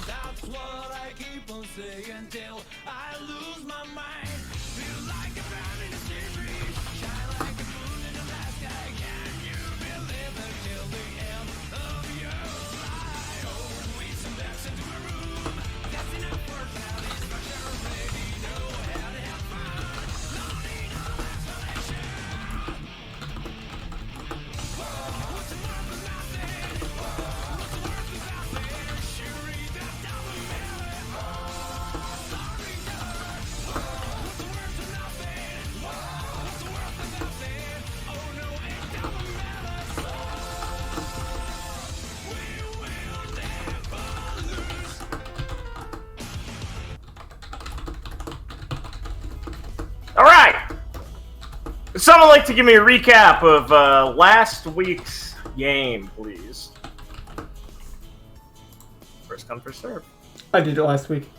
That's what I keep on saying till I lose my mind. Feel like I'm found in a series. Shine like a moon in the last sky. Can you believe it till the end of your life? Oh, we some backs into a room. That's enough for satisfaction. Baby, know how to have fun. No need no explanation. What's the worth of nothing? What's the worth of nothing? Sure, that dollar million. Sorry, no. What's the worth of nothing? What's the worth of nothing? Oh no, ain't dollar million. We will never lose. All right. Someone like to give me a recap of last week's game, please. First come, first serve. I did it last week.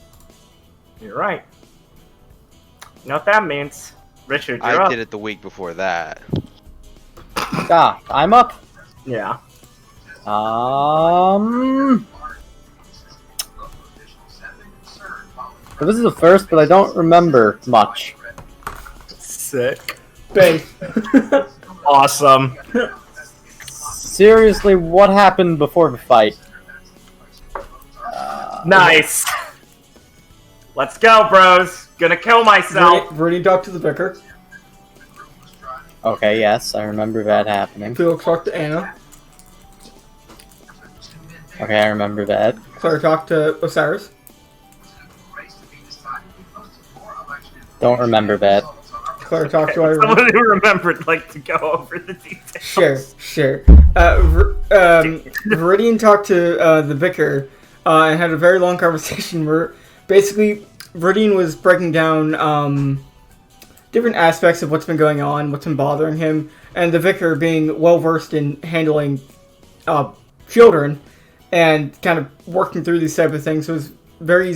You're right. You know what that means? Richard, you're I up. did it the week before that. Ah, I'm up. Yeah. This is the first, but I don't remember much. Sick. Base. Awesome. Seriously, what happened before the fight? Nice. Let's go, bros. Gonna kill myself. Viridian talked to the vicar. Okay, yes, I remember that happening. Felix talked to Anna. Okay, I remember that. Claire talked to Osiris. Don't remember that. Claire talked to Irene. Someone who remembered like to go over the details. Sure. Viridian talked to the vicar and had a very long conversation where basically Viridian was breaking down different aspects of what's been going on, what's been bothering him, and the vicar being well versed in handling children and kind of working through these type of things was very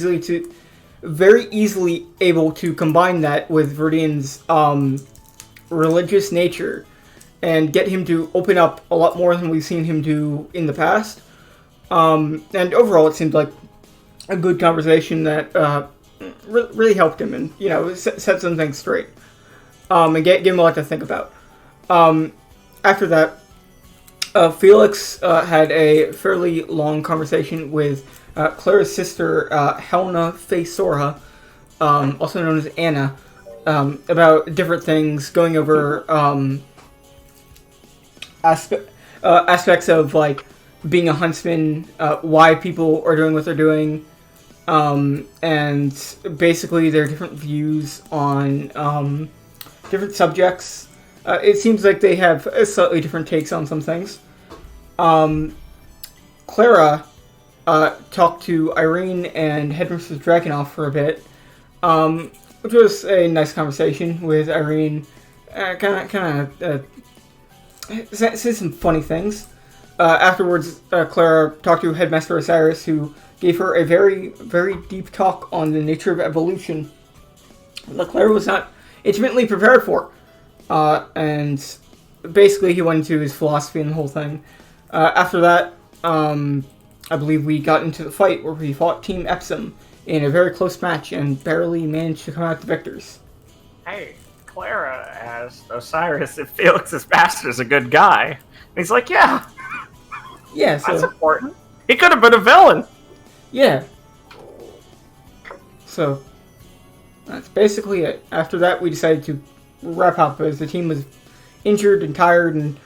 easily able to combine that with Viridian's religious nature and get him to open up a lot more than we've seen him do in the past. And overall, it seemed like a good conversation that really helped him and, set some things straight. And gave him a lot to think about. After that, Felix had a fairly long conversation with Clara's sister, Helena Faye-Sora, also known as Anna, about different things, going over aspects of like being a huntsman, why people are doing what they're doing, and basically their different views on different subjects. It seems like they have slightly different takes on some things. Clara talked to Irene and Headmistress Dragunov for a bit, which was a nice conversation with Irene. Said some funny things. Afterwards, Clara talked to Headmaster Osiris, who gave her a very, very deep talk on the nature of evolution that Clara was not intimately prepared for. And basically he went into his philosophy and the whole thing. After that, I believe we got into the fight where we fought Team Epsom in a very close match and barely managed to come out the victors. Hey, Clara asked Osiris if Felix's master is a good guy. And he's like, yeah. Yeah, so... That's important. He could have been a villain. Yeah. So, that's basically it. After that, we decided to wrap up as the team was injured and tired, and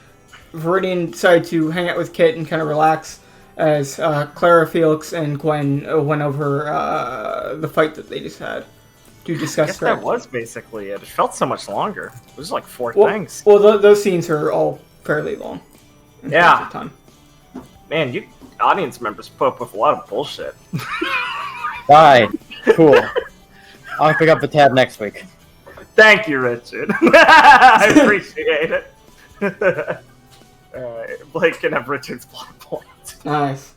Viridian decided to hang out with Kit and kind of relax as Clara, Felix, and Gwen went over the fight that they just had to discuss. I guess strategy. that was basically it. It felt so much longer. It was like four Well, things. Well, those scenes are all fairly long. In terms of time. Man, you audience members put up with a lot of bullshit. Alright, cool. I'll pick up the tab next week. Thank you, Richard. I appreciate it. Blake can have Richard's plot points. Nice.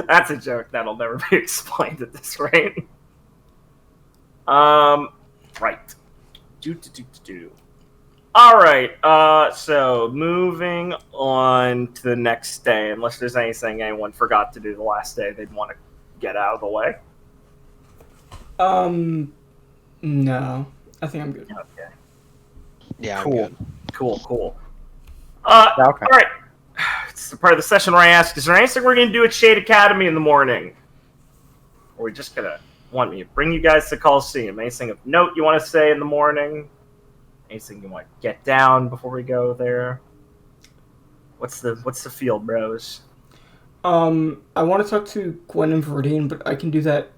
That's a joke that'll never be explained at this rate. Right. All right. So moving on to the next day, unless there's anything anyone forgot to do the last day they'd want to get out of the way. No. I think I'm good. Okay. Yeah, I'm Cool. good. Cool. Okay. All right. It's the part of the session where I ask, is there anything we're going to do at Shade Academy in the morning? Or are we just going to want me to bring you guys to Coliseum? Anything of note you want to say in the morning? Anything you want to get down before we go there? What's the field, bros? I want to talk to Gwen and Viridian, but I can do that,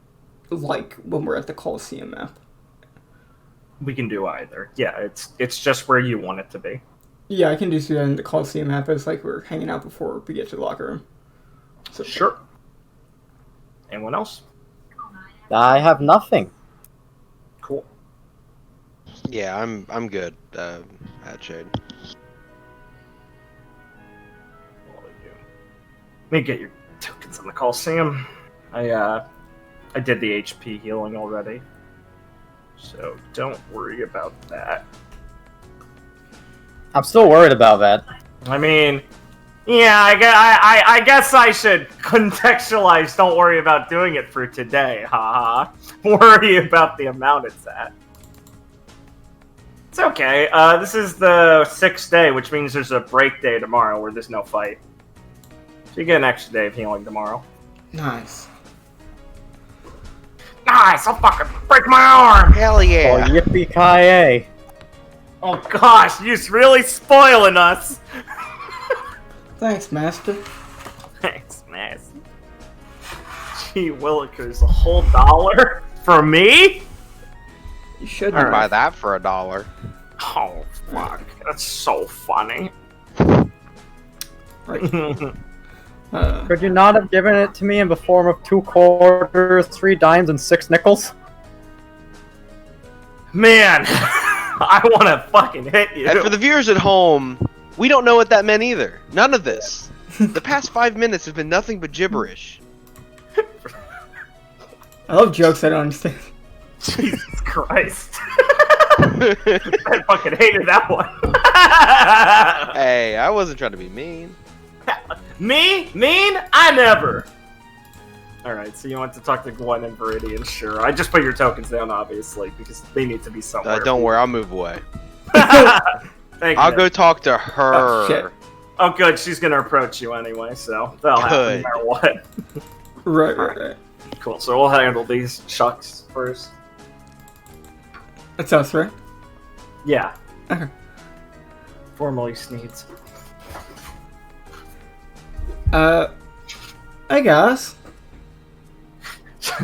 like, when we're at the Coliseum map. We can do either. Yeah, it's just where you want it to be. Yeah, I can just do that in the Coliseum map as, like, we're hanging out before we get to the locker room. So, Sure. Anyone else? I have nothing. Cool. Yeah, I'm good. At Shade. Let me get your tokens on the Coliseum. I did the HP healing already, so don't worry about that. I'm still worried about that. I mean, yeah, I guess I should contextualize. Don't worry about doing it for today, haha. Worry about the amount it's at. It's okay. This is the 6th day, which means there's a break day tomorrow where there's no fight. So you get an extra day of healing tomorrow. nice. Nice! I'll fucking break my arm! Hell Oh, yeah! yippee-ki-yay. Oh gosh, you're really spoiling us! Thanks, Master. Thanks, man. Gee willikers, a whole $1 for me? You should I'd know. buy that for $1. Oh fuck, that's so funny. Right. Could you not have given it to me in the form of 2 quarters, 3 dimes, and 6 nickels? Man, I want to fucking hit you. And for the viewers at home, we don't know what that meant either. None of this. The past 5 minutes have been nothing but gibberish. I love jokes I don't understand. Jesus Christ. I fucking hated that one. Hey, I wasn't trying to be mean. Me? Mean? I never. Alright, so you want to talk to Gwen and Viridian? Sure. I just put your tokens down, obviously, because they need to be somewhere. Don't worry, I'll move away. Thank I'll you. go talk to her. Oh, shit. Oh, good. She's going to approach you anyway, so that'll happen Good. no matter what. Right. Cool, so we'll handle these chucks first. That's us, right? Yeah. Okay. Formally Sneeds. I guess.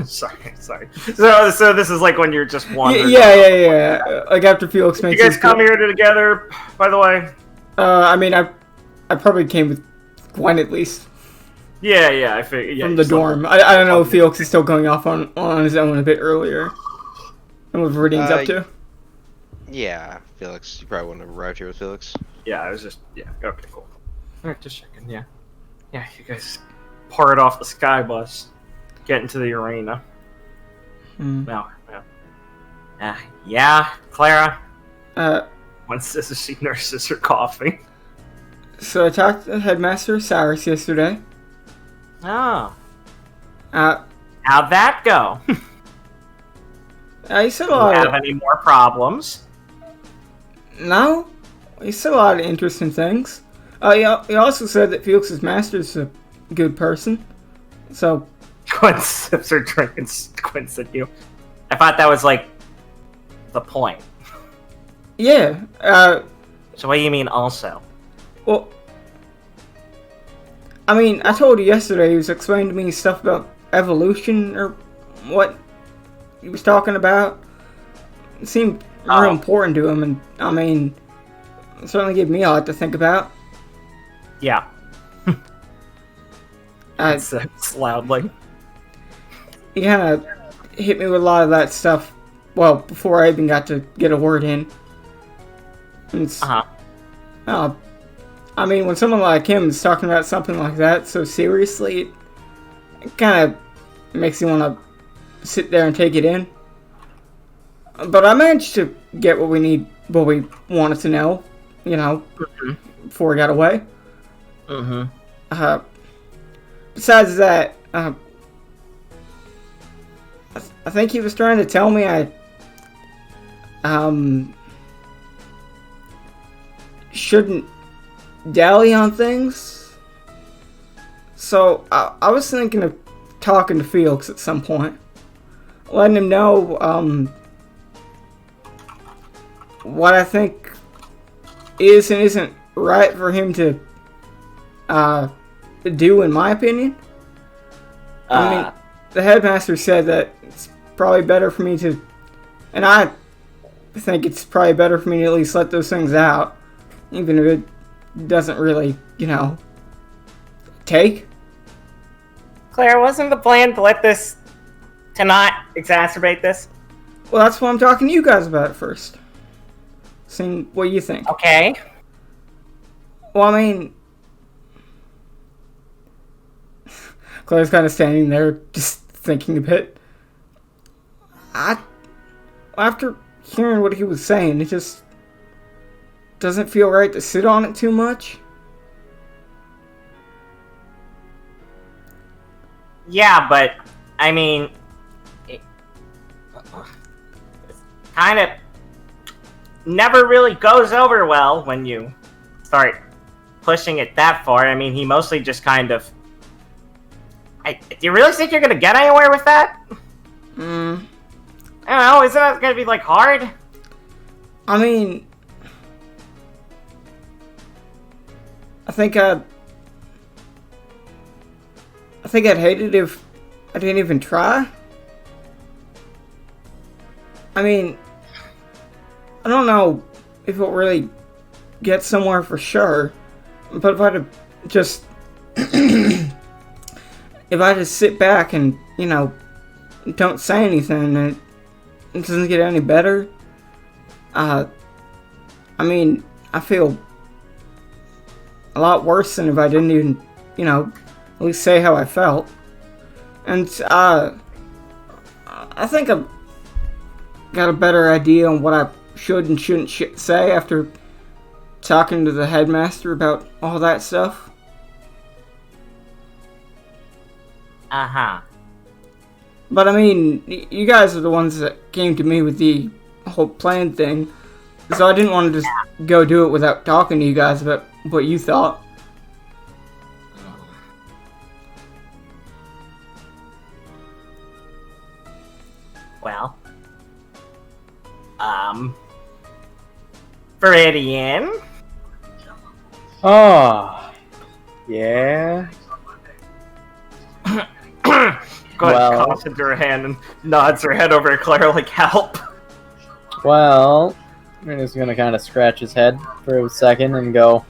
sorry. So this is like when you're just wandering. Yeah. Like after Felix You makes guys his come here together, by the way? I mean, I probably came with Gwen at least Yeah, I figured. Yeah, from the dorm. I don't know if Felix is still going off on his own a bit earlier. And what Viridian's up to. Yeah, Felix. You probably wouldn't have arrived here with Felix. Yeah, I was just. Yeah, okay, cool. Alright, just checking, yeah. Yeah, you guys part off the sky bus, get into the arena. Hmm. Yeah, Clara. Uh, One says as she nurses her coughing. so I talked to the headmaster Cyrus yesterday. Oh. Uh, How'd that go? he said a Do you lot have of... any more problems? No? He said a lot of interesting things. He also said that Felix's master's a good person. So, Gwen sips her drink and squints at you. I thought that was like the point. yeah. So what do you mean also? Well, I mean, I told you yesterday he was explaining to me stuff about evolution or what he was talking about. It seemed real important to him, and I mean, it certainly gave me a lot to think about. Yeah. Sips loudly. He kind of hit me with a lot of that stuff, well, before I even got to get a word in. It's, I mean, when someone like him is talking about something like that so seriously, it kind of makes you want to sit there and take it in. But I managed to get what we need what we wanted to know, before we got away. Mm-hmm. Besides that, I think he was trying to tell me I shouldn't dally on things. So I was thinking of talking to Felix at some point, letting him know what I think is and isn't right for him to do, in my opinion. I mean, the headmaster said that it's probably better for me to, and I think it's probably better for me to at least let those things out, even if it doesn't really, take. Claire, wasn't the plan to let this, to not exacerbate this? Well, that's why I'm talking to you guys about it first. Seeing what you think. Okay. Well, I mean, Claire's kind of standing there, just thinking a bit. After hearing what he was saying, it just doesn't feel right to sit on it too much. Yeah, but, I mean, it kind of never really goes over well when you start pushing it that far. I mean, he mostly just kind of... do you really think you're gonna get anywhere with that? I don't know, isn't that gonna be, hard? I mean, I think I'd hate it if I didn't even try. I mean, I don't know if it'll really get somewhere for sure, but if I just sit back and, don't say anything and it doesn't get any better, I mean, I feel a lot worse than if I didn't even, at least say how I felt. And, I think I've got a better idea on what I should and shouldn't say after talking to the headmaster about all that stuff. Uh-huh. But I mean, you guys are the ones that came to me with the whole plan thing, so I didn't want to just go do it without talking to you guys about what you thought. Well, Viridian? Oh, yeah. Go ahead, Well- coughs into her hand and nods her head over at Claire like, help. Well, I'm just gonna kind of scratch his head for a second and go,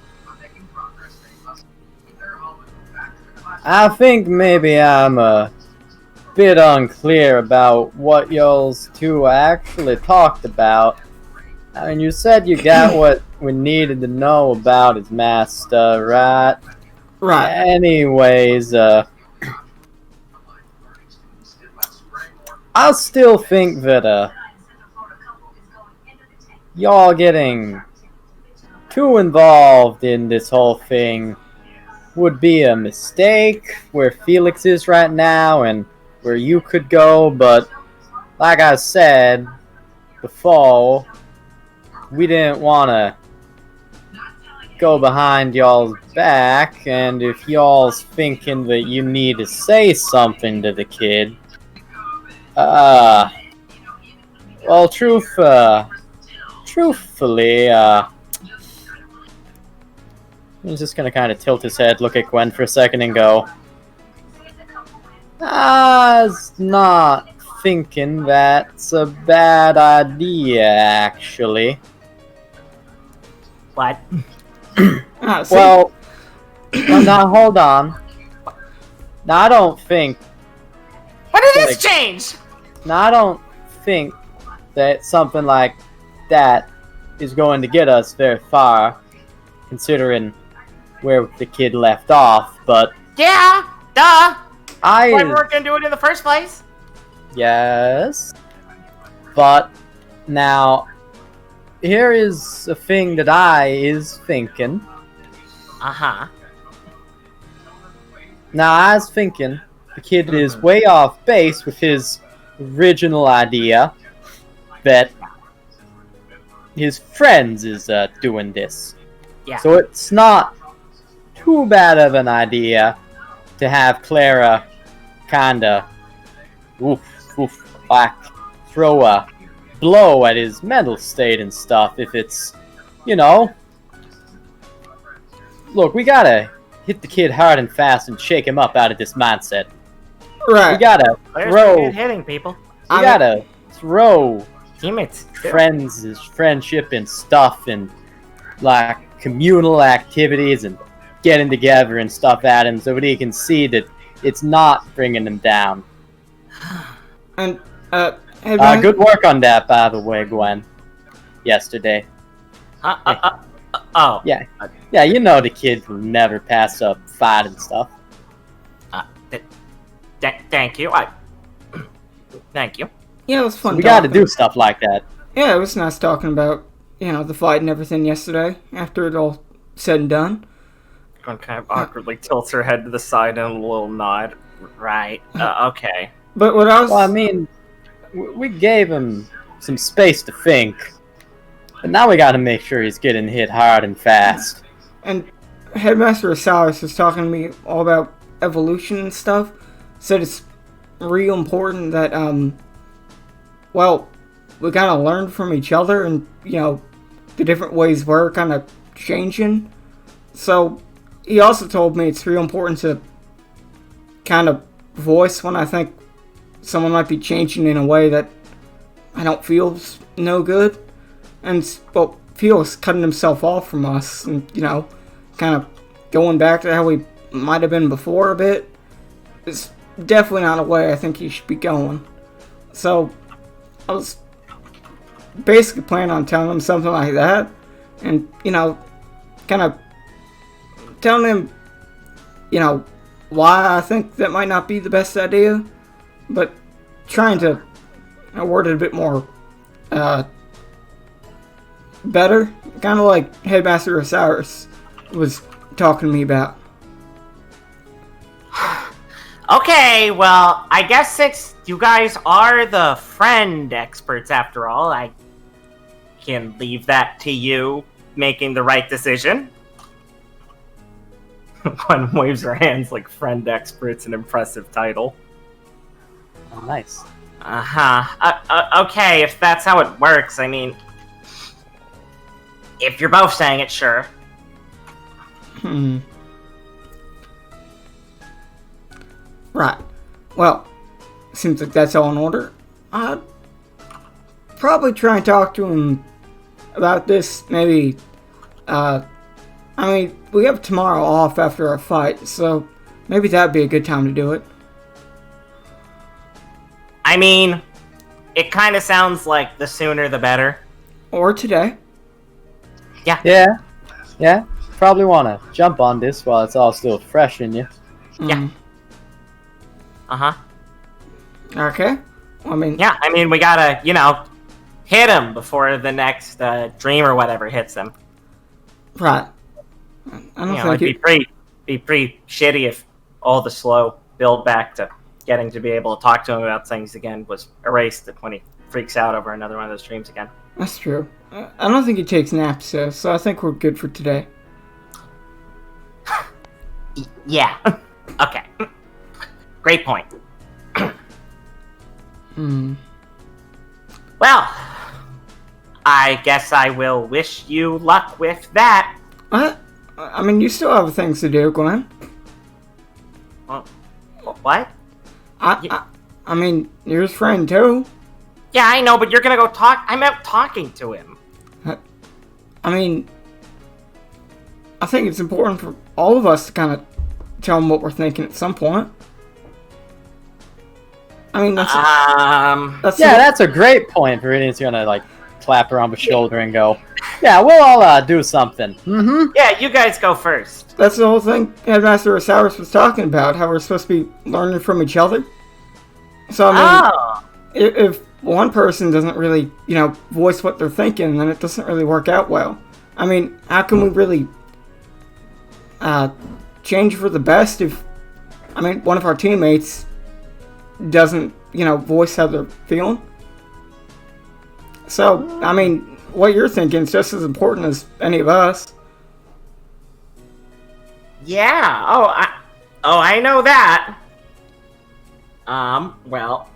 I think maybe I'm a bit unclear about what y'all's two actually talked about. I mean, you said you got what we needed to know about his master, right? Right. Anyways, I still think that, y'all getting too involved in this whole thing would be a mistake where Felix is right now and where you could go, but like I said before, we didn't want to go behind y'all's back, and if y'all's thinking that you need to say something to the kid, well, truthfully, he's just gonna kind of tilt his head, look at Gwen for a second, and go, I was not thinking that's a bad idea, actually. What? Well, now hold on. Now, I don't think... What did this change? Now, I don't think that something like that is going to get us very far, considering where the kid left off, but... Yeah, duh! Why we weren't gonna do it in the first place? Yes. But, now, here is a thing that I is thinking. Uh-huh. Now, I was thinking the kid is way off base with his original idea that his friends is doing this. Yeah. So it's not too bad of an idea to have Clara kinda like throw a blow at his mental state and stuff if it's, you know. Look, we gotta hit the kid hard and fast and shake him up out of this mindset. Right. We gotta Players throw. are good hitting people. We gotta throw Teammates. too. friendship and stuff and like communal activities and getting together and stuff at him so that he can see that it's not bringing him down. And Headmaster, Good work on that, by the way, Gwen. Yesterday. Oh. Yeah. Yeah, you know the kid who never pass up fight and stuff. Thank you. Thank you. yeah, it was fun. We gotta talking. do stuff like that. Yeah, it was nice talking about the fight and everything yesterday. After it all said and done. Gwen kind of awkwardly tilts her head to the side and a little nod. Right. Okay. But what I was Well, I mean, we gave him some space to think. But now we gotta make sure he's getting hit hard and fast. and Headmaster Osiris was talking to me all about evolution and stuff. Said it's real important that we kind of learn from each other and the different ways we're kind of changing. So he also told me it's real important to kind of voice when I think someone might be changing in a way that I don't feel's no good, and feels cutting himself off from us and kind of going back to how we might have been before a bit. It's definitely not a way I think he should be going. So I was basically planning on telling him something like that, and kind of telling him why I think that might not be the best idea, but trying to word it a bit more better, kind of like Headmaster Osiris was talking to me about. Okay, well, I guess since you guys are the friend experts after all, I can leave that to you making the right decision. Gwen waves her hands like friend experts, an impressive title. Oh, nice. Okay, if that's how it works, I mean, if you're both saying it, sure. Right. Well, seems like that's all in order. I'd probably try and talk to him about this, maybe, we have tomorrow off after our fight, so maybe that'd be a good time to do it. I mean, it kind of sounds like the sooner the better. Or today. Yeah. Probably want to jump on this while it's all still fresh in you. Yeah. Uh-huh. Okay. Yeah, I mean, we gotta, hit him before the next dream or whatever hits him. Right. I don't think it'd be pretty shitty if all the slow build back to getting to be able to talk to him about things again was erased when he freaks out over another one of those dreams again. That's true. I don't think he takes naps, so I think we're good for today. Yeah. Okay. Great point. Well, I guess I will wish you luck with that. What? You still have things to do, Glenn. What? You're his friend, too. Yeah, I know, but you're gonna go talk. I'm out talking to him. I think it's important for all of us to kind of tell him what we're thinking at some point. That's a great point. Viridian's gonna clap her on the shoulder and go, "Yeah, we'll all do something." Mm-hmm. Yeah, you guys go first. That's the whole thing Headmaster Osiris was talking about, how we're supposed to be learning from each other. So, if one person doesn't really, voice what they're thinking, then it doesn't really work out well. I mean, how can we really change for the best if, one of our teammates doesn't, voice how they're feeling? So, what you're thinking is just as important as any of us. Yeah. I know that. Well,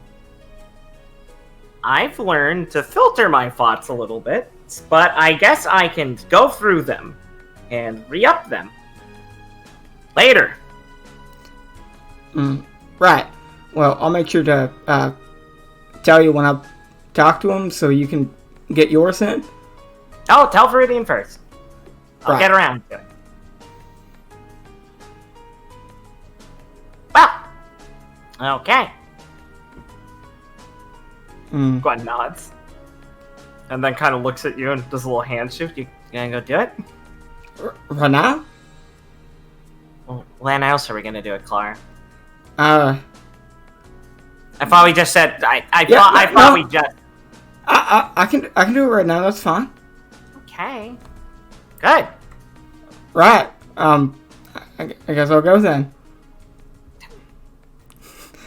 I've learned to filter my thoughts a little bit, but I guess I can go through them and re-up them later. Right. Well, I'll make sure to tell you when I talk to him so you can get yours in. Oh, tell Viridian first. I'll get around to it. Well, okay. Gwen nods. And then kind of looks at you and does a little hand shift. You gonna go do it? Right now? Well, when else are we gonna do it, Clara? I thought we just said. I thought we just. I can do it right now. That's fine. Okay. Good. Right. I guess I'll go then.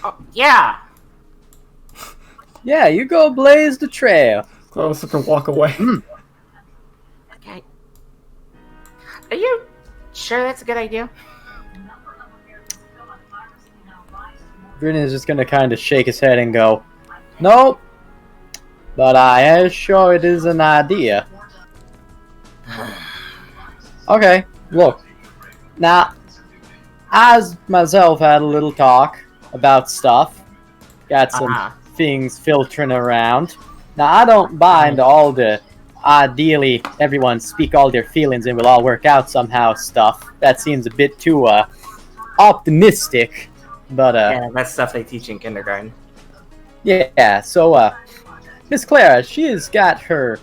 Oh, yeah. Yeah, you go blaze the trail. Close to walk away. Okay. Are you sure that's a good idea? Viridian is just gonna kind of shake his head and go, "Nope, but I am sure it is an idea." Okay, look. Now, as myself had a little talk about stuff, got some things filtering around. Now, I don't mind all the ideally everyone speak all their feelings and we'll all work out somehow stuff. That seems a bit too optimistic, but yeah, that's stuff they teach in kindergarten. Yeah, so Miss Clara, she has got her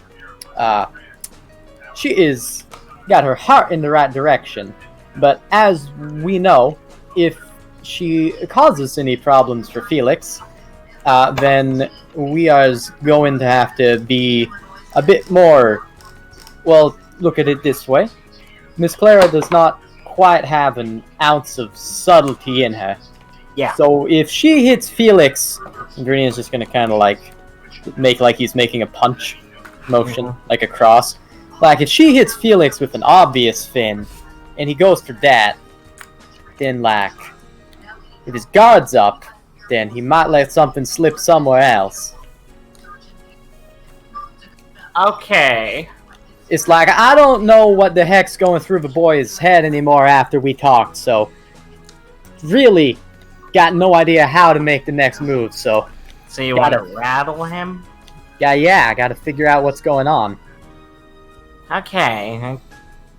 heart in the right direction. But as we know, if she causes any problems for Felix, then we are going to have to be a bit more, well, look at it this way. Miss Clara does not quite have an ounce of subtlety in her. Yeah. So if she hits Felix, Viridian's just going to kind of like make like he's making a punch motion, like a cross. Like if she hits Felix with an obvious fin, and he goes for that, then like, if his guard's up, then he might let something slip somewhere else. Okay. It's like, I don't know what the heck's going through the boy's head anymore after we talked, so really got no idea how to make the next move, so... So you want to rattle him? Yeah, I gotta figure out what's going on. Okay,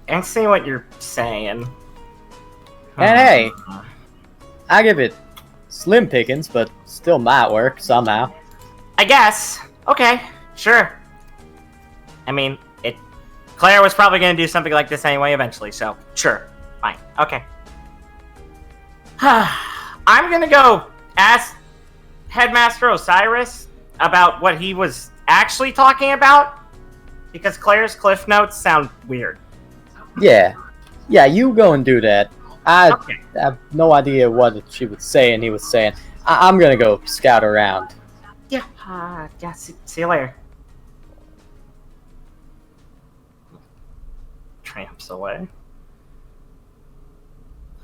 I see what you're saying. And hey, I give it slim pickings, but still might work somehow. I guess. Okay, sure. I mean, Claire was probably going to do something like this anyway eventually, so sure. Fine. Okay. I'm going to go ask Headmaster Osiris about what he was actually talking about, because Claire's cliff notes sound weird. Yeah, you go and do that. I Okay. have no idea what she was saying, he was saying. I'm gonna go scout around. Yeah, see you later. Tramps away.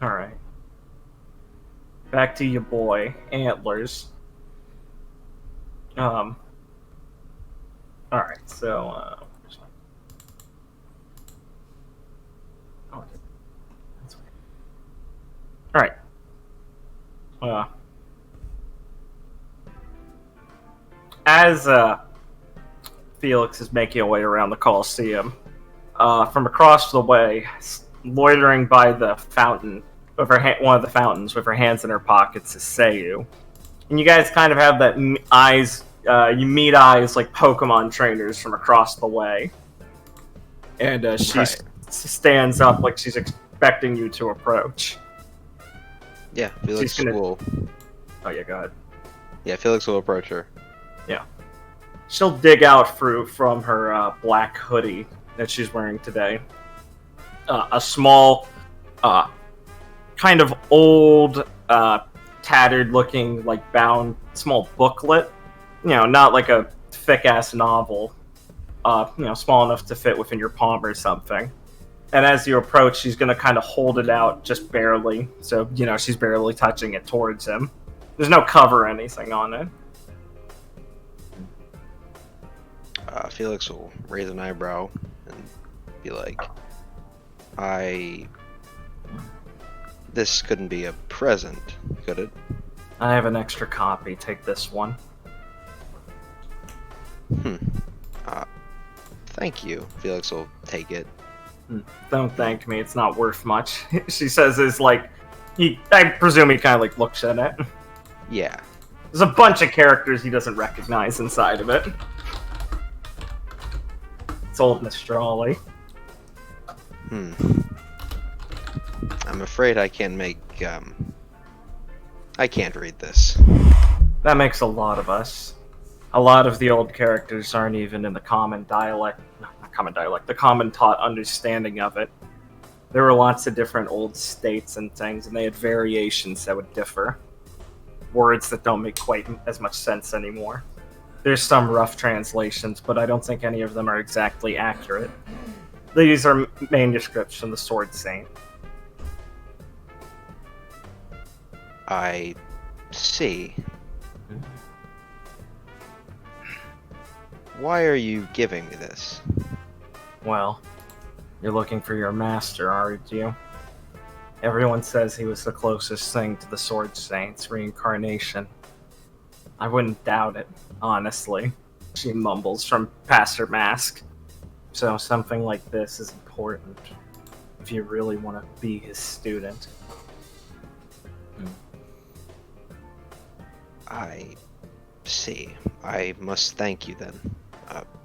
Alright. Back to your boy, Antlers. Alright, so, Alright. As Felix is making a way around the Coliseum, from across the way, loitering by the fountain, with one of the fountains, with her hands in her pockets, is Seiyu. And you guys kind of have that you meet eyes like Pokemon trainers from across the way. And she stands up like she's expecting you to approach. Yeah, Felix will. Oh yeah, go ahead. Yeah, Felix will approach her. Yeah. she'll dig out from her black hoodie that she's wearing today a small, kind of old, tattered-looking, like bound small booklet. Not like a thick-ass novel. Small enough to fit within your palm or something. And as you approach, she's gonna kind of hold it out just barely, so she's barely touching it towards him. There's no cover or anything on it. Felix will raise an eyebrow and be like, This couldn't be a present, could it? I have an extra copy. Take this one. Thank you. Felix will take it. Don't thank me. It's not worth much. She says is like, I presume he kind of like looks at it. Yeah. There's a bunch of characters he doesn't recognize inside of it. It's old Mistrali. I'm afraid I can't make, I can't read this. That makes a lot of us. A lot of the old characters aren't even in the common dialect. Not common dialect. The common taught understanding of it. There were lots of different old states and things, and they had variations that would differ. Words that don't make quite as much sense anymore. There's some rough translations, but I don't think any of them are exactly accurate. These are manuscripts from the Sword Saint. I see. Why are you giving me this? Well, you're looking for your master, aren't you? Everyone says he was the closest thing to the Sword Saint's reincarnation. I wouldn't doubt it, honestly, she mumbles from past her mask. So something like this is important if you really want to be his student. I see. I must thank you then.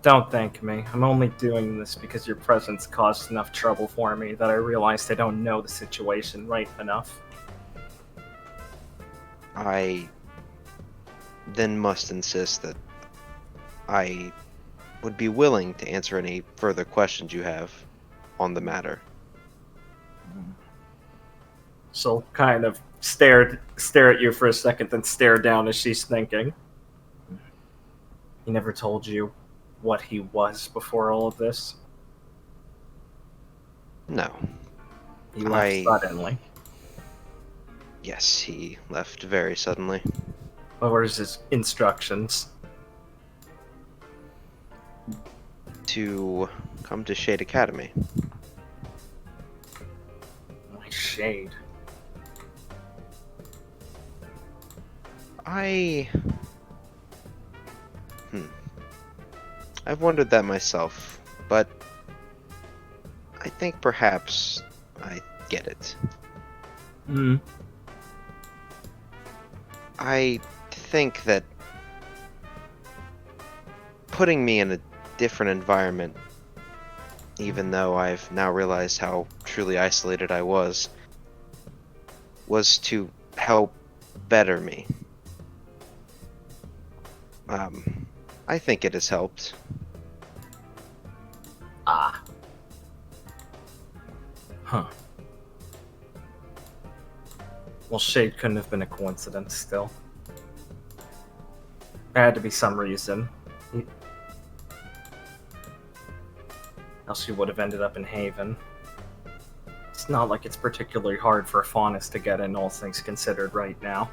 Don't thank me. I'm only doing this because your presence caused enough trouble for me that I realized I don't know the situation right enough. I then must insist that I would be willing to answer any further questions you have on the matter. She'll kind of stare at you for a second, then stare down as she's thinking. He never told you what he was before all of this? No. He left suddenly. Yes, he left very suddenly. What were his instructions? To come to Shade Academy. My Shade. I've wondered that myself, but I think perhaps I get it. I think that putting me in a different environment, even though I've now realized how truly isolated I was to help better me. I think it has helped. Huh. Well, Shade couldn't have been a coincidence still. There had to be some reason. Else you would have ended up in Haven. It's not like it's particularly hard for a Faunus to get in, all things considered, right now.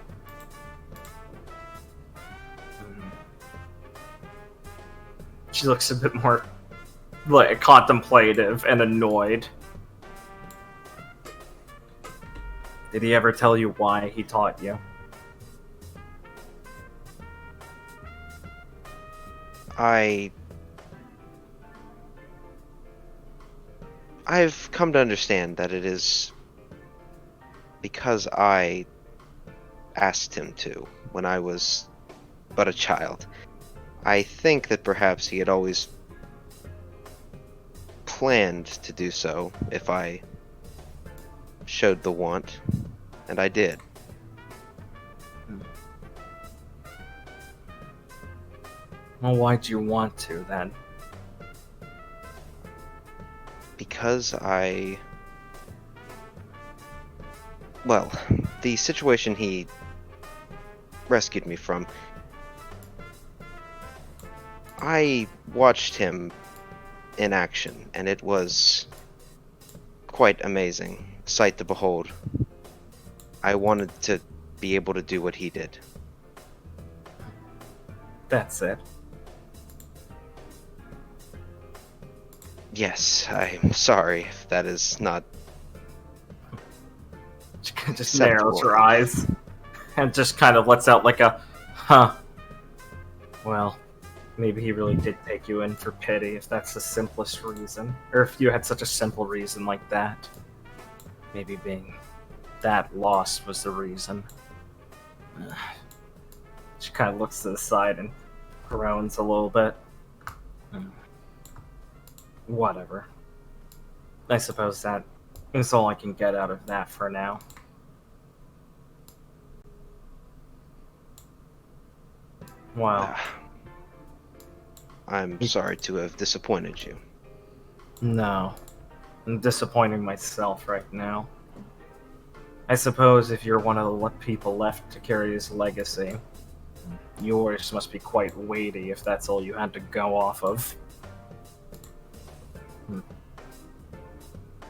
She looks a bit more like contemplative and annoyed. Did he ever tell you why he taught you? I've come to understand that it is because I asked him to when I was but a child. I think that perhaps he had always planned to do so if I showed the want, and I did. Well, why'd you want to, then? Because well, the situation he rescued me from, I watched him in action, and it was quite amazing sight to behold. I wanted to be able to do what he did. That's it. Yes, I'm sorry if that is not She just acceptable. narrows her eyes and just kind of lets out like a, huh. Well, maybe he really did take you in for pity if that's the simplest reason. Or if you had such a simple reason like that. Maybe being that lost was the reason. She kind of looks to the side and groans a little bit. Whatever. I suppose that is all I can get out of that for now. Wow. I'm sorry to have disappointed you. No. I'm disappointing myself right now. I suppose if you're one of the people left to carry his legacy, yours must be quite weighty if that's all you had to go off of.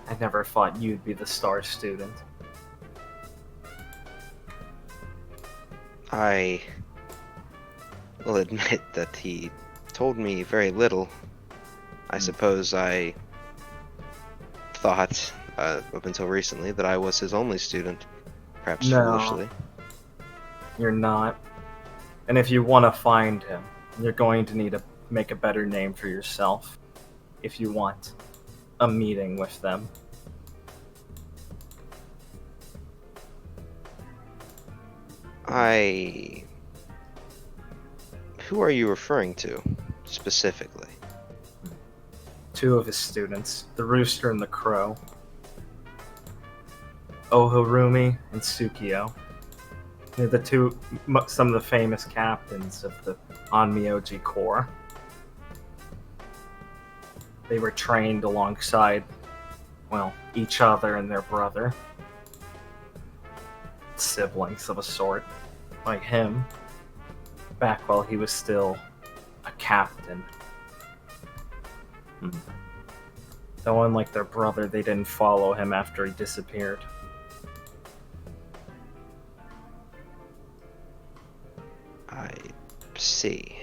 I never thought you'd be the star student. I will admit that he told me very little. I suppose I thought, up until recently, that I was his only student. Perhaps No. foolishly. You're not. And if you want to find him, you're going to need to make a better name for yourself. If you want a meeting with them. Who are you referring to, specifically? Two of his students, the Rooster and the Crow. Ohurumi and Tsukio. They're the two, some of the famous captains of the Onmyoji Corps. They were trained alongside, well, each other and their brother. Siblings of a sort, like him, back while he was still a captain. Though unlike their brother, they didn't follow him after he disappeared. I see.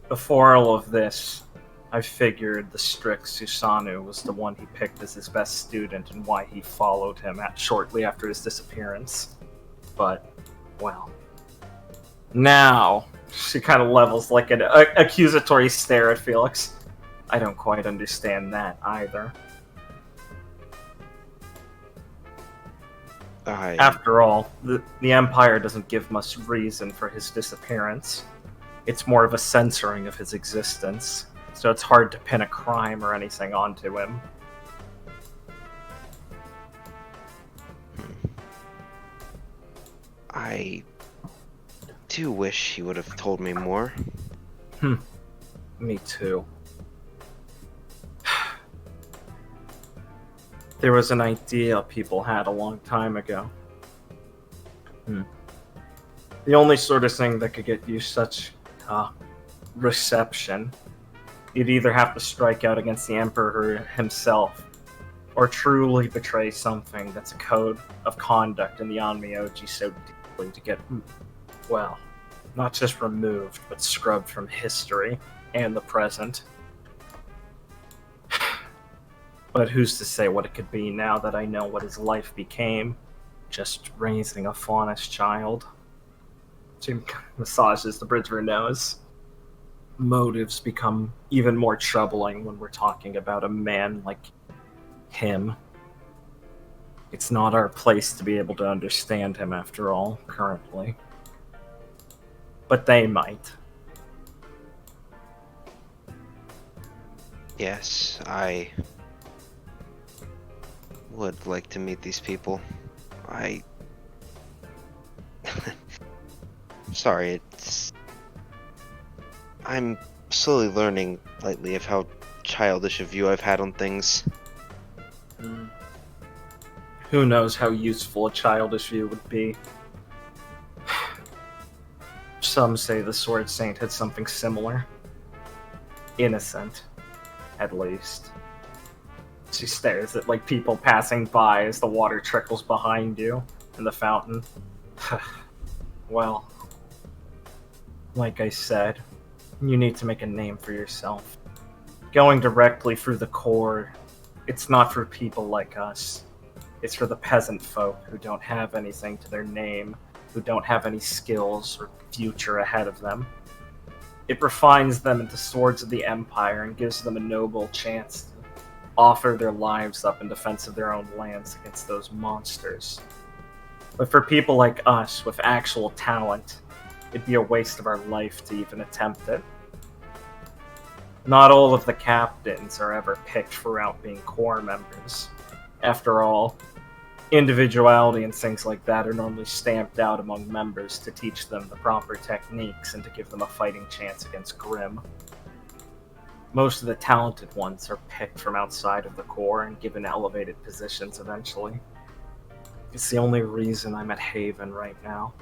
Before all of this, I figured the strict Susanoo was the one he picked as his best student and why he followed him shortly after his disappearance. But, well, now she kind of levels like an accusatory stare at Felix. I don't quite understand that either. After all, the Empire doesn't give much reason for his disappearance. It's more of a censoring of his existence. So it's hard to pin a crime or anything onto him. I do wish he would have told me more. Me too. There was an idea people had a long time ago. The only sort of thing that could get you such reception, you'd either have to strike out against the Emperor himself, or truly betray something that's a code of conduct in the Onmyoji so deeply to get, well, not just removed, but scrubbed from history and the present. But who's to say what it could be now that I know what his life became? Just raising a faunus child. She massages the bridge of her nose. Motives become even more troubling when we're talking about a man like him. It's not our place to be able to understand him, after all, currently. But they might. Yes, I would like to meet these people. Sorry, I'm slowly learning lately of how childish a view I've had on things. Who knows how useful a childish view would be? Some say the Sword Saint had something similar. Innocent, at least. She stares at like people passing by as the water trickles behind you in the fountain. Well, like I said, you need to make a name for yourself. Going directly through the core, it's not for people like us. It's for the peasant folk who don't have anything to their name, who don't have any skills or future ahead of them. It refines them into swords of the Empire and gives them a noble chance to offer their lives up in defense of their own lands against those monsters. But for people like us with actual talent, it'd be a waste of our life to even attempt it. Not all of the captains are ever picked for out being core members. After all, individuality and things like that are normally stamped out among members to teach them the proper techniques and to give them a fighting chance against Grimm. Most of the talented ones are picked from outside of the core and given elevated positions eventually. It's the only reason I'm at Haven right now.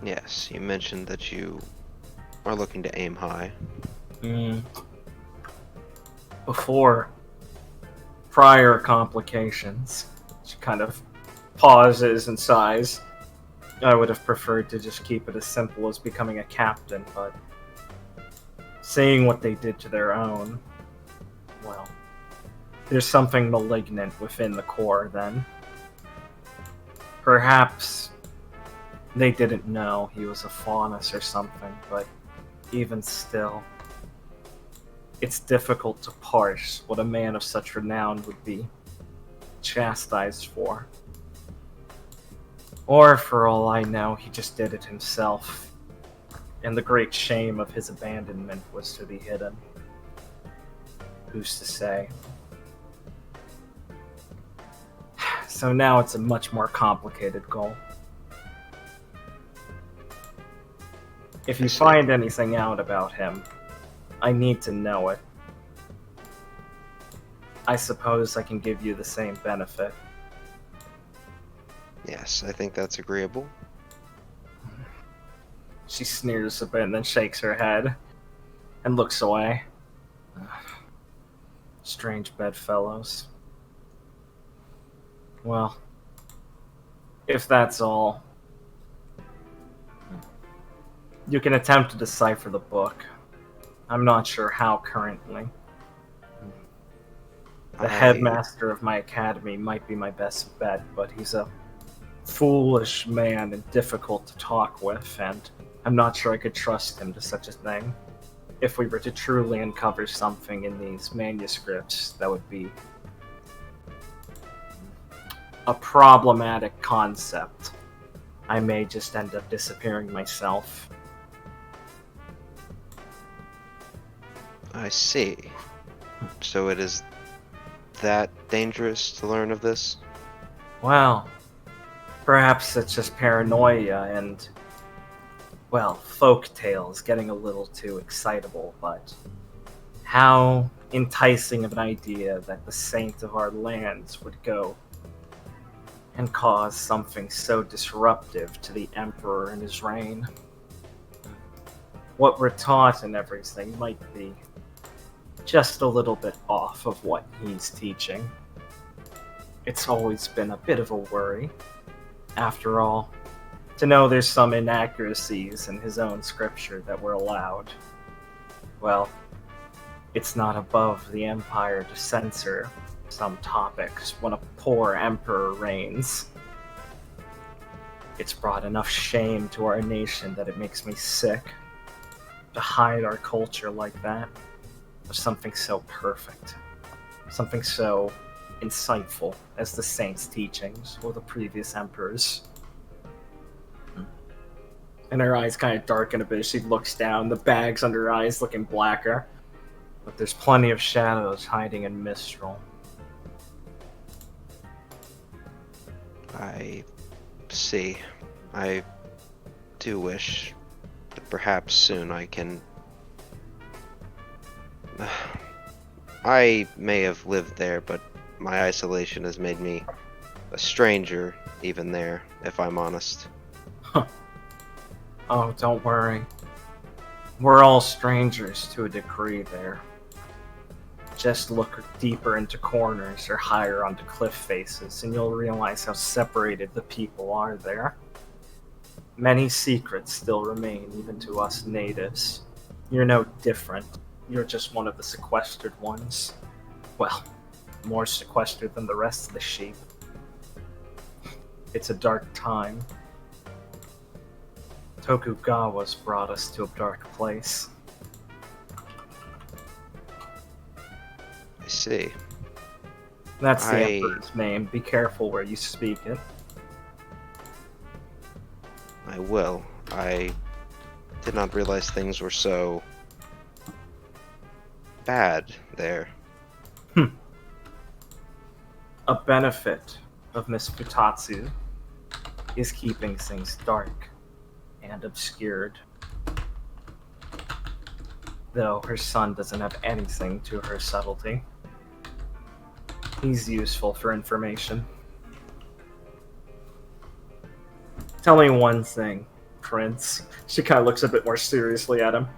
Yes, you mentioned that you are looking to aim high. Before prior complications, she kind of pauses and sighs. I would have preferred to just keep it as simple as becoming a captain, but seeing what they did to their own, well, there's something malignant within the core then. Perhaps they didn't know he was a faunus or something, but even still, it's difficult to parse what a man of such renown would be chastised for. Or, for all I know, he just did it himself, and the great shame of his abandonment was to be hidden. Who's to say? So now it's a much more complicated goal. If you find anything out about him, I need to know it. I suppose I can give you the same benefit. Yes, I think that's agreeable. She sneers a bit and then shakes her head and looks away. Strange bedfellows. Well, if that's all, you can attempt to decipher the book. I'm not sure how currently. The headmaster of my academy might be my best bet, but he's a foolish man and difficult to talk with, and I'm not sure I could trust him to such a thing. If we were to truly uncover something in these manuscripts, that would be a problematic concept. I may just end up disappearing myself. I see. So it is that dangerous to learn of this? Well, perhaps it's just paranoia and, well, folk tales getting a little too excitable, but how enticing of an idea that the saint of our lands would go and cause something so disruptive to the Emperor and his reign. What we're taught and everything might be just a little bit off of what he's teaching. It's always been a bit of a worry. After all, to know there's some inaccuracies in his own scripture that were allowed. Well, it's not above the Empire to censor some topics when a poor emperor reigns. It's brought enough shame to our nation that it makes me sick to hide our culture like that of something so perfect, something so insightful as the saints' teachings or the previous emperors. And her eyes kind of darken a bit as she looks down, the bags under her eyes looking blacker. But there's plenty of shadows hiding in Mistral. I see. I do wish that perhaps soon I can... I may have lived there, but my isolation has made me a stranger even there, if I'm honest. Oh, don't worry. We're all strangers to a degree there. Just look deeper into corners or higher onto cliff faces, and you'll realize how separated the people are there. Many secrets still remain, even to us natives. You're no different. You're just one of the sequestered ones. Well, more sequestered than the rest of the sheep. It's a dark time. Tokugawa's brought us to a dark place. I see. That's the Emperor's name. Be careful where you speak it. I will. I did not realize things were so bad there. A benefit of Miss Futatsu is keeping things dark and obscured. Though her son doesn't have anything to her subtlety. He's useful for information. Tell me one thing, Prince. She kind of looks a bit more seriously at him.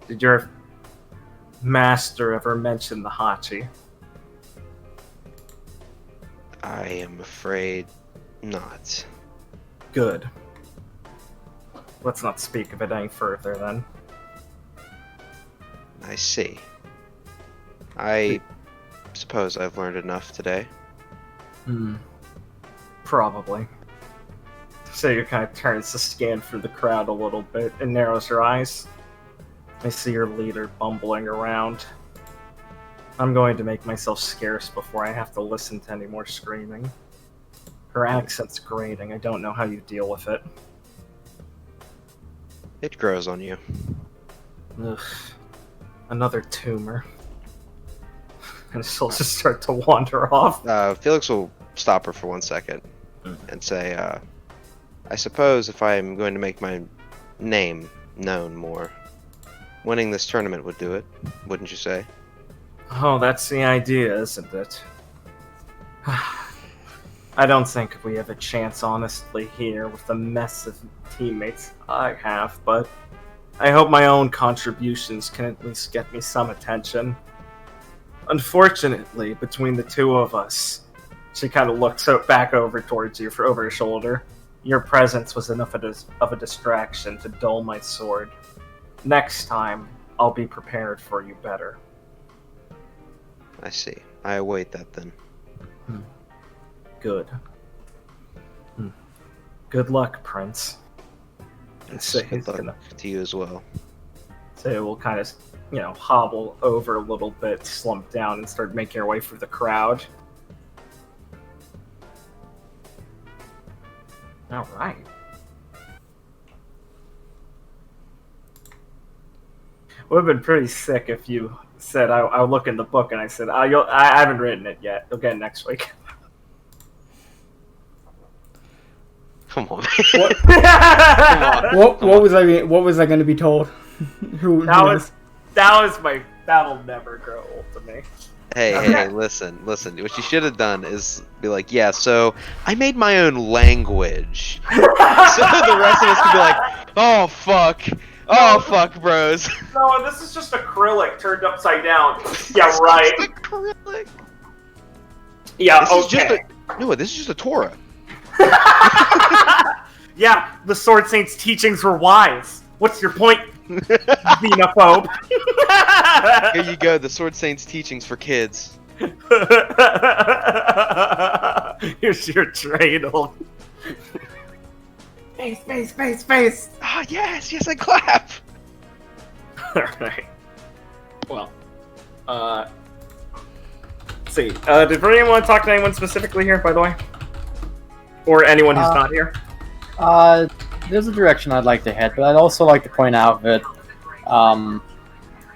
Did your master ever mention the Hachi? I am afraid not. Good. Let's not speak of it any further, then. I see. I suppose I've learned enough today. Probably. Sayer kind of turns to scan through the crowd a little bit and narrows her eyes. I see your leader bumbling around. I'm going to make myself scarce before I have to listen to any more screaming. Her accent's grating. I don't know how you deal with it. It grows on you. Ugh. Another tumor. And she'll just start to wander off. Felix will stop her for 1 second and say, I suppose if I'm going to make my name known more, winning this tournament would do it, wouldn't you say? Oh, that's the idea, isn't it? I don't think we have a chance, honestly, here with the mess of teammates I have, but I hope my own contributions can at least get me some attention. Unfortunately, between the two of us, she kind of looks back over towards you over her shoulder. Your presence was enough of a distraction to dull my sword. Next time, I'll be prepared for you better. I see. I await that then. Good. Good luck, Prince. Yes, good luck to you as well. So we'll kind of, hobble over a little bit, slump down, and start making our way through the crowd. All right. It would have been pretty sick if you said, I'll look in the book, and I said, I haven't written it yet. You'll get it next week. Come on, What? man. What was I going to be told? That'll never grow old to me. Hey, listen. What you should have done is be like, yeah, so I made my own language. So the rest of us could be like, oh, fuck, bros. No, this is just acrylic turned upside down. Yeah, right. Acrylic. Yeah, This is just a Torah. Yeah, the Sword Saint's teachings were wise. What's your point, xenophobe? Here you go, the Sword Saint's teachings for kids. Here's your dreidel. Face. Ah, yes, I clap. Alright. Well, let's see. Did Viridian want to talk to anyone specifically here, by the way? Or anyone who's not here? There's a direction I'd like to head, but I'd also like to point out that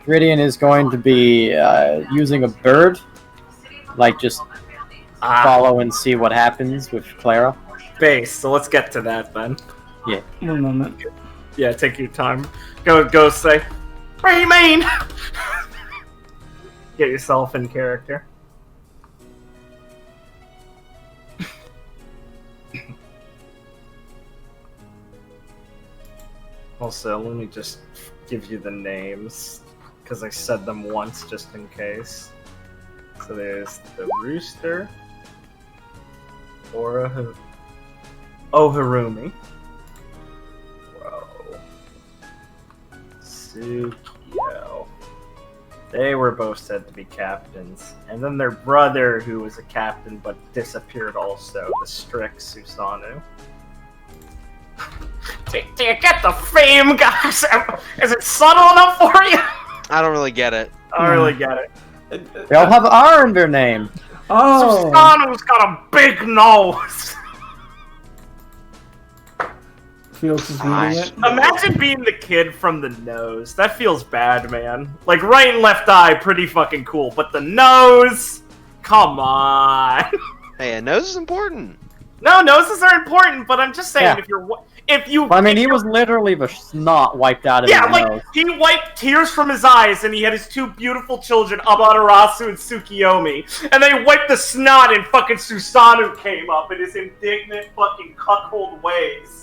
Viridian is going to be using a bird, like just follow and see what happens with Clara. Base, so let's get to that then. Yeah. 1 moment. Yeah, take your time. Go say, what do you mean? Get yourself in character. Also, let me just give you the names, because I said them once just in case. So there's the Rooster, Harumi, Tsukio. They were both said to be captains. And then their brother, who was a captain but disappeared also, the Strict Susanoo. Do you get the fame, guys? Is it subtle enough for you? I don't really get it. I don't really get it. They all have R in their name. Oh. Susanoo's got a big nose. Felix is reading it. Imagine being the kid from the nose. That feels bad, man. Like, right and left eye, pretty fucking cool. But the nose? Come on. Hey, a nose is important. No, noses are important, but I'm just saying, Yeah. if you... I mean, if he you're- was literally the snot wiped out of Yeah, his like, nose. he wiped tears from his eyes, and he had his two beautiful children, Amaterasu and Tsukiyomi, and they wiped the snot, and fucking Susanoo came up in his indignant fucking cuckold ways.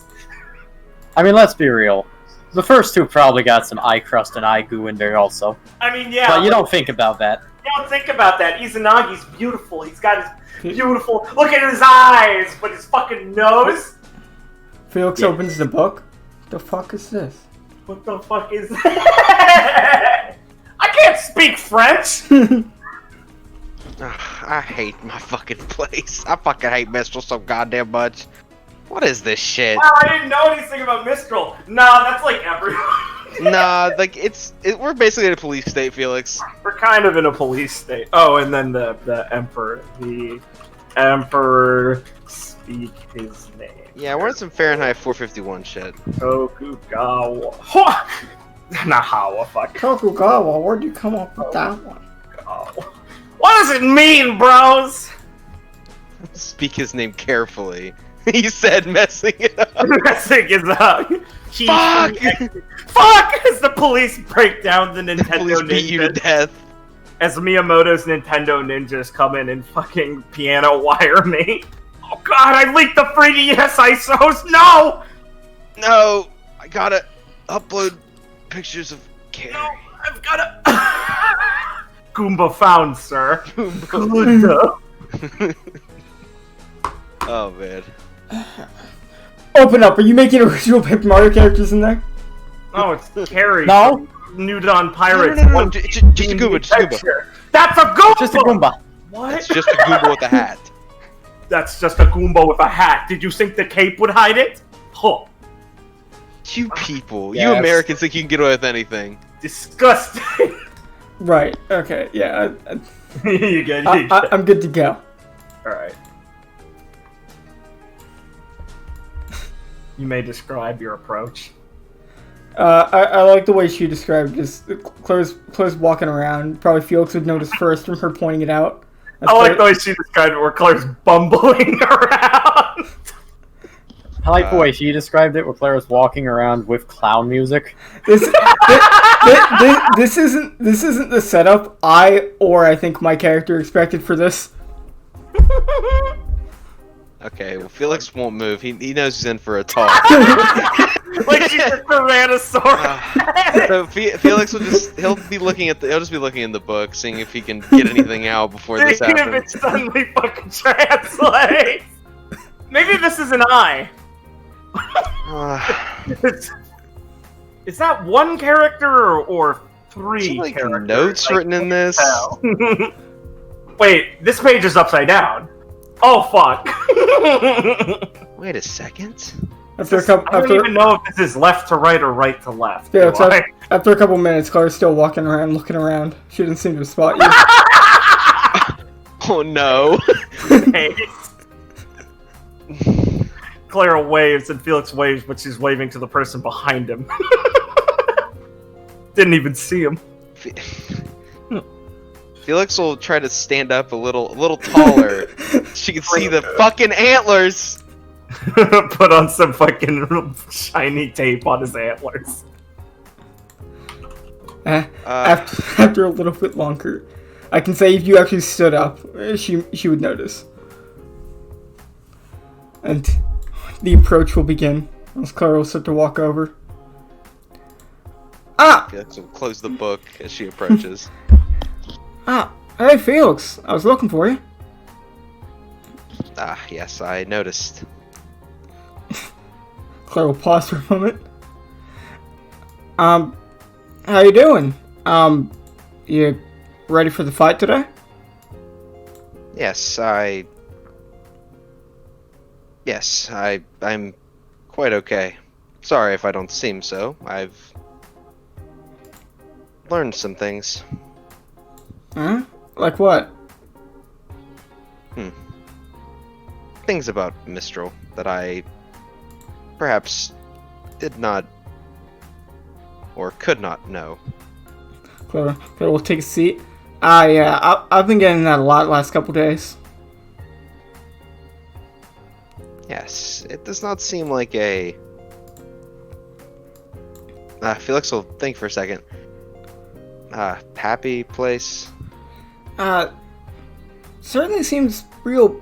I mean, let's be real. The first two probably got some eye crust and eye goo in there also. I mean, yeah, But you don't think about that. You don't think about that. Izanagi's beautiful. He's got his beautiful... Look at his eyes, but his fucking nose? Felix opens the book. The fuck is this? What the fuck is that? I can't speak French! Ugh, I hate my fucking place. I fucking hate Mistral so goddamn much. What is this shit? Wow, I didn't know anything about Mistral. Nah, that's like everyone. Nah, like we're basically in a police state, Felix. We're kind of in a police state. Oh, and then the Emperor. The Emperor speak his name. Yeah, we're in some Fahrenheit 451 shit. Tokugawa. Nahawa, fuck. Tokugawa, where'd you come up with that one? What does it mean, bros? Speak his name carefully. He said messing it up. Messing is up. Fuck! Fuck! As the police break down the Nintendo Police beat you to ninjas. death. As Miyamoto's Nintendo ninjas come in and fucking piano wire me. Oh god, I leaked the 3DS ISOs! No! No, I gotta upload pictures of Carrie. No, I've gotta... Goomba found, sir. Good. Oh man. Open up. Are you making original Paper Mario characters in there? Oh, it's Carrie. No. from New Dawn Pirates. No, just a Goomba, just a Goomba. That's a Goomba! Just a Goomba. What? It's just a Goomba with a hat. That's just a Goomba with a hat. Did you think the cape would hide it? Huh. You people, Yes. you Americans think you can get away with anything. Disgusting. Right. Okay. Yeah. You good? I'm good to go. Alright. You may describe your approach. I like the way she described this. Claire's walking around. Probably Felix would notice first from her pointing it out. I like the way she described it, where Claire's bumbling around. I like the way she described it, where Claire was walking around with clown music. This isn't the setup I think my character expected for this. Okay, well, Felix won't move. He knows he's in for a talk. Like she's a Tyrannosaurus. So Felix will he'll just be looking in the book, seeing if he can get anything out before this See if it happens. suddenly fucking translates. Maybe this is an eye. Is that one character or three like characters? notes I written in this. can't tell. Wait, this page is upside down. Oh fuck. Wait a second. After a I couple, don't even know if this is left to right or right to left. yeah, do so I? after a couple minutes, Claire's still walking around, looking around. She didn't seem to spot you. Oh no. Clara waves and Felix waves, but she's waving to the person behind him. Didn't even see him. Felix will try to stand up a little taller. She can see the fucking antlers. Put on some fucking shiny tape on his antlers. After a little bit longer, I can say if you actually stood up, she would notice. And the approach will begin as Clara will start to walk over. Felix will close the book as she approaches. Hey Felix, I was looking for you. Yes, I noticed. Clara will pause for a moment. How you doing? You ready for the fight today? Yes, I'm quite okay. Sorry if I don't seem so. I've learned some things. Huh? Like what? Things about Mistral that I perhaps did not or could not know. Clara will take a seat. Yeah, I've been getting that a lot the last couple days. Yes, it does not seem like a... Felix will think for a second. Happy place? Certainly seems real,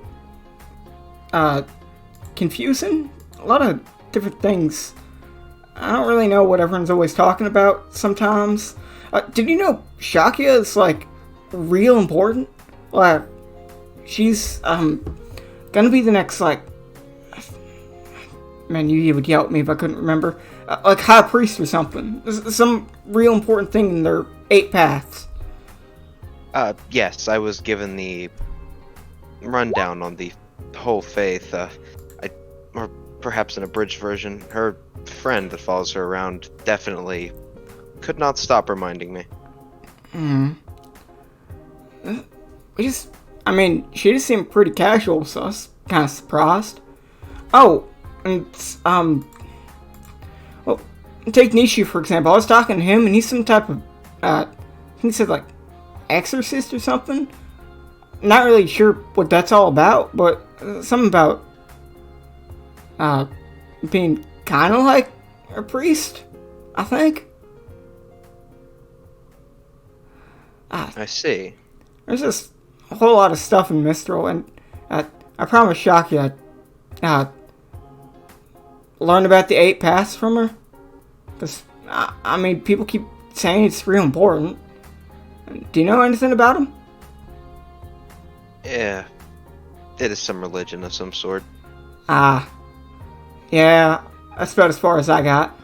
confusing. A lot of different things. I don't really know what everyone's always talking about sometimes. Did you know Shakya is, like, real important? Like, she's, gonna be the next, like... Man, you would yell at me if I couldn't remember. Like, high priest or something. Some real important thing in their 8 paths. Yes, I was given the rundown on the whole faith. Or perhaps an abridged version. Her friend that follows her around definitely could not stop reminding me. She just seemed pretty casual, so I was kind of surprised. Oh, and, well, take Nishi, for example. I was talking to him, and he's some type of, I think he said, like, exorcist or something. Not really sure what that's all about, but something about, being kind of like a priest, I think. I see. There's just a whole lot of stuff in Mistral, and I promise Shakya I'd learn about the 8 paths from her. Because, people keep saying it's real important. Do you know anything about them? Yeah. It is some religion of some sort. Yeah, that's about as far as I got.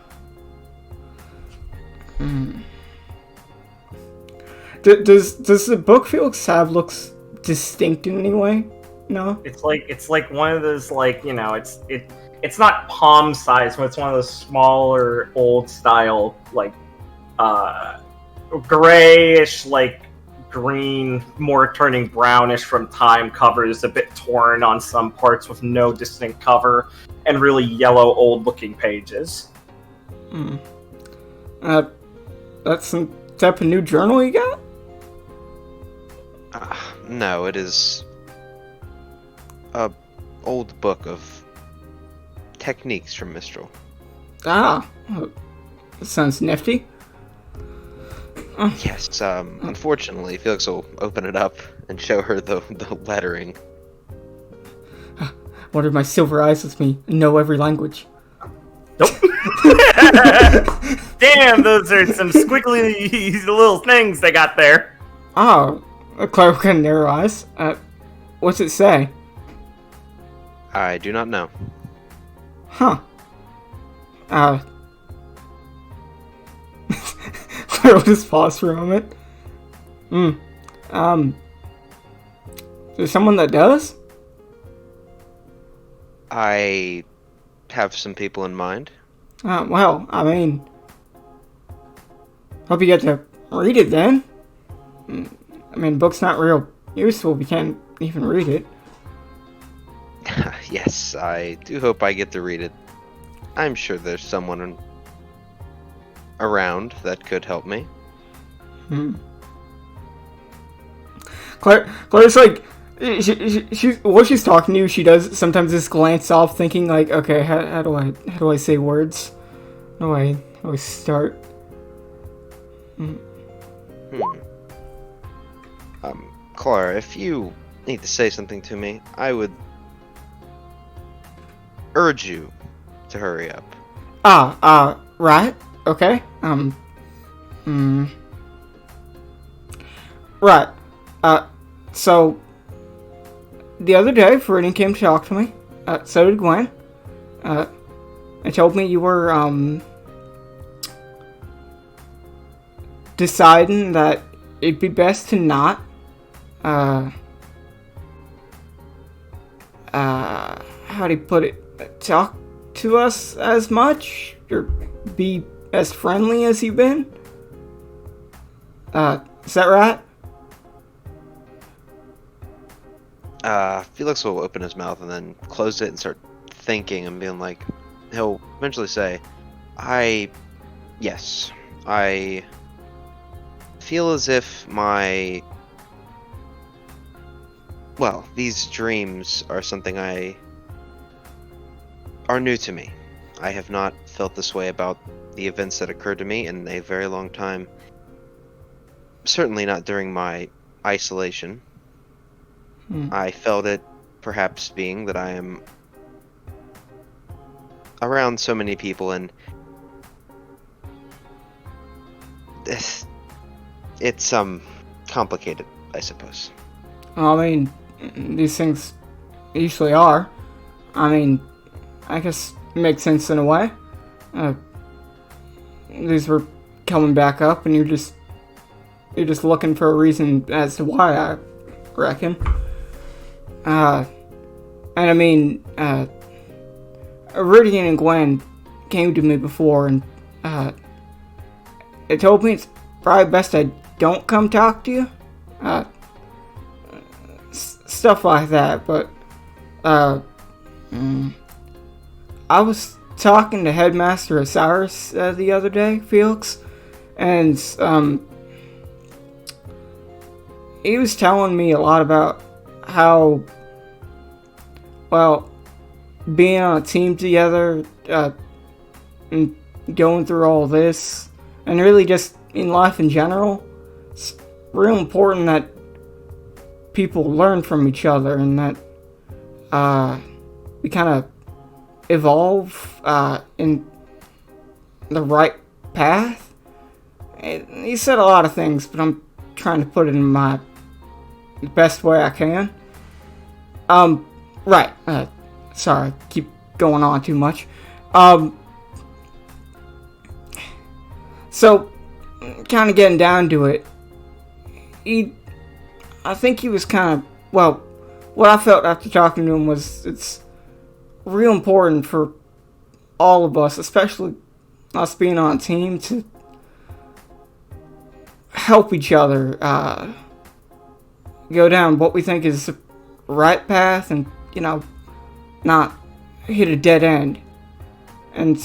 Does the book Felix have looks distinct in any way? No? It's like one of those, like, you know, it's not palm size, but it's one of those smaller old style, like, grayish, like, green, more turning brownish from time covers, a bit torn on some parts with no distinct cover, and really yellow old looking pages. That's some type of new journal you got? No, it is a old book of techniques from Mistral. That sounds nifty. Yes, unfortunately, Felix will open it up and show her the lettering. What if my silver eyes lets me know every language? Nope. Damn, those are some squiggly little things they got there. Oh, Clara kind of narrow eyes. What's it say? I do not know. Huh. Clara will just pause for a moment. Is there someone that does? I have some people in mind. Well, hope you get to read it then. Book's not real useful if you can't even read it. Yes, I do hope I get to read it. I'm sure there's someone around that could help me. Claire's like While she's talking to you, she does sometimes just glance off, thinking like, okay, how do I say words? How do I start? Clara, if you need to say something to me, I would urge you to hurry up. Right, okay, right, so, the other day, Viridian came to talk to me, so did Gwen, and told me you were, deciding that it'd be best to not, how do you put it, talk to us as much, or be as friendly as you've been? Is that right? Felix will open his mouth and then close it and start thinking and being like, he'll eventually say, yes, I feel as if these dreams are something are new to me. I have not felt this way about the events that occurred to me in a very long time. Certainly not during my isolation. I felt it perhaps being that I am around so many people, and it's complicated, I suppose. Well, I mean, these things usually are. I mean, I guess it makes sense in a way. These were coming back up, and you're just looking for a reason as to why, I reckon. And I mean, Viridian and Gwen came to me before, and they told me it's probably best I don't come talk to you. Stuff like that, but I was talking to Headmaster Osiris the other day, Felix, and he was telling me a lot about how, well, being on a team together, and going through all this, and really just in life in general, it's real important that people learn from each other, and that we kind of evolve in the right path. And he said a lot of things, but I'm trying to put it in my best way I can. Right. Sorry, I keep going on too much. So, kind of getting down to it, I think he was kind of, well, what I felt after talking to him was it's real important for all of us, especially us being on a team, to help each other go down what we think is the right path, and, you know, not hit a dead end. And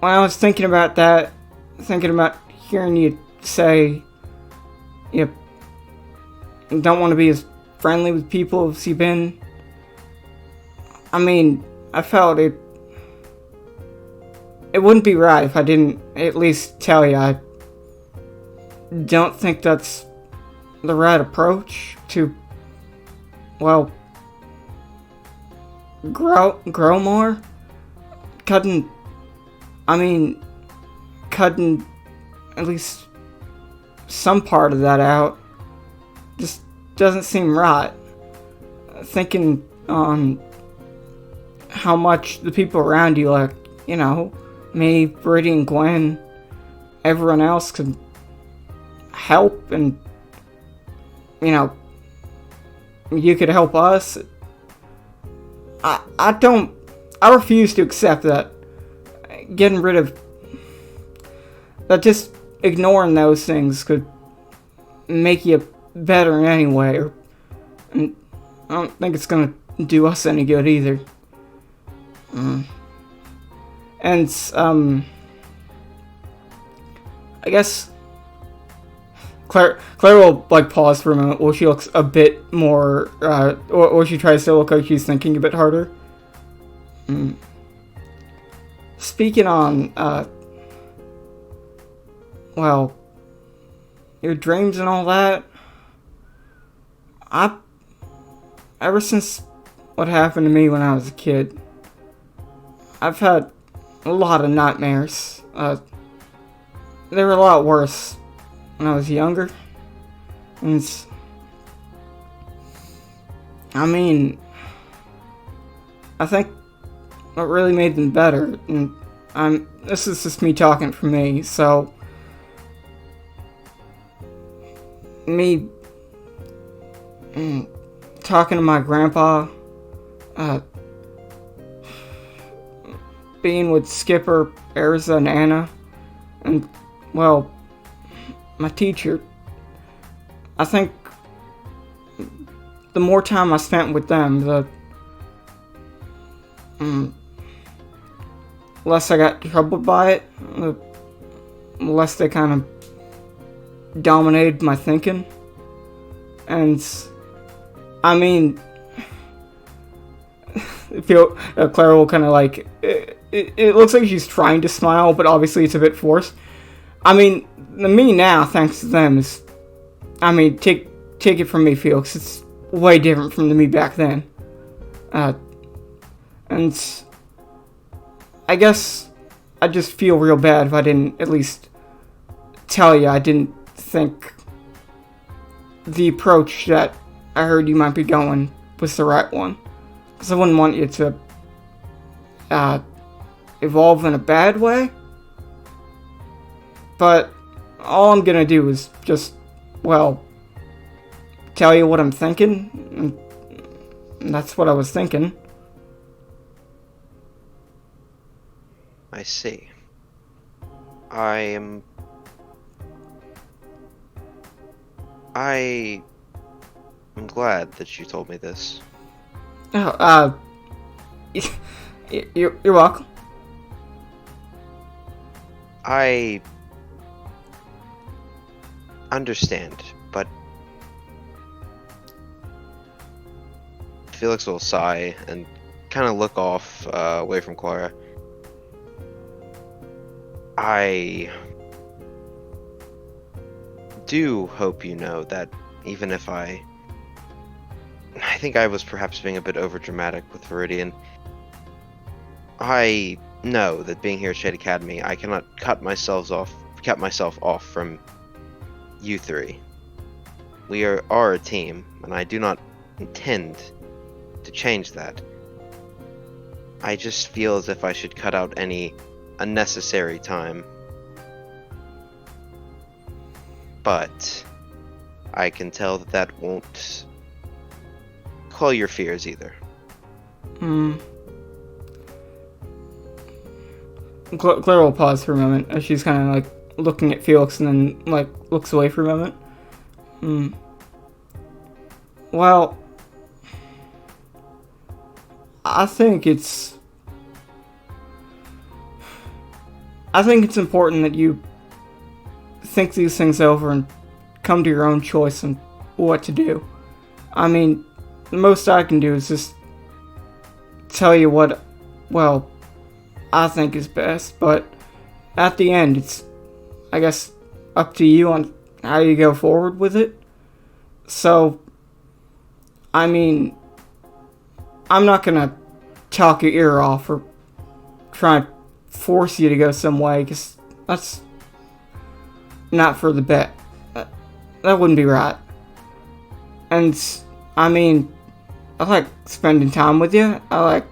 when I was thinking about that, thinking about hearing you say you don't want to be as friendly with people as you've been, I mean, I felt it wouldn't be right if I didn't at least tell you I don't think that's the right approach to, well, grow more. Cutting at least some part of that out just doesn't seem right. Thinking on how much the people around you, like, you know, me, Viridian, Gwen, everyone else could help, and, you know, you could help us. I refuse to accept that getting rid of that, just ignoring those things could make you better in any way, and I don't think it's gonna do us any good either. And I guess Claire will like pause for a moment while she looks a bit more, or she tries to look like she's thinking a bit harder. Speaking on, well, your dreams and all that, ever since what happened to me when I was a kid, I've had a lot of nightmares. They were a lot worse when I was younger. And I think what really made them better, and this is just me talking for me, so me talking to my grandpa, being with Skipper, Erza, and Anna, and, well, my teacher. I think the more time I spent with them, the less I got troubled by it, the less they kind of dominated my thinking. And Clara will kind of like, it looks like she's trying to smile, but obviously it's a bit forced. The me now, thanks to them, is, take it from me, Felix, it's way different from the me back then. And I guess I just feel real bad if I didn't at least tell you I didn't think the approach that I heard you might be going was the right one. Because I wouldn't want you to evolve in a bad way. But all I'm gonna do is just, well, tell you what I'm thinking. And that's what I was thinking. I see. I am glad that you told me this. Oh, you're welcome. I understand, but Felix will sigh and kind of look off away from Clara. I do hope you know that even if I think I was perhaps being a bit overdramatic with Viridian, I know that being here at Shade Academy, I cannot cut myself off from you three. We are a team, and I do not intend to change that. I just feel as if I should cut out any unnecessary time. But I can tell that won't quell your fears either. Claire will pause for a moment as she's kind of like looking at Felix and then like looks away for a moment. Well, I think it's important that you think these things over and come to your own choice on what to do. The most I can do is just tell you what, well, I think is best, but at the end, it's, I guess, up to you on how you go forward with it. So, I'm not gonna talk your ear off or try and force you to go some way, because that's not for the bet. That wouldn't be right. And, I like spending time with you. I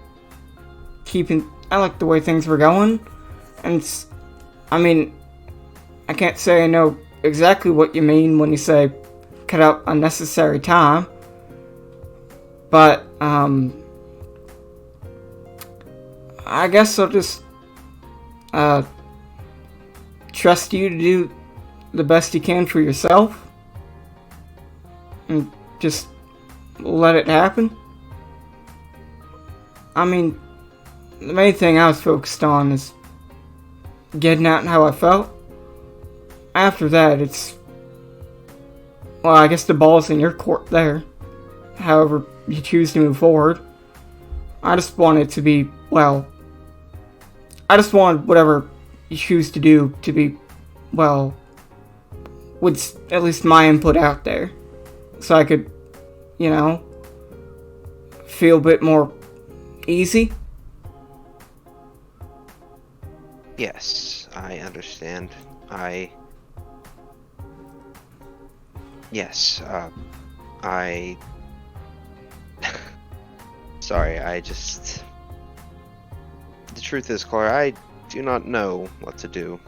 like the way things were going. And, I can't say I know exactly what you mean when you say cut out unnecessary time. But, I guess I'll just, trust you to do the best you can for yourself. And just let it happen. The main thing I was focused on is getting out how I felt. After that, it's well, I guess the ball's in your court there. However you choose to move forward. I just want it to be, well, I just want whatever you choose to do to be, well, with at least my input out there. So I could, you know, feel a bit more easy. Yes, I understand. Yes, Sorry, The truth is, Clara, I do not know what to do.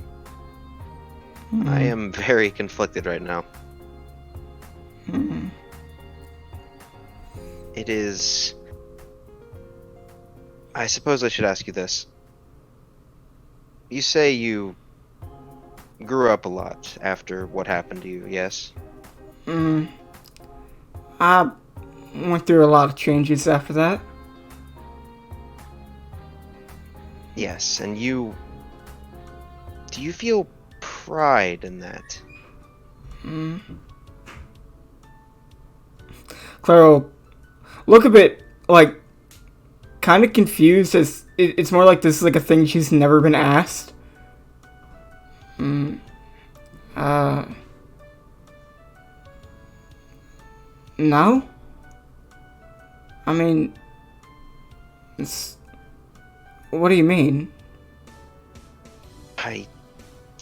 I am very conflicted right now. It is... I suppose I should ask you this. You say you grew up a lot after what happened to you, yes? I went through a lot of changes after that. Yes, and you... Do you feel pride in that? Claro, look a bit, like, kind of confused, as it's more like this is like a thing she's never been asked. No? I mean, what do you mean? I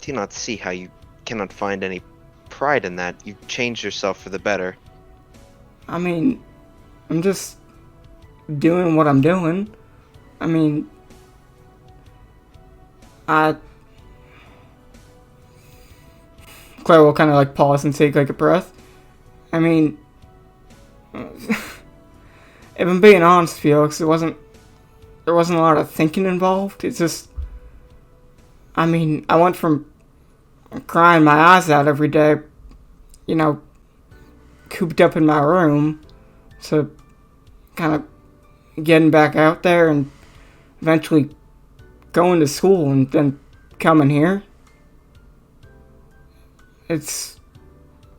do not see how you cannot find any pride in that. You've changed yourself for the better. I mean, I'm just doing what I'm doing. I mean, Claire will kind of like pause and take like a breath. I mean, if I'm being honest, Felix, there wasn't a lot of thinking involved. It's just, I mean, I went from crying my eyes out every day, you know, cooped up in my room, to kind of getting back out there and eventually going to school and then coming here.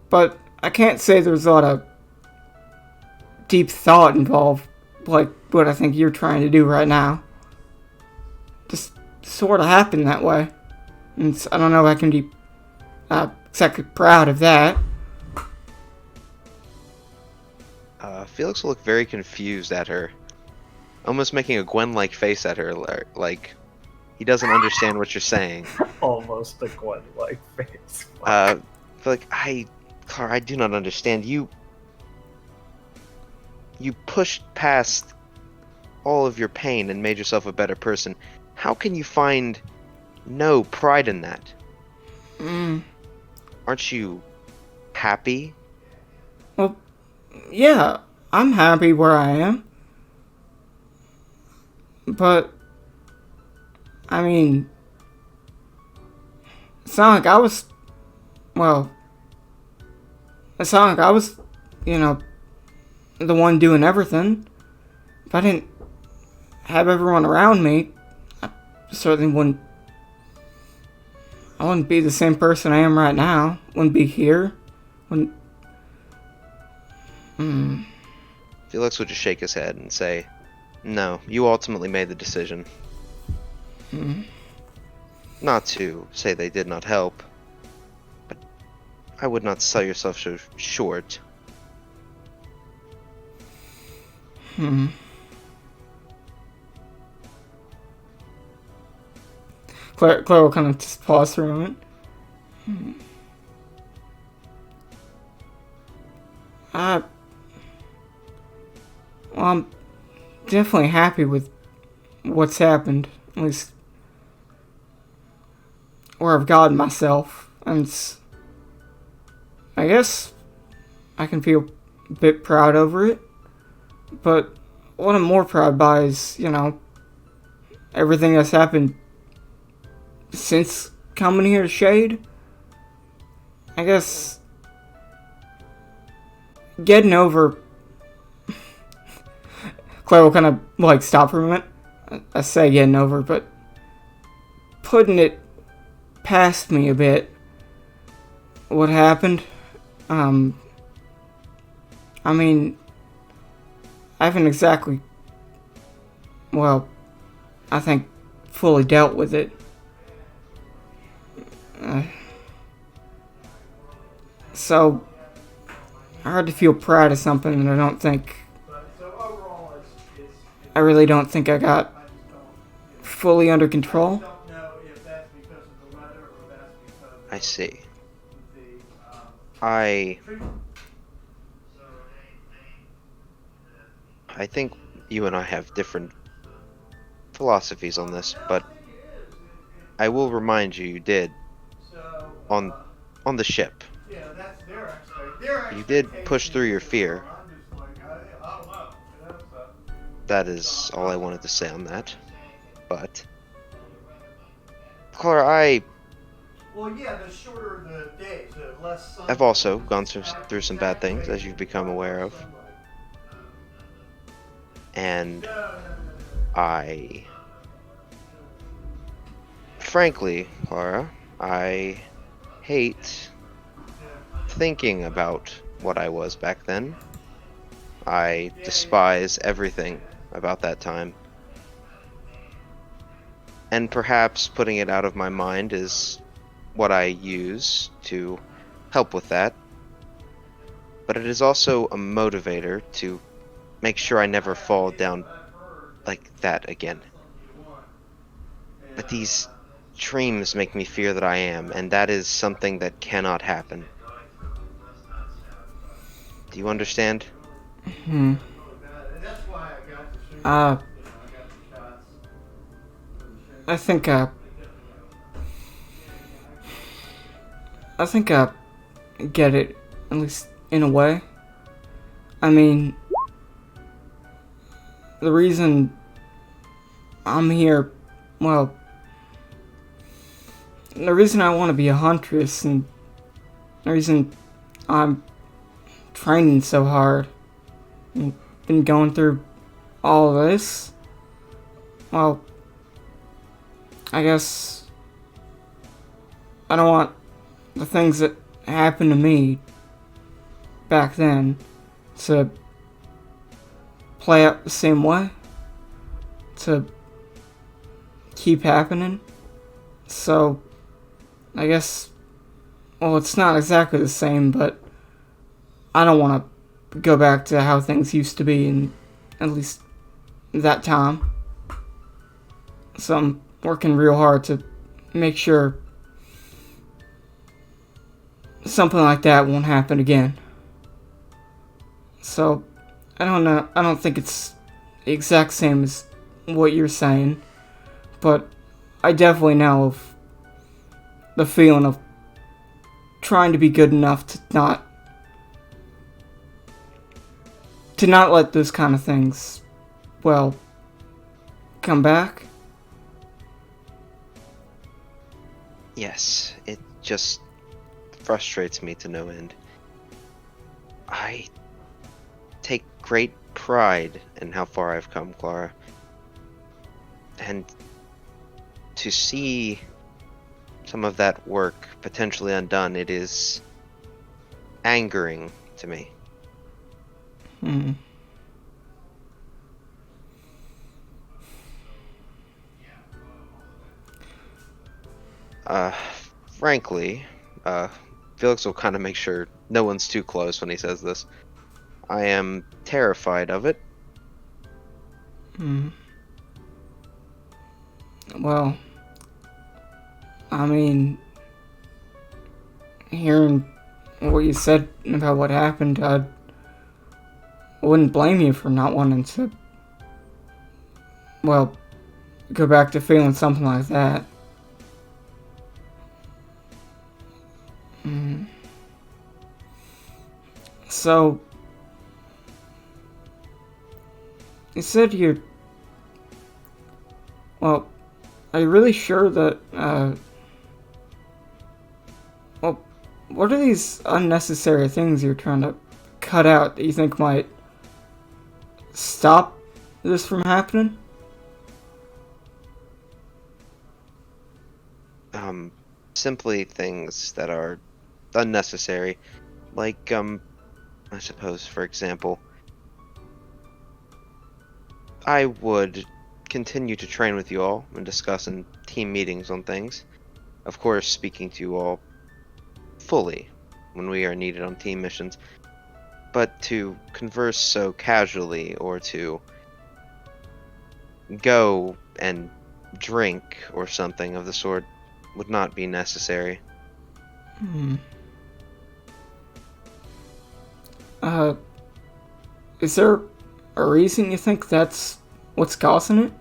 But I can't say there's a lot of deep thought involved, like what I think you're trying to do right now. Just sort of happened that way. And I don't know if I can be exactly proud of that. Felix will look very confused at her, almost making a Gwen-like face at her, like he doesn't understand what you're saying. Almost a Gwen-like face. Clara, I do not understand. You pushed past all of your pain and made yourself a better person. How can you find no pride in that? Aren't you happy? Well, yeah, I'm happy where I am. But, I mean, it's not like I was, you know, the one doing everything. If I didn't have everyone around me, I certainly wouldn't be the same person I am right now. Wouldn't be here. Felix would just shake his head and say, no, you ultimately made the decision. Not to say they did not help, but I would not sell yourself so short. Claire will kind of just pause for a moment. I'm definitely happy with what's happened. At least where I've gotten myself. And I guess I can feel a bit proud over it. But what I'm more proud by is, you know, everything that's happened since coming here to Shade. I guess getting over... Claire will kind of, like, stop for a moment. I say getting over, but putting it past me a bit. What happened. I mean, I haven't exactly, well, I think, fully dealt with it. So, hard to feel proud of something that I really don't think I got fully under control. I see. I think you and I have different philosophies on this, but I will remind you did on the ship. You did push through your fear. That is all I wanted to say on that. But Clara, I've also gone through some bad things, as you've become aware of. And frankly, Clara, I hate thinking about what I was back then. I despise everything about that time. And perhaps putting it out of my mind is what I use to help with that. But it is also a motivator to make sure I never fall down like that again. But these dreams make me fear that I am, and that is something that cannot happen. Do you understand? I think I get it, at least in a way. I mean, the reason I'm here, well, the reason I want to be a huntress and the reason I'm training so hard and been going through all of this, well, I guess I don't want the things that happened to me back then to play out the same way, to keep happening. So, I guess, well, it's not exactly the same, but I don't want to go back to how things used to be in at least that time. So I'm working real hard to make sure something like that won't happen again. So, I don't know, I don't think it's the exact same as what you're saying, but I definitely know of the feeling of trying to be good enough to not let those kind of things, well, come back. Yes, it just frustrates me to no end. I take great pride in how far I've come, Clara. And to see some of that work potentially undone, it is angering to me. Frankly, Felix will kind of make sure no one's too close when he says this. I am terrified of it. Well, I mean, hearing what you said about what happened, I wouldn't blame you for not wanting to, well, go back to feeling something like that. So, you said you're, well, are you really sure that, well, what are these unnecessary things you're trying to cut out that you think might stop this from happening? Simply things that are unnecessary, like I suppose, for example, I would continue to train with you all and discuss in team meetings on things. Of course, speaking to you all fully when we are needed on team missions. But to converse so casually or to go and drink or something of the sort would not be necessary. Is there a reason you think that's what's causing it?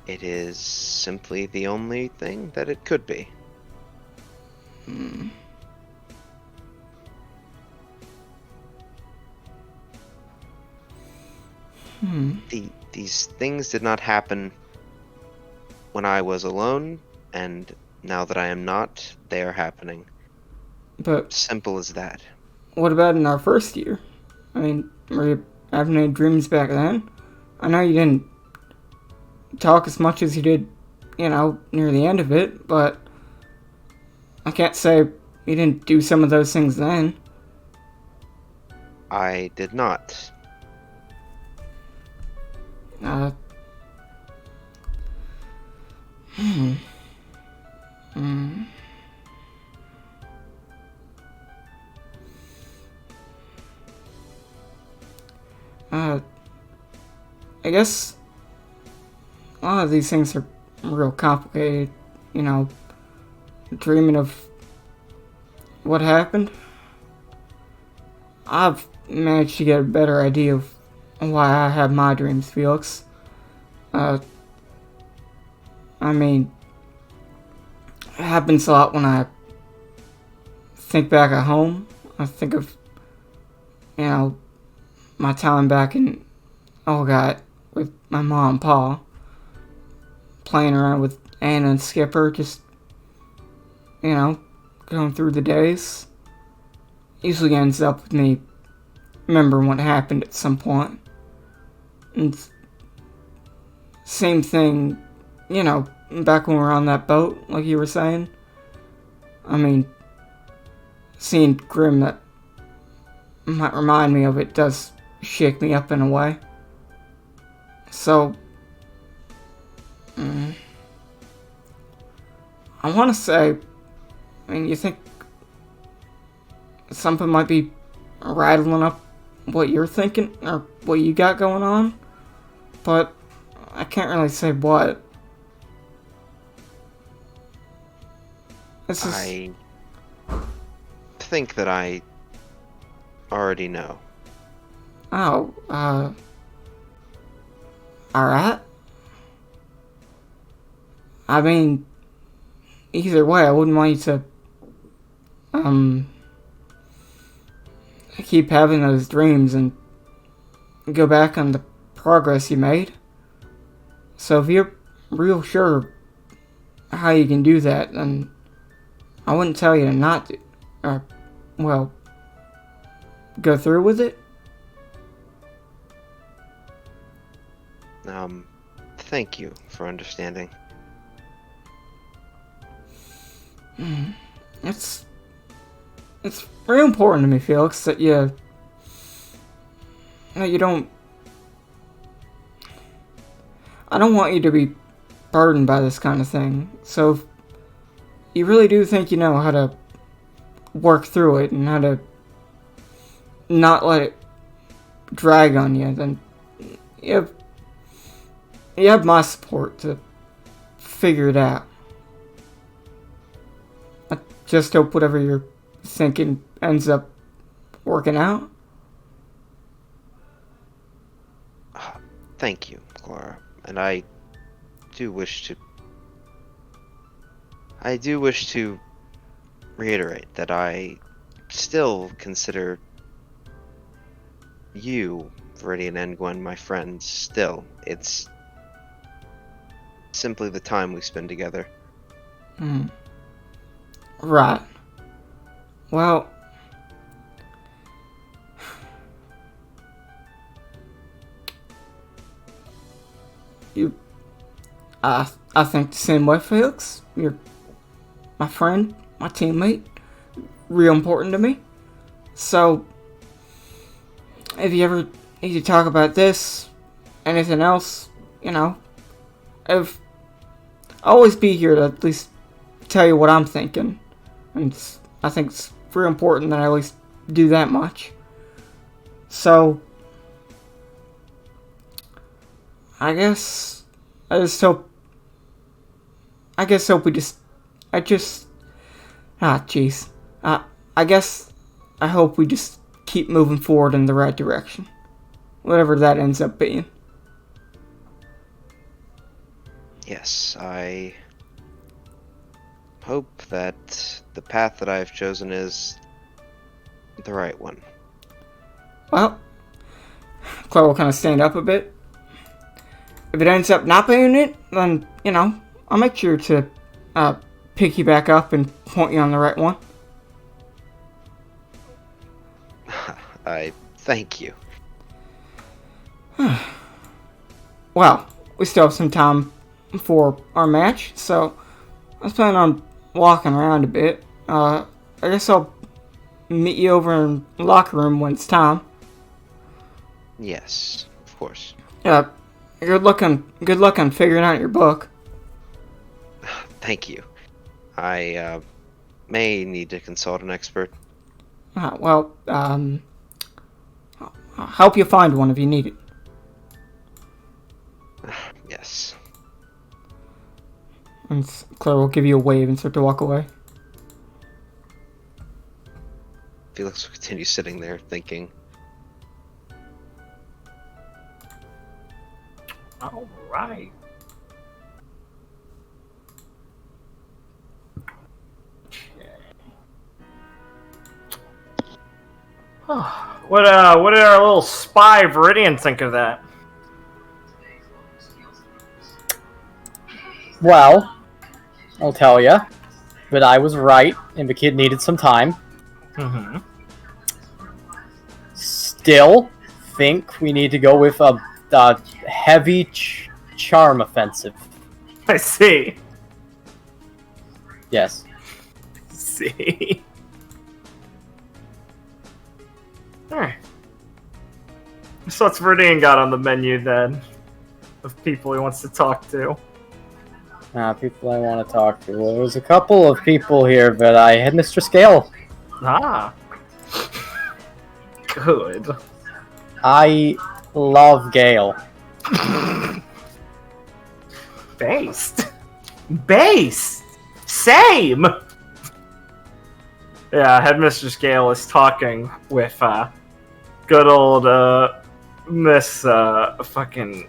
It is simply the only thing that it could be. These things did not happen when I was alone, and now that I am not, they are happening. But Simple as that. what about in our first year? I mean, were you having any dreams back then? I know you didn't talk as much as you did, near the end of it, but I can't say you didn't do some of those things then. I did not. Uh, hmm. Hmm. I guess a lot of these things are real complicated, dreaming of what happened. I've managed to get a better idea of why I have my dreams, Felix. I mean, it happens a lot when I think back at home. I think of, my time back in Olga with my mom and pa, playing around with Anna and Skipper, just, going through the days. Usually ends up with me remembering what happened at some point. And same thing, back when we were on that boat, like you were saying. I mean, seeing Grim that might remind me of it does shake me up in a way. So, I want to say, you think something might be rattling up what you're thinking, or what you got going on, but I can't really say what. I think that I already know. Oh, alright. I mean, either way, I wouldn't want you to, keep having those dreams and go back on the progress you made. So if you're real sure how you can do that, then I wouldn't tell you to not do, or, well, go through with it. Thank you for understanding. It's very important to me, Felix, that you don't. I don't want you to be burdened by this kind of thing. So if you really do think you know how to work through it and how to not let it drag on you, then you have my support to figure it out. I just hope whatever you're thinking ends up working out. Thank you, Clara. And I do wish to reiterate that I still consider you, Viridian and Gwen, my friends, still. It's simply the time we spend together. Right. Well, I think the same way, Felix. You're my friend, my teammate, real important to me. So, if you ever need to talk about this, anything else, I'll always be here to at least tell you what I'm thinking. And I think it's very important that I at least do that much. So, I guess we hope I guess I hope we just keep moving forward in the right direction. Whatever that ends up being. Yes, I hope that the path that I've chosen is the right one. Well, Claire will kind of stand up a bit. If it ends up not being it, then, I'll make sure to pick you back up and point you on the right one. I thank you. Well, we still have some time for our match, so I was planning on walking around a bit. I guess I'll meet you over in the locker room when it's time. Yes, of course. Yeah, good luck on figuring out your book. Thank you. I may need to consult an expert. I'll help you find one if you need it. Yes. And Claire will give you a wave and start to walk away. Felix will continue sitting there thinking. All right. What did our little spy Viridian think of that? Well, I'll tell ya, but I was right, and the kid needed some time. Mm-hmm. Still think we need to go with a heavy charm offensive. I see. Yes. See. Alright. So what's Viridian got on the menu then? Of people he wants to talk to. People I want to talk to. Well, there's a couple of people here, but I had Mr. Scale. Ah. Good. I love Gale. Based. Same. Yeah, Headmistress Gale is talking with good old Miss fucking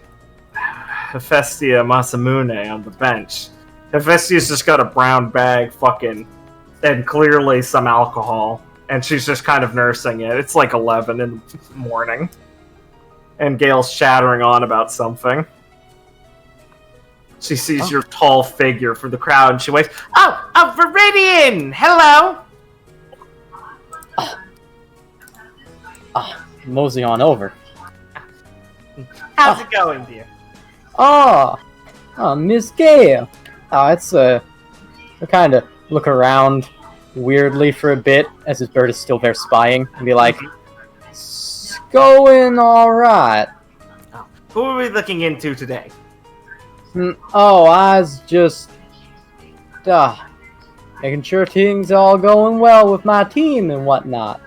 Hephaestia Masamune on the bench. Hephaestia's just got a brown bag, fucking, and clearly some alcohol, and she's just kind of nursing it. It's like 11 in the morning, and Gale's chattering on about something. She sees your tall figure from the crowd, and she waves. Oh, Viridian! Hello! Mosey on over. How's it going, dear? Miss Gale. I kind of look around weirdly for a bit as his bird is still there spying and be like, it's going alright. Oh, who are we looking into today? I was just making sure things all going well with my team and whatnot.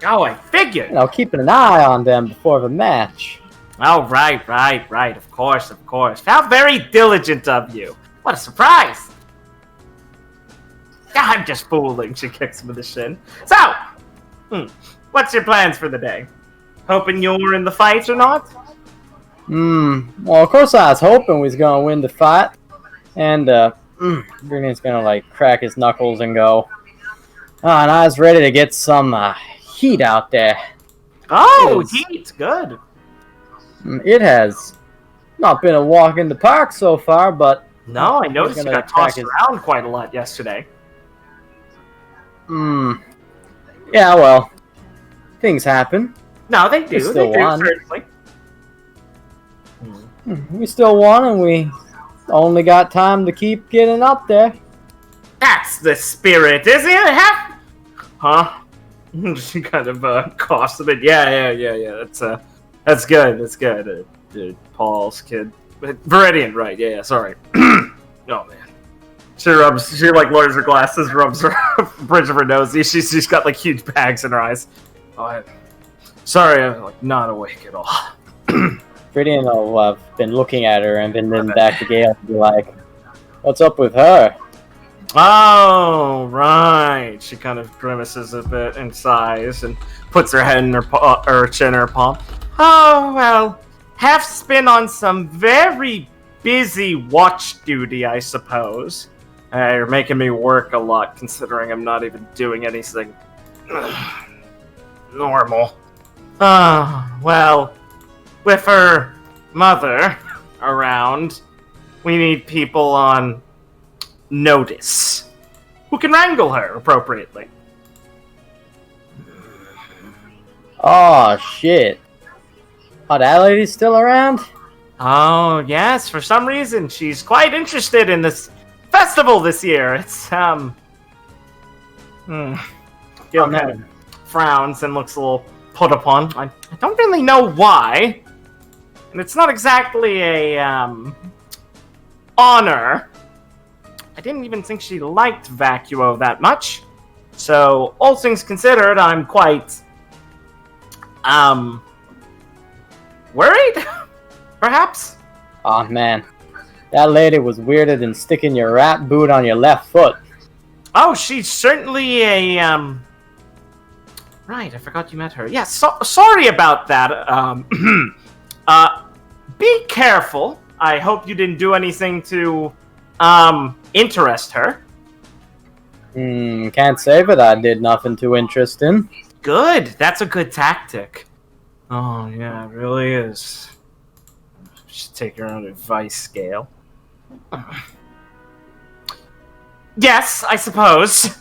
Oh, I figured. Keeping an eye on them before the match. Oh, right. Of course. How very diligent of you. What a surprise. I'm just fooling. She kicks him in the shin. So, what's your plans for the day? Hoping you're in the fight or not? Well, of course I was hoping we was going to win the fight. And, Viridian's going to, crack his knuckles and go, and I was ready to get some, heat out there. Oh, heat. Good. It has not been a walk in the park so far, but... No, I noticed you got tossed around quite a lot yesterday. Yeah, well, things happen. No, they do. Still won. Certainly. We still won, and we only got time to keep getting up there. That's the spirit, isn't it? Huh? She kind of coughs a bit. Yeah. That's good. That's good. Paul's kid, Viridian, right? Yeah. Sorry. Oh man. She like lowers her glasses, rubs her bridge of her nose. She's got like huge bags in her eyes. Oh, sorry, I'm like not awake at all. Viridian will have been looking at her and then back to Gale and be like, "What's up with her?" Oh, right. She kind of grimaces a bit and sighs and puts her head in her chin in her palm. Oh, well, Hef's been on some very busy watch duty, I suppose. You're making me work a lot, considering I'm not even doing anything normal. Well, with her mother around, we need people on notice who can wrangle her appropriately. Oh, shit. Oh, that lady's still around? Oh, yes, for some reason she's quite interested in this festival this year. It's, Gil kind of frowns and looks a little put upon. I don't really know why. And it's not exactly a, honor. I didn't even think she liked Vacuo that much. So, all things considered, I'm quite, worried? Perhaps? Oh, man. That lady was weirder than sticking your rat boot on your left foot. Oh, she's certainly a, Right, I forgot you met her. Yeah, sorry about that. Be careful. I hope you didn't do anything to, interest her. Can't say that I did nothing too interesting. Good. That's a good tactic. Oh, yeah, it really is. Should take your own advice, Scale. Yes, I suppose.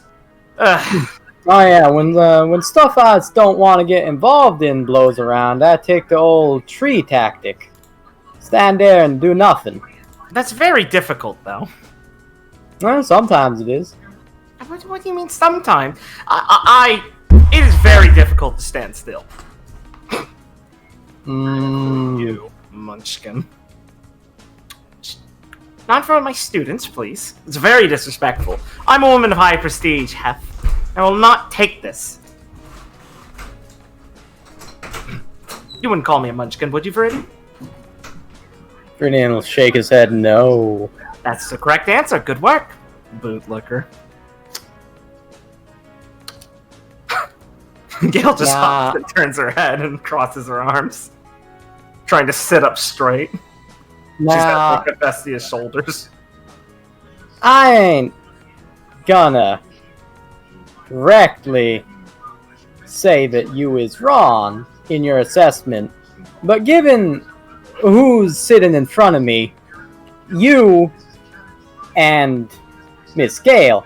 Oh yeah, when stuff I don't want to get involved in blows around, I take the old tree tactic. Stand there and do nothing. That's very difficult, though. Well, sometimes it is. What do you mean sometimes? It is very difficult to stand still. You munchkin. Not for my students, please. It's very disrespectful. I'm a woman of high prestige, Hef. I will not take this. You wouldn't call me a munchkin, would you, Viridian? Viridian will shake his head no. That's the correct answer. Good work, bootlicker. Gale just hops and turns her head and crosses her arms, trying to sit up straight. She's got like Hephaestus shoulders. I ain't gonna directly say that you is wrong in your assessment, but given who's sitting in front of me, you and Miss Gale,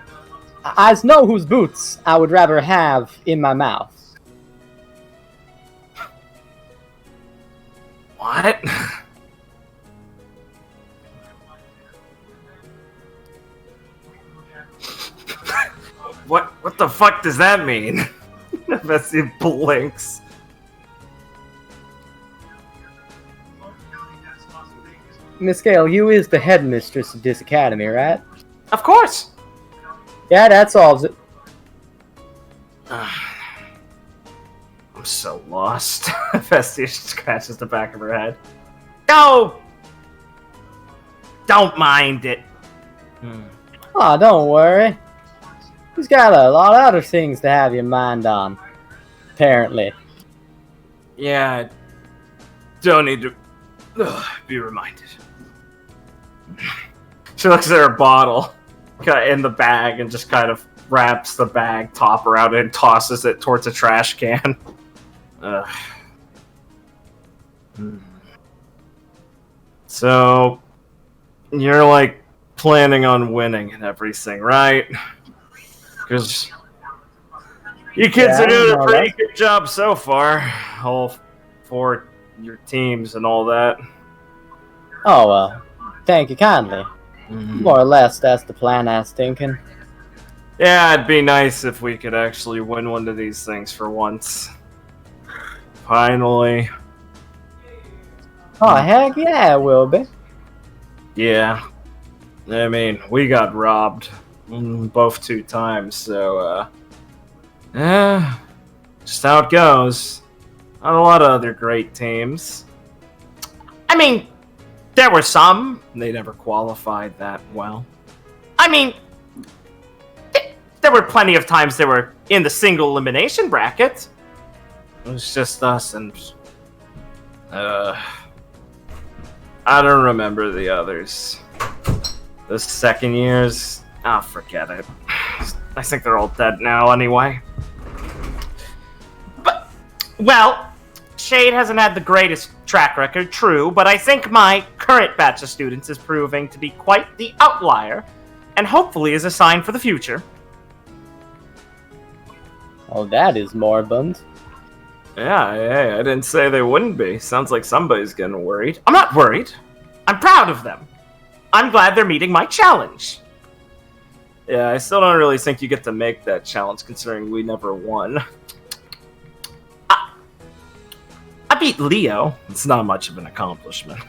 I know whose boots I would rather have in my mouth. What? What the fuck does that mean? Bessie blinks. Miss Gale, you is the headmistress of this academy, right? Of course. Yeah, that solves it. I'm so lost. Bessie scratches the back of her head. No! Don't mind it. Oh, don't worry. He's got a lot of other things to have your mind on, apparently. Yeah, don't need to be reminded. She looks at her bottle in the bag and just kind of wraps the bag top around it and tosses it towards a trash can. So, you're like planning on winning and everything, right? Because you kids are doing a pretty good job so far, all for your teams and all that. Oh, well, thank you kindly. More or less, that's the plan I was thinking. Yeah, it'd be nice if we could actually win one of these things for once. Finally. Oh, heck yeah, it will be. Yeah. I mean, we got robbed. Both 2 times, so, yeah. Just how it goes. Not a lot of other great teams. I mean, there were some. They never qualified that well. I mean, there were plenty of times they were in the single elimination bracket. It was just us and... I don't remember the others. The second years... Ah, forget it. I think they're all dead now anyway. But, well, Shade hasn't had the greatest track record, true, but I think my current batch of students is proving to be quite the outlier, and hopefully is a sign for the future. Oh, that is moribund. Yeah, I didn't say they wouldn't be. Sounds like somebody's getting worried. I'm not worried. I'm proud of them. I'm glad they're meeting my challenge. Yeah, I still don't really think you get to make that challenge, considering we never won. I beat Leo. It's not much of an accomplishment.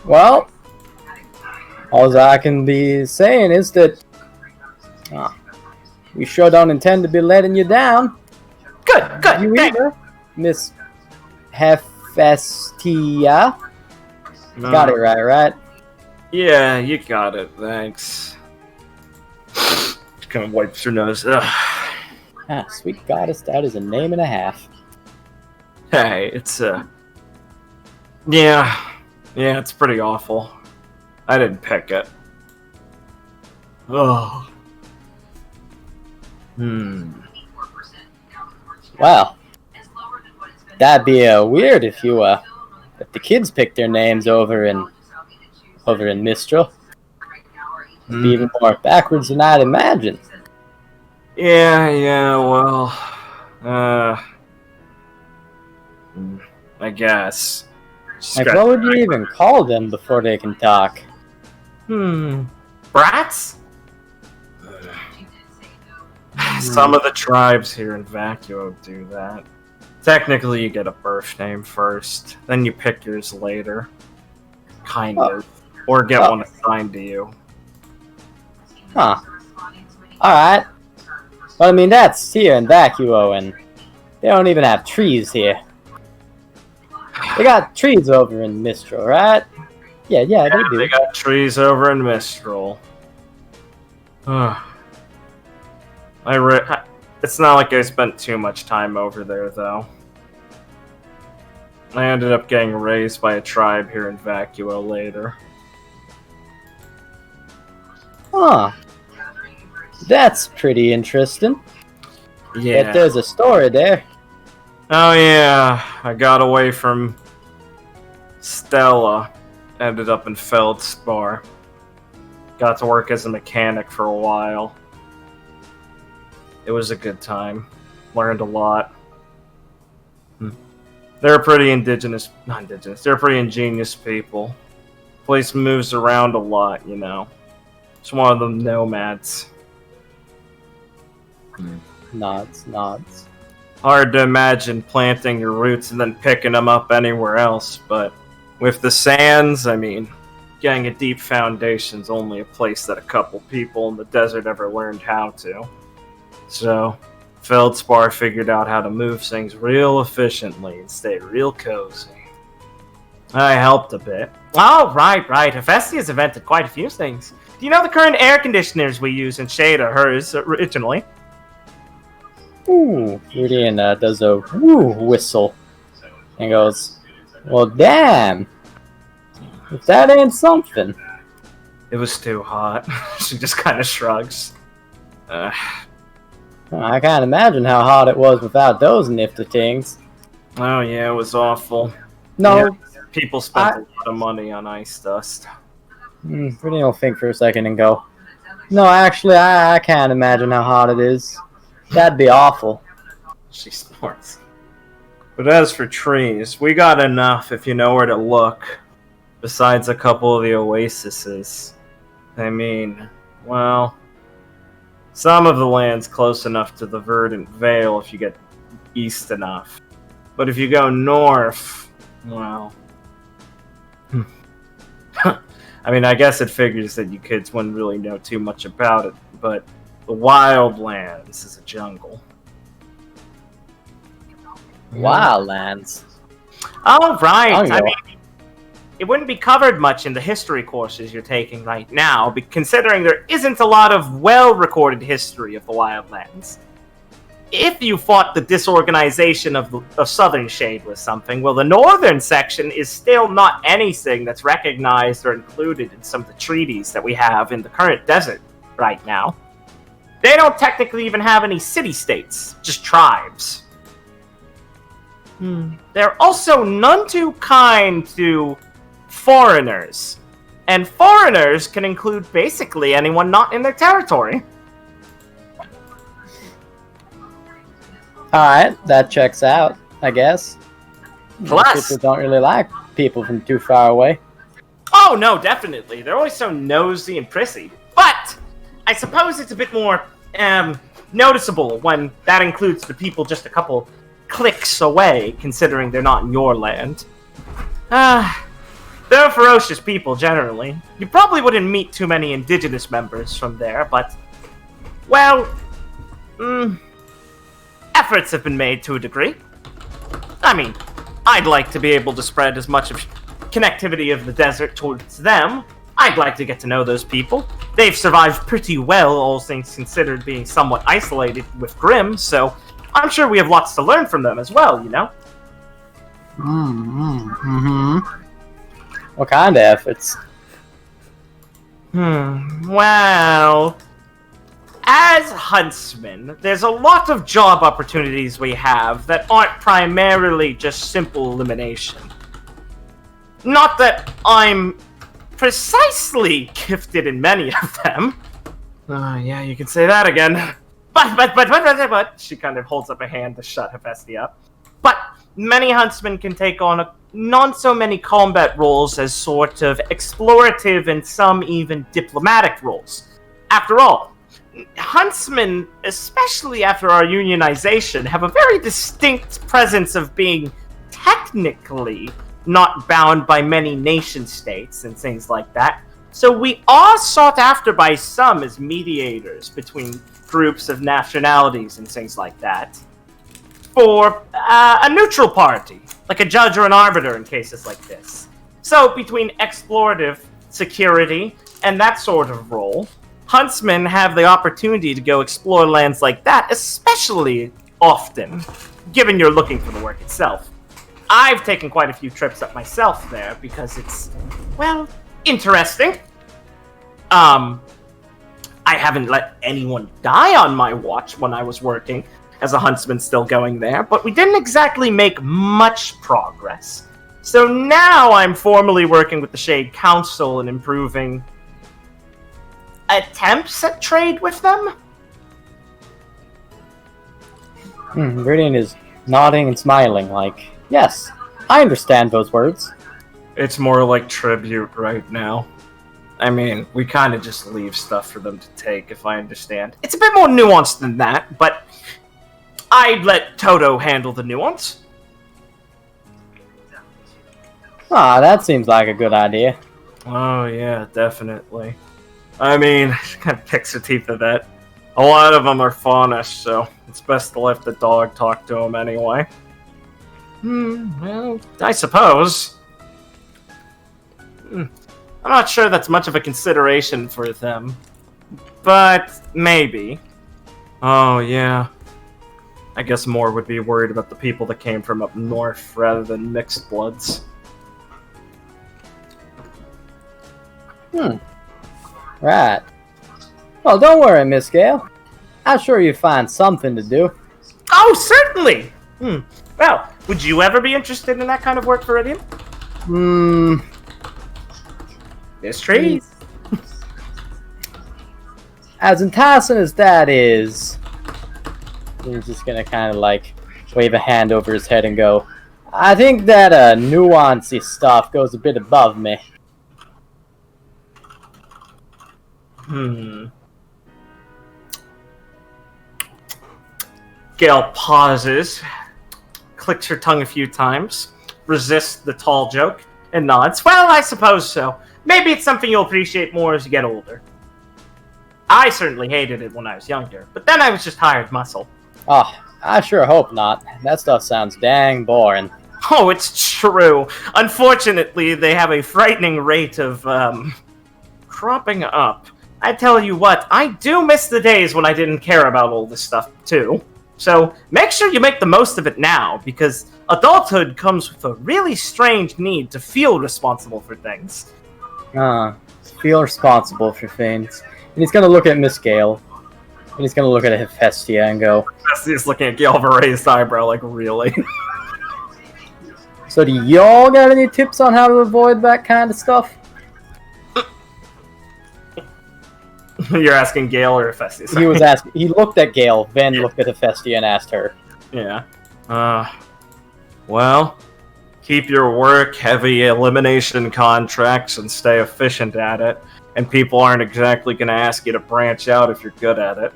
Well, all I can be saying is that we sure don't intend to be letting you down. Good. You either, Miss Hephaestia. Got it right? Yeah, you got it. Thanks. Kind of wipes her nose. Ugh. Sweet goddess, that is a name and a half. Hey, it's yeah, it's pretty awful. I didn't pick it. Oh. Well, that'd be weird if the kids picked their names over in Mistral. It'd be even more backwards than I'd imagine. Yeah, well, I guess. Like, what would you even call them before they can talk? Brats? Some of the tribes here in Vacuo do that. Technically, you get a birth name first, then you pick yours later. Kind of. Or get one assigned to you. Huh. Alright. Well, I mean, that's here in Vacuo, and they don't even have trees here. They got trees over in Mistral, right? Yeah, they do. They got trees over in Mistral. It's not like I spent too much time over there, though. I ended up getting raised by a tribe here in Vacuo later. Huh. That's pretty interesting. Yeah. But there's a story there. Oh yeah, I got away from Stella. Ended up in Feldspar. Got to work as a mechanic for a while. It was a good time. Learned a lot. They're pretty they're pretty ingenious people. Place moves around a lot, you know. It's one of them nomads. Nods. Hard to imagine planting your roots and then picking them up anywhere else, but with the sands, I mean, getting a deep foundation's only a place that a couple people in the desert ever learned how to. So, Feldspar figured out how to move things real efficiently and stay real cozy. I helped a bit. Oh, right. Hephaestia's invented quite a few things. Do you know the current air conditioners we use in Shade are hers originally? Ooh, Viridian does a woo whistle and goes, well, damn. If that ain't something. It was too hot. She just kind of shrugs. I can't imagine how hot it was without those nifty things. Oh yeah, it was awful. No. Yeah, people spent a lot of money on ice dust. Viridian will think for a second and go, no, actually, I can't imagine how hot it is. That'd be awful. She snorts. But as for trees, we got enough if you know where to look. Besides a couple of the oases. I mean, well, some of the land's close enough to the verdant vale if you get east enough. But if you go north, well... I mean, I guess it figures that you kids wouldn't really know too much about it, but the Wildlands is a jungle. Wildlands. Oh, right. Oh, yeah. I mean, it wouldn't be covered much in the history courses you're taking right now, considering there isn't a lot of well-recorded history of the Wildlands. If you thought the disorganization of Southern Shade was something, well, the northern section is still not anything that's recognized or included in some of the treaties that we have in the current desert right now. They don't technically even have any city-states, just tribes. They're also none too kind to foreigners. And foreigners can include basically anyone not in their territory. Alright, that checks out, I guess. Plus- People don't really like people from too far away. Oh, no, definitely. They're always so nosy and prissy. But I suppose it's a bit more noticeable when that includes the people just a couple clicks away, considering they're not in your land. They're ferocious people, generally. You probably wouldn't meet too many indigenous members from there, but... well... efforts have been made to a degree. I mean, I'd like to be able to spread as much of connectivity of the desert towards them. I'd like to get to know those people. They've survived pretty well, all things considered, being somewhat isolated with Grimm, so I'm sure we have lots to learn from them as well, you know? What kind of efforts? Well... as huntsmen, there's a lot of job opportunities we have that aren't primarily just simple elimination. Not that I'm precisely gifted in many of them. Yeah, you can say that again. But, she kind of holds up a hand to shut Hephaestus up. But many huntsmen can take on not so many combat roles as sort of explorative and some even diplomatic roles. After all, huntsmen, especially after our unionization, have a very distinct presence of being technically not bound by many nation states and things like that. So we are sought after by some as mediators between groups of nationalities and things like that. For a neutral party, like a judge or an arbiter in cases like this. So between explorative, security, and that sort of role, huntsmen have the opportunity to go explore lands like that, especially often, given you're looking for the work itself. I've taken quite a few trips up myself there because it's, well, interesting. I haven't let anyone die on my watch when I was working as a huntsman still going there, but we didn't exactly make much progress. So now I'm formally working with the Shade Council and improving attempts at trade with them? Viridian is nodding and smiling like, yes, I understand those words. It's more like tribute right now. I mean, we kind of just leave stuff for them to take, if I understand. It's a bit more nuanced than that, but I'd let Toto handle the nuance. Ah, that seems like a good idea. Oh, yeah, definitely. I mean, kind of picks her teeth at that. A lot of them are faunish, so it's best to let the dog talk to them anyway. Well, I suppose. I'm not sure that's much of a consideration for them. But maybe. Oh, yeah. I guess more would be worried about the people that came from up north rather than mixed bloods. Right. Well, don't worry, Miss Gale. I'm sure you'll find something to do. Oh, certainly! Well, would you ever be interested in that kind of work, Viridian? There's trees. As enticing as that is, he's just gonna kind of like wave a hand over his head and go, I think that nuancy stuff goes a bit above me. Gale pauses, clicks her tongue a few times, resists the tall joke, and nods. Well, I suppose so. Maybe it's something you'll appreciate more as you get older. I certainly hated it when I was younger, but then I was just hired muscle. Oh, I sure hope not. That stuff sounds dang boring. Oh, it's true. Unfortunately, they have a frightening rate of, cropping up. I tell you what, I do miss the days when I didn't care about all this stuff, too. So, make sure you make the most of it now, because adulthood comes with a really strange need to feel responsible for things. Feel responsible for things. And he's gonna look at Miss Gale. And he's gonna look at Hephaestia and go, He's looking at Gale with a raised eyebrow, like, really? so do y'all got any tips on how to avoid that kind of stuff? You're asking Gale or Hephaestia? He was asking. He looked at Gale, then looked at Hephaestia and asked her. Yeah. Well, keep your work-heavy elimination contracts and stay efficient at it. And people aren't exactly going to ask you to branch out if you're good at it.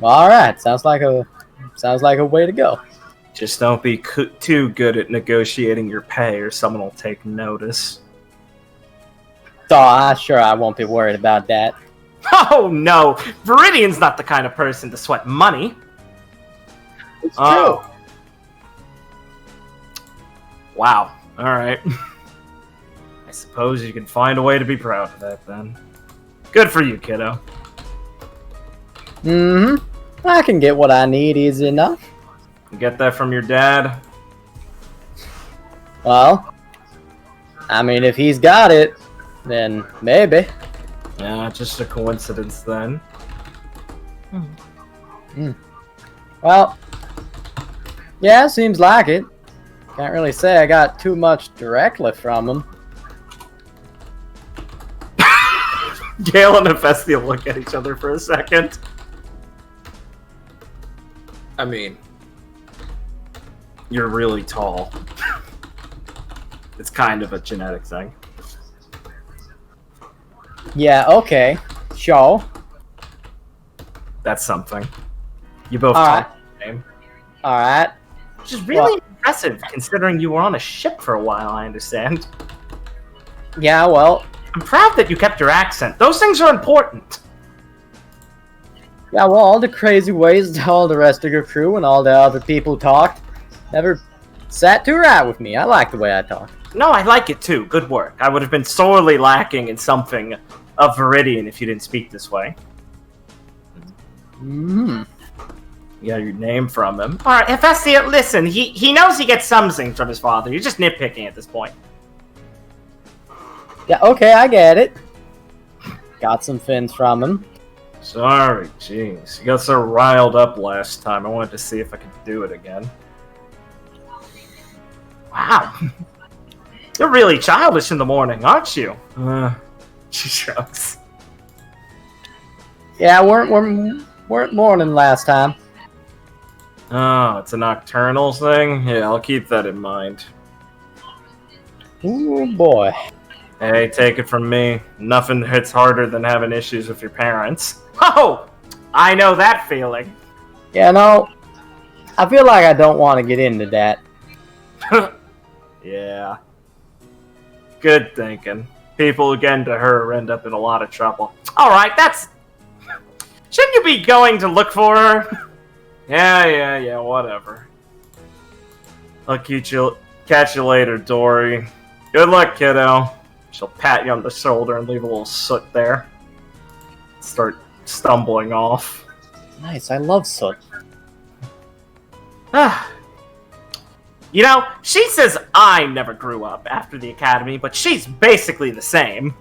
All right, sounds like a way to go. Just don't be too good at negotiating your pay, or someone will take notice. So I won't be worried about that. Oh no, Viridian's not the kind of person to sweat money. It's true. Wow. All right. I suppose you can find a way to be proud of that then. Good for you, kiddo. I can get what I need easy enough. You get that from your dad? Well, I mean, if he's got it, then maybe. Yeah, just a coincidence then. Well, yeah, seems like it. Can't really say I got too much directly from him. Gale and Hephaestia look at each other for a second. I mean, you're really tall. It's kind of a genetic thing. Yeah, okay. Sure. That's something. You both Alright. talk the same. Alright. Which is really impressive, considering you were on a ship for a while, I understand. Yeah, well. I'm proud that you kept your accent. Those things are important. Yeah, well, all the crazy ways all the rest of your crew and all the other people talked never sat too right with me. I like the way I talk. No, I like it too. Good work. I would have been sorely lacking in something of Viridian if you didn't speak this way. Mm-hmm. You got your name from him. Alright, Hephaestia, listen, he knows he gets something from his father. You're just nitpicking at this point. Yeah, okay, I get it. Got some fins from him. Sorry, jeez. You got so riled up last time. I wanted to see if I could do it again. Wow. You're really childish in the morning, aren't you? She shrugs. Yeah, weren't morning last time. Oh, it's a nocturnal thing? Yeah, I'll keep that in mind. Ooh, boy. Hey, take it from me. Nothing hits harder than having issues with your parents. Oh! I know that feeling. Yeah, no. I feel like I don't want to get into that. Yeah. Good thinking. People who get into her end up in a lot of trouble. Alright, that's... Shouldn't you be going to look for her? Yeah, whatever. I'll catch you later, Dory. Good luck, kiddo. She'll pat you on the shoulder and leave a little soot there. Start stumbling off. Nice, I love soot. You know, she says I never grew up after the academy, but she's basically the same.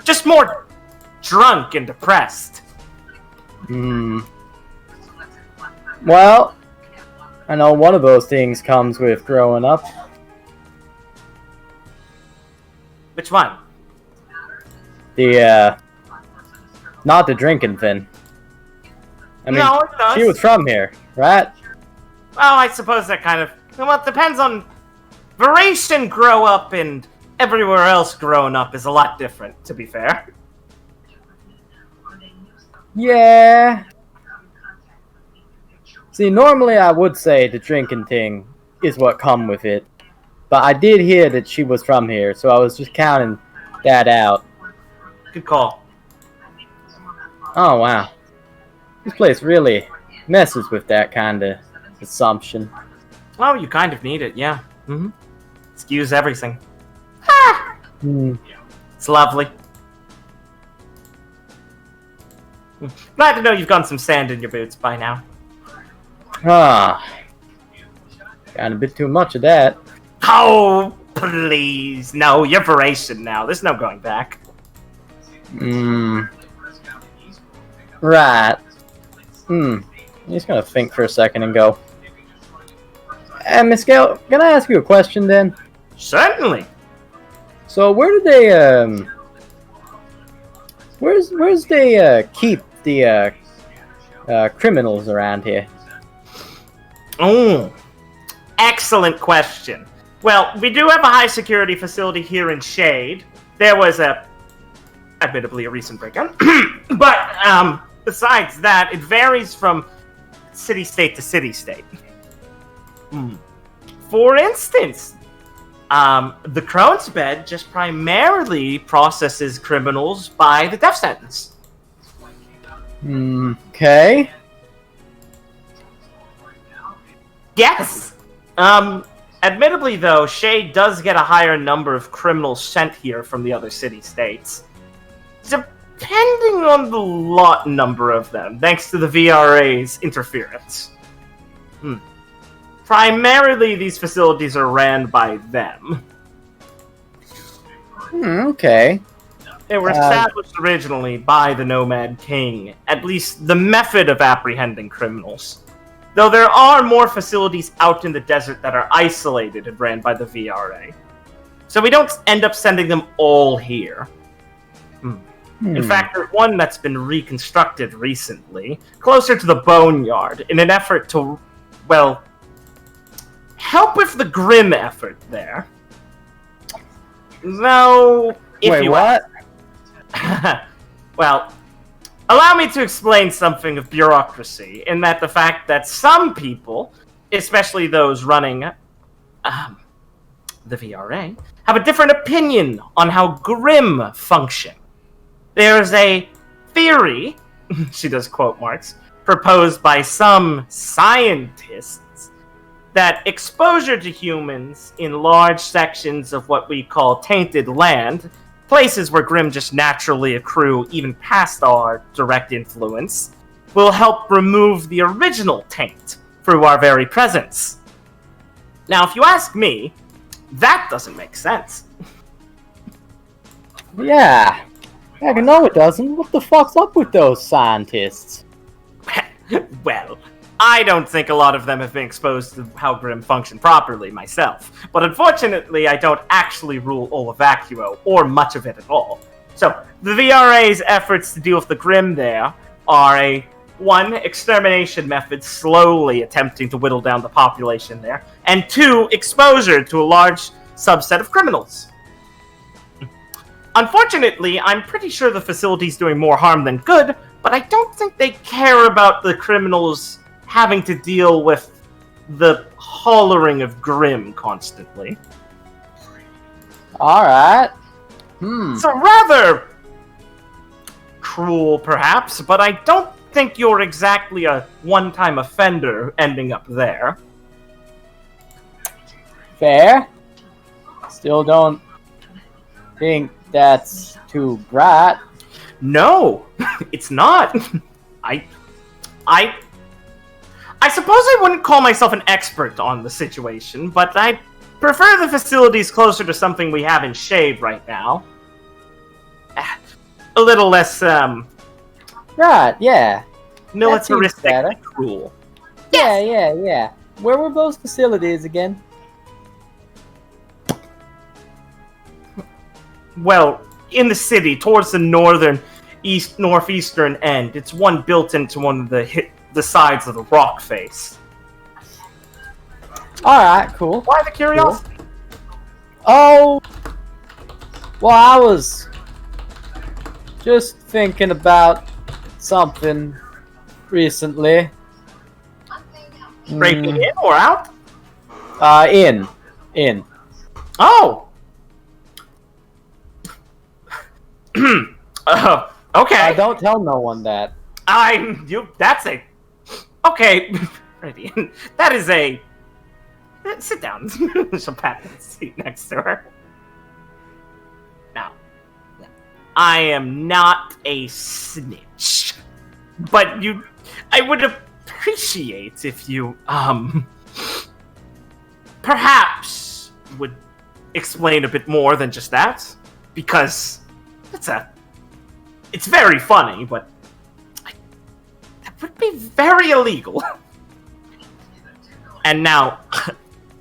Just more drunk and depressed. Well, I know one of those things comes with growing up. Which one? Not the drinking thing. I mean, No, it does. she was from here, right? Well, I suppose that kind of... Well, it depends on... Viridian grow up and everywhere else growing up is a lot different, to be fair. Yeah. See, normally I would say the drinking thing is what come with it. But I did hear that she was from here, so I was just counting that out. Good call. Oh, wow. This place really messes with that kind of assumption. Well, you kind of need it, yeah. Mm-hmm. Skews everything. Hmm. It's lovely. Glad to know you've gotten some sand in your boots by now. Ah. Got a bit too much of that. Oh, please. No, you're Viridian now. There's no going back. Hmm. Right. I'm just gonna think for a second and go. Miss Gale, can I ask you a question then? Certainly. So where do they where's they keep the criminals around here? Oh, excellent question. Well, we do have a high security facility here in Shade. There was admittedly a recent break-in, but besides that, it varies from city-state to city-state. For instance, the Crone's Bed just primarily processes criminals by the death sentence. Okay. Yes. Admittedly, though, Shade does get a higher number of criminals sent here from the other city-states. Depending on the lot number of them, thanks to the VRA's interference. Primarily, these facilities are ran by them. Okay. They were established originally by the Nomad King, at least the method of apprehending criminals. Though there are more facilities out in the desert that are isolated and ran by the VRA. So we don't end up sending them all here. In fact, there's one that's been reconstructed recently, closer to the Boneyard, in an effort to, well, help with the grim effort there. Though, if Wait, you what? well, allow me to explain something of bureaucracy, in that the fact that some people, especially those running the VRA, have a different opinion on how grim function. There's a theory, she does quote marks, proposed by some scientists that exposure to humans in large sections of what we call tainted land, places where Grimm just naturally accrue even past our direct influence, will help remove the original taint through our very presence. Now, if you ask me, that doesn't make sense. Yeah. Heck, no it doesn't. What the fuck's up with those scientists? Well, I don't think a lot of them have been exposed to how Grimm function properly myself, but unfortunately I don't actually rule all of Vacuo, or much of it at all. So, the VRA's efforts to deal with the Grimm there are one, extermination method slowly attempting to whittle down the population there, and two, exposure to a large subset of criminals. Unfortunately, I'm pretty sure the facility's doing more harm than good, but I don't think they care about the criminals having to deal with the hollering of Grimm constantly. Alright. It's a rather cruel, perhaps, but I don't think you're exactly a one-time offender ending up there. Fair. Still don't think that's too bright. No, it's not. I suppose I wouldn't call myself an expert on the situation, but I prefer the facilities closer to something we have in Shade right now. A little less, Right, yeah. militaristic cruel. Yeah. Where were those facilities again? Well, in the city, towards the northeastern end. It's one built into one of the the sides of the rock face. Alright, cool. Why the curiosity? Oh, well, I was just thinking about something recently. Breaking in or out? In. Oh! Okay. Don't tell no one that. That's a... Okay, Viridian, that is a... Sit down. She'll pat the seat next to her. Now, I am not a snitch, but I would appreciate if you, perhaps would explain a bit more than just that, because it's very funny, but that would be very illegal. And now,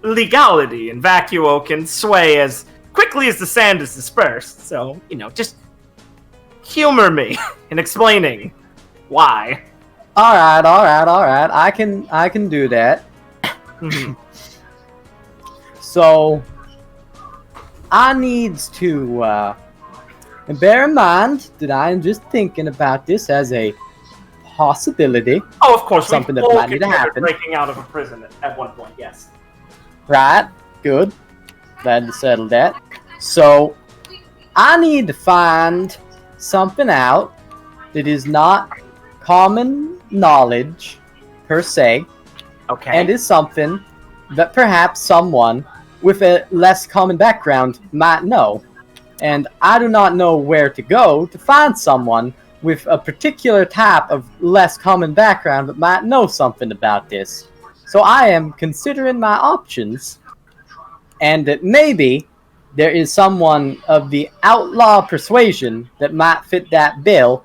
legality in Vacuo can sway as quickly as the sand is dispersed, so, just humor me in explaining why. Alright. I can do that. So, I needs to, and bear in mind that I am just thinking about this as a possibility. Oh, of course, Something we that all might need to considered happen. breaking out of a prison at one point, yes. Right? Good. Glad to settle that. So, I need to find something out that is not common knowledge, per se, Okay. and is something that perhaps someone with a less common background might know. And I do not know where to go to find someone with a particular type of less common background that might know something about this. So I am considering my options, and that maybe there is someone of the outlaw persuasion that might fit that bill.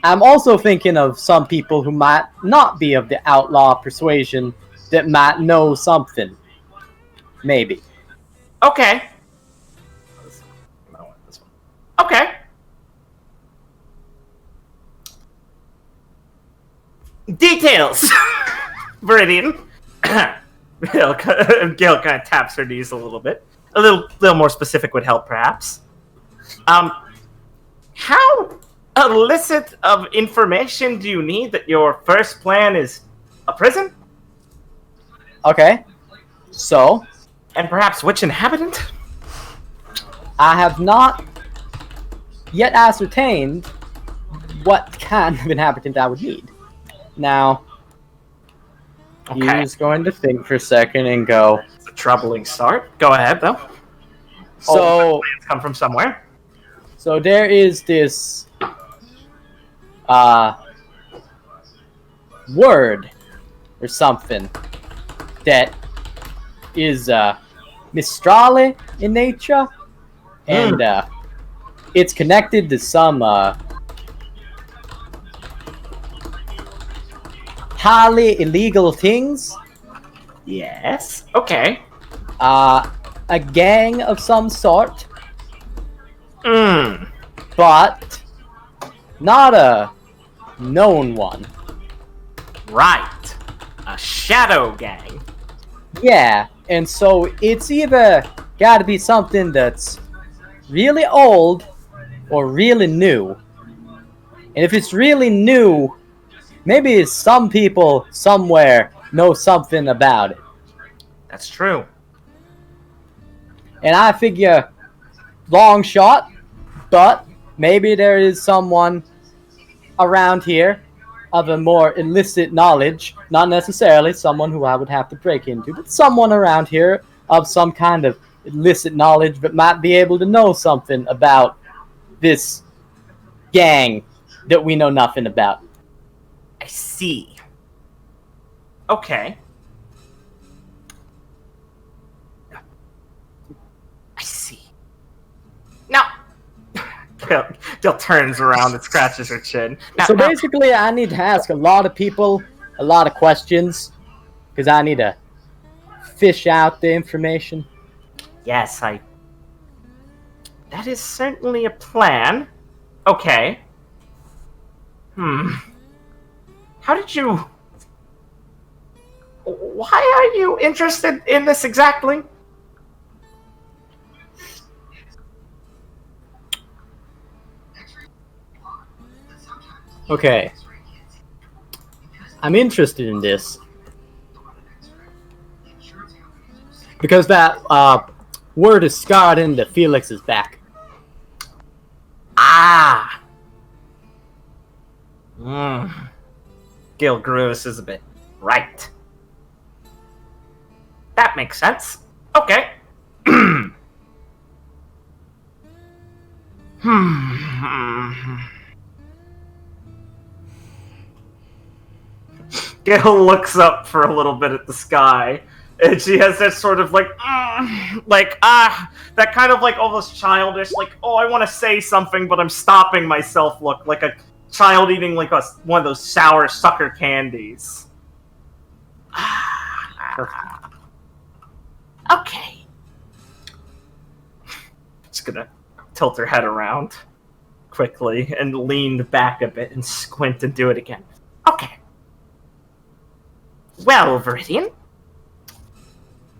I'm also thinking of some people who might not be of the outlaw persuasion that might know something. Maybe. Okay. Okay. Details! Viridian. Gail kind of taps her knees a little bit. A little more specific would help, perhaps. How illicit of information do you need that your first plan is a prison? Okay. So, And perhaps which inhabitant? I have not yet ascertained what kind of inhabitant I would need. Now, Okay. he's going to think for a second and go, It's a troubling start. Go ahead, though. so, All plans come from somewhere. so there is this, word or something that is, Mistrale in nature, and, it's connected to some, highly illegal things. Yes. Okay. A gang of some sort, Hmm. but not a known one. Right. A shadow gang. Yeah, and so it's either gotta be something that's really old or really new. And if it's really new, maybe some people somewhere know something about it. That's true. And I figure, long shot, but maybe there is someone around here of a more illicit knowledge, not necessarily someone who I would have to break into, but someone around here of some kind of illicit knowledge that might be able to know something about this gang that we know nothing about. I see. Okay. I see. Now, Gil turns around and scratches her chin. So basically, I need to ask a lot of people a lot of questions because I need to fish out the information. Yes, that is certainly a plan. Okay. How did you why are you interested in this exactly? Okay. I'm interested in this because that word is scarred into Felix's back. Ah. Gil Gruis is a bit right. That makes sense. Okay. Gil looks up for a little bit at the sky, and she has that sort of that kind of almost childish, I want to say something, but I'm stopping myself look, like a child eating one of those sour sucker candies. Okay. Just gonna tilt her head around quickly and lean back a bit and squint and do it again. Okay. Well, Viridian,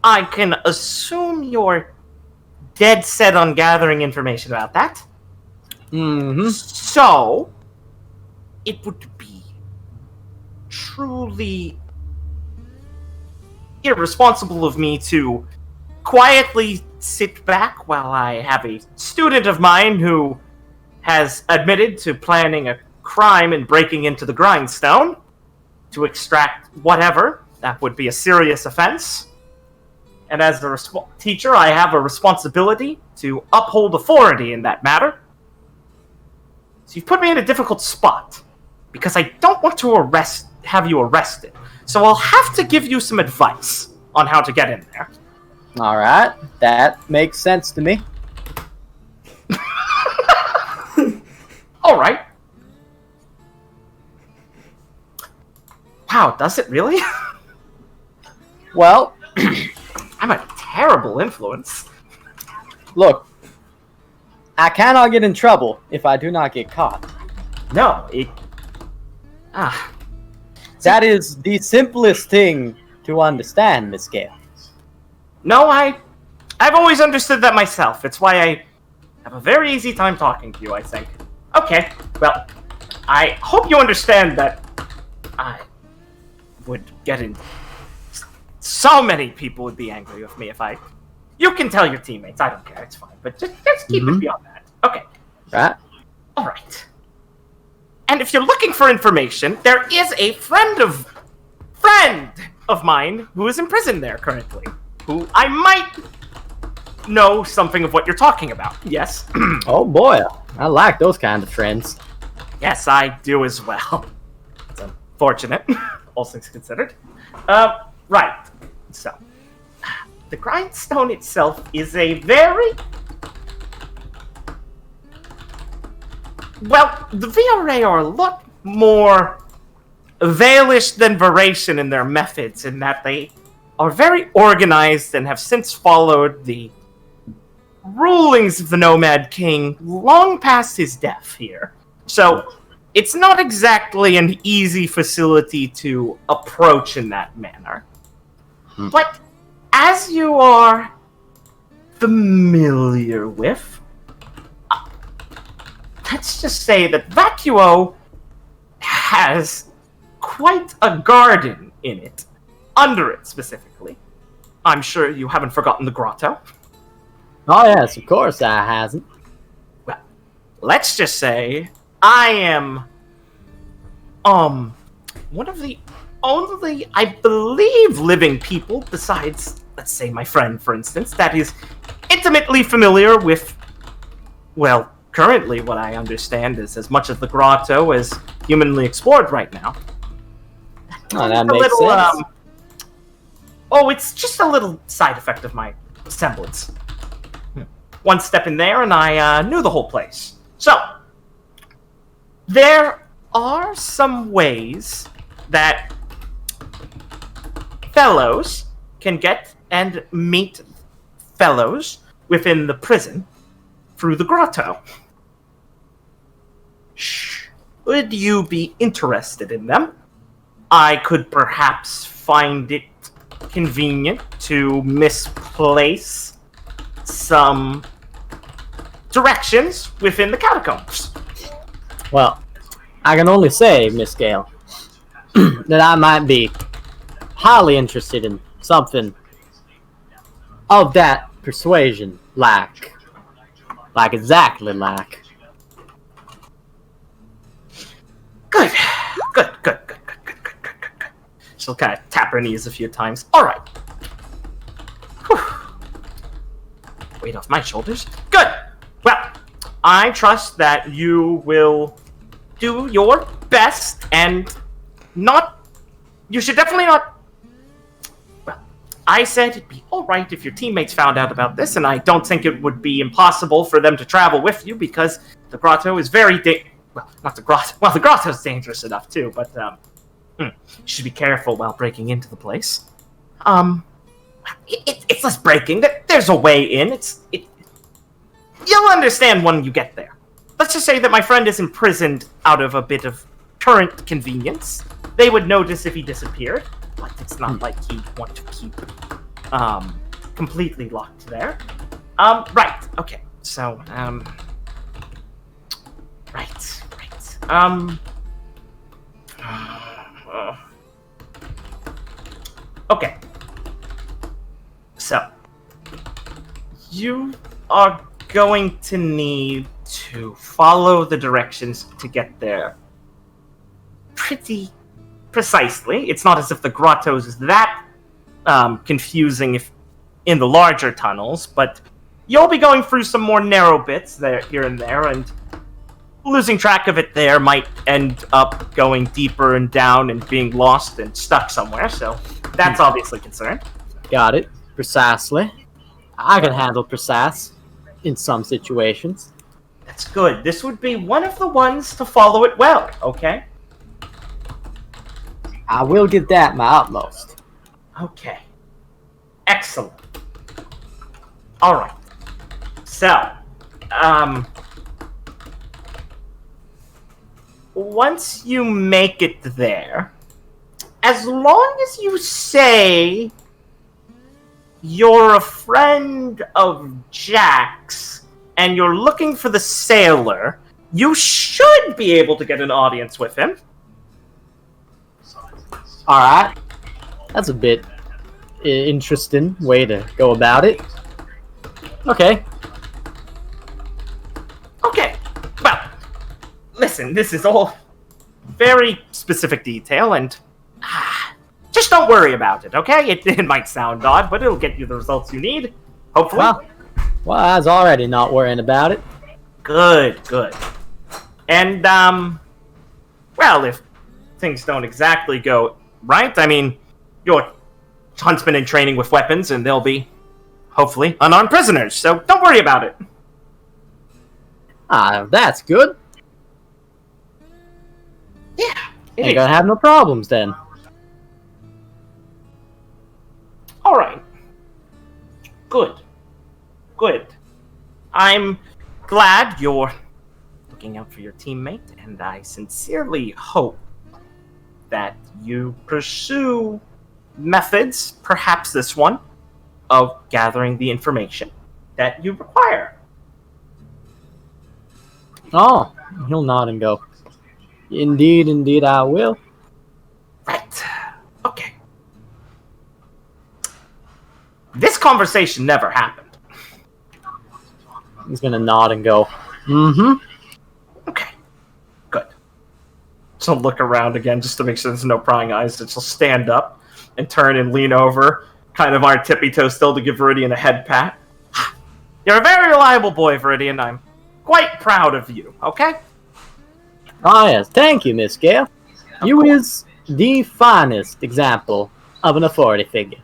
I can assume you're dead set on gathering information about that. Mm-hmm. So, it would be truly irresponsible of me to quietly sit back while I have a student of mine who has admitted to planning a crime and breaking into the grindstone to extract whatever. That would be a serious offense. And as the teacher, I have a responsibility to uphold authority in that matter. So you've put me in a difficult spot, because I don't want to have you arrested. So I'll have to give you some advice on how to get in there. Alright, that makes sense to me. Alright. Wow, does it really? Well, I'm a terrible influence. look, I cannot get in trouble if I do not get caught. No, That is the simplest thing to understand, Miss Gale. No, I've always understood that myself. It's why I have a very easy time talking to you, I think. Okay, well, I hope you understand that I would get in... So many people would be angry with me if I... You can tell your teammates, I don't care, it's fine. But just keep it beyond that. Okay. Right? Alright. And if you're looking for information, there is a friend of mine who is in prison there currently, who I might know something of what you're talking about. Yes. Oh boy, I like those kind of friends. Yes, I do as well. It's unfortunate, all things considered. Right. So, the grindstone itself is a very... Well, the VRA are a lot more Veilish than Veracian in their methods, in that they are very organized and have since followed the rulings of the Nomad King long past his death here. So, it's not exactly an easy facility to approach in that manner. But, as you are familiar with, let's just say that Vacuo has quite a garden in it. Under it, specifically. I'm sure you haven't forgotten the grotto. Oh yes, of course I hasn't. Well, let's just say I am one of the only, I believe, living people besides, let's say, my friend, for instance, that is intimately familiar with, well, currently what I understand is as much of the grotto as humanly explored right now. Oh, that makes sense. It's just a little side effect of my semblance. One step in there and I knew the whole place. So, there are some ways that fellows can get and meet fellows within the prison through the grotto. Should you be interested in them, I could perhaps find it convenient to misplace some directions within the catacombs. Well, I can only say, Miss Gale, that I might be highly interested in something of that persuasion, like exactly like. Good. She'll kind of tap her knees a few times. All right. Whew. Weight off my shoulders. Good. Well, I trust that you will do your best and not... You should definitely not... Well, I said it'd be alright if your teammates found out about this, and I don't think it would be impossible for them to travel with you, because the grotto is very well, not the grotto. Well, the grotto's dangerous enough, too, but, you should be careful while breaking into the place. It's less breaking. There's a way in. You'll understand when you get there. Let's just say that my friend is imprisoned out of a bit of current convenience. They would notice if he disappeared, but it's not like he'd want to keep completely locked there. Right. Okay. So, right. Okay. So, you are going to need to follow the directions to get there pretty precisely. It's not as if the grottos is that confusing if in the larger tunnels, but you'll be going through some more narrow bits there, here and there, and losing track of it there might end up going deeper and down and being lost and stuck somewhere, so that's obviously concerned. Got it. Precisely. I can handle precise in some situations. That's good. This would be one of the ones to follow it well, okay? I will give that my utmost. Okay. Excellent. Alright. So, once you make it there, as long as you say you're a friend of Jack's and you're looking for the sailor, you should be able to get an audience with him. Alright. That's a bit interesting way to go about it. Okay. Okay. Well, listen, this is all very specific detail, and just don't worry about it, okay? It might sound odd, but it'll get you the results you need. Hopefully. Well, I was already not worrying about it. Good. And, well, if things don't exactly go right, I mean, you're huntsmen in training with weapons, and they'll be, hopefully, unarmed prisoners, so don't worry about it. That's good. Yeah. Ain't gonna have no problems then. Alright. Good. I'm glad you're looking out for your teammate, and I sincerely hope that you pursue methods, perhaps this one, of gathering the information that you require. Oh, he'll nod and go, Indeed, I will. Right. Okay. This conversation never happened. He's gonna nod and go, mm-hmm. Okay. Good. She'll look around again just to make sure there's no prying eyes, and she'll stand up and turn and lean over, kind of on her tippy toe still to give Viridian a head pat. You're a very reliable boy, Viridian. I'm quite proud of you, okay? Oh yes, thank you, Miss Gale. You is the finest example of an authority figure.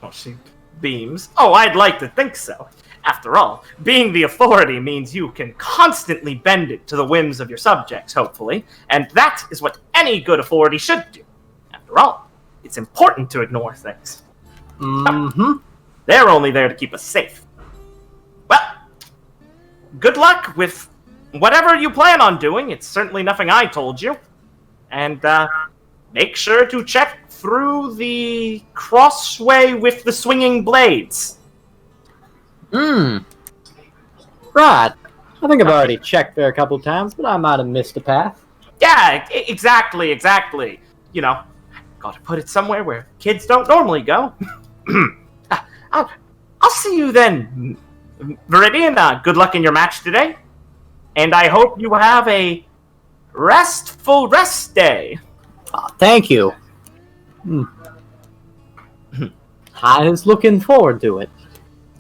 Well, she beams. Oh, I'd like to think so. After all, being the authority means you can constantly bend it to the whims of your subjects, hopefully, and that is what any good authority should do. After all, it's important to ignore things. Mm-hmm. They're only there to keep us safe. Well, good luck with whatever you plan on doing. It's certainly nothing I told you. And, make sure to check through the crossway with the swinging blades. Right. I think I've already checked there a couple of times, but I might have missed a path. Yeah, exactly. Gotta put it somewhere where kids don't normally go. I'll see you then, Viridian. Good luck in your match today. And I hope you have a restful rest day. Thank you. I was looking forward to it.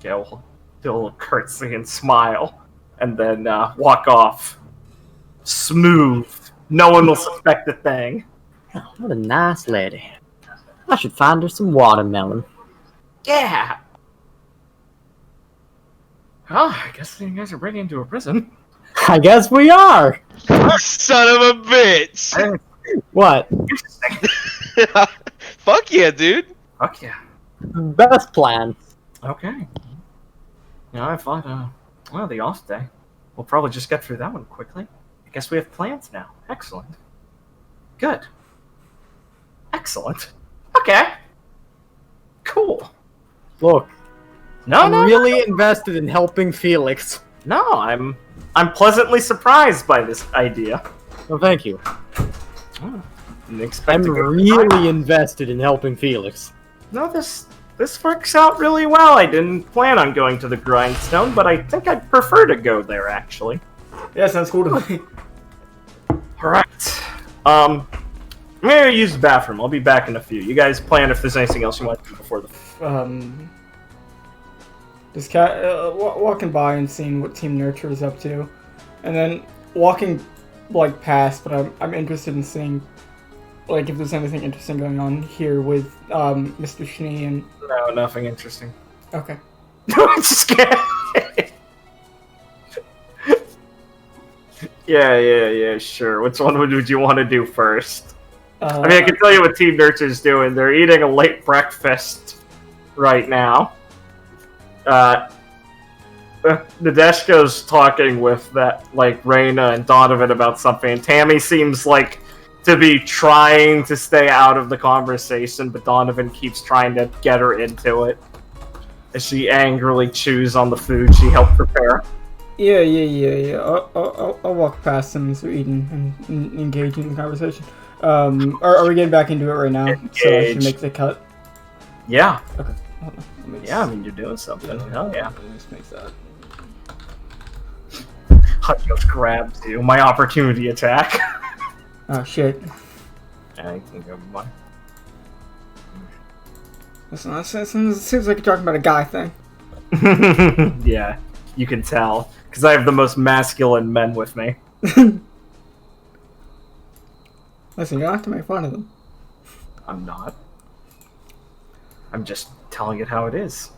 Yeah, we'll do a little curtsy and smile, and then walk off. Smooth. No one will suspect a thing. What a nice lady. I should find her some watermelon. Yeah. Oh, I guess you guys are breaking into a prison. I guess we are. Son of a bitch! What? Fuck yeah, dude. Fuck yeah. Best plan. Okay. Yeah, I thought, the off day. We'll probably just get through that one quickly. I guess we have plans now. Excellent. Good. Excellent. Okay. Cool. Look, No, I'm really invested in helping Felix. No, I'm pleasantly surprised by this idea. Well, thank you. Didn't expect I'm to go really invested in helping Felix. No, this works out really well. I didn't plan on going to the grindstone, but I think I'd prefer to go there, actually. Yeah, sounds cool to me. Alright. I'm gonna use the bathroom. I'll be back in a few. You guys plan if there's anything else you want to do before the... Just walking by and seeing what Team Nurture is up to. And then walking, past, but I'm interested in seeing, if there's anything interesting going on here with, Mr. Schnee and... No, nothing interesting. Okay. Just kidding. Yeah, sure. Which one would you want to do first? I mean, I can tell you what Team Nurture's doing. They're eating a late breakfast right now. Nadeshko's talking with Reyna and Donovan about something, and Tammy seems to be trying to stay out of the conversation, but Donovan keeps trying to get her into it as she angrily chews on the food she helped prepare. Yeah. I'll walk past them as they're eating and engaging in the conversation. Are we getting back into it right now? Engage. So I should make the cut? Yeah. Okay. Hold on. Let me Yeah, I mean, you're doing something. Hell yeah. Let's make that. Hutchos grabs you. My opportunity attack. Oh, shit. Yeah, you can go by. Listen, it seems like you're talking about a guy thing. Yeah, you can tell. Because I have the most masculine men with me. Listen, you don't have to make fun of them. I'm not. I'm just telling it how it is.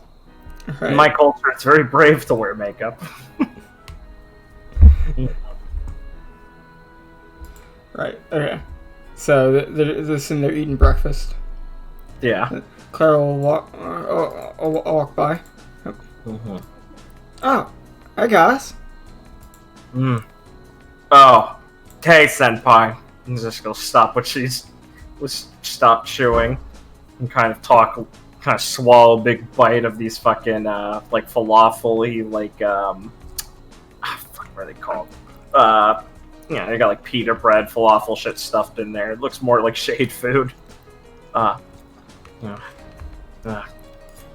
Right. In my culture, it's very brave to wear makeup. Right, okay. So, they're sitting there eating breakfast. Yeah. Clara will walk by. Yep. Mm-hmm. Oh, hi guys. Oh, hey, senpai. I'm just gonna stop what stop chewing and kind of swallow a big bite of these fucking, falafel-y, what are they called? They got, pita bread, falafel shit stuffed in there. It looks more like shade food. How's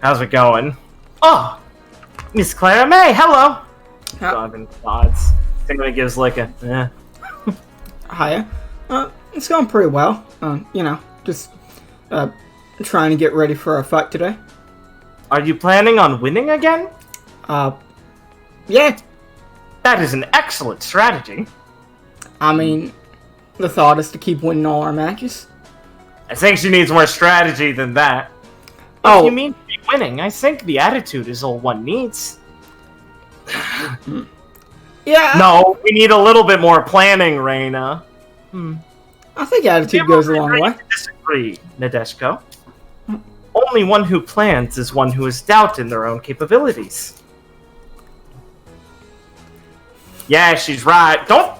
it going? Oh, Miss Clara May, hello! Donovan nods. Tingly gives, a, Hiya. It's going pretty well. Just, trying to get ready for our fight today. Are you planning on winning again? Yeah. That is an excellent strategy. I mean, the thought is to keep winning all our matches. I think she needs more strategy than that. Oh. If you mean to be winning, I think the attitude is all one needs. Yeah. No, we need a little bit more planning, Reyna. I think attitude goes a long way. Disagree, Nadeshko. Only one who plans is one who has doubt in their own capabilities. Yeah, she's right. Don't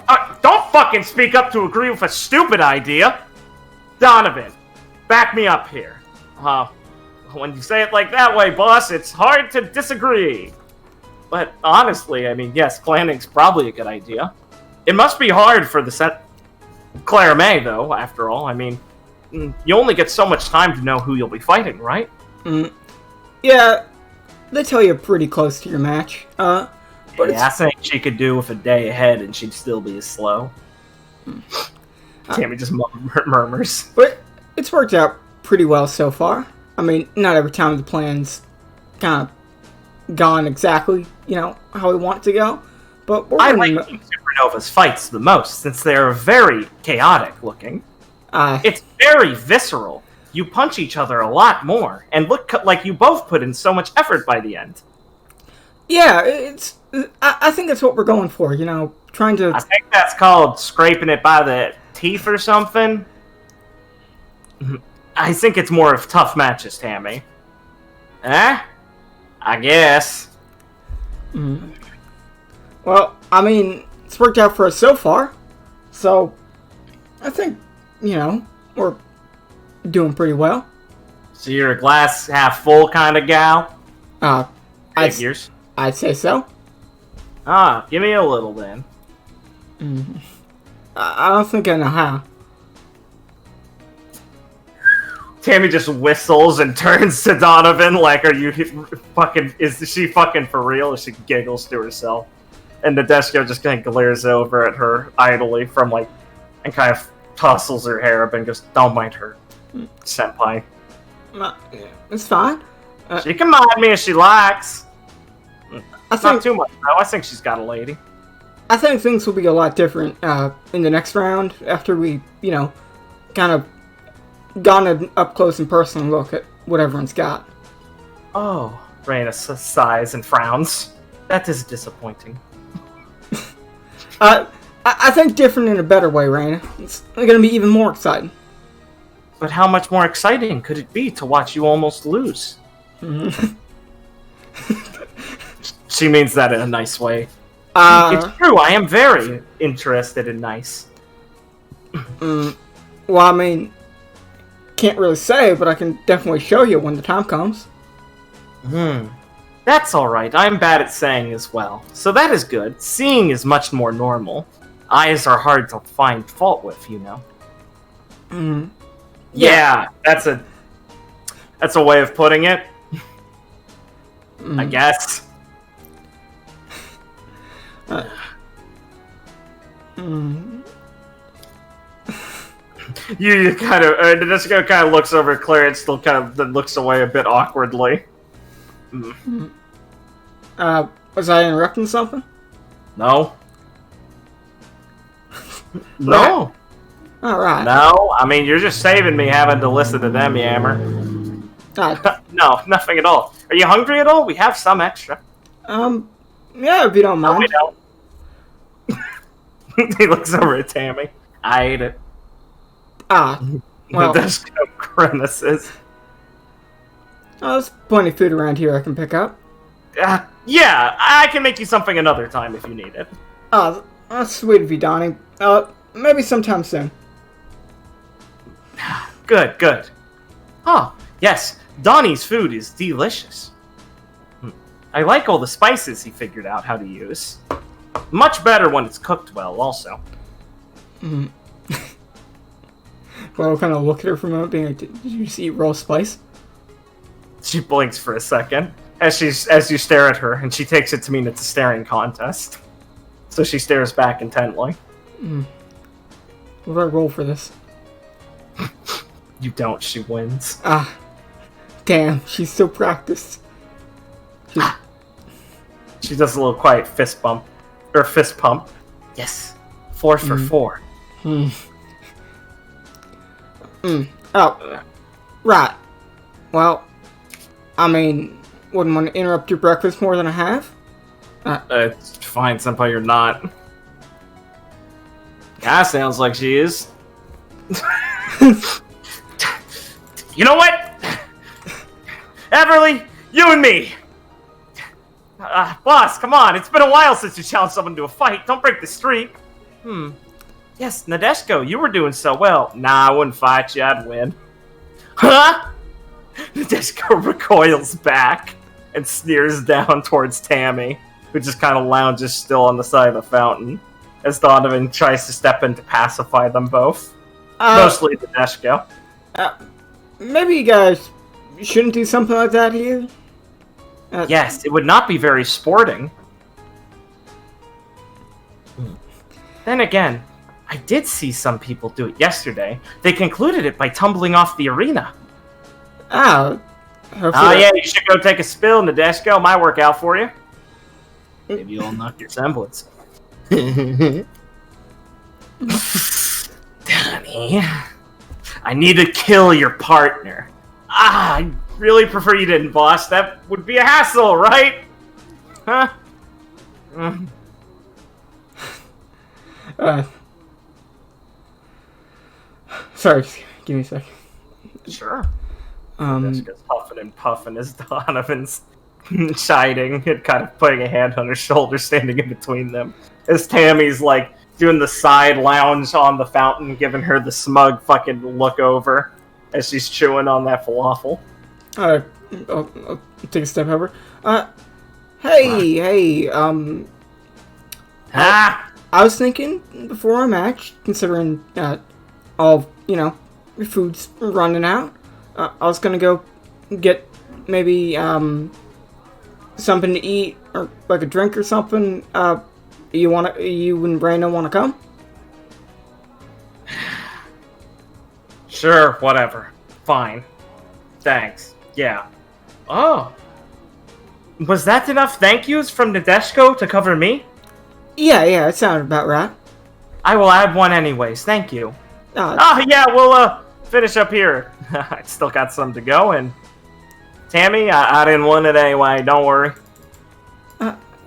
fucking speak up to agree with a stupid idea. Donovan, back me up here. When you say it like that way, boss, it's hard to disagree. But honestly, I mean, yes, planning's probably a good idea. It must be hard for the Claire May, though, after all. I mean, you only get so much time to know who you'll be fighting, right? Yeah, they tell you pretty close to your match. But yeah, I think she could do with a day ahead and she'd still be as slow. Tammy just murmurs. But it's worked out pretty well so far. I mean, not every time the plan's kind of gone exactly, how we want it to go. But I like Supernova's fights the most, since they're very chaotic looking. It's very visceral. You punch each other a lot more, and look like you both put in so much effort by the end. Yeah, I think that's what we're going for, trying to... I think that's called scraping it by the teeth or something. I think it's more of tough matches, Tammy. I guess. Well, I mean, it's worked out for us so far. So, I think, we're doing pretty well. So you're a glass half full kind of gal? Figures. I'd say so. Give me a little then. I don't think I know how. Tammy just whistles and turns to Donovan like, is she fucking for real? Or she giggles to herself. And Nadeshko just kind of glares over at her idly and kind of tousles her hair up and goes, don't mind her, senpai. It's fine. She can mind me if she likes. I think, not too much, though. I think she's got a lady. I think things will be a lot different in the next round after we, kind of gone an up-close and personal look at what everyone's got. Oh, Raina sighs and frowns. That is disappointing. I think different in a better way, Raina. It's going to be even more exciting. But how much more exciting could it be to watch you almost lose? She means that in a nice way. It's true, I am very interested in nice. Well, I mean, can't really say, but I can definitely show you when the time comes. That's alright, I'm bad at saying as well. So that is good. Seeing is much more normal. Eyes are hard to find fault with, Yeah, that's a way of putting it. I guess. You kind of, Nadeshko kind of looks over at Claire and still kind of then looks away a bit awkwardly. Was I interrupting something? No. No. Alright. No, I mean, you're just saving me having to listen to them yammer. No, nothing at all. Are you hungry at all? We have some extra. Yeah, if you don't mind. No, we don't. He looks over at Tammy. I ate it. Well. Nadeshko grimaces. There's plenty of food around here I can pick up. Yeah, I can make you something another time if you need it. That's sweet of you, Donnie. Maybe sometime soon. Good. Oh, yes, Donnie's food is delicious. I like all the spices he figured out how to use. Much better when it's cooked well, also. Well, I'll kind of look at her for a moment, being like, did you just eat raw spice? She blinks for a second as you stare at her, and she takes it to mean it's a staring contest. So she stares back intently. What do I roll for this? You don't, she wins. Damn, she's so practiced. She does a little quiet fist bump. Or fist pump. Yes. 4 for 4. Oh, right. Well, I mean, wouldn't want to interrupt your breakfast more than I have. It's fine, Senpai, you're not. Kinda sounds like she is. You know what? Everly, you and me! Boss, come on, it's been a while since you challenged someone to a fight. Don't break the streak. Yes, Nadeshko, you were doing so well. Nah, I wouldn't fight you, I'd win. Huh? Nadeshko recoils back and sneers down towards Tammy, who just kind of lounges still on the side of the fountain, as Donovan tries to step in to pacify them both. Mostly Nadeshko. Maybe you guys shouldn't do something like that here? Yes, it would not be very sporting. Then again, I did see some people do it yesterday. They concluded it by tumbling off the arena. Oh, Yeah, you should go take a spill, Nadeshko. Might work out for you. Maybe you'll unlock your semblance. Donnie, I need to kill your partner. I really prefer you didn't, boss. That would be a hassle, right? Huh? Sorry, give me a sec. Sure. Jessica's huffing and puffing as Donovan's chiding and kind of putting a hand on her shoulder, standing in between them. As Tammy's, like, doing the side lounge on the fountain, giving her the smug fucking look over as she's chewing on that falafel. I'll take a step over. Hey, I was thinking before our match, considering all, your food's running out, I was gonna go get maybe something to eat or like a drink or something. You and Brandon wanna come? Sure, whatever. Fine. Thanks. Yeah. Oh. Was that enough thank yous from Nadeshko to cover me? Yeah, it sounded about right. I will add one anyways, thank you. Uh, Yeah, we'll finish up here. I still got some to go, and Tammy, I didn't want it anyway, don't worry.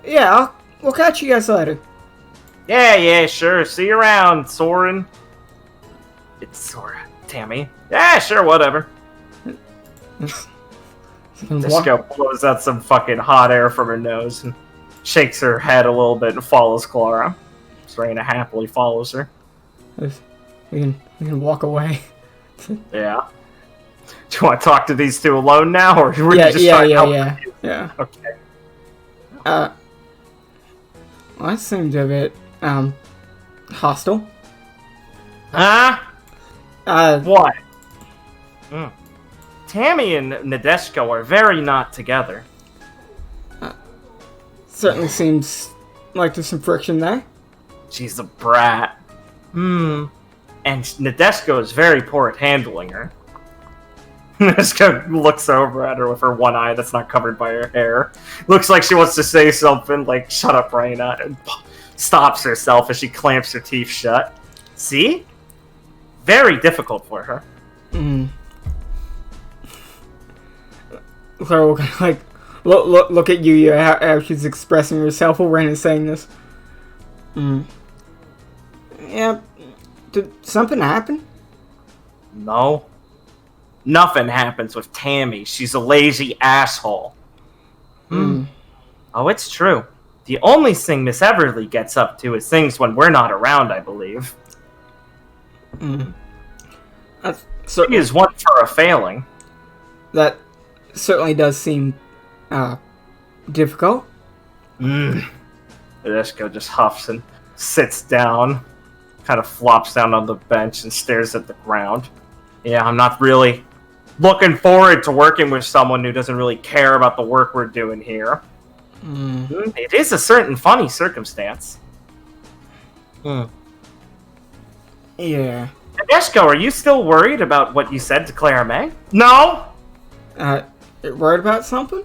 Yeah, we'll catch you guys later. Yeah, sure. See you around, Soren. It's Sora, Tammy. Yeah, sure, whatever. Disco blows out some fucking hot air from her nose and shakes her head a little bit and follows Clara. Serena happily follows her. We can walk away. Yeah. Do you want to talk to these two alone now, or were you just trying to help them? Yeah. Okay. Well, that seemed a bit hostile. Huh? What? Mm. Tammy and Nadeshko are very not together. Certainly seems like there's some friction there. She's a brat. And Nadeshko is very poor at handling her. Nadeshko looks over at her with her one eye that's not covered by her hair. Looks like she wants to say something, like, shut up, Raina, and stops herself as she clamps her teeth shut. See? Very difficult for her. So, like, look at you, how she's expressing herself while Ren is saying this. Yeah, did something happen? No. Nothing happens with Tammy. She's a lazy asshole. Oh, it's true. The only thing Miss Everly gets up to is things when we're not around, I believe. She is one for a failing. That certainly does seem difficult. Nadeshko just huffs and sits down, kind of flops down on the bench and stares at the ground. Yeah, I'm not really looking forward to working with someone who doesn't really care about the work we're doing here. It is a certain funny circumstance. Yeah. Nadeshko, are you still worried about what you said to Clara May? No? Worried about something?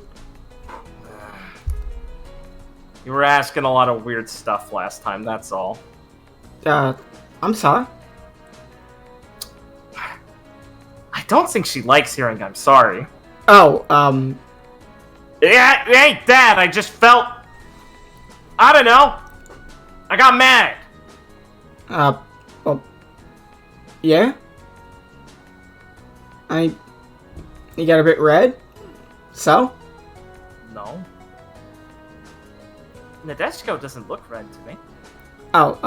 You were asking a lot of weird stuff last time, that's all. I'm sorry. I don't think she likes hearing I'm sorry. Oh, Yeah, it ain't that. I just felt... I don't know. I got mad. Well, yeah? You got a bit red? So? No. Nadeshko doesn't look red to me. Oh,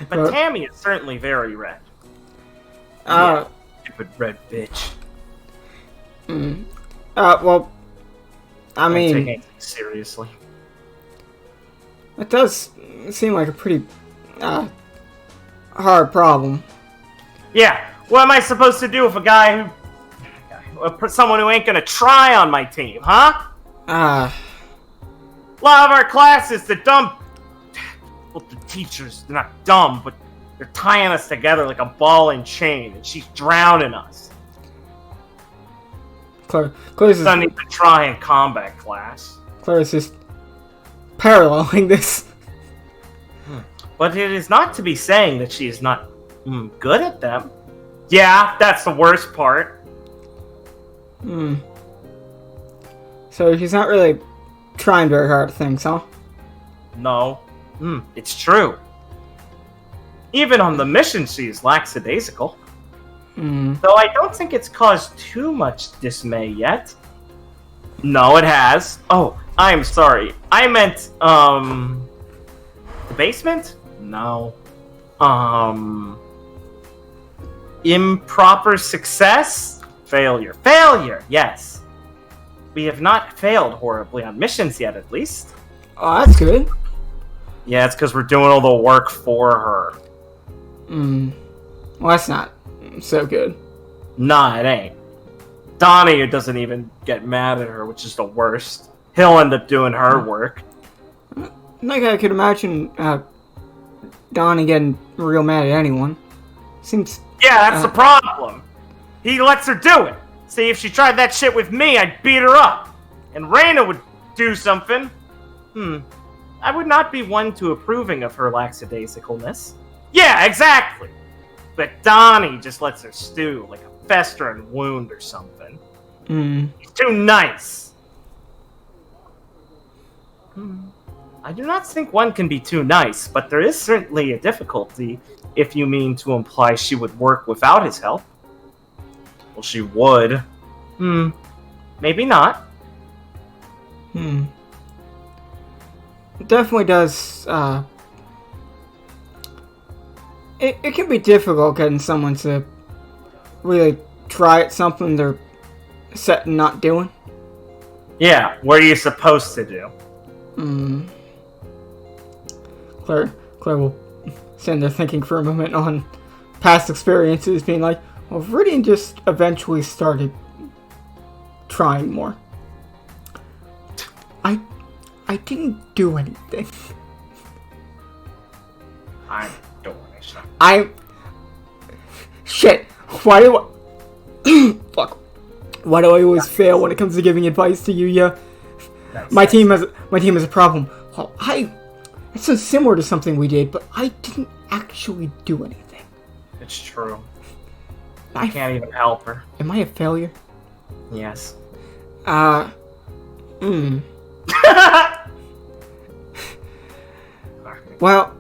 But Well- Tammy is certainly very red. Stupid red bitch. Well, I Don't take mean, anything seriously. it does seem like a pretty, hard problem. Yeah, what am I supposed to do with a guy someone who ain't gonna try on my team, huh? A lot of our classes, the teachers, they're not dumb, but they're tying us together like a ball and chain, and she's drowning us. Claire's Doesn't even try in combat class. just paralleling this. But it is not to be saying that she is not good at them. Yeah, that's the worst part. So she's not really trying very hard at things, huh? No. It's true. Even on the mission, she is lackadaisical. Though I don't think it's caused too much dismay yet. No, it has. Oh, I'm sorry. I meant, the basement? No. Improper success? Failure. Failure, yes. We have not failed horribly on missions yet, at least. Oh, that's good. Yeah, it's because we're doing all the work for her. Well, that's not so good. Nah, it ain't. Donnie doesn't even get mad at her, which is the worst. He'll end up doing her work. Like I could imagine Donnie getting real mad at anyone. Seems... Yeah, that's the problem. He lets her do it. See, if she tried that shit with me, I'd beat her up. And Raina would do something. I would not be one to approving of her lackadaisicalness. Yeah, exactly. But Donnie just lets her stew like a festering wound or something. He's too nice. I do not think one can be too nice, but there is certainly a difficulty if you mean to imply she would work without his help. Well, she would. Maybe not. It definitely does, It can be difficult getting someone to really try at something they're set and not doing. Yeah, what are you supposed to do? Claire will stand there thinking for a moment on past experiences, being like, well, Viridian just eventually started trying more. I didn't do anything. I'm doing it. Shit. Why do I... Fuck. Why do I always fail when it comes to giving advice to you, yeah? My team has a problem. Well, it's so similar to something we did, but I didn't actually do anything. It's true. I can't even help her. Am I a failure? Yes. Well,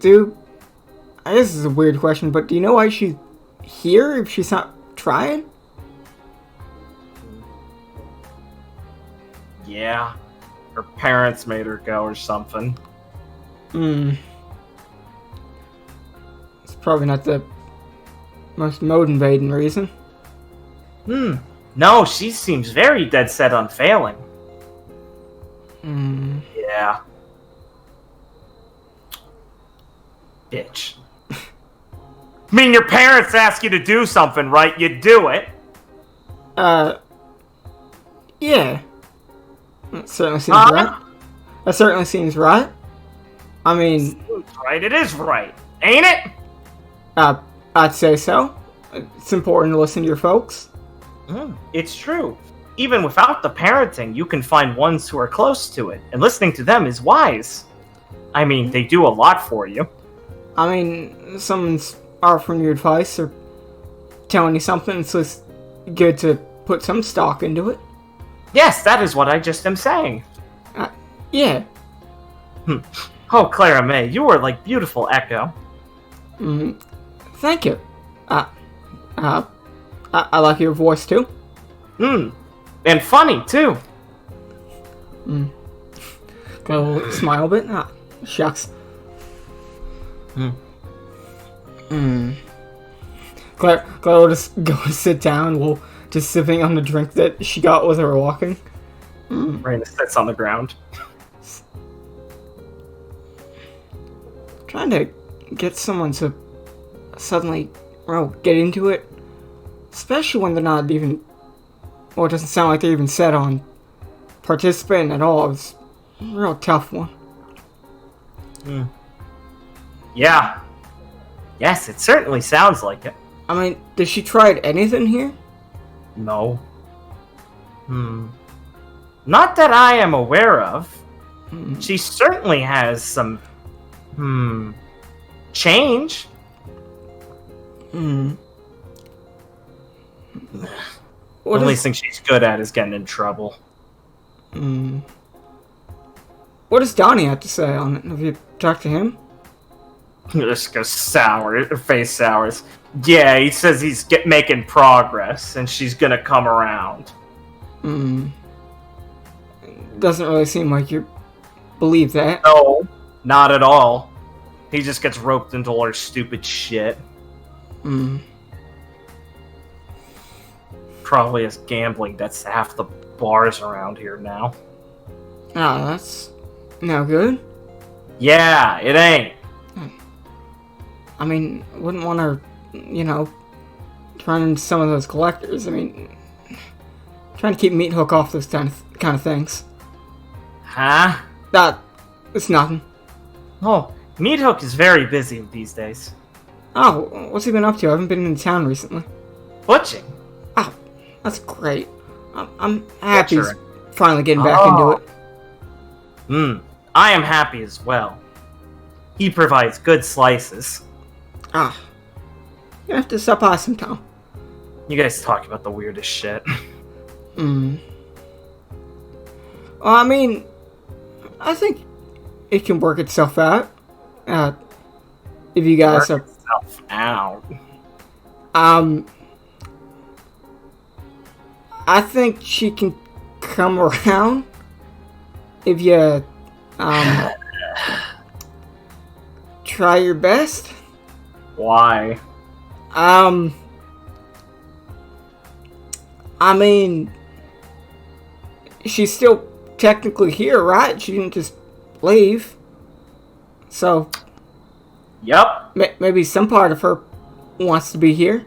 I guess this is a weird question, but do you know why she's here if she's not trying? Yeah. Her parents made her go or something. It's probably not the most motivating reason. No, she seems very dead set on failing. Yeah. Bitch. I mean, your parents ask you to do something, right? You do it. Yeah. That certainly seems right. That certainly seems right. I mean... Right, it is right. Ain't it? I'd say so. It's important to listen to your folks. It's true. Even without the parenting, you can find ones who are close to it, and listening to them is wise. I mean, they do a lot for you. I mean, someone's offering you advice or telling you something, so it's good to put some stock into it. Yes, that is what I just am saying. Yeah. Oh, Clara May, you are like beautiful Echo. Thank you. I like your voice too. And funny, too. Got a little smile a bit. Shucks. Hmm. Claire will just go and sit down while just sipping on the drink that she got with her walking. Raina sits on the ground. Trying to get someone to suddenly, get into it. Especially when they're not even, it doesn't sound like they're even set on participating at all. It's a real tough one. Yeah. Yes, it certainly sounds like it. I mean, did she try anything here? No. Not that I am aware of. She certainly has some, change. What Only is- thing she's good at is getting in trouble. What does Donnie have to say on it? Have you talked to him? Just goes sour. Her face sours. Yeah, he says he's making progress, and she's gonna come around. Doesn't really seem like you believe that. No, not at all. He just gets roped into all her stupid shit. Probably has gambling debts to half the bars around here now. Oh, that's no good. Yeah, it ain't. I mean, wouldn't want to, turn into some of those collectors. I mean, trying to keep Meat Hook off those kind of things. Huh? It's nothing. Oh, Meat Hook is very busy these days. Oh, what's he been up to? I haven't been in town recently. Butching. Oh, that's great. I'm happy he's Butchering. finally getting back into it. I am happy as well. He provides good slices. You have to stop by sometime. You guys talk about the weirdest shit. Well, I mean, I think it can work itself out. If you guys Work itself out. I think she can come around if you, try your best. Why? I mean, she's still technically here, right? She didn't just leave. So, Yup. maybe some part of her wants to be here.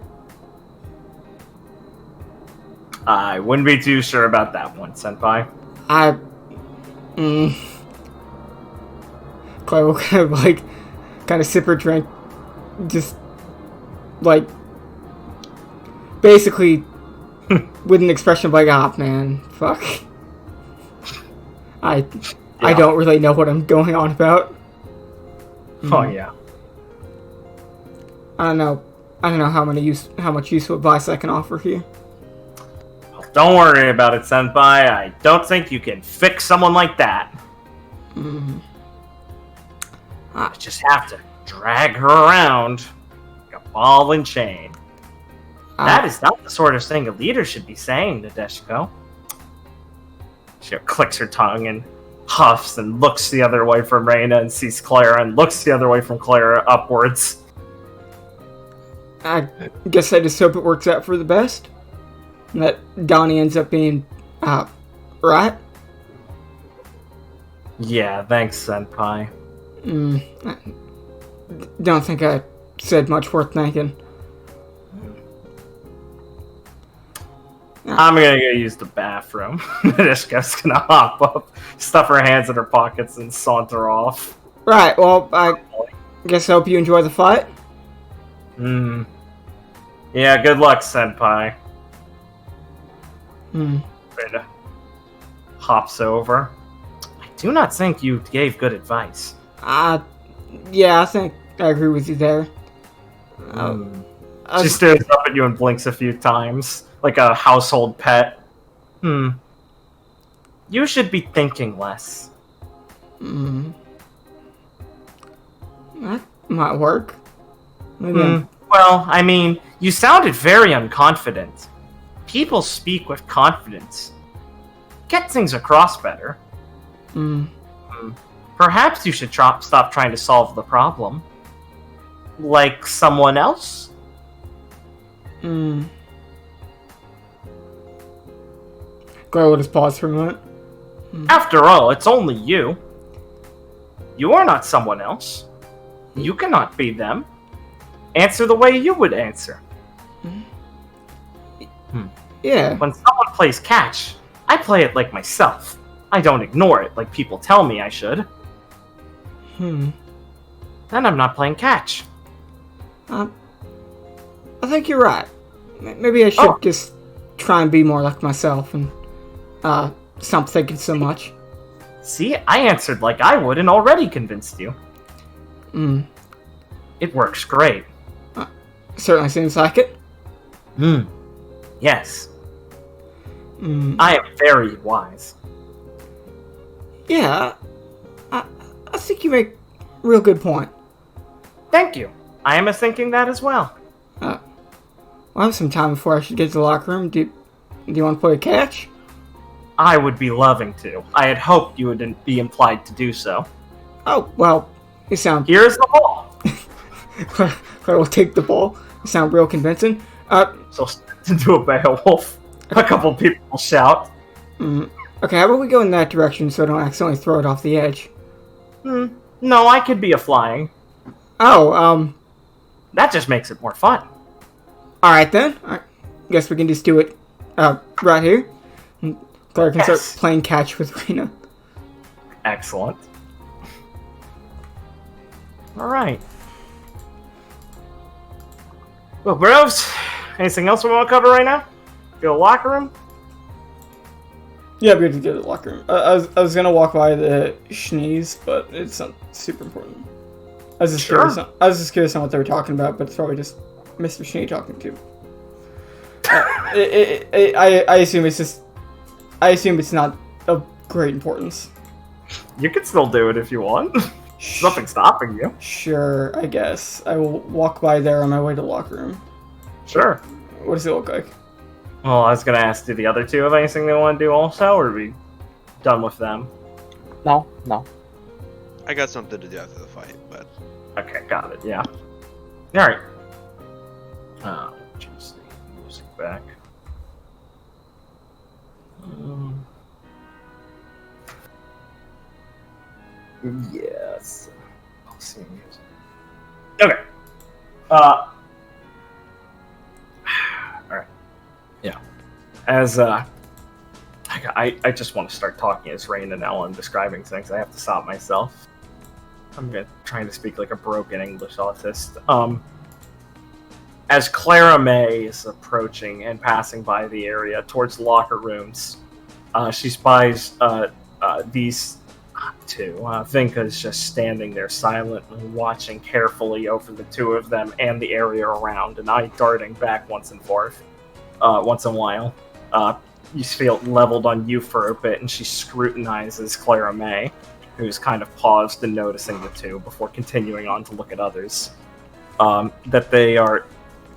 I wouldn't be too sure about that one, Senpai. Claire will kind of sip her drink, just, basically, with an expression of man, fuck. I don't really know what I'm going on about. Oh yeah. I don't know how much useful advice I can offer here. Don't worry about it, Senpai. I don't think you can fix someone like that. I just have to drag her around like a ball and chain. That is not the sort of thing a leader should be saying, Nadeshiko. She clicks her tongue and huffs and looks the other way from Reina and sees Clara and looks the other way from Clara upwards. I guess I just hope it works out for the best. And that Donnie ends up being, right? Yeah, thanks, Senpai. Don't think I said much worth thanking. I'm gonna go use the bathroom. Nadeshiko's gonna hop up, stuff her hands in her pockets, and saunter off. Right, well, I guess I hope you enjoy the fight. Yeah, good luck, Senpai. Reina hops over. I do not think you gave good advice. Yeah, I think I agree with you there. She stares up at you and blinks a few times, like a household pet. You should be thinking less. That might work. Maybe Well, I mean, you sounded very unconfident. People speak with confidence. Get things across better. Perhaps you should stop trying to solve the problem. Like someone else? Go just pause for a moment. After all, it's only you. You are not someone else. You cannot be them. Answer the way you would answer. Yeah. When someone plays catch, I play it like myself. I don't ignore it like people tell me I should. Then I'm not playing catch. I think you're right. Maybe I should just try and be more like myself and stop thinking so much. See, I answered like I would and already convinced you. It works great. Certainly seems like it. Yes. I am very wise. Yeah, I think you make a real good point. Thank you. I am thinking that as well. Well, I have some time before I should get to the locker room. Do you want to play catch? I would be loving to. I had hoped you would be implied to do so. Oh, well, you sound... Here's the ball. I will take the ball. You sound real convincing. So into a Beowulf. A couple people will shout. Okay, how about we go in that direction so I don't accidentally throw it off the edge? No, I could be a flying. Oh, That just makes it more fun. alright then. I guess we can just do it, right here. Claire can start playing catch with Rena. Excellent. Alright. Well, bros, anything else we want to cover right now? Go to the locker room? Yeah, we have to go to the locker room. I was gonna walk by the Schnees, but it's not super important. I was just curious on what they were talking about, but it's probably just Mr. Schnee talking to. I assume it's just. I assume it's not of great importance. You can still do it if you want. There's nothing stopping you. Sure, I guess. I will walk by there on my way to the locker room. Sure. What does it look like? Well, I was going to ask, do the other two have anything they want to do also, or are we done with them? No. I got something to do after the fight, but... Okay, got it, yeah. Alright. Choose the music back. Yes. I'll see music. Okay. Alright. Yeah. As, I just want to start talking as Rain and Ellen describing things. I have to stop myself. I'm trying to speak like a broken English autist. As Clara May is approaching and passing by the area towards locker rooms, she spies these two. Vinka's just standing there silently, watching carefully over the two of them and the area around, and eye darting back once in a while. You feel it leveled on you for a bit, and she scrutinizes Clara May, who's kind of paused and noticing the two before continuing on to look at others. That they are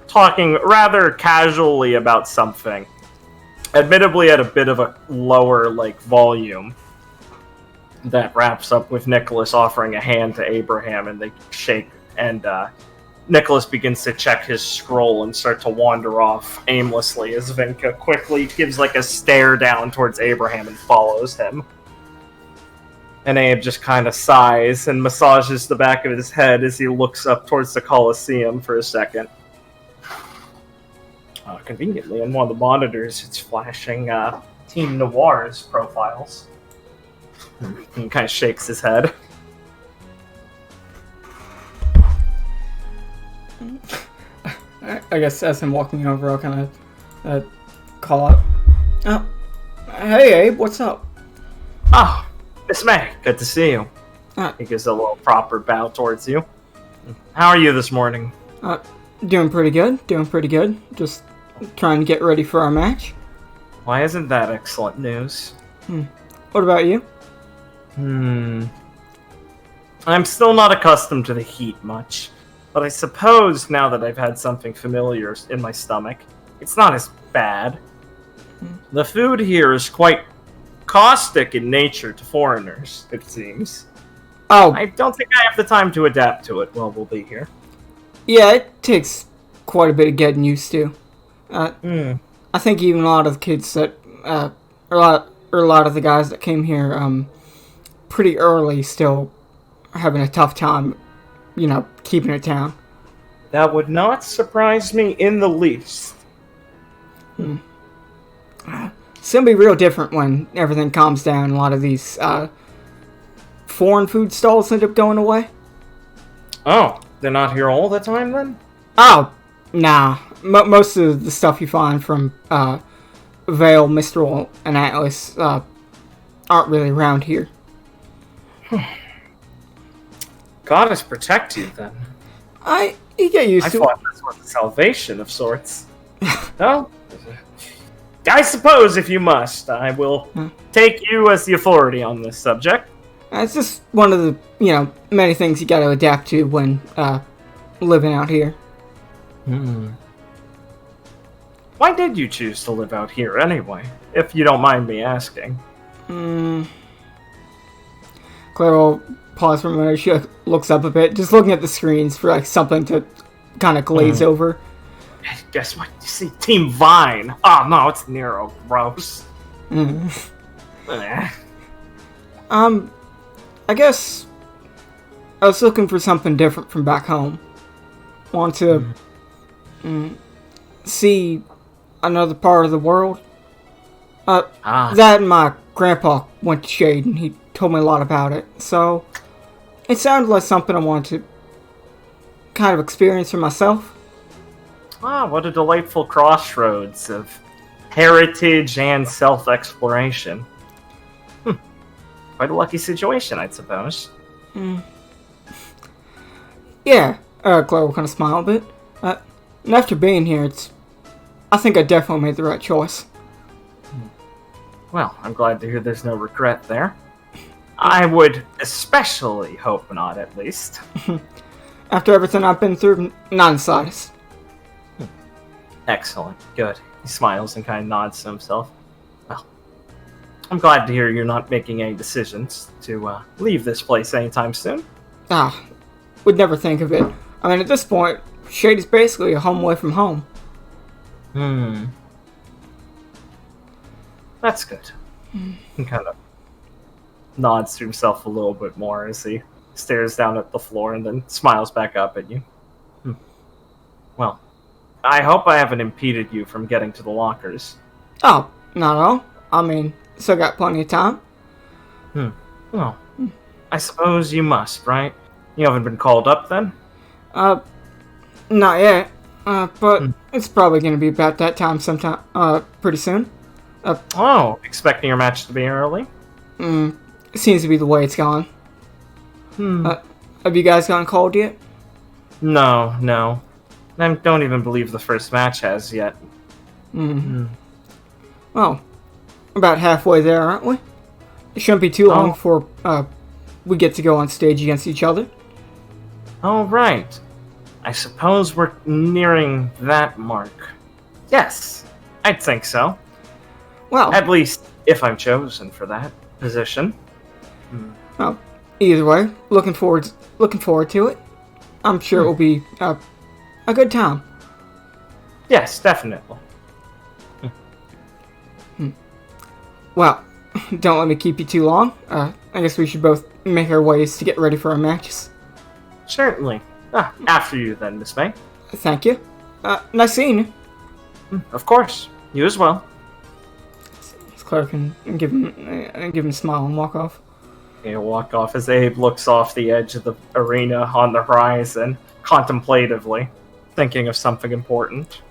talking rather casually about something. Admittedly at a bit of a lower, volume. That wraps up with Nicholas offering a hand to Abraham, and they shake, and Nicholas begins to check his scroll and start to wander off aimlessly as Vinka quickly gives a stare down towards Abraham and follows him. And Abe just kind of sighs and massages the back of his head as he looks up towards the Colosseum for a second. Conveniently, on one of the monitors, it's flashing Team Noir's profiles. He kind of shakes his head. I guess as I'm walking over, I'll kind of call out. Oh, hey Abe, what's up? Oh, Miss May, good to see you. He gives a little proper bow towards you. How are you this morning? Doing pretty good. Just trying to get ready for our match. Why isn't that excellent news? What about you? I'm still not accustomed to the heat much, but I suppose now that I've had something familiar in my stomach, it's not as bad. The food here is quite caustic in nature to foreigners, it seems. Oh, I don't think I have the time to adapt to it while we'll be here. yeah, it takes quite a bit of getting used to. Hmm. I think even a lot of the kids that, or a lot of the guys that came here, pretty early still are having a tough time, keeping it down. That would not surprise me in the least. It's gonna be real different when everything calms down. A lot of these, foreign food stalls end up going away. Oh, they're not here all the time then? Oh, nah. Most of the stuff you find from, Vale, Mistral, and Atlas, aren't really around here. Goddess protect you then. You get used I to thought this was a salvation of sorts. Well, I suppose if you must, I will take you as the authority on this subject. It's just one of the, many things you gotta adapt to when, living out here. Why did you choose to live out here anyway, if you don't mind me asking? Claire will pause for a minute. She looks up a bit, just looking at the screens for, something to kind of glaze over. Guess what? You see Team Vine. Oh, no, it's Nero. Gross. Eh. I guess I was looking for something different from back home. Want to see another part of the world. That and my grandpa went to Shade and he told me a lot about it. So it sounded like something I wanted to kind of experience for myself. Ah, what a delightful crossroads of heritage and self-exploration. Quite a lucky situation, I'd suppose. Yeah, Claire will kind of smile a bit. And after being here, I think I definitely made the right choice. Well, I'm glad to hear there's no regret there. I would especially hope not, at least. After everything I've been through, not in the slightest. Excellent. Good. He smiles and kind of nods to himself. Well, I'm glad to hear you're not making any decisions to leave this place anytime soon. Would never think of it. I mean, at this point, Shade is basically a home away from home. That's good. He kind of nods to himself a little bit more as he stares down at the floor and then smiles back up at you. Well, I hope I haven't impeded you from getting to the lockers. Oh, not at all. I mean, still got plenty of time. Well, I suppose you must, right? You haven't been called up then? Not yet. But it's probably going to be about that time sometime, pretty soon. Expecting your match to be early? It seems to be the way it's gone. Have you guys gotten called yet? No. I don't even believe the first match has yet. Well, about halfway there, aren't we? It shouldn't be too long before we get to go on stage against each other. Oh, right. I suppose we're nearing that mark. Yes, I'd think so. Well, At least if I'm chosen for that position. well, either way, looking forward to it. I'm sure it will be a good time. Yes, definitely. Well, don't let me keep you too long. I guess we should both make our ways to get ready for our matches. Certainly. After you then, Miss May. Thank you. Nice seeing you. Of course. You as well. Claire can give him a smile and walk off. He'll walk off as Abe looks off the edge of the arena on the horizon, contemplatively, thinking of something important.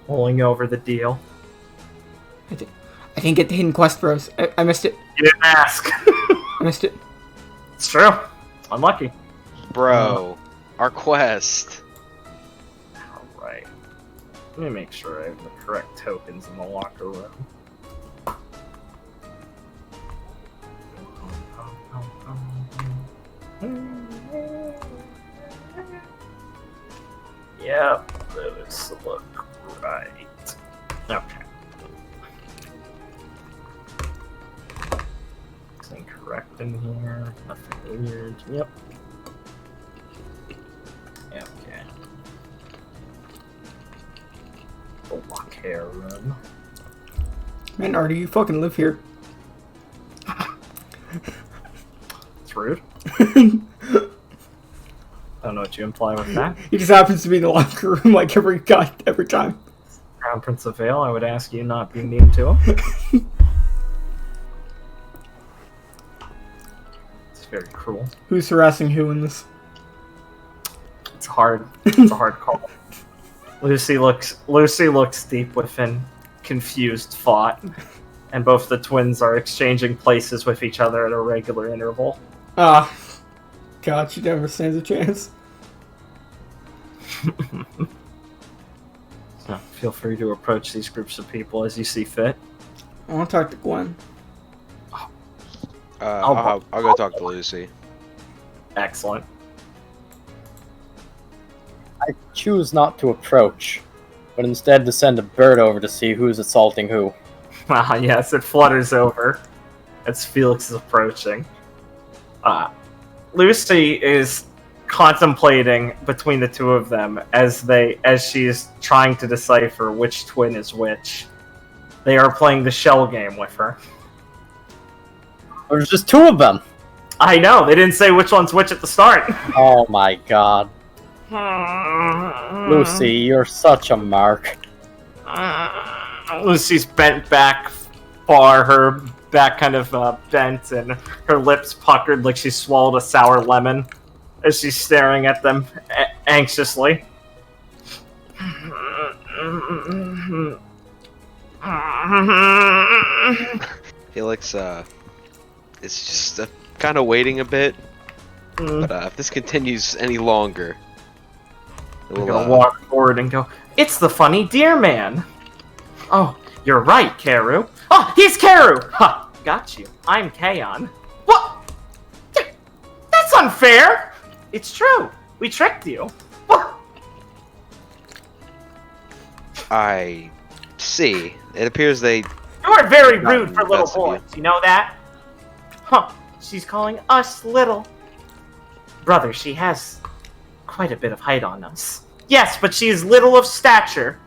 Mulling over the deal. I didn't get the hidden quest, bros. I missed it. You didn't ask. I missed it. It's true. Unlucky. Bro, our quest. Alright. Let me make sure I have the correct tokens in the locker room. Yep, those look right. Okay. It's incorrect In here, nothing weird. Yep. Okay. The lock hair room. Man, Artie, you fucking live here. It's rude. I don't know what you imply with that. He just happens to be in the locker room like every time. Crown Prince of Vale, I would ask you not be mean to him. It's very cruel. Who's harassing who in this? It's hard. It's a hard call. Lucy looks deep within confused thought, and both the twins are exchanging places with each other at a regular interval. Ah. God, she never stands a chance. So feel free to approach these groups of people as you see fit. I want to talk to Gwen. I'll go talk to Lucy. Excellent. I choose not to approach, but instead to send a bird over to see who's assaulting who. Ah, yes, it flutters over as Felix is approaching. Lucy is contemplating between the two of them as she is trying to decipher which twin is which. They are playing the shell game with her. There's just two of them! I know, they didn't say which one's which at the start. Oh my god. Lucy, you're such a mark. Lucy's bent back far, her back kind of bent, and her lips puckered like she swallowed a sour lemon as she's staring at them anxiously. Felix, is just kind of waiting a bit, but if this continues any longer, I'm gonna walk forward and go, "It's the funny deer man!" "Oh, you're right, Karu." "Oh, he's Karu!" "Ha, got you. I'm Kaon." "What? That's unfair!" "It's true. We tricked you." "What?" I see. It appears they... "You are very rude for little That's of you. boys, you know that?" "Huh, she's calling us little." "Brother, she has quite a bit of height on us." "Yes, but she is little of stature."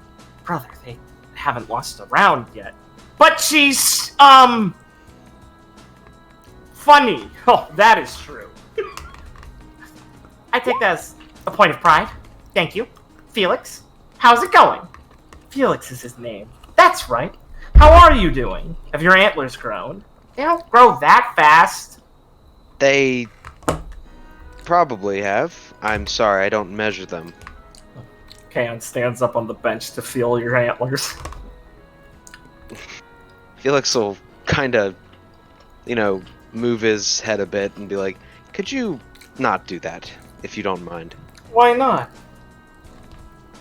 "Brother, they haven't lost a round yet." "But she's, funny." "Oh, that is true." "I take that as a point of pride. Thank you. Felix, how's it going?" "Felix is his name." "That's right. How are you doing? Have your antlers grown?" "They don't grow that fast." They probably have. I'm sorry, I don't measure them. Kaon stands up on the bench to feel your antlers. Felix will kind of, move his head a bit and be like, "Could you not do that, if you don't mind?" Why not?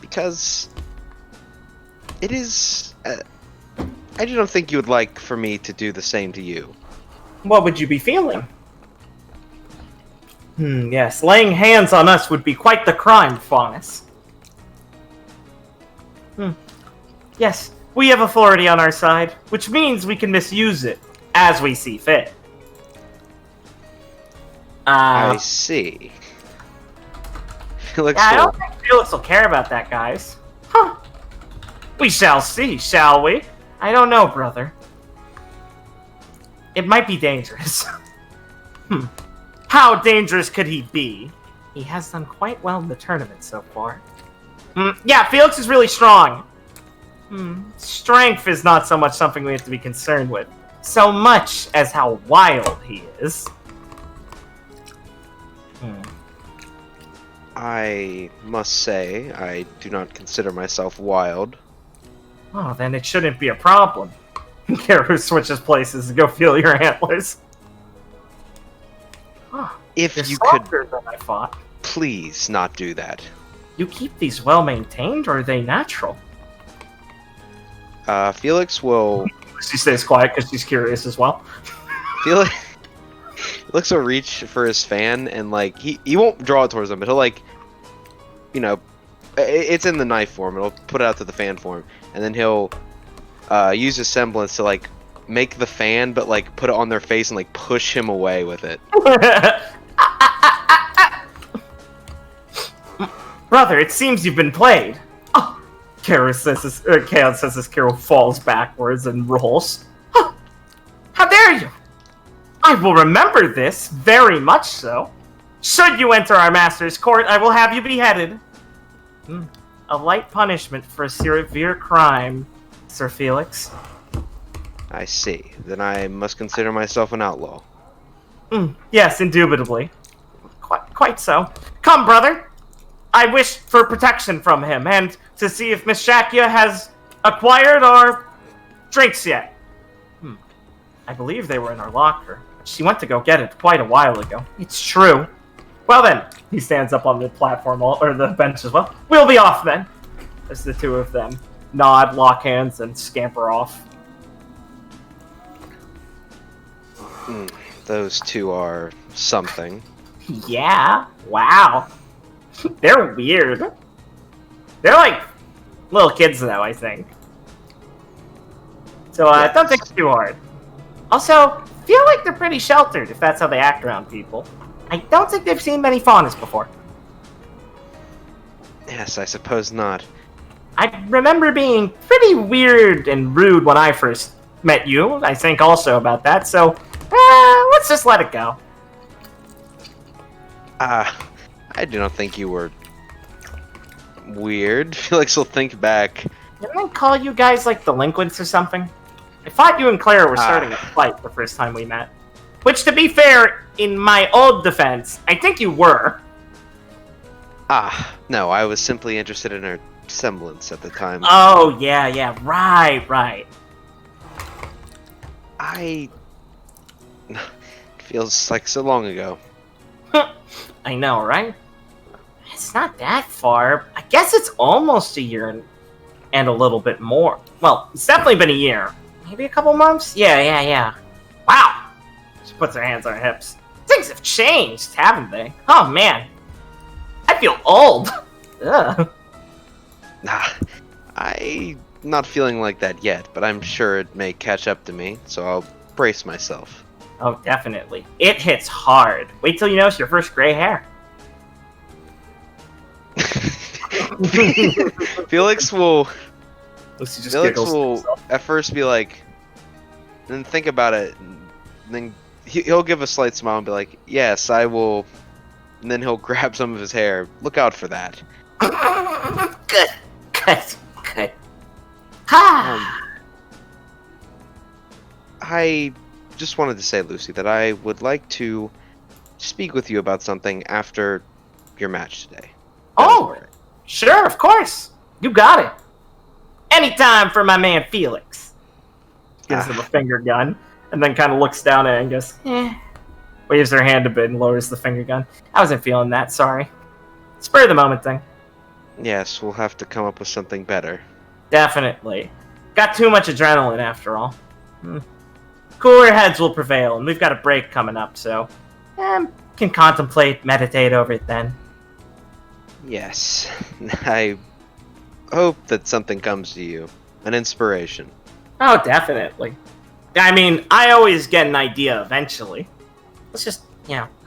Because it is... I don't think you would like for me to do the same to you. What would you be feeling? Yes, laying hands on us would be quite the crime, Faunus. Yes, we have authority on our side, which means we can misuse it as we see fit. I see. Felix I will... don't think Felix will care about that, guys. Huh. We shall see, shall we? I don't know, brother. It might be dangerous. How dangerous could he be? He has done quite well in the tournament so far. Yeah, Felix is really strong. Strength is not so much something we have to be concerned with, so much as how wild he is. I must say, I do not consider myself wild. Oh, then it shouldn't be a problem. Karu switches places to go feel your antlers. Oh, If you're you could softer than I thought. please not do that. You keep these well maintained, or are they natural? Felix will... She stays quiet because she's curious as well. Felix will reach for his fan and, he won't draw it towards him, but he'll, it's in the knife form. It'll put it out to the fan form. And then he'll use his semblance to, make the fan, but like put it on their face and like push him away with it. Brother, it seems you've been played. Oh, Kara says as Carol falls backwards and rolls. Oh, how dare you! I will remember this, very much so. Should you enter our master's court, I will have you beheaded. A light punishment for a severe crime, Sir Felix. I see. Then I must consider myself an outlaw. Yes, indubitably. Quite so. Come, brother. I wish for protection from him, and to see if Miss Shakia has acquired our drinks yet. I believe they were in our locker. She went to go get it quite a while ago. It's true. Well then, he stands up on the platform, or the bench as well. We'll be off then. As the two of them nod, lock hands, and scamper off. Those two are something. Yeah. Wow. They're weird. They're like little kids, though, I think. So don't think it's too hard. Also, feel like they're pretty sheltered if that's how they act around people. I don't think they've seen many faunas before. Yes, I suppose not. I remember being pretty weird and rude when I first met you. I think also about that. So let's just let it go. I do not think you were weird. Felix will think back. Didn't I call you guys like delinquents or something? I thought you and Claire were starting a fight the first time we met. Which, to be fair, in my old defense, I think you were. No, I was simply interested in her semblance at the time. Oh, yeah, right. It feels like so long ago. I know, right? It's not that far. I guess it's almost a year and a little bit more. Well, it's definitely been a year. Maybe a couple months? Yeah. Wow! She puts her hands on her hips. Things have changed, haven't they? Oh, man. I feel old. Ugh. I'm not feeling like that yet, but I'm sure it may catch up to me, so I'll brace myself. Oh, definitely. It hits hard. Wait till you notice your first gray hair. Felix will Just at first be like, and then think about it, and then he'll give a slight smile and be like, yes, I will, and then he'll grab some of his hair. Look out for that. Good. Ha! I just wanted to say, Lucy, that I would like to speak with you about something after your match today. Oh, sure, of course. You got it. Anytime for my man Felix. Gives him a finger gun, and then kind of looks down at it and goes, waves her hand a bit and lowers the finger gun. I wasn't feeling that, sorry. Spur of the moment thing. Yes, we'll have to come up with something better. Definitely. Got too much adrenaline after all. Cooler heads will prevail, and we've got a break coming up, so can contemplate, meditate over it then. Yes, I hope that something comes to you. An inspiration. Oh, definitely. I mean, I always get an idea eventually. Let's just,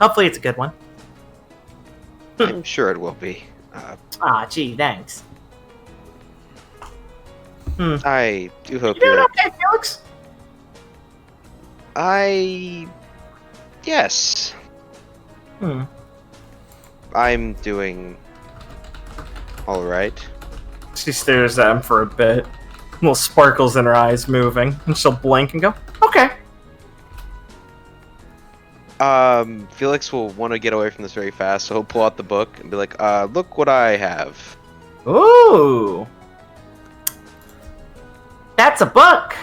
hopefully it's a good one. I'm sure it will be. Gee, thanks. I do hope You doing you're... okay, Felix? Yes. I'm doing alright. She stares at him for a bit. Little sparkles in her eyes moving, and she'll blink and go, okay. Felix will want to get away from this very fast, so he'll pull out the book and be like, look what I have. Ooh. That's a book.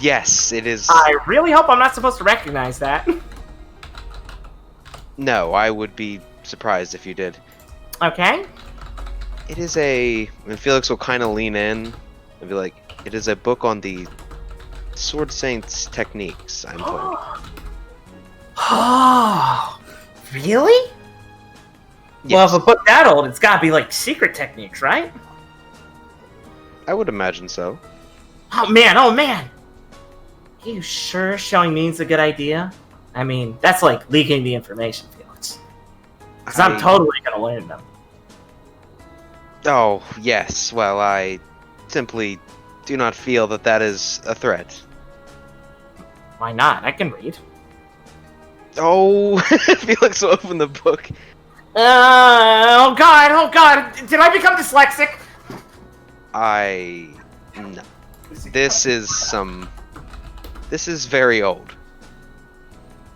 Yes, it is. I really hope I'm not supposed to recognize that. No, I would be surprised if you did. Okay. It is and Felix will kind of lean in and be like, it is a book on the Sword Saint's techniques, I'm told. Oh, really? Yes. Well, if a book that old, it's gotta be like secret techniques, right? I would imagine so. Oh man, oh man! Are you sure showing me's a good idea? I mean, that's like leaking the information, Felix. Because I'm totally gonna learn them. Oh, yes. Well, I simply do not feel that that is a threat. Why not? I can read. Oh, Felix will open the book. Oh god! Did I become dyslexic? No. This is very old.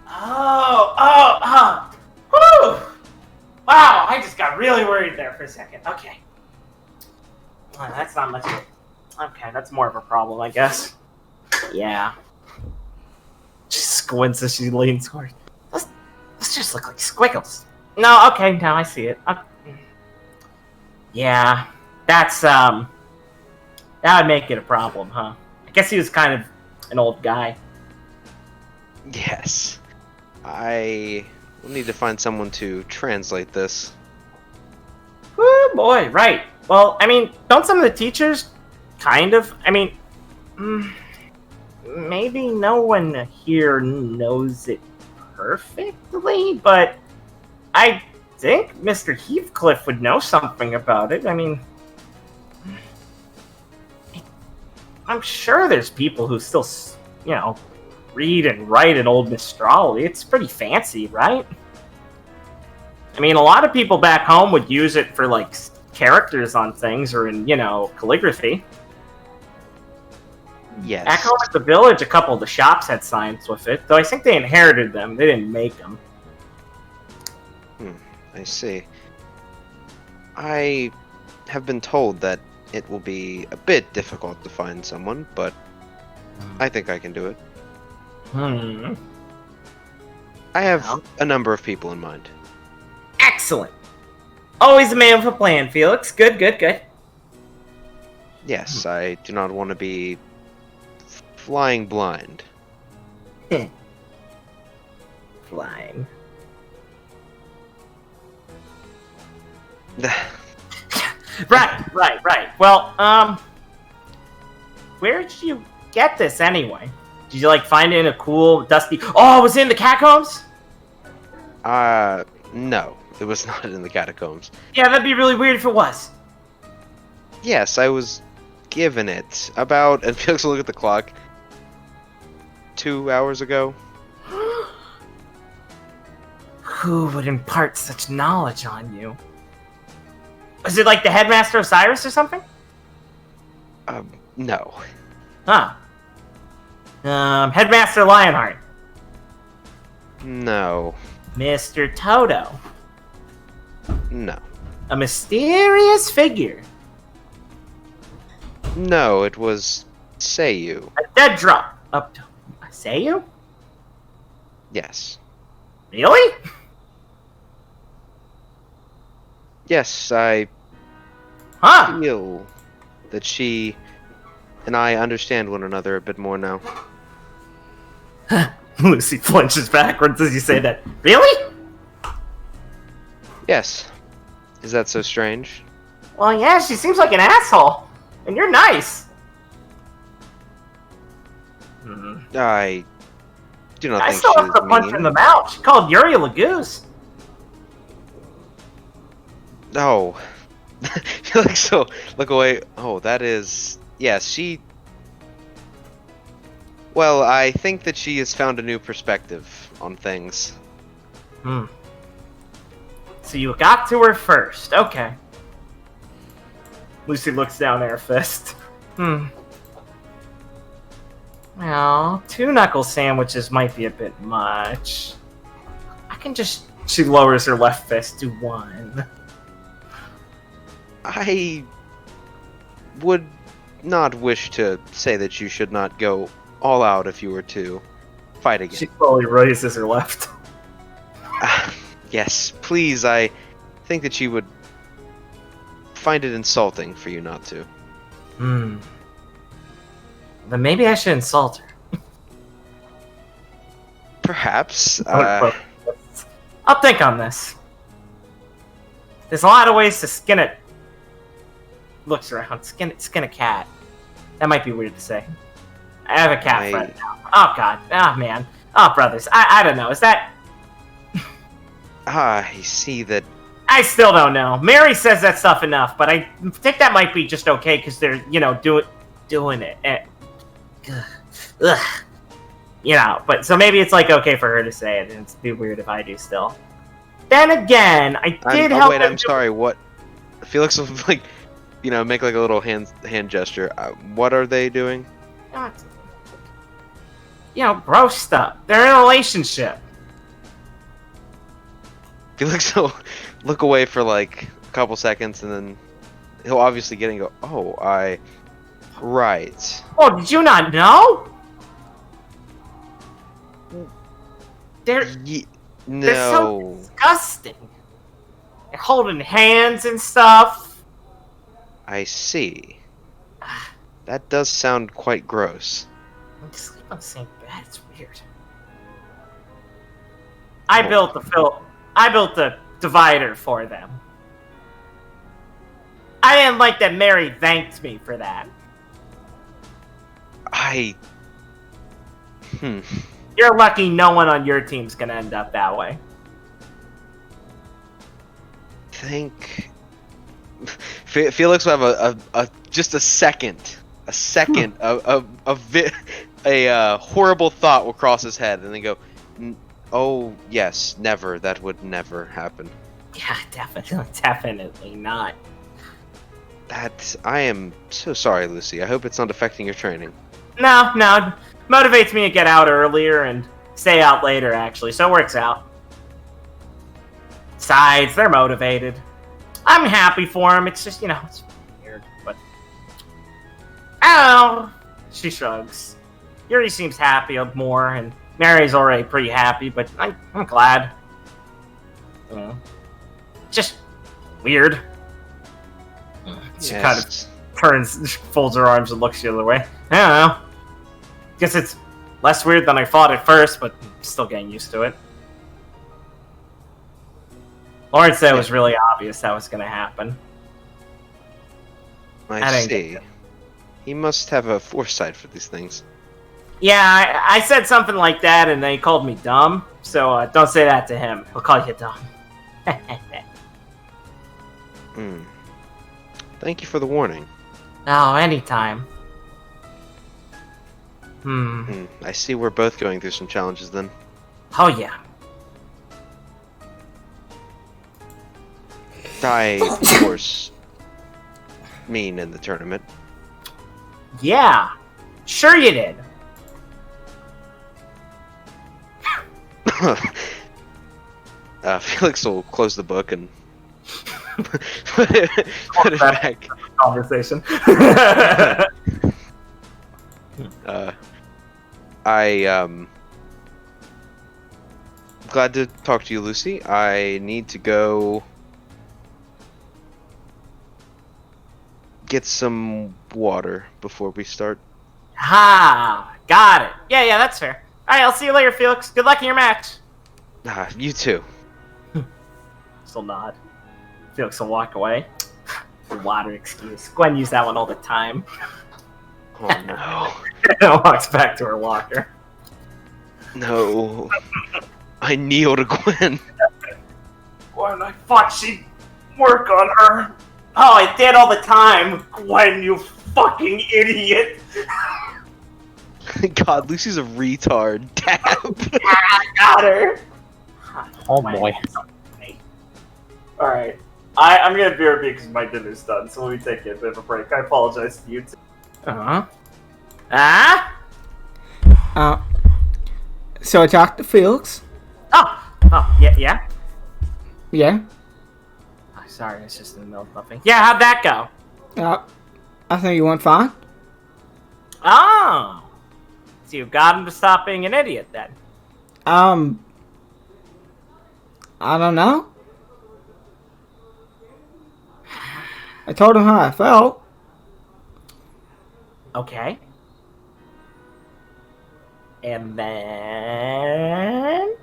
Oh! Whew! Wow, I just got really worried there for a second. Okay. Well, that's not much of a... Okay, that's more of a problem, I guess. Yeah. She squints as she leans forward. Let's just look like squiggles. No, okay, now I see it. Yeah, that's, that would make it a problem, huh? I guess he was kind of an old guy. Yes. I will need to find someone to translate this. Oh boy, right. Well, I mean, don't some of the teachers kind of... I mean, maybe no one here knows it perfectly, but I think Mr. Heathcliff would know something about it. I mean, I'm sure there's people who still, you know, read and write in Old Mistrali. It's pretty fancy, right? I mean, a lot of people back home would use it for, like, characters on things or in, you know, calligraphy. Yes. Back home at the village, a couple of the shops had signs with it, though I think they inherited them. They didn't make them. I see. I have been told that it will be a bit difficult to find someone, but I think I can do it. I have a number of people in mind. Excellent. Always a man with a plan, Felix. Good. Yes, I do not want to be flying blind. Flying. Right. Well, where did you get this anyway? Did you, like, find it in a cool, dusty... Oh, it was in the catacombs? No. It was not in the catacombs. Yeah, that'd be really weird if it was. Yes, I was given it about... And Felix will look at the clock. 2 hours ago. Who would impart such knowledge on you? Was it like the headmaster Osiris or something? No. Huh. Headmaster Lionheart. No. Mr. Toto. No. A mysterious figure. No, it was Seiyu. A dead drop. Up to... Seiyu? Yes. Really? Yes, I Huh. feel that she and I understand one another a bit more now. Lucy flinches backwards as you say that. Really? Yes. Is that so strange? Well, yeah, she seems like an asshole. And you're nice. I do not I think still she have to is punch mean. her in the mouth. She called Yuri a Lagoose. No. Felix so look away. Oh, that is... Yes, she... Well, I think that she has found a new perspective on things. So you got to her first. Okay. Lucy looks down at her fist. Well, 2 knuckle sandwiches might be a bit much. I can just... She lowers her left fist to 1. I would not wish to say that you should not go all out if you were to fight again. She slowly raises her left. Yes, please, I think that you would find it insulting for you not to. Then maybe I should insult her. Perhaps. I'll think on this. There's a lot of ways to skin it. Looks around. Skin a cat. That might be weird to say. I have a cat friend now. Oh, God. Oh, man. Oh, brothers. I don't know. Is that... I see that. I still don't know. Mary says that stuff enough, but I think that might be just okay because they're, doing it. Ugh. But so maybe it's like okay for her to say it, and it'd be weird if I do still. Then again, I did help. Wait, I'm sorry. What? Felix will make like a little hand gesture. What are they doing? Bro stuff. They're in a relationship. Felix will look away for like a couple seconds, and then he'll obviously get it and go, "Oh, right." Oh, did you not know? They're so disgusting. They're holding hands and stuff. I see. That does sound quite gross. I'm just sleep on the same bed. It's weird. I built the divider for them. I didn't like that Mary thanked me for that. You're lucky no one on your team's gonna end up that way. Felix will have just a second of a horrible thought will cross his head, and then go, "Oh yes, never. That would never happen." Yeah, definitely not. I am so sorry, Lucy. I hope it's not affecting your training. No, it motivates me to get out earlier and stay out later, actually, so it works out. Besides, they're motivated. I'm happy for them. It's just, it's weird, but... Oh, she shrugs. Yuri seems happy more, and Mary's already pretty happy, but I'm glad. Just weird. She kind of turns, folds her arms and looks the other way. I don't know. Guess it's less weird than I thought at first, but I'm still getting used to it. Lawrence said it was really obvious that was going to happen. I see. He must have a foresight for these things. Yeah, I said something like that, and they called me dumb. So don't say that to him. He'll call you dumb. Thank you for the warning. Oh, anytime. I see we're both going through some challenges then. Oh, yeah. I, of course, mean in the tournament. Yeah. Sure you did. Felix will close the book and put it back. Conversation. Glad to talk to you, Lucy. I need to go get some water before we start. Got it. Yeah, that's fair. Alright, I'll see you later, Felix. Good luck in your match. You too. Still nod. Felix will walk away. The water excuse. Gwen used that one all the time. Oh no. And walks back to her locker. No. I kneel to Gwen. Gwen, I thought she'd work on her. Oh, I did all the time. Gwen, you fucking idiot. God, Lucy's a retard. Dab. I got her. Oh boy. Alright. I'm gonna BRB because my dinner's done, so let me take a bit of a break. I apologize to you too. So I talked to Felix. Oh, yeah? Yeah. Oh, sorry, it's just in the middle of nothing. Yeah, how'd that go? I think you went fine. Oh! So you got him to stop being an idiot then? I don't know. I told him how I felt. Okay. And then...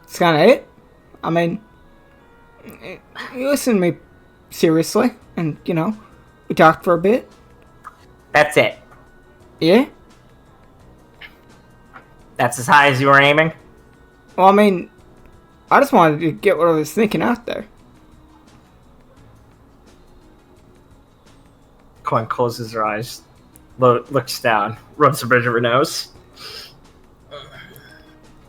It's kind of it. I mean, you listen to me seriously, and, We talked for a bit. That's it. Yeah? That's as high as you were aiming? Well, I mean, I just wanted to get what I was thinking out there. Quinn closes her eyes, looks down, rubs the bridge of her nose.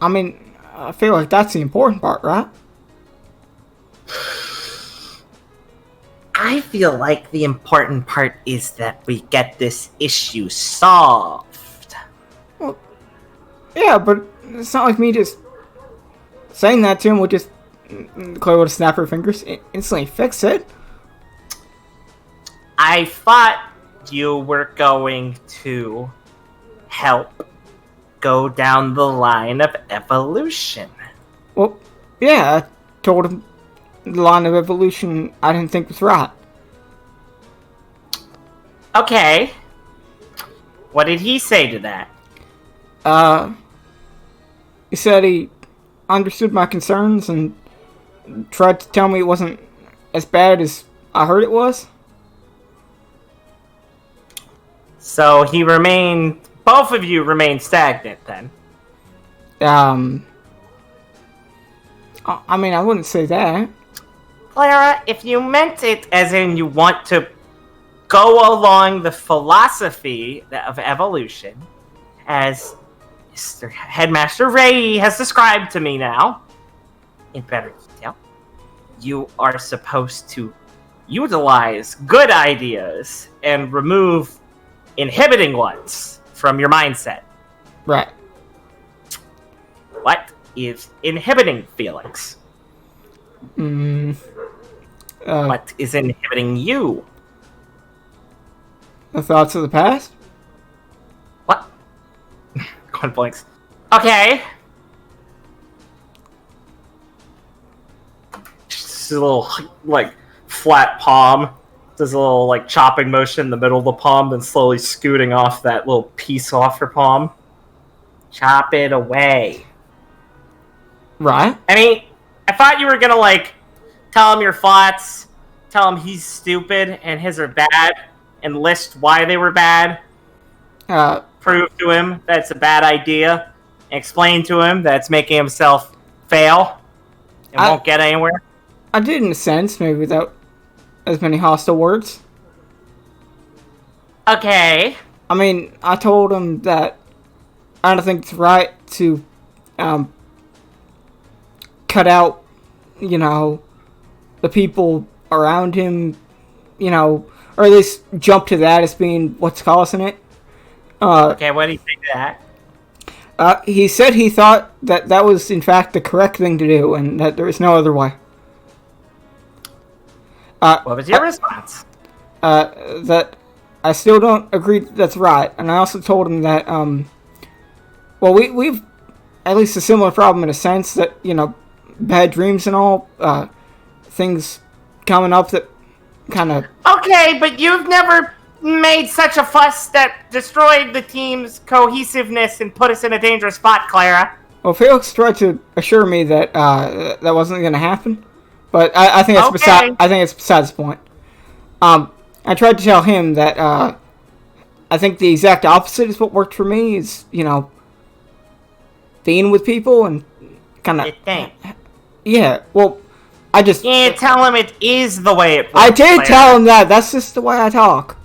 I mean, I feel like that's the important part, right? I feel like the important part is that we get this issue solved. Well, yeah, but it's not like me just saying that to him would just Chloe would snap her fingers, instantly fix it. I thought you were going to help go down the line of evolution. Well, yeah, I told him the line of evolution I didn't think was right. Okay. What did he say to that? He said he understood my concerns and tried to tell me it wasn't as bad as I heard it was. So both of you remained stagnant then? I mean, I wouldn't say that. Clara, if you meant it as in you want to go along the philosophy of evolution, as Mr. Headmaster Ray has described to me now, in better detail, you are supposed to utilize good ideas and remove inhibiting ones from your mindset. Right. What is inhibiting Felix? What is inhibiting you? The thoughts of the past? What? Gwen blinks. Okay. Just a little, flat palm. Does a little, chopping motion in the middle of the palm, then slowly scooting off that little piece off her palm. Chop it away. Right. I mean, I thought you were gonna, tell him your thoughts, tell him he's stupid and his are bad, and list why they were bad. Prove to him that it's a bad idea. Explain to him that it's making himself fail and won't get anywhere. I did in a sense, maybe without as many hostile words. Okay. I mean, I told him that I don't think it's right to cut out, the people around him, or at least jump to that as being what's causing it. Okay, what do you think of that? He said he thought that that was in fact the correct thing to do and that there was no other way. What was your response? That I still don't agree that's right, and I also told him that, we've at least a similar problem in a sense that, bad dreams and all, things coming up that kind of... Okay, but you've never made such a fuss that destroyed the team's cohesiveness and put us in a dangerous spot, Clara. Well, Felix tried to assure me that that wasn't going to happen, but I think it's besides the point. I tried to tell him that I think the exact opposite is what worked for me. Is being with people and kind of. You think? Yeah. Well, I just. You can't tell him it is the way it works, I did Clara. tell him that. That's just the way I talk.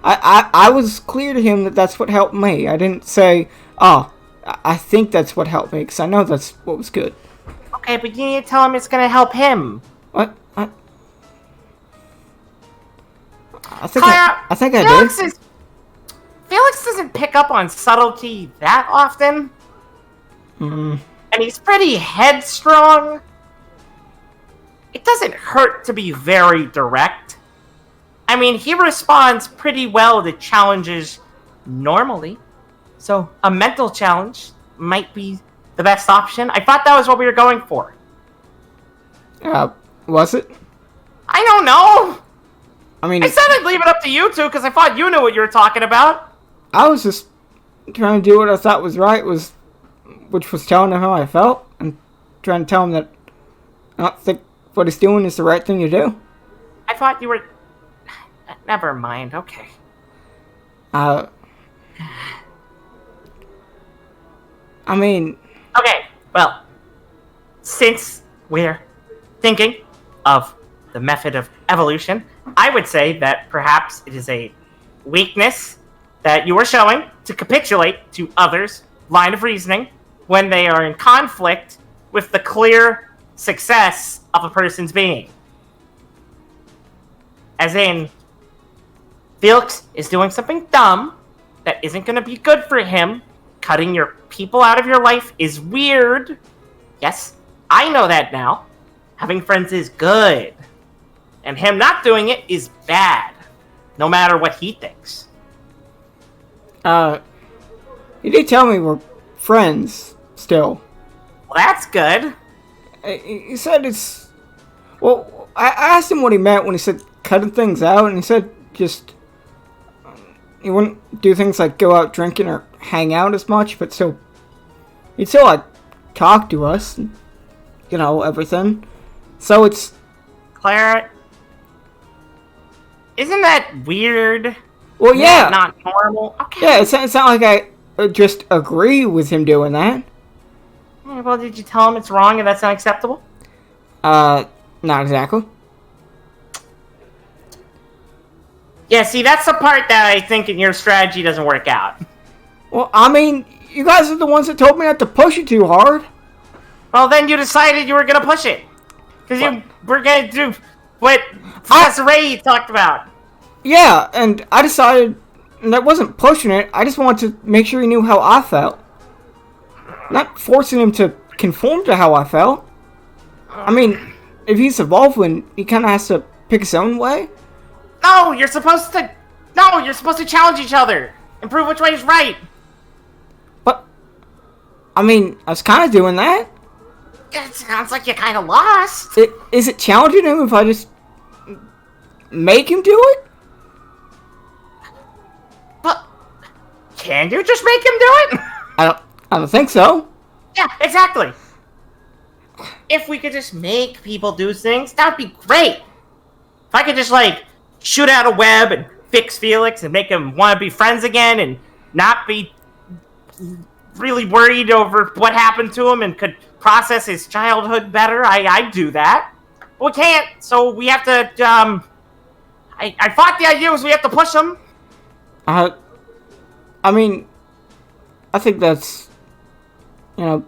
I was clear to him that that's what helped me. I didn't say, oh, I think that's what helped me, because I know that's what was good. Okay, but you need to tell him it's going to help him. What? I think I did. Felix doesn't pick up on subtlety that often. Mm. And he's pretty headstrong. It doesn't hurt to be very direct. I mean, he responds pretty well to challenges normally. So, a mental challenge might be the best option. I thought that was what we were going for. Was it? I don't know. I mean, I said I'd leave it up to you two because I thought you knew what you were talking about. I was just trying to do what I thought was right, which was telling him how I felt and trying to tell him that I don't think what he's doing is the right thing to do. I thought you were... Never mind. Okay. I mean, Okay. Well, since we're thinking of the method of evolution, I would say that perhaps it is a weakness that you are showing to capitulate to others' line of reasoning when they are in conflict with the clear success of a person's being. As in, Felix is doing something dumb that isn't going to be good for him. Cutting your people out of your life is weird. Yes, I know that now. Having friends is good. And him not doing it is bad. No matter what he thinks. he did tell me we're friends still. Well, that's good. He said it's... Well, I asked him what he meant when he said cutting things out, and he said just... He wouldn't do things like go out drinking or hang out as much, but still... He'd still, like, talk to us, and, you know, everything. So it's... Clara, isn't that weird? Well, yeah. Not normal? Okay. Yeah, it's not like I just agree with him doing that. Well, did you tell him it's wrong and that's not acceptable? Not exactly. Yeah, see, that's the part that I think in your strategy doesn't work out. Well, I mean, you guys are the ones that told me not to push it too hard. Well, then you decided you were going to push it. Because you were going to do what Professor Ray talked about. Yeah, and I decided, and I wasn't pushing it, I just wanted to make sure he knew how I felt. Not forcing him to conform to how I felt. I mean, if he's evolving, he kind of has to pick his own way. No, you're supposed to challenge each other and prove which way is right. But, I mean, I was kind of doing that. It sounds like you kind of lost. Is it challenging him if I just make him do it? But can you just make him do it? I don't think so. Yeah, exactly. If we could just make people do things, that would be great. If I could just, like, shoot out a web and fix Felix and make him want to be friends again and not be really worried over what happened to him and could process his childhood better, I'd do that. But we can't, so we have to, I thought the idea was we have to push him. I mean, I think that's, you know,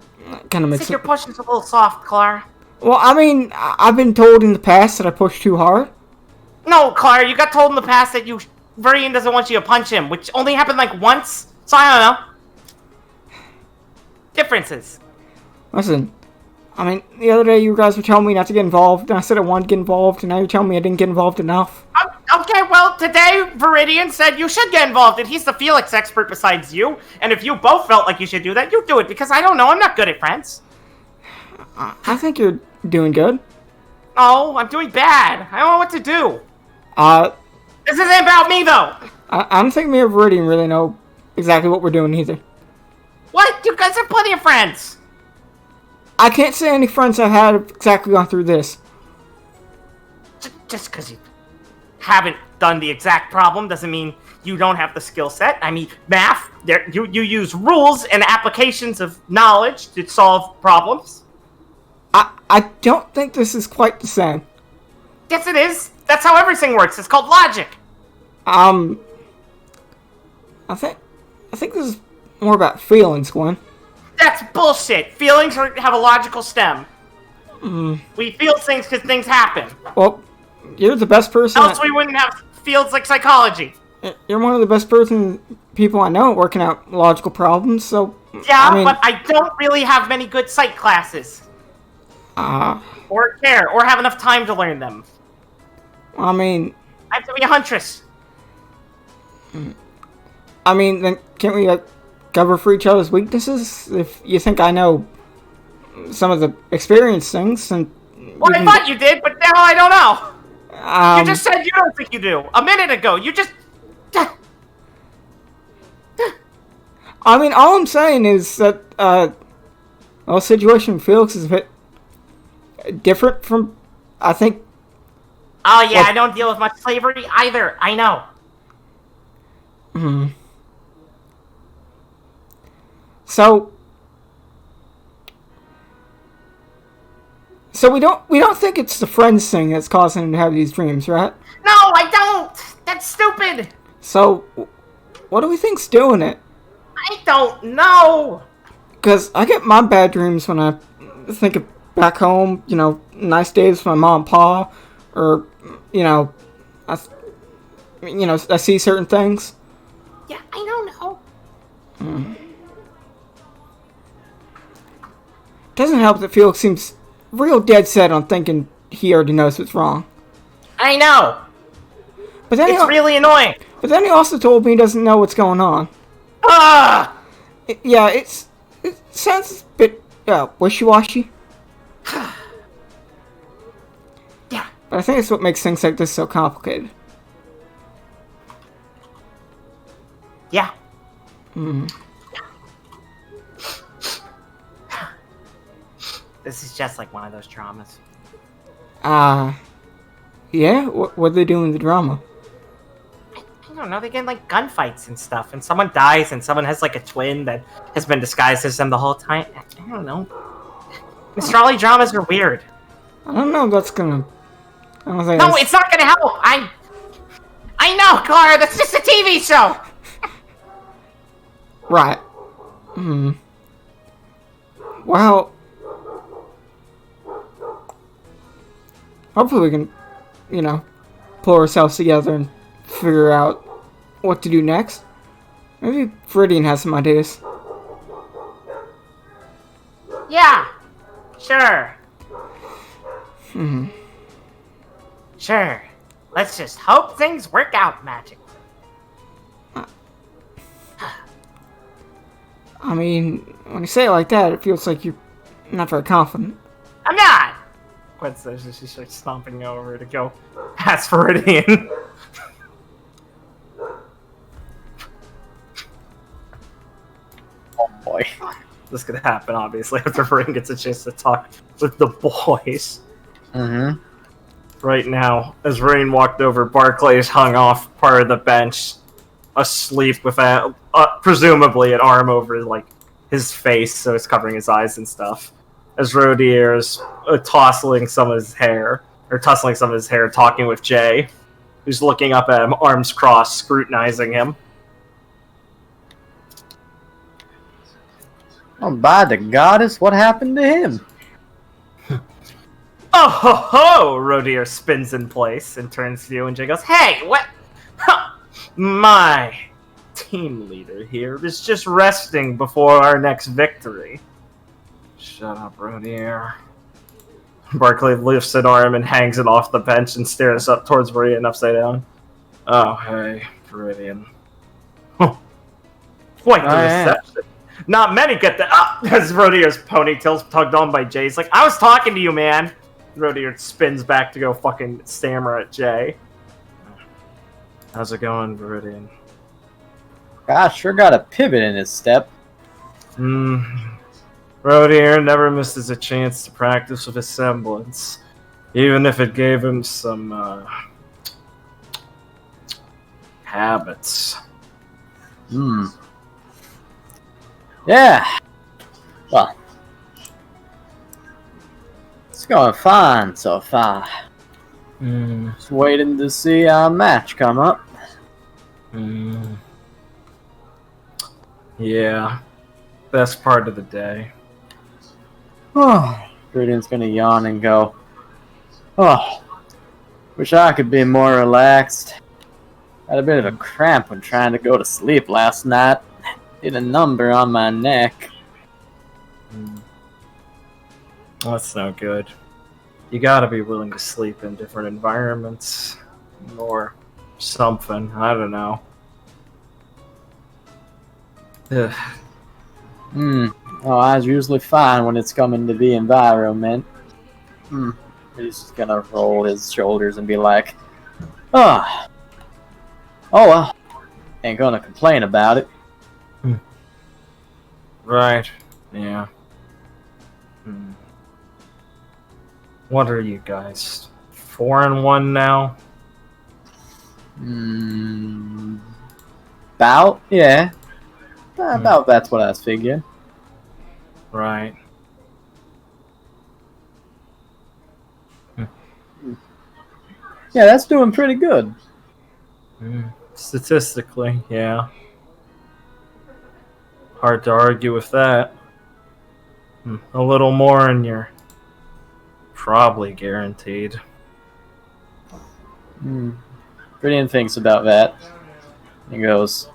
kind of I makes think you're pushing a little soft, Clara. Well, I mean, I've been told in the past that I push too hard. No, Clara, you got told in the past that Viridian doesn't want you to punch him, which only happened like once, so I don't know. Differences. Listen, I mean, the other day you guys were telling me not to get involved, and I said I wanted to get involved, and now you're telling me I didn't get involved enough. Okay, well, today Viridian said you should get involved, and he's the Felix expert besides you, and if you both felt like you should do that, you do it, because I don't know, I'm not good at friends. I think you're doing good. Oh, I'm doing bad. I don't know what to do. This isn't about me, though. I don't think me or Viridian really know exactly what we're doing either. What? You guys have plenty of friends. I can't say any friends I've had have exactly gone through this. Just because you haven't done the exact problem doesn't mean you don't have the skill set. I mean, math, you use rules and applications of knowledge to solve problems. I don't think this is quite the same. Yes, it is. That's how everything works. It's called logic. I think this is more about feelings, Gwen. That's bullshit. Feelings have a logical stem. We feel things because things happen. Well, you're the best person. Else we wouldn't have fields like psychology. You're one of the best people I know at working out logical problems, so... Yeah, I mean, but I don't really have many good psych classes. Or care, or have enough time to learn them. I mean... I have to be a huntress. I mean, then can't we cover for each other's weaknesses? If you think I know some of the experience things, and... Well, I thought you did, but now I don't know. You just said you don't think you do. A minute ago, you just... I mean, all I'm saying is that, the situation with Felix is a bit different from, I think, Oh yeah, Well- I don't deal with much slavery either. I know. Hmm. So we don't think it's the friends thing that's causing him to have these dreams, right? No, I don't. That's stupid. So what do we think's doing it? I don't know. Because I get my bad dreams when I think of back home, you know, nice days with my mom and pa, or, you know, I see certain things. Yeah, I don't know. Doesn't help that Felix seems real dead set on thinking he already knows what's wrong. I know. But then It's really annoying. But then he also told me he doesn't know what's going on. Ah! Yeah, it sounds a bit wishy-washy. Yeah. But I think it's what makes things like this so complicated. Yeah. This is just like one of those dramas. Yeah? What do they do in the drama? I don't know, they get in, like, gunfights and stuff, and someone dies, and someone has, like, a twin that has been disguised as them the whole time. I don't know. Astrology dramas are weird. I don't know if that's gonna... I don't think No, that's- it's not gonna help! I know, Clara, that's just a TV show! Right. Well... Hopefully we can, you know, pull ourselves together and figure out what to do next. Maybe Viridian has some ideas. Yeah, sure. Sure. Let's just hope things work out magically. I mean, when you say it like that, it feels like you're not very confident. I'm not! Gwen says as she starts stomping over to go past Viridian. Oh boy. This could happen, obviously, after Viridian gets a chance to talk with the boys. Mm-hmm. Right now, as Rain walked over, Barclay's hung off part of the bench, asleep with presumably an arm over like his face, so it's covering his eyes and stuff. As Rodier is tussling some of his hair, talking with Jay, who's looking up at him, arms crossed, scrutinizing him. Oh, by the goddess, what happened to him? Oh ho ho! Rodier spins in place and turns to you, and Jay goes, "Hey, what? Huh. My team leader here is just resting before our next victory." Shut up, Rodier. Barclay lifts an arm and hangs it off the bench and stares up towards Viridian upside down. Oh, hey, Viridian. Quite the reception. Not many get that. As Rodier's ponytail's tugged on by Jay. He's like, I was talking to you, man. Rodier spins back to go fucking stammer at Jay. How's it going, Viridian? Gosh, sure got a pivot in his step. Rodier never misses a chance to practice with his semblance, even if it gave him some habits. Yeah. Well, it's going fine so far. Just waiting to see our match come up. Yeah. Best part of the day. Oh, Viridian's gonna yawn and go, oh, wish I could be more relaxed. Had a bit of a cramp when trying to go to sleep last night. Did a number on my neck. That's no good. You gotta be willing to sleep in different environments. Or something. I don't know. Ugh. Oh, I was usually fine when it's coming to the environment. He's just gonna roll his shoulders and be like, oh well, ain't gonna complain about it. Right. Yeah. What are you guys 4-1 now. About, yeah. About that's what I was figuring. Right. Yeah, that's doing pretty good. Statistically, yeah. Hard to argue with that. A little more and you're probably guaranteed. Viridian thinks about that. He goes,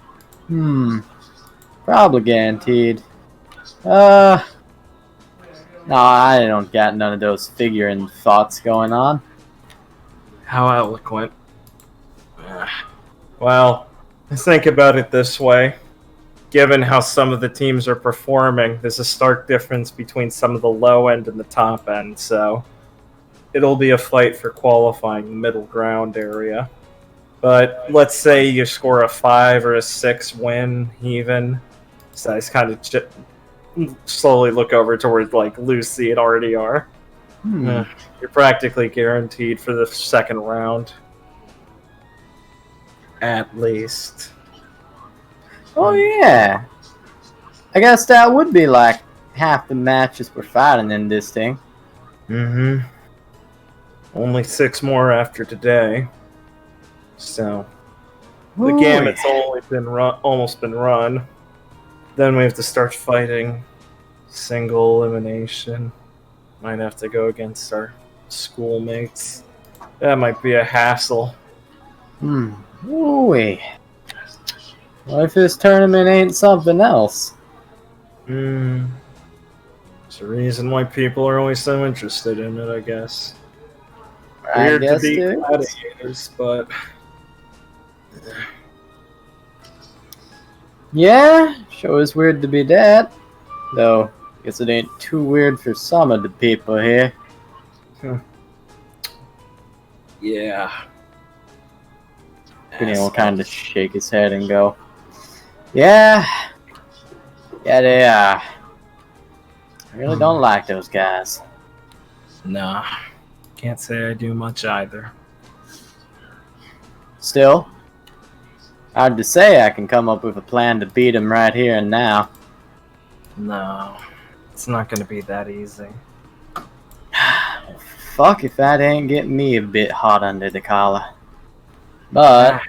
probably guaranteed. No, I don't got none of those figuring thoughts going on. How eloquent. Well, let's think about it this way. Given how some of the teams are performing, there's a stark difference between some of the low end and the top end, so it'll be a fight for qualifying middle ground area. But let's say you score a 5 or a 6 win, even. So I just kind of slowly look over towards like Lucy and RDR. You're practically guaranteed for the second round. At least. Oh yeah. I guess that would be like half the matches we're fighting in this thing. Only 6 more after today. So the Ooh. gamet's almost been run. Then we have to start fighting single elimination. Might have to go against our schoolmates. That might be a hassle. Ooh. What if this tournament ain't something else? There's a reason why people are always so interested in it, I guess. Weird to be gladiators, but yeah, sure is weird to be that. Though, guess it ain't too weird for some of the people here. yeah. Viridian will kind of shake his head and go, yeah, they are. I really don't like those guys. Nah, can't say I do much either. Still, hard to say I can come up with a plan to beat him right here and now. No, it's not gonna be that easy. Fuck if that ain't getting me a bit hot under the collar. But,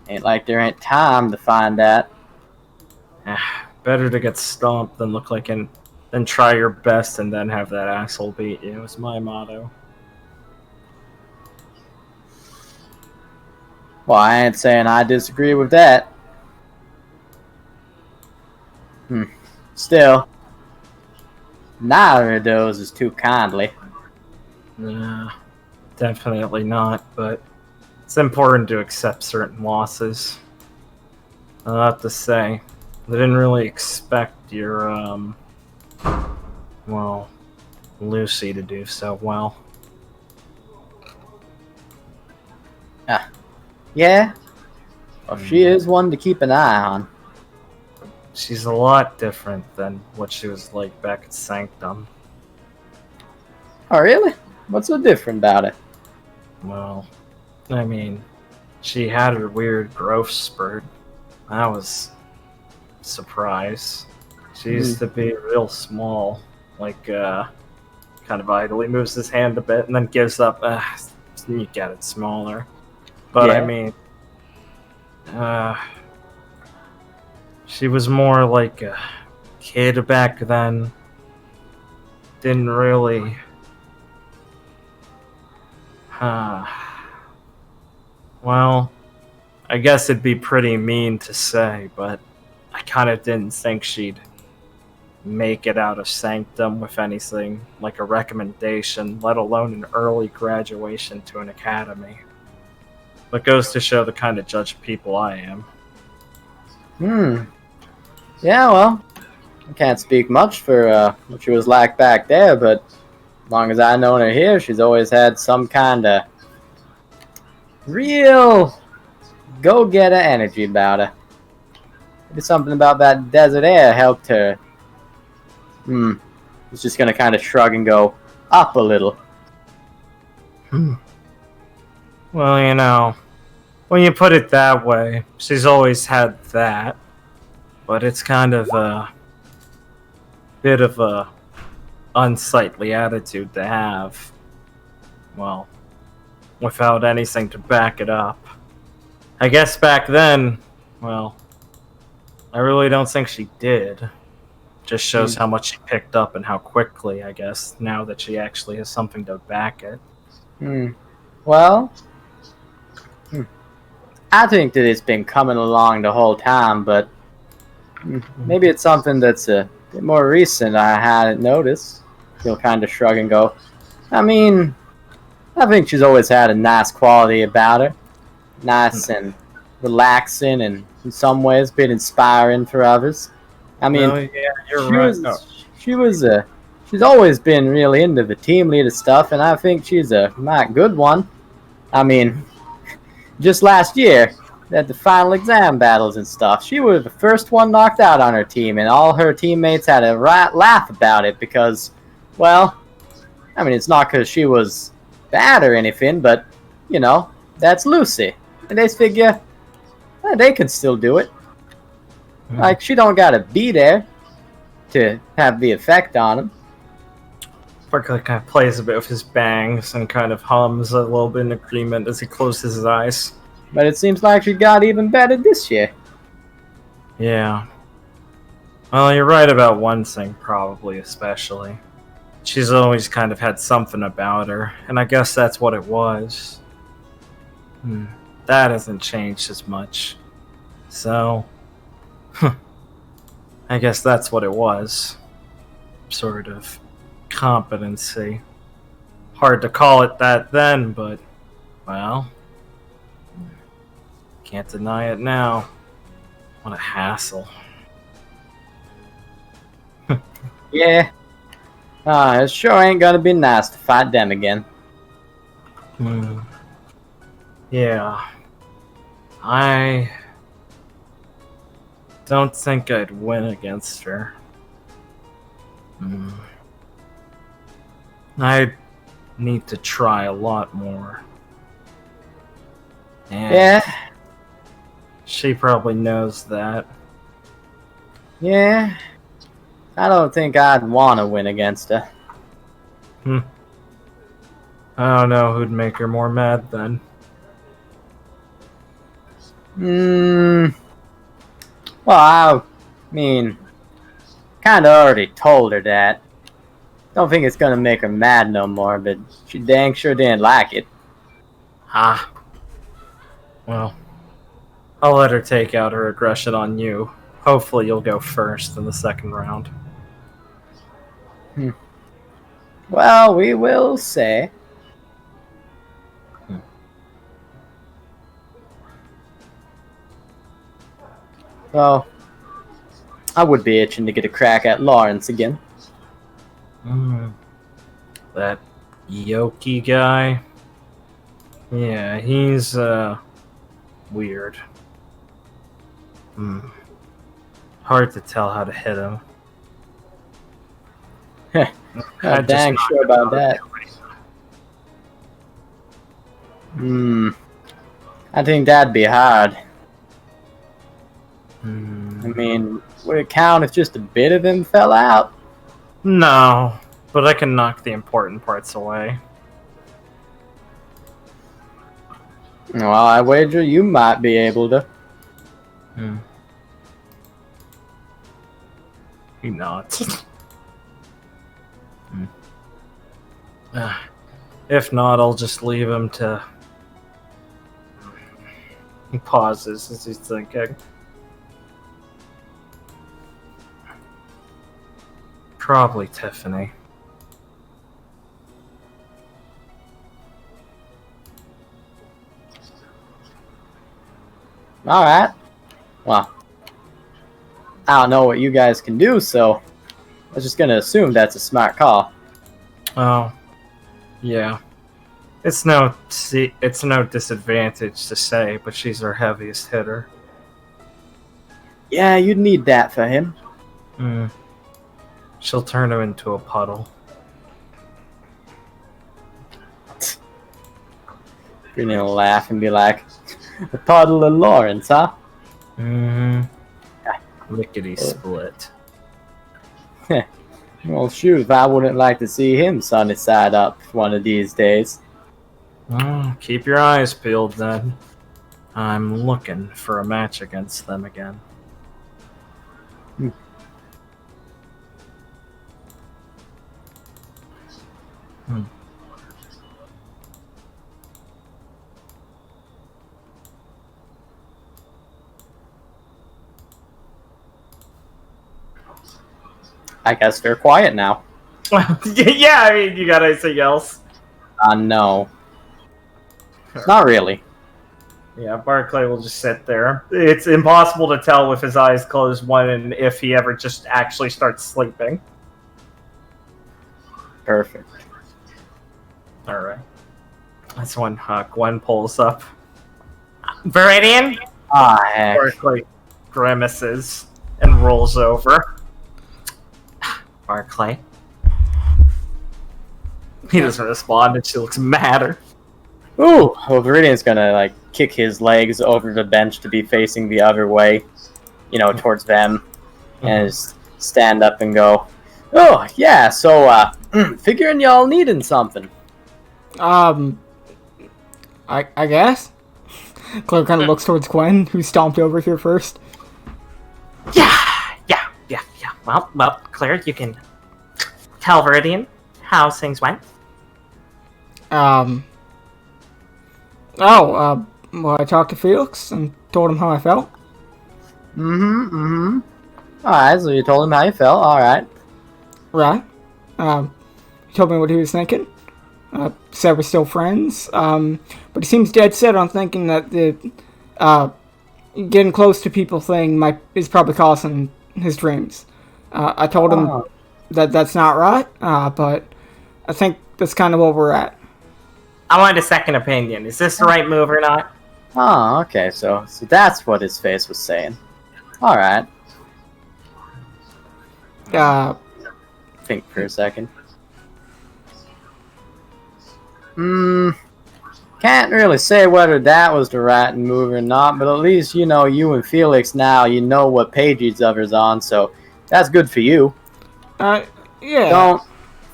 ain't like there ain't time to find that. Better to get stomped than look like than try your best and then have that asshole beat you, is my motto. Well, I ain't saying I disagree with that. Still, neither of those is too kindly. Nah, definitely not, but it's important to accept certain losses. I'll have to say, I didn't really expect your, Lucy to do so well. Yeah? Well, she is one to keep an eye on. She's a lot different than what she was like back at Sanctum. Oh, really? What's so different about it? Well, I mean, she had her weird growth spurt. I was surprised. She used to be real small, like, kind of idly moves his hand a bit and then gives up. You get it smaller. But Yeah. I mean, she was more like a kid back then. Didn't really. Well, I guess it'd be pretty mean to say, but I kind of didn't think she'd make it out of Sanctum with anything like a recommendation, let alone an early graduation to an academy. But goes to show the kind of judge people I am. Yeah, well, I can't speak much for what she was like back there, but as long as I've known her here, she's always had some kind of real go-getter energy about her. Maybe something about that desert air helped her. He's just gonna kind of shrug and go up a little. Well, you know, when you put it that way, she's always had that. But it's kind of a bit of a unsightly attitude to have. Well, without anything to back it up. I guess back then, well, I really don't think she did. Just shows how much she picked up and how quickly, I guess, now that she actually has something to back it. Well, I think that it's been coming along the whole time, but maybe it's something that's a bit more recent I hadn't noticed. He'll kind of shrug and go, I mean, I think she's always had a nice quality about her. Nice and relaxing, and in some ways been inspiring for others. I mean, No, yeah, you're right. She's always been really into the team leader stuff, and I think she's a mighty good one. I mean, just last year, at the final exam battles and stuff, she was the first one knocked out on her team, and all her teammates had a laugh about it because, well, I mean, it's not because she was bad or anything, but, you know, that's Lucy. And they figure, they can still do it. Like, she don't gotta be there to have the effect on him. Berkeley kind of plays a bit with his bangs and kind of hums a little bit in agreement as he closes his eyes. But it seems like she got even better this year. Yeah. Well, you're right about one thing, probably, especially. She's always kind of had something about her, and I guess that's what it was. That hasn't changed as much. So, I guess that's what it was. Sort of competency. Hard to call it that then, but, well, can't deny it now. What a hassle. Yeah. It sure ain't gonna be nice to fight them again. Yeah. I don't think I'd win against her. I need to try a lot more. And Yeah. she probably knows that. Yeah. I don't think I'd want to win against her. I don't know who'd make her more mad then. Well, I mean, kind of already told her that. Don't think it's gonna make her mad no more, but she dang sure didn't like it. Well, I'll let her take out her aggression on you. Hopefully you'll go first in the second round. Well, we will say. So, I would be itching to get a crack at Lawrence again. That Yoki guy? Yeah, he's, weird. Hard to tell how to hit him. Not dang sure about that. I think that'd be hard. I mean, would it count if just a bit of him fell out? No, but I can knock the important parts away. Well, I wager you might be able to. He nods. If not, I'll just leave him to... He pauses as he's thinking. Probably Tiffany. Alright. Well, I don't know what you guys can do, so I was just gonna assume that's a smart call. Oh, yeah. It's no disadvantage to say, but she's our heaviest hitter. Yeah, you'd need that for him. She'll turn him into a puddle. Viridian will laugh and be like, a puddle of Lawrence, huh? Lickety split. Well, shoot, I wouldn't like to see him sunny side up one of these days. Keep your eyes peeled then. I'm looking for a match against them again. I guess they're quiet now. Yeah, I mean, you got anything else? No. Not really. Yeah, Barclay will just sit there. It's impossible to tell with his eyes closed when and if he ever just actually starts sleeping. Perfect. Alright. That's when Gwen pulls up. Viridian? Ah, heck. Barclay grimaces and rolls over. Barclay? He doesn't respond and she looks madder. Ooh! Well, Viridian's gonna, like, kick his legs over the bench to be facing the other way, you know, towards them, and just stand up and go, oh, yeah, so, figuring y'all needing something. I guess? Claire kind of looks towards Gwen, who stomped over here first. Yeah. Well, Claire, you can tell Viridian how things went. Well, I talked to Felix and told him how I felt. Alright, so you told him how you felt, alright. Right. He told me what he was thinking. Said we're still friends. But he seems dead set on thinking that the getting close to people thing is probably causing his dreams. I told him that that's not right, but I think that's kind of where we're at. I want a second opinion. Is this the right move or not? Oh, okay, so that's what his face was saying. Alright. Think for a second. Can't really say whether that was the right move or not, but at least you know you and Felix now, you know what page each other's on, so that's good for you. Yeah. Don't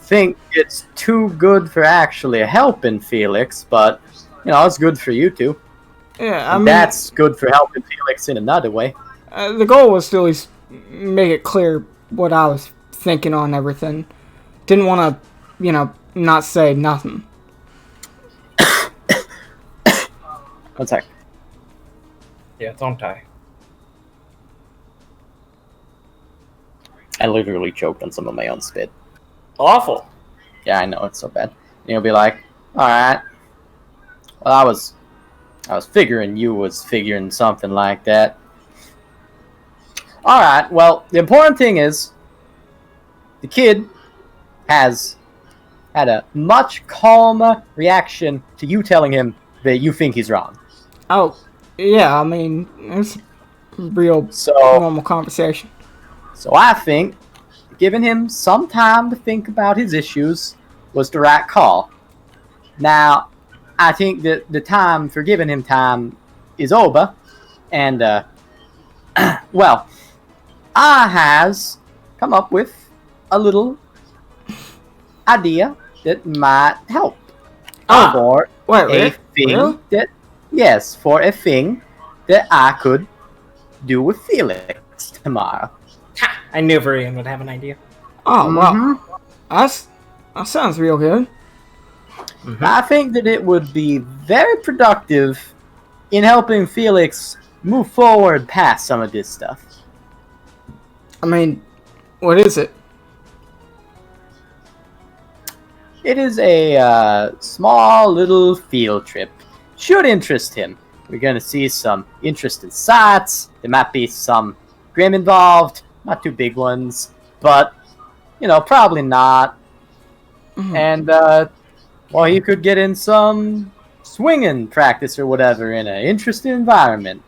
think it's too good for actually helping Felix, but you know, it's good for you too. Yeah, And that's good for helping Felix in another way. The goal was to at least make it clear what I was thinking on everything. Didn't want to, not say nothing. One sec. Yeah, don't die. I literally choked on some of my own spit. Awful. Yeah, I know, it's so bad. And you'll be like, alright. Well, I was figuring you was figuring something like that. Alright, well, the important thing is, the kid has had a much calmer reaction to you telling him that you think he's wrong. Oh, yeah, I mean, it's a real So, normal conversation. so I think giving him some time to think about his issues was the right call. Now, I think that the time for giving him time is over, and, well, I has come up with a little idea that might help. For Wait, a thing really? for a thing that I could do with Felix tomorrow. Ha! I knew Viridian would have an idea. Oh, well, that sounds real good. I think that it would be very productive in helping Felix move forward past some of this stuff. I mean, what is it? It is a small little field trip. Should interest him. We're going to see some interesting sights. There might be some grim involved. Not too big ones. But, probably not. And, well, he could get in some swinging practice or whatever in an interesting environment.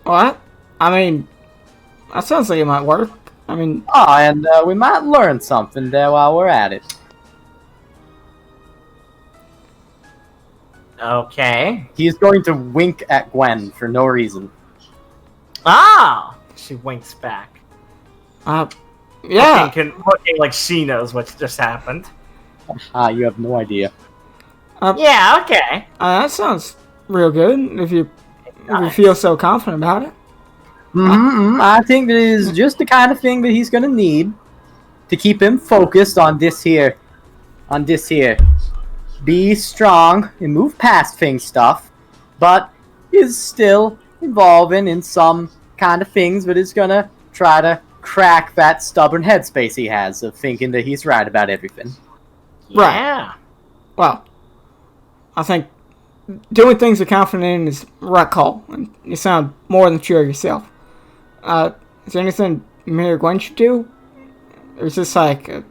What? I mean, that sounds like it might work. I mean... Oh, and we might learn something there while we're at it. Okay. He's going to wink at Gwen for no reason. Ah! She winks back. Yeah. Looking like she knows what just happened. You have no idea. Yeah, okay. That sounds real good if you feel so confident about it. I think that is just the kind of thing that he's gonna need to keep him focused on this here. Be strong and move past thing stuff, but is still involving in some kind of things, but is gonna try to crack that stubborn headspace he has of thinking that he's right about everything. Yeah. Well, I think doing things you're confident in is the right call, and you sound more than sure yourself. Is there anything me or Gwen should do? Or is this like a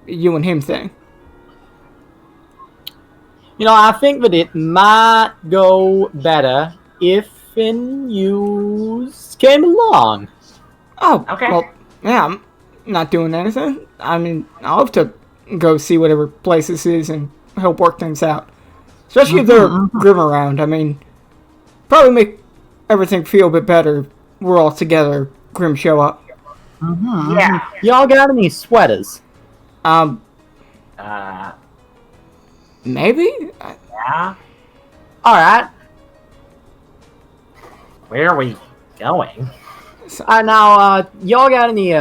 you and him thing? You know, I think that it might go better if you came along. Oh, Okay. Well, yeah, I'm not doing anything. I mean, I'll have to go see whatever place this is and help work things out. Especially if they're grim around. I mean, probably make everything feel a bit better. We're all together. Grim show up. Yeah. Y'all got any sweaters? Maybe. Yeah. Alright. Where are we going? Now, y'all got any,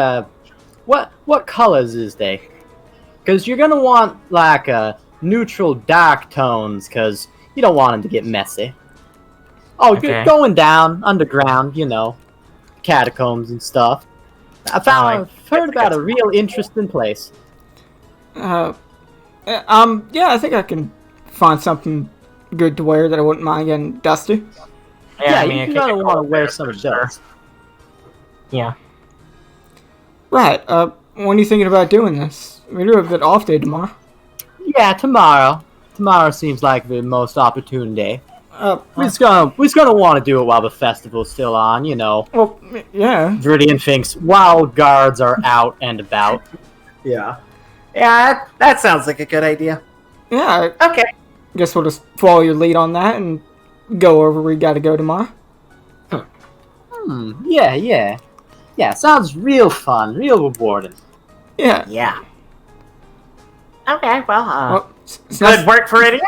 what colors is they? Because you're gonna want, like, neutral dark tones, because you don't want them to get messy. Oh, Okay. going down, underground, you know, catacombs and stuff. I've heard about a real interesting place. Yeah, I think I can find something good to wear that I wouldn't mind getting dusty. Yeah, I mean, you're it gonna could want to go wear there some for of sure. those. Yeah. Right, when are you thinking about doing this? We do have an off day tomorrow. Yeah, tomorrow. Tomorrow seems like the most opportune day. We're just gonna want to do it while the festival's still on, you know. Well, yeah. Viridian thinks while guards are out and about. Yeah. Yeah, that sounds like a good idea. Yeah, Okay. I guess we'll just follow your lead on that and go over where we gotta go tomorrow. Yeah. Yeah, sounds real fun, real rewarding. Yeah. Yeah. Okay, well, Well, it's good nice. work for it.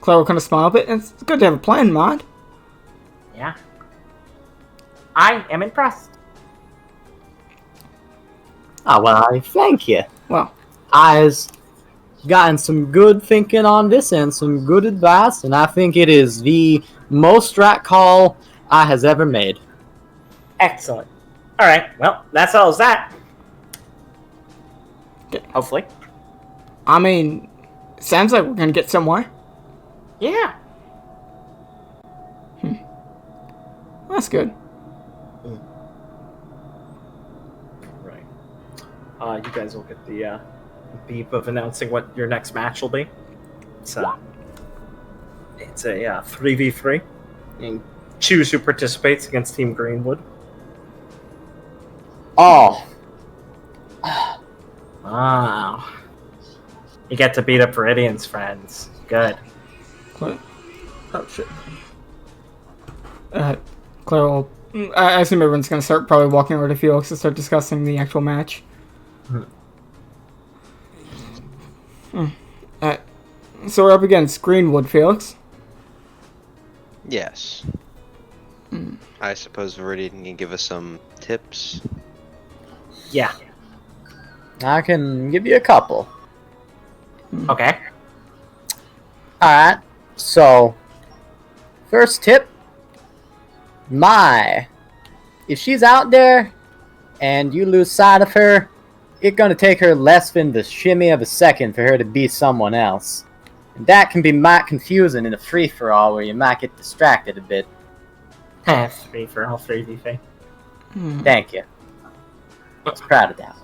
Claire will kind of smile a bit. It's good to have a plan in mind. Yeah. I am impressed. Ah, well, I thank you. Well, I've gotten some good thinking on this and some good advice, and I think it is the most right call I has ever made. Excellent. All right. Well, that's all as that. Hopefully. I mean, sounds like we're gonna get somewhere. Yeah. That's good. Right. You guys will get the beep of announcing what your next match will be. It's a 3v3. And choose who participates against Team Greenwood. Oh, Wow. You get to beat up Viridian's friends. Good. Claire. Oh shit. Claire will. I assume everyone's gonna start probably walking over to Felix to start discussing the actual match. So we're up against Greenwood, Felix. Yes. I suppose Viridian can give us some tips. Yeah. I can give you a couple. Okay. Alright, so, first tip. If she's out there and you lose sight of her, it's gonna take her less than the shimmy of a second for her to be someone else. And that can be might confusing in a free-for-all where you might get distracted a bit. 3 for all 3v3. Thank you. I was proud of that.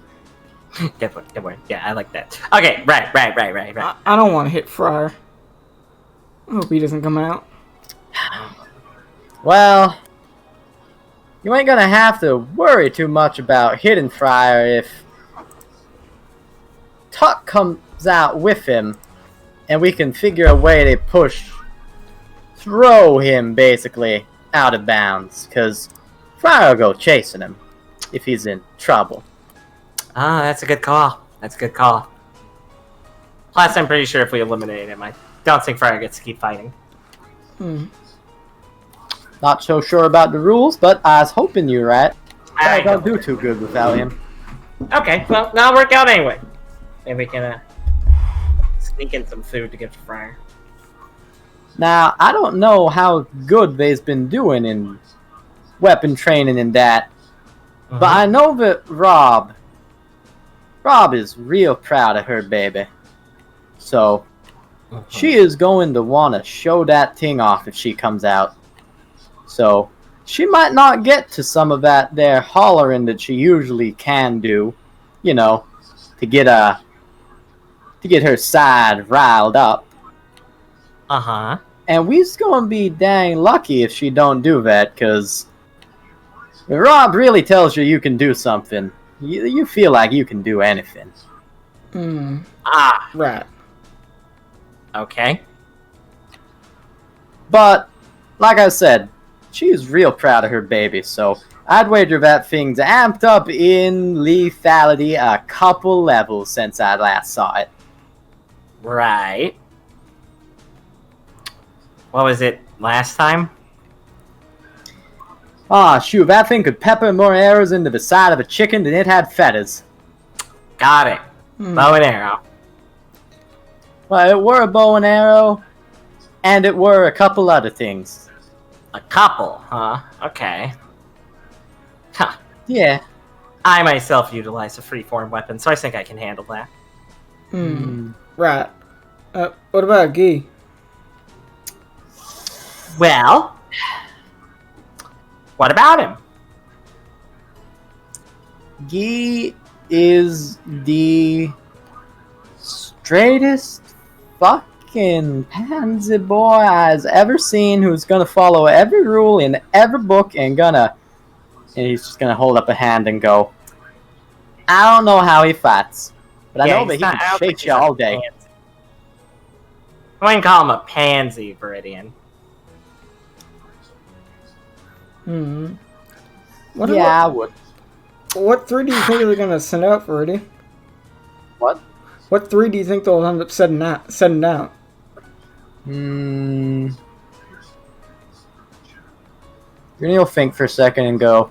Good one. Yeah, I like that. Okay, right. I don't want to hit Fryer. I hope he doesn't come out. Well, you ain't gonna have to worry too much about hitting Fryer if Tuck comes out with him. and we can figure a way to throw him basically out of bounds, because Fryer will go chasing him if he's in trouble. Ah, that's a good call. That's a good call. Plus, I'm pretty sure if we eliminate him, I don't think Fryer gets to keep fighting. Not so sure about the rules, but I was hoping you're right. I don't do too good without him. Okay, well, that'll work out anyway. Maybe we can sneak in some food to give to Fryer. Now, I don't know how good they've been doing in weapon training and that, but I know that Rob is real proud of her baby. So, she is going to want to show that thing off if she comes out. So, she might not get to some of that there hollering that she usually can do, you know, to get her side riled up. And we's gonna be dang lucky if she don't do that, cause Rob really tells you can do something. You feel like you can do anything. Right. Okay. But, like I said, she's real proud of her baby, so I'd wager that thing's amped up in lethality a couple levels since I last saw it. Right. What was it last time? Ah, shoot, that thing could pepper more arrows into the side of a chicken than it had feathers. Got it. Bow and arrow. Well, it were a bow and arrow, and it were a couple other things. A couple, huh? Okay. Huh. Yeah. I myself utilize a freeform weapon, so I think I can handle that. Right. What about Guy? Well, what about him? Guy is the straightest fucking pansy boy I've ever seen, who's gonna follow every rule in every book and he's just gonna hold up a hand and go, I don't know how he fights, but I know that he can shake you all day. I wouldn't call him a pansy, Viridian. I would. What 3 do you think they're gonna send out for Rudy? What? What 3 do you think they'll end up sending out? You'll think for a second and go,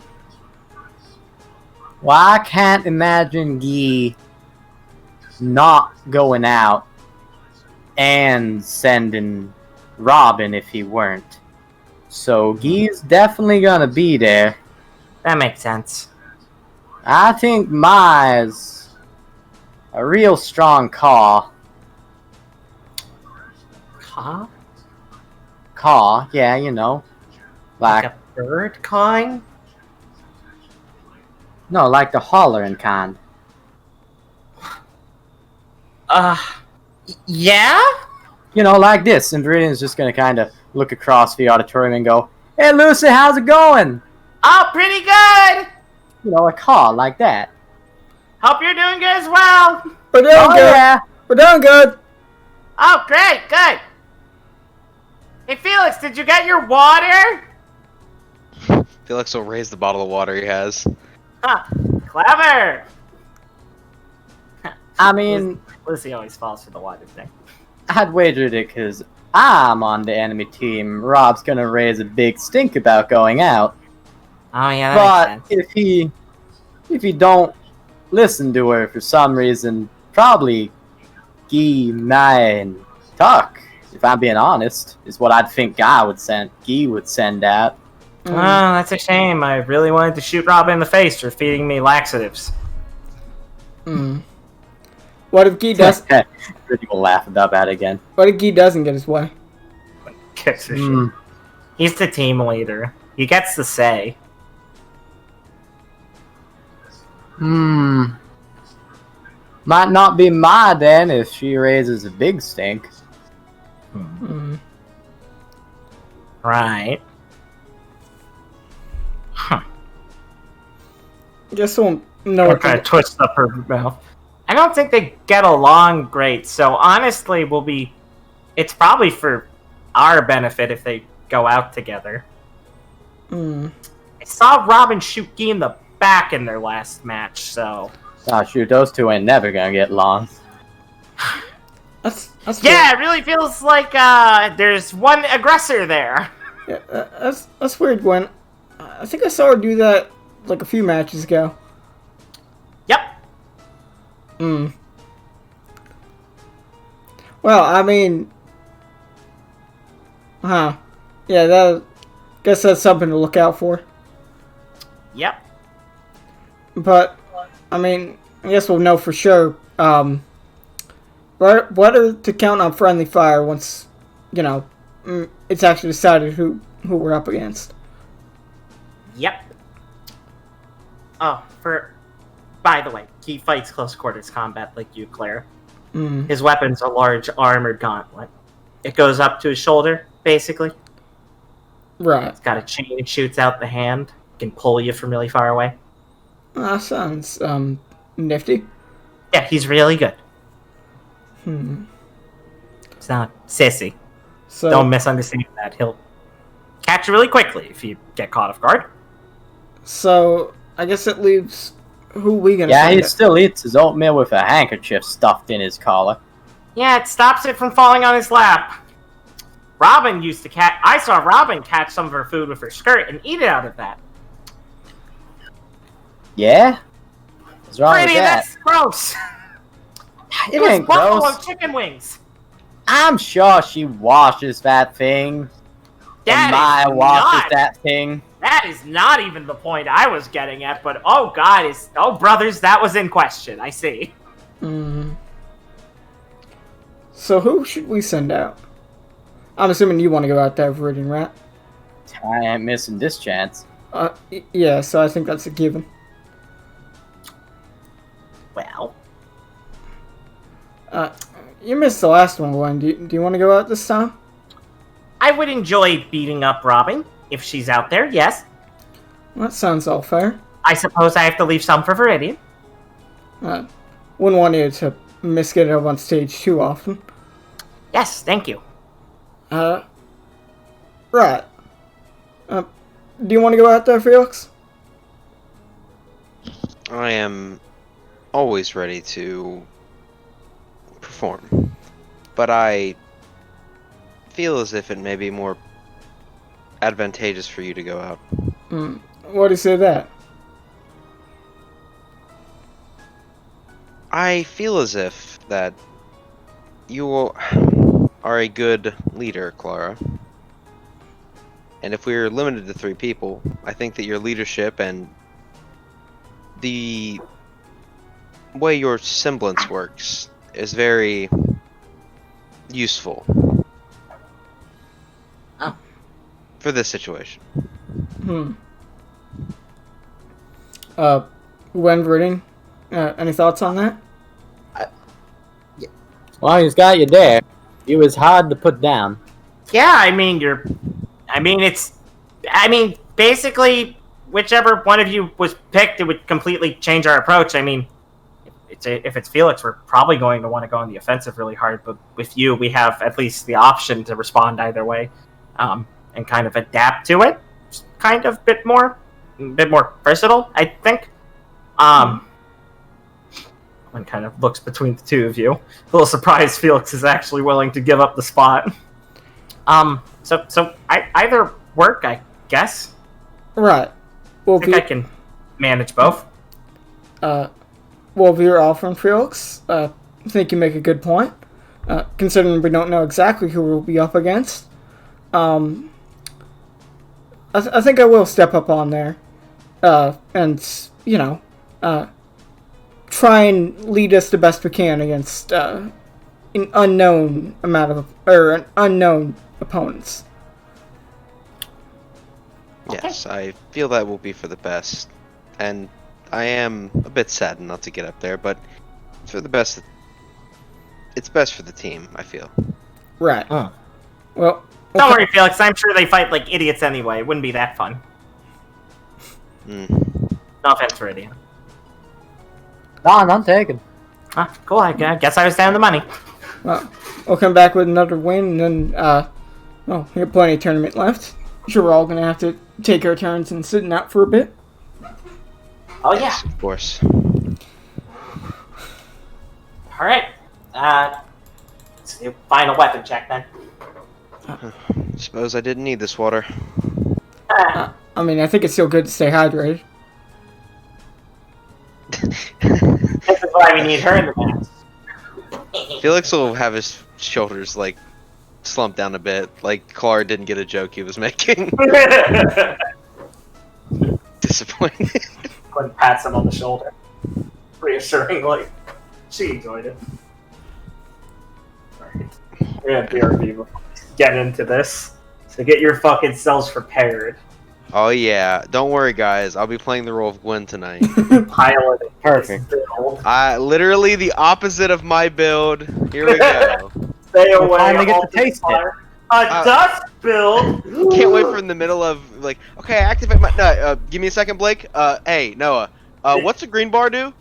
well, I can't imagine Guy not going out and sending Robin if he weren't. So Guy's definitely gonna be there. That makes sense. I think Mai's a real strong caw. Caw? Caw, yeah, you know. Like a bird cawing? No, like the hollering kind. Yeah? You know, like this. And Viridian's just gonna kind of look across the auditorium and go, hey, Lucy, how's it going? Oh, pretty good! You know, a caw like that. Hope you're doing good as well! We're doing good! Yeah. We're doing good! Oh, great, good! Hey, Felix, did you get your water? Felix will raise the bottle of water he has. Huh, clever! I mean, Lucy always falls for the water thing. I'd wagered it because I'm on the enemy team. Rob's gonna raise a big stink about going out. Oh, yeah, that But makes sense. if he don't listen to her for some reason, probably Guy, Nye, and Tuck, if I'm being honest, is what I'd think Guy would send out. Oh, that's a shame. I really wanted to shoot Rob in the face for feeding me laxatives. What if Guy does? Really will laugh about that again. What if Guy doesn't get his way? Kicks his shit. He's the team leader. He gets the say. Might not be my then if she raises a big stink. Right. Huh. Just so no. Or kind of twist up her mouth. I don't think they get along great, so honestly, we'll be it's probably for our benefit if they go out together. Hmm. I saw Robin shoot Guy in the back in their last match, so... Oh shoot, those two ain't never gonna get along. That's Yeah, it really feels like there's one aggressor there. weird. Yeah, that's weird, Gwen. I think I saw her do that like a few matches ago. Yep. Hmm. Well, I mean, huh? Yeah, guess that's something to look out for. Yep. But I mean, I guess we'll know for sure. Whether to count on friendly fire once, it's actually decided who we're up against. Yep. Oh, by the way, he fights close quarters combat like you, Claire. Mm. His weapon's a large armored gauntlet. It goes up to his shoulder, basically. Right. It's got a chain that shoots out the hand. Can pull you from really far away. Sounds nifty. Yeah, he's really good. Hmm. It's not sissy. So Don't misunderstand that. He'll catch you really quickly if you get caught off guard. So I guess it leaves who we gonna. Yeah, send he it? still eats his oatmeal with a handkerchief stuffed in his collar. Yeah, it stops it from falling on his lap. Robin used to catch... I saw Robin catch some of her food with her skirt and eat it out of that. Yeah? What's wrong Pretty, with that? that's gross. It was ain't buffalo gross. chicken wings. I'm sure she washes that thing. That And Maya is washes not- that thing. That is not even the point I was getting at, but oh god, brothers, that was in question, I see. Mm. So who should we send out? I'm assuming you want to go out there, Viridian, right? I ain't missing this chance. Yeah, so I think that's a given. Well, You missed the last one, Gwen. Do you want to go out this time? I would enjoy beating up Robin, if she's out there, yes. Well, that sounds all fair. I suppose I have to leave some for Viridian. Wouldn't want you to miss getting up on stage too often. Yes, thank you. Right. Do you want to go out there, Felix? I am always ready to perform, but I feel as if it may be more advantageous for you to go out. Why do you say that? I feel as if that you are a good leader, Clara. And if we're limited to 3 people, I think that your leadership and the way your semblance works is very useful for this situation. Gwen, Viridian, any thoughts on that? Well, he's got you there. He was hard to put down. Yeah, basically, whichever one of you was picked, it would completely change our approach. I mean, if it's Felix, we're probably going to want to go on the offensive really hard, but with you, we have at least the option to respond either way, and kind of adapt to it. Just kind of a bit more versatile, I think. One kind of looks between the two of you. A little surprised Felix is actually willing to give up the spot. So either work, I guess. Right. Well, I think I can manage both. Well, if you're offering Felix, I think you make a good point. Considering we don't know exactly who we'll be up against. I think I will step up on there. And, try and lead us the best we can against an unknown opponents. Yes, I feel that will be for the best. And I am a bit saddened not to get up there, but for the best, it's best for the team, I feel. Right. Huh. Well, Don't worry, Felix. I'm sure they fight like idiots anyway. It wouldn't be that fun. No offense, Viridian. No, none taken. Cool. I guess I was down the money. Well, we'll come back with another win, and then, we have plenty of tournament left. Sure, we're all gonna have to take our turns and sitting out for a bit. Oh, yeah. Yes, of course. Alright. Let's do final weapon check then. Suppose I didn't need this water. I mean, I think it's still good to stay hydrated. This is why we need her in the match. Felix will have his shoulders, like, slump down a bit, like Clark didn't get a joke he was making. Disappointed. Glenn pats him on the shoulder, reassuringly. She enjoyed it. Alright. We're gonna BRB before we get into this. So get your fucking selves prepared. Oh yeah, don't worry guys, I'll be playing the role of Gwen tonight. Pilot it. Perfect. Build. Literally the opposite of my build. Here we go. Stay We'll away. finally get all to taste it. fire. A dust build. Can't wait for in the middle of like, okay, activate my. No, give me a second, Blake. Hey, Noah. What's a green bar do?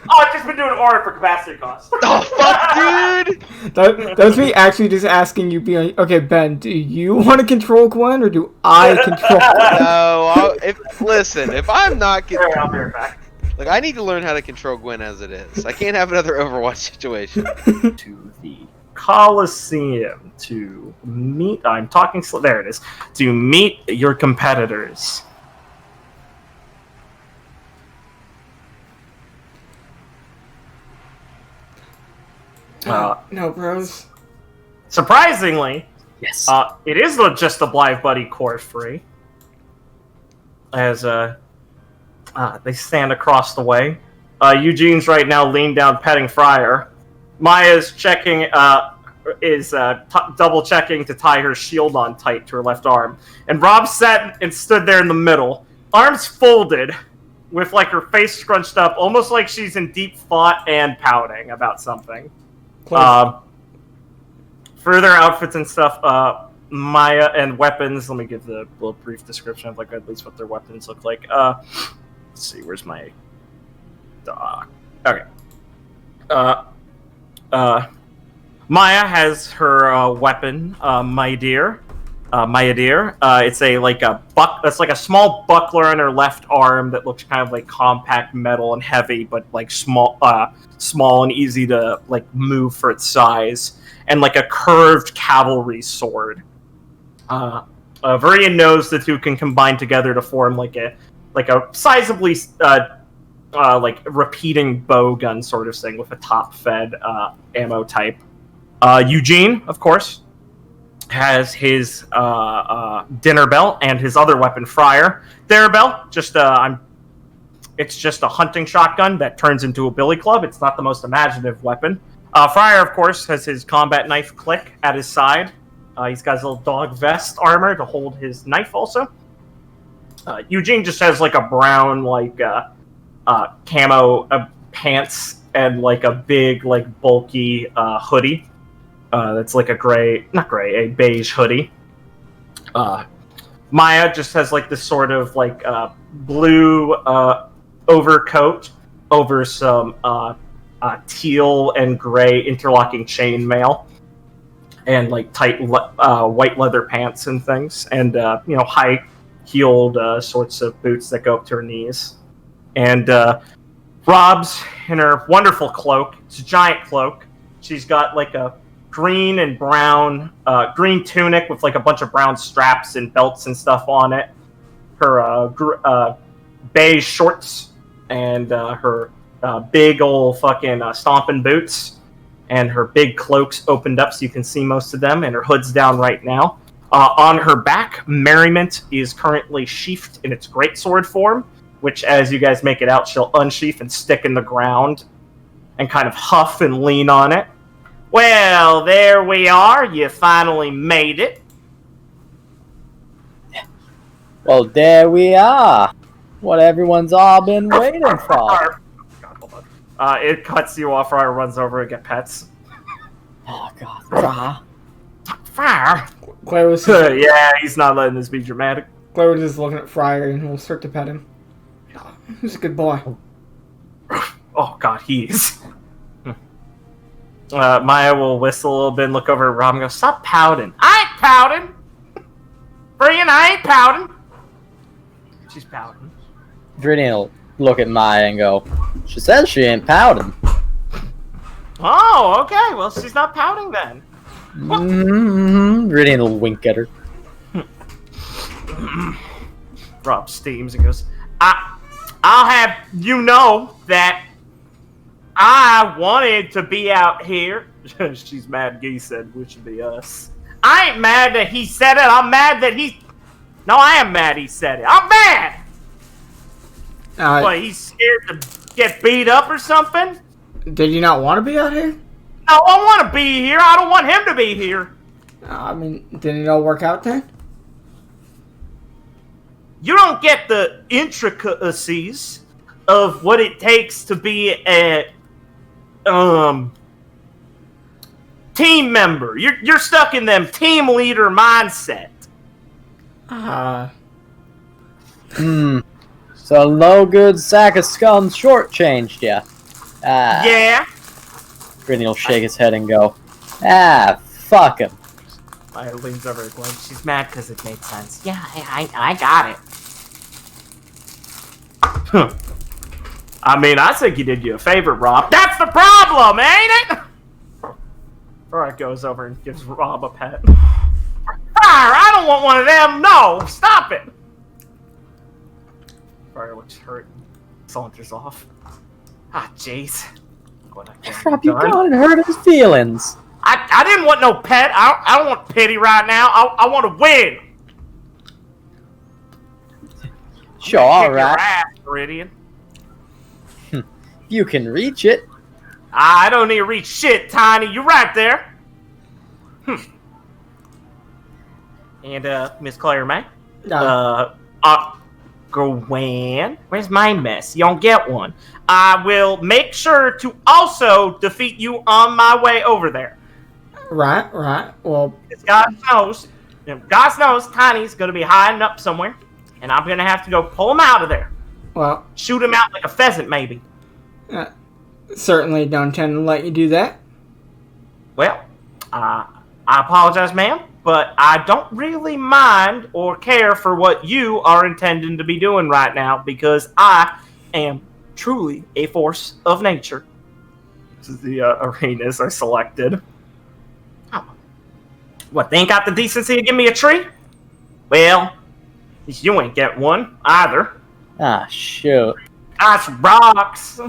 Oh, I've just been doing aura for capacity cost. Oh fuck, dude! That was me actually just asking you, being okay, Ben, do you want to control Gwen, or do I control Gwen? No, if I'm not Alright, I'll be right back. like, I need to learn how to control Gwen as it is. I can't have another Overwatch situation. To the Coliseum to meet. I'm talking slow. There it is. To meet your competitors. No, bros. Surprisingly, Yes. it is just the Blythe Buddy core free. As they stand across the way. Eugene's right now leaned down petting Fryer. Maya's checking, double checking to tie her shield on tight to her left arm. And Rob sat and stood there in the middle, arms folded, with like her face scrunched up, almost like she's in deep thought and pouting about something. Further outfits and stuff, Maya and weapons. Let me give the little brief description of like at least what their weapons look like. Let's see, where's my dog? Okay. Maya has her weapon, my dear. It's it's like a small buckler on her left arm that looks kind of like compact metal and heavy, but like small and easy to like move for its size, and like a curved cavalry sword. Viridian knows the two can combine together to form like a sizably like repeating bow gun sort of thing with a top-fed ammo type. Eugene, of course, has his dinner belt and his other weapon, Fryer. Dinner belt, it's just a hunting shotgun that turns into a billy club. It's not the most imaginative weapon. Fryer, of course, has his combat knife click at his side. He's got his little dog vest armor to hold his knife also. Eugene just has like a brown camo pants and like a big like bulky hoodie. That's like a beige hoodie. Maya just has like this sort of like blue overcoat over some teal and gray interlocking chainmail, and like tight white leather pants and things, and high-heeled sorts of boots that go up to her knees. And Rob's in her wonderful cloak. It's a giant cloak. She's got like a green and brown, green tunic with like a bunch of brown straps and belts and stuff on it. Her beige shorts and her big old fucking stomping boots, and her big cloaks opened up so you can see most of them, and her hood's down right now. On her back, Merriment is currently sheathed in its greatsword form, which, as you guys make it out, she'll unsheath and stick in the ground and kind of huff and lean on it. Well, there we are. You finally made it. Well, there we are. What everyone's all been waiting for. God, hold on. It cuts you off. Fryer runs over and get pets. Oh God. Fire. Claire was Yeah, he's not letting this be dramatic. Claire was just looking at Fryer, and we'll start to pet him. He's a good boy. Oh God, he is. Maya will whistle a little bit and look over at Rob and go, "Stop pouting." I ain't pouting! Brian, I ain't pouting! She's pouting. Viridian will look at Maya and go, "She says she ain't pouting." Oh, okay. Well, she's not pouting then. Viridian will wink at her. Rob steams and goes, I'll have you know that I wanted to be out here. She's mad he said we should be us. I ain't mad that he said it. I'm mad that he... No, I am mad he said it. I'm mad! What, he's scared to get beat up or something? Did you not want to be out here? No, I want to be here. I don't want him to be here. I mean, didn't it all work out then? You don't get the intricacies of what it takes to be a team member. You're stuck in them team leader mindset. So no good sack of scum shortchanged ya. Yeah. Viridian will shake his head and go, fuck him. Maya leans over to Glenn. She's mad because it made sense. Yeah, I got it. I mean, I think you did you a favor, Rob. That's the problem, ain't it? Alright, goes over and gives Rob a pet. Fire! I don't want one of them! No! Stop it! Fire looks hurt and saunters off. Ah, jeez. Rob, you gone and hurt his feelings. I didn't want no pet. I don't want pity right now. I want to win. Sure, Kick alright. your ass, Viridian. You can reach it. I don't need to reach shit, Tiny. You're right there. And, Miss Claire May? Gwen? Where's my mess? You don't get one. I will make sure to also defeat you on my way over there. Right. Well, God knows Tiny's going to be hiding up somewhere, and I'm going to have to go pull him out of there. well, Shoot him out like a pheasant, maybe. certainly don't intend to let you do that. Well, I apologize, ma'am, but I don't really mind or care for what you are intending to be doing right now because I am truly a force of nature. This is the arenas I selected. Oh. What, they ain't got the decency to give me a tree? Well, at least you ain't get one either. Ah, shoot. Nice rocks.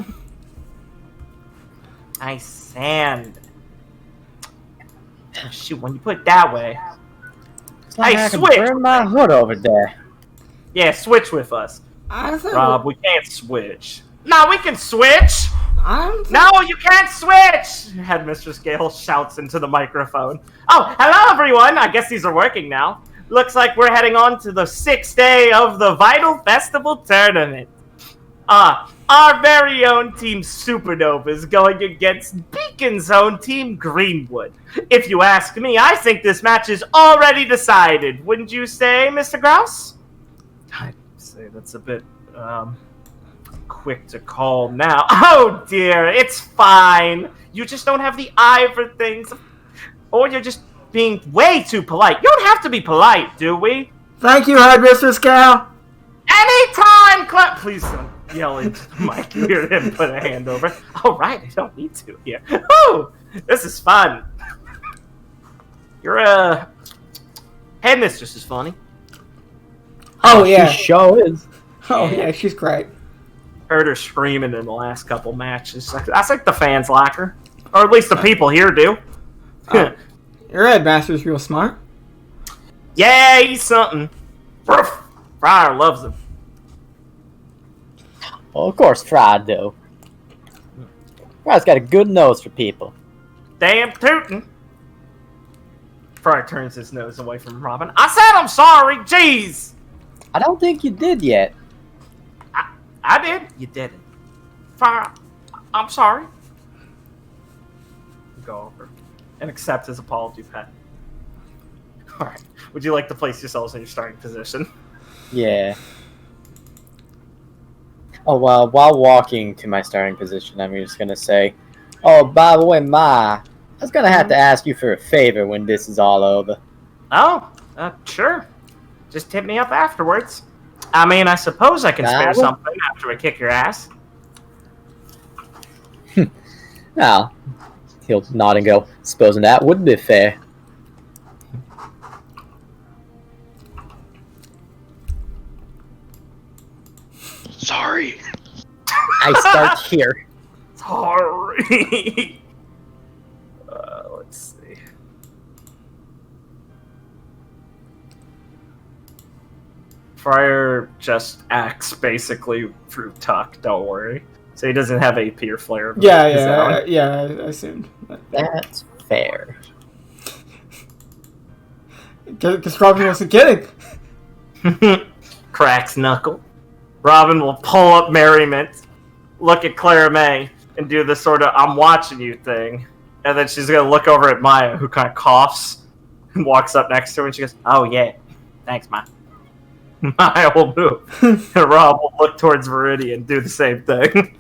Nice sand. Oh, shoot, when you put it that way. Hey, I can switch! burn my hood over there. Yeah, switch with us. Honestly, Rob, we can't switch. No, we can switch! I'm No, you can't switch! Headmistress Gale shouts into the microphone. Oh, hello everyone! I guess these are working now. Looks like we're heading on to the 6th day of the Vytal Festival tournament. Our very own Team Supernova is going against Beacon's own Team Greenwood. If you ask me, I think this match is already decided. Wouldn't you say, Mr. Grouse? I'd say that's a bit, quick to call now. Oh dear, it's fine. You just don't have the eye for things. Or you're just being way too polite. You don't have to be polite, do we? Thank you, Headmistress Gal. Anytime, please don't yell into the mic. You hear him put a hand over. All right, I don't need to here. Oh, this is fun. Your headmistress is funny. Oh yeah. She sure is. Oh yeah, she's great. Heard her screaming in the last couple matches. I think the fans like her, or at least the people here do. Your headmaster's real smart. Yeah, he's something. Fryer loves him. Well, of course Fry do. Fry's got a good nose for people. Damn tootin'. Fryer turns his nose away from Robin. I said I'm sorry. Jeez. I don't think you did yet. I did. You didn't. Fryer, I'm sorry. Go over and accept his apology, Pat. All right. Would you like to place yourselves in your starting position? Yeah. Oh, well, while walking to my starting position, I'm just going to say, Oh, by the way, I was gonna have to ask you for a favor when this is all over. Oh, sure. Just hit me up afterwards. I mean, I suppose I can spare Nah. something after I kick your ass. Now, he'll nod and go, supposing that would be fair. Sorry. I start here. Sorry. Let's see. Friar just acts basically through Tuck, don't worry. So he doesn't have AP or flare. of his own. I assumed. That's fair. Because Robin wasn't kidding. Cracks knuckle. Robin will pull up merriment, look at Clara May, and do the sort of "I'm watching you" thing. And then she's gonna look over at Maya, who kind of coughs and walks up next to her, and she goes, "Oh yeah, thanks, Maya." Maya will move, and Rob will look towards Viridian and do the same thing.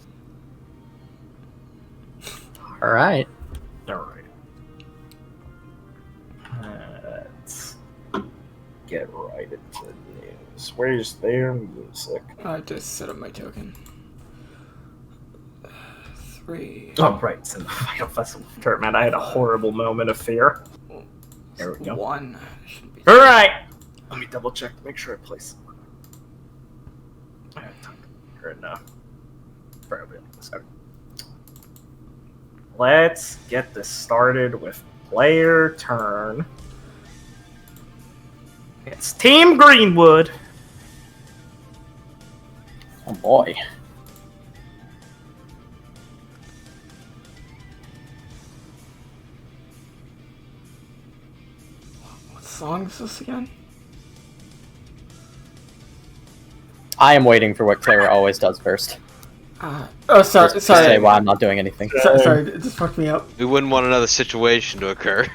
All right. All right. Let's get right into the news. Where's their music? I just set up my token. 3. Oh, right, it's in the Vytal Festival tournament. I had a horrible moment of fear. There we go. 1. Shouldn't be. All right. Let me double check to make sure I place. I have time. Probably on this side. Let's get this started with player turn. It's Team Greenwood. Oh boy. What song is this again? I am waiting for what Clara always does first. Sorry. Just to say why I'm not doing anything. Sorry, it just fucked me up. We wouldn't want another situation to occur.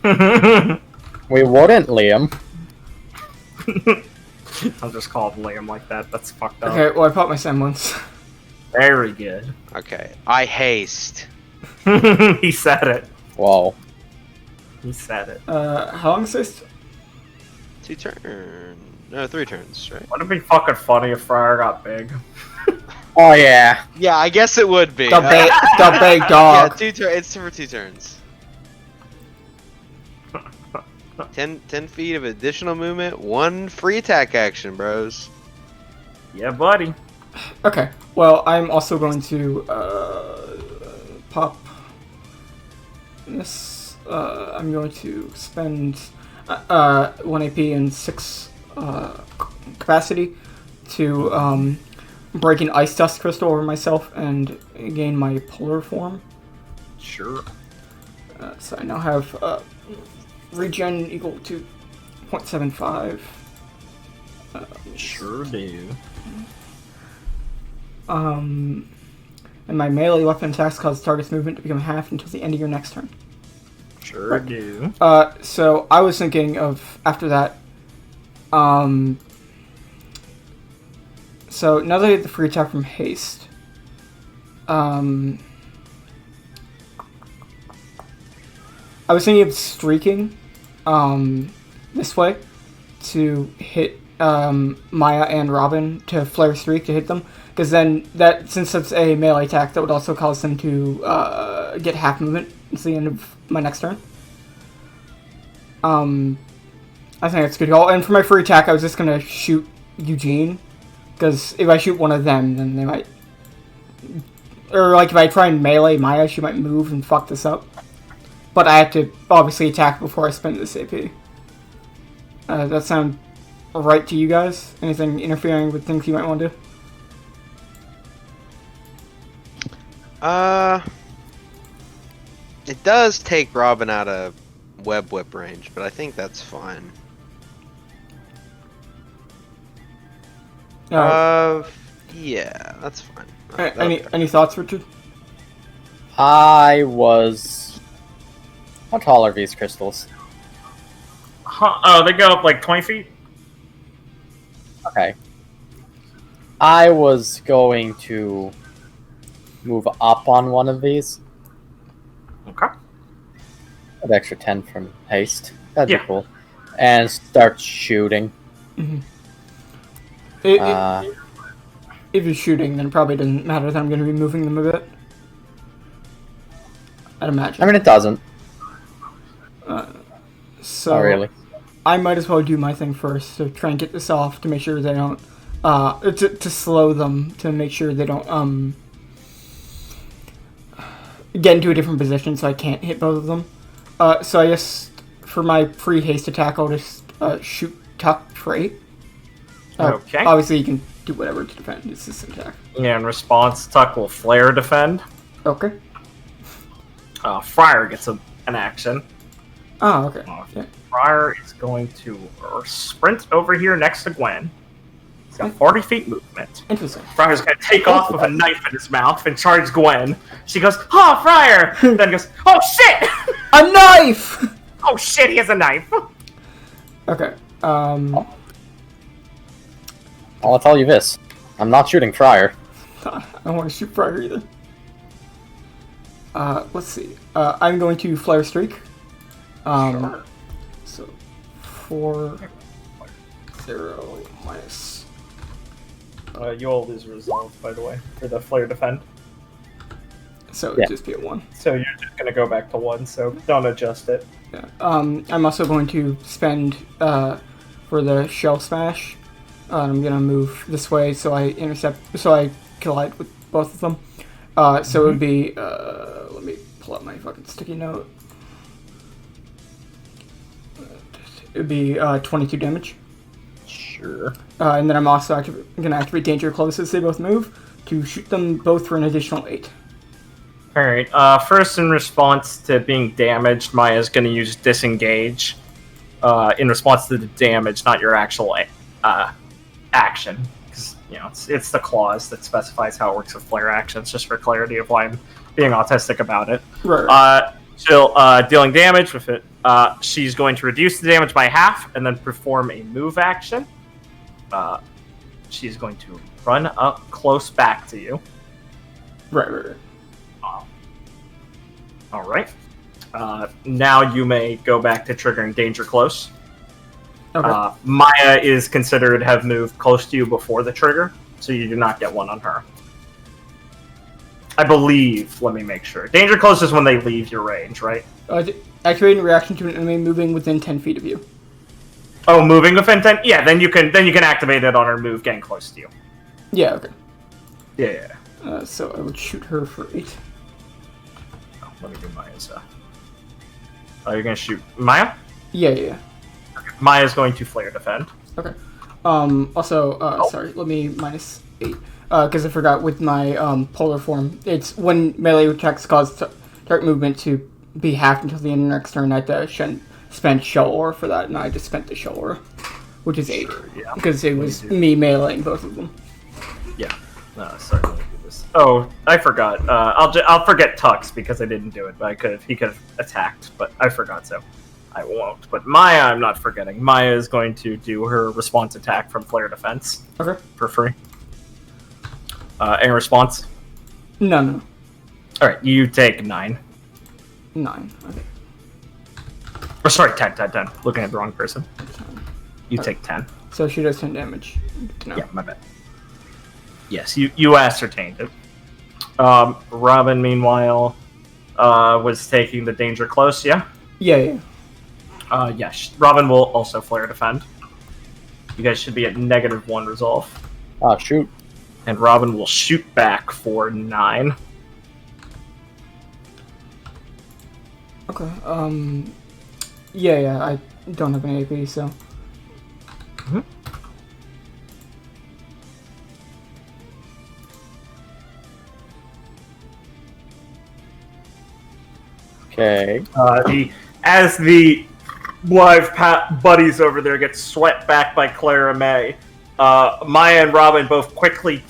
We wouldn't, Liam. I'll just call him Liam like that. That's fucked up. Okay, well, I popped my semblance. Very good. Okay. I haste. He said it. Whoa. He said it. How long is this? 2 turns. No, 3 turns, right? Wouldn't it be fucking funny if Friar got big? Oh yeah. Yeah, I guess it would be. The big Yeah, dog. 2 turns. It's for 2 turns. 10 feet of additional movement, 1 free attack action, bros. Yeah, buddy. Okay, well, I'm also going to pop this. I'm going to spend 1 AP and 6 capacity to break an ice dust crystal over myself and gain my polar form. Sure. So I now have regen equal to 0.75. Sure do. And my melee weapon attacks cause target's movement to become half until the end of your next turn. Sure do. So I was thinking of, after that, so now that I get the free attack from haste, I was thinking of streaking, this way, to hit, Maya and Robin, to flare streak to hit them, because then, since it's a melee attack, that would also cause them to, get half movement until the end of my next turn. I think that's a good call. And for my free attack, I was just gonna shoot Eugene, because if I shoot one of them, then they might... Or, like, if I try and melee Maya, she might move and fuck this up. But I have to, obviously, attack before I spend this AP. That sound right to you guys? Anything interfering with things you might want to do? It does take Robin out of web whip range, but I think that's fine. Yeah, that's fine. Any thoughts, Richard? I was... How tall are these crystals? Huh, oh, they go up like 20 feet? Okay. I was going to move up on one of these Okay. An extra 10 from haste. That'd Yeah. be cool. And start shooting. If you're shooting, then it probably doesn't matter that I'm going to be moving them a bit. I'd imagine. I mean, it doesn't. So Not really. I might as well do my thing first to try and get this off to make sure they don't, to slow them, to make sure they don't, get into a different position so I can't hit both of them. So I guess for my pre-haste attack, I'll just shoot Tuck Freight. Okay. Obviously, you can do whatever to defend. It's this attack. Yeah, in response, Tuck will flare defend. Okay. Friar gets an action. Oh, okay. Yeah. Friar is going to sprint over here next to Gwen. He's got 40 feet movement. Interesting. Friar's going to take off with a knife in his mouth and charge Gwen. She goes, "Oh, Friar!" Then goes, "Oh, shit!" A knife! "Oh, shit, he has a knife!" Okay. I'll tell you this. I'm not shooting Friar. I don't want to shoot Friar either. Let's see. I'm going to Flare Streak. Sure. So, 4, 0, minus. You all lose resolve, by the way, for the flare defend. So, Yeah. it'd just be a 1. So you're just going to go back to 1, so don't adjust it. Yeah. I'm also going to spend, for the Shell Smash. I'm gonna move this way so I collide with both of them. So it would be, let me pull up my fucking sticky note. It would be 22 damage. Sure. And then I'm also gonna activate Danger Close as they both move to shoot them both for an additional 8. Alright, first in response to being damaged, Maya's going to use Disengage. In response to the damage, not your actual action. Because, it's the clause that specifies how it works with flare actions, just for clarity of why I'm being autistic about it. Right. Still, dealing damage with it, she's going to reduce the damage by half and then perform a move action. She's going to run up close back to you. Right. Alright. Now you may go back to triggering Danger Close. Okay. Maya is considered have moved close to you before the trigger, so you do not get one on her. I believe, let me make sure. Danger Close is when they leave your range, right? Activating reaction to an enemy moving within 10 feet of you. Oh, moving within 10? Yeah, then you can activate it on her move getting close to you. Yeah, okay. Yeah. So I would shoot her for 8. Oh, let me do Maya's. Oh, you're gonna shoot Maya? Yeah. Maya's going to flare defend. Okay. Also, sorry, let me minus 8. Because I forgot with my polar form, it's when melee attacks cause target movement to be halved until the end of the next turn. I had to spend Shell Aura for that, and I just spent the Shell Aura, which is 8. Sure, yeah. Because it was me meleeing both of them. Yeah. Sorry, let me do this. Oh, I forgot. I'll forget Tux because I didn't do it, but he could have attacked, but I forgot, so I won't. But Maya, I'm not forgetting. Maya is going to do her response attack from flare defense. Okay. For free. Any response? No. Alright, you take 9. 9. Okay. Or sorry, 10. Looking at the wrong person. You take 10. So she does 10 damage. Good to know. Yeah, my bad. Yes, you ascertained it. Robin, meanwhile, was taking the Danger Close, yeah? Yeah. Yes. Robin will also flare defend. You guys should be at -1 resolve. Oh, shoot. And Robin will shoot back for 9. Okay. Yeah. I don't have an AP, so. Mm-hmm. Okay. As the live buddies over there get swept back by Clara May, Maya and Robin both quickly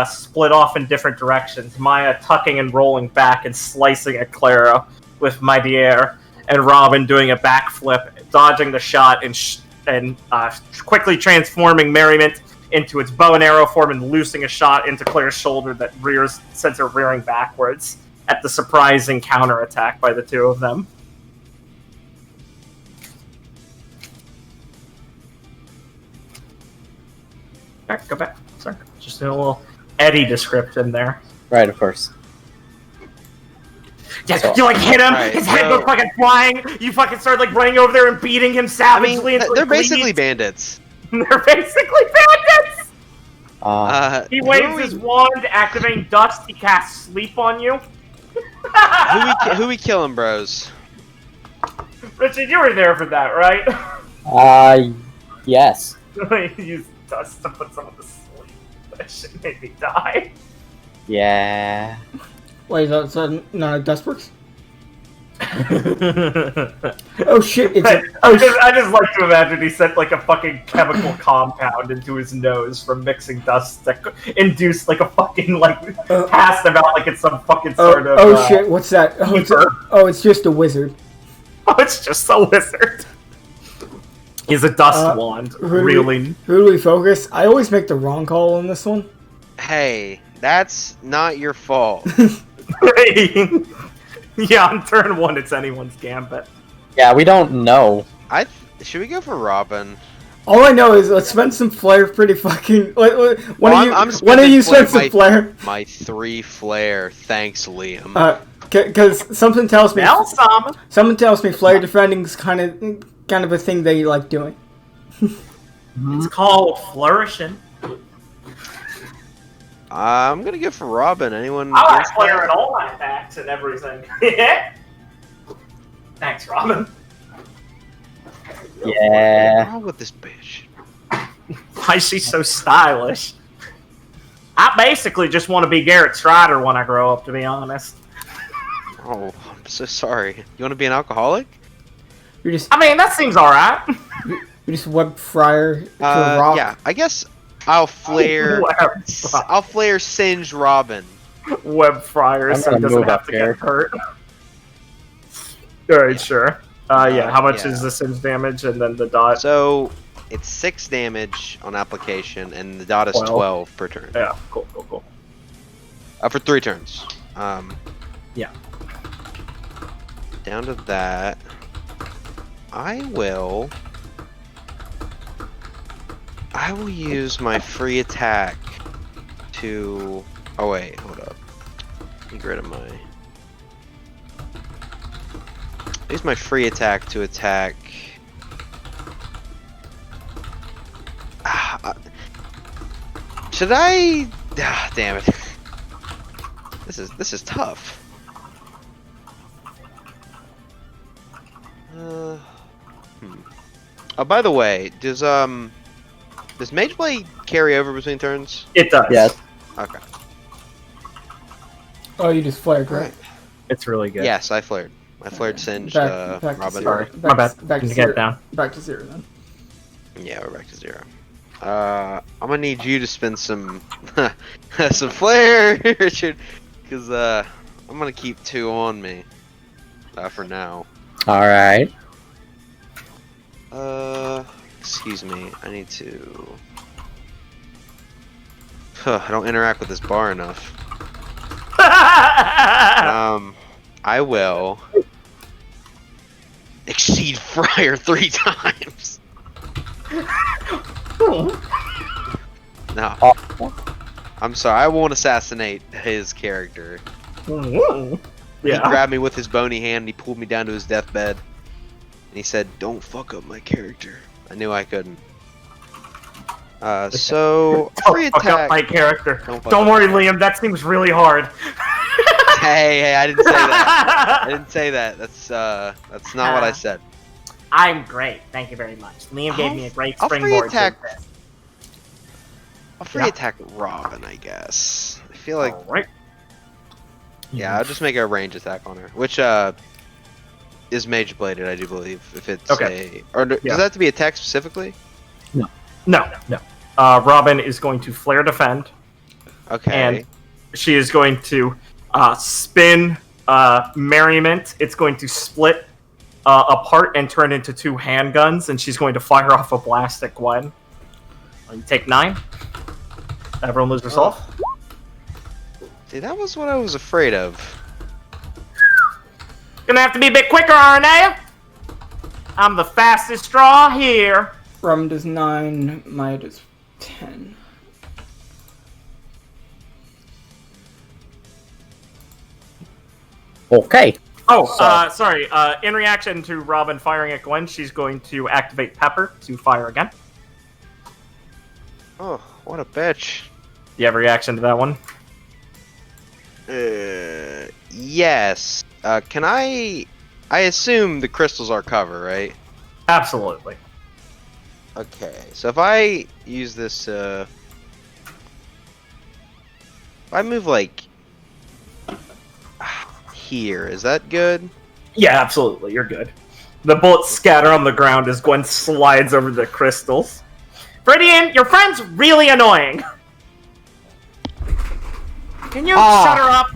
split off in different directions. Maya tucking and rolling back and slicing at Clara with Mighty Air, and Robin doing a backflip, dodging the shot and quickly transforming Merriment into its bow and arrow form and loosing a shot into Claire's shoulder that sends her rearing backwards. at the surprising counterattack by the two of them. Alright, go back. Sorry. Just a little Eddie description there. Right, of course. Yeah, So- you like hit him, Right, his head so- goes fucking flying, you fucking start like running over there and beating him I savagely mean, until they're he bleeds. basically bandits. They're basically bandits! He Who waves are we- his wand, activating dust, he casts sleep on you. who we killing, bros? Richard, you were there for that, right? Yes. He used dust to put someone to sleep. That shit made me die. Yeah. Wait, is that not a dust works? I Oh shit! It's a, oh just like to imagine he sent like a fucking chemical compound into his nose from mixing dust that induced like a fucking like passed him out like it's some fucking sort of. oh shit! What's that? It's just a wizard. Oh, it's just a wizard. He's a dust wand. Really? Who do we focus? I always make the wrong call on this one. Hey, that's not your fault. Yeah, on turn 1, it's anyone's gambit. Yeah, we don't know. Should we go for Robin? All I know is let's spend some flair. Pretty fucking. One of I'm you spending spend some flair. My 3 flare, thanks, Liam. Because something tells me. Now some. Something tells me flare defending's kind of a thing they like doing. It's called flourishing. I'm gonna go for Robin. Anyone? I like against flair that? in all my attacks and everything. Thanks, Robin. Yeah. What's wrong with this bitch? Why is she so stylish? I basically just want to be Garrett Strider when I grow up, to be honest. Oh, I'm so sorry. You want to be an alcoholic? You're just I mean, that seems alright. web fryer to a rock. Yeah. I guess I'll flare. I'll flare Singe Robin. Web fryer, I'm so gonna he doesn't move have up to here. get hurt. Alright, sure. Yeah, how much Yeah. is the Singe damage and then the dot? So it's 6 damage on application, and the dot is 12 per turn. Yeah, cool. For 3 turns. Yeah. Down to that. I will use my free attack to. Oh wait, hold up. Get rid of my. Use my free attack to attack. Should I? Damn it. This is tough. Oh, by the way, does Mage Blade carry over between turns? It does. Yes. Okay. Oh, you just flared, right? It's really good. Yes, I flared. I flared Singed Back to Robin. zero. Sorry. My bad. Back to Get zero. it down. Back to 0 then. Yeah, we're back to 0. I'm gonna need you to spend some some flair, Richard, because I'm gonna keep 2 on me for now. All right. Excuse me. I need to. I don't interact with this bar enough. I will exceed Friar 3 times. No. I'm sorry, I won't assassinate his character. He Yeah. grabbed me with his bony hand and he pulled me down to his deathbed. And he said, "Don't fuck up my character." I knew I couldn't. So, free Don't fuck up attack. my character. Don't fuck Don't up worry, my Liam. That seems really hard. Hey, I didn't say that. I didn't say that. That's not what I said. I'm great. Thank you very much. Liam gave me a great I'll free springboard. to attack- this. I'll free Yeah. attack Robin, I guess. I feel like, Alright. yeah, I'll just make a range attack on her, which is mage bladed, I do believe. If it's Okay. does Yeah. that have to be attack specifically? No. Robin is going to flare defend. Okay. And she is going to spin Merriment. It's going to split apart and turn into 2 handguns, and she's going to fire off a blast at Gwen. You take 9. Everyone lose resolve. See, that was what I was afraid of. Gonna have to be a bit quicker, aren't I? I'm the fastest straw here. Rum does 9, Maya does 10. Okay. Oh, So- sorry. In reaction to Robin firing at Gwen, she's going to activate Pepper to fire again. Oh, what a bitch. Do you have a reaction to that one? Yes. Can I assume the crystals are cover, right? Absolutely. Okay, so if I use this, if I move like here, is that good? Yeah, absolutely. You're good. The bullets scatter on the ground as Gwen slides over the crystals. Viridian, your friend's really annoying. Can you shut her up?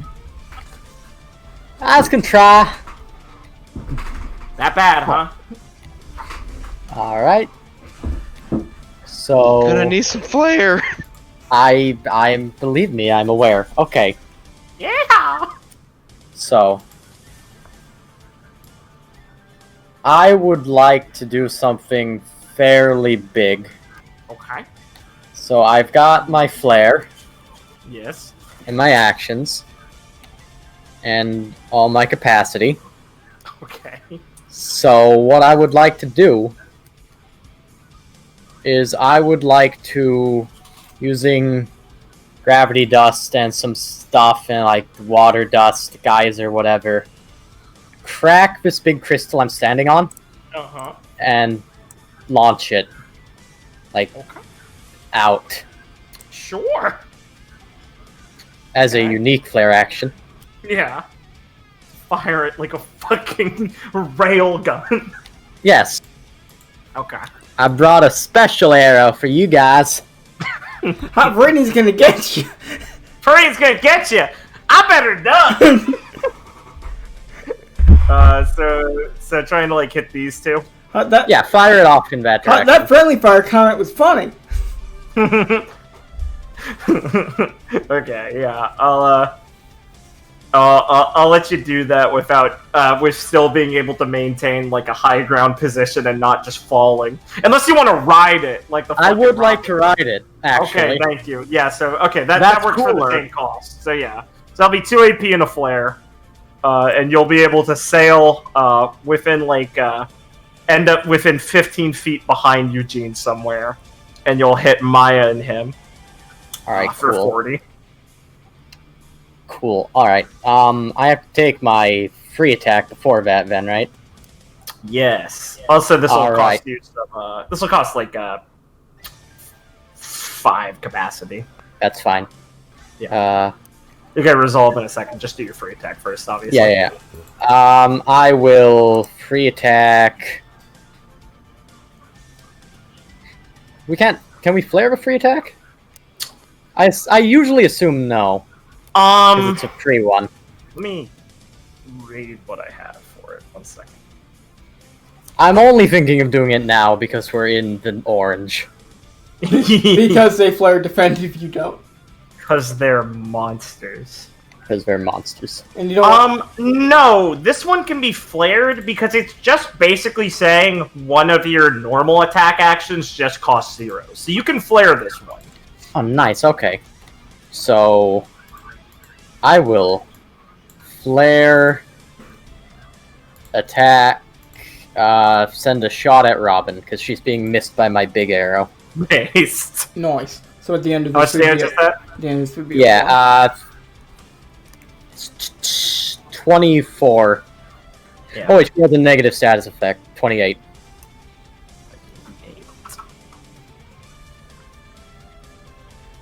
I can try. That bad, huh? Alright. So... Gonna need some flair. I'm believe me, I'm aware. Okay, Yeah. so... I would like to do something fairly big. Okay. So I've got my flare, Yes. and my actions, and all my capacity. Okay. So what I would like to do is I would like to, using gravity dust and some stuff and like water dust, geyser, whatever, crack this big crystal I'm standing on Uh-huh. and launch it like Okay. out Sure. as a Okay. unique flare action. Yeah. Fire it like a fucking rail gun. Yes, Okay. I brought a special arrow for you guys. Brittany's gonna get you. Hurry's gonna get you. I better duck. So trying to like hit these two. That Yeah, fire it off in that direction. that friendly fire comment was funny. Okay, yeah, I'll let you do that without with still being able to maintain like a high ground position and not just falling. Unless you want to ride it, like the. I fucking would like rocket. to ride it, actually. Okay, thank you. Yeah, so okay, that That's works for the cooler. same cost. So yeah, so that'll be 2 AP and a flare, and you'll be able to sail within like end up within 15 feet behind Eugene somewhere, and you'll hit Maya and him. Alright, For cool. 40. Cool. Alright. I have to take my free attack before that then, right? Yes. Also, this will Alright. cost you some. This will cost like 5 capacity. That's fine. Yeah. You can resolve in a second. Just do your free attack first, obviously. Yeah. I will free attack. We can't. Can we flare a free attack? I usually assume no, because it's a free one. Let me read what I have for it. 1 second. I'm only thinking of doing it now because we're in the orange. Because they flare defend if you don't. Because they're monsters. Because they're monsters. And you don't No, this one can be flared because it's just basically saying one of your normal attack actions just costs 0. So you can flare this one. Oh, nice. Okay. So, I will flare, attack, send a shot at Robin because she's being missed by my big arrow. Based. noise. So at the end of How this much damage is that? the end of this would be Yeah. 24. Yeah. Oh, it's more than negative status effect. 28.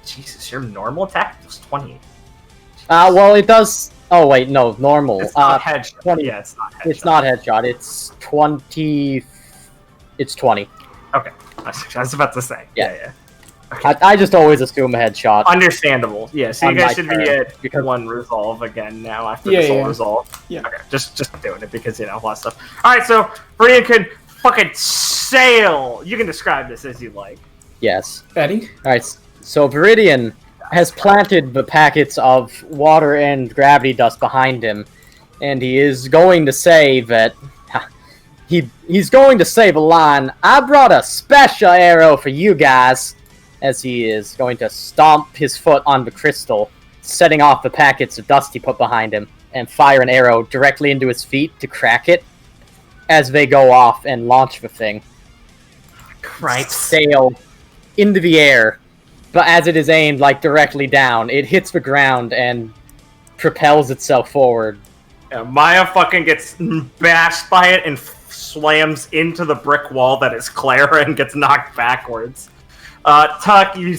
Jesus, your normal attack was 28. Well, it does. Oh wait, no, normal. It's not headshot. 20. Yeah, it's not headshot. It's not headshot. It's 20. It's 20. Okay, I was about to say. Yeah. I just always assume a headshot. Understandable. Yeah, so you On guys my should be turn, at because- 1 resolve again now after Yeah, this whole yeah. resolve. Yeah. Okay, just doing it because, you know, a lot of stuff. Alright, so Viridian can fucking sail! You can describe this as you like. Yes. Eddie? Alright, so Viridian has planted the packets of water and gravity dust behind him, and he is going to say that he's going to say the line, "I brought a special arrow for you guys," as he is going to stomp his foot on the crystal, setting off the packets of dust he put behind him, and fire an arrow directly into his feet to crack it as they go off and launch the thing. Christ. Sail into the air, but as it is aimed directly down, it hits the ground and propels itself forward. Yeah, Maya fucking gets bashed by it and slams into the brick wall that is Clara and gets knocked backwards. Tuck, you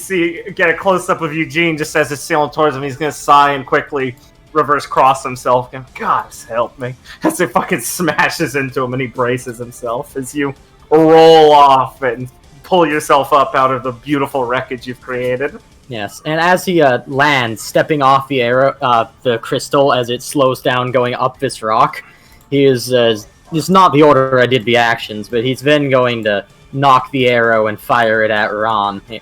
get a close-up of Eugene just as it's sailing towards him. He's gonna sigh and quickly reverse cross himself. God help me. As it fucking smashes into him and he braces himself as you roll off and pull yourself up out of the beautiful wreckage you've created. Yes, and as he lands, stepping off the arrow, the crystal as it slows down going up this rock, he is it's not the order I did the actions, but he's then going to knock the arrow and fire it at Robin.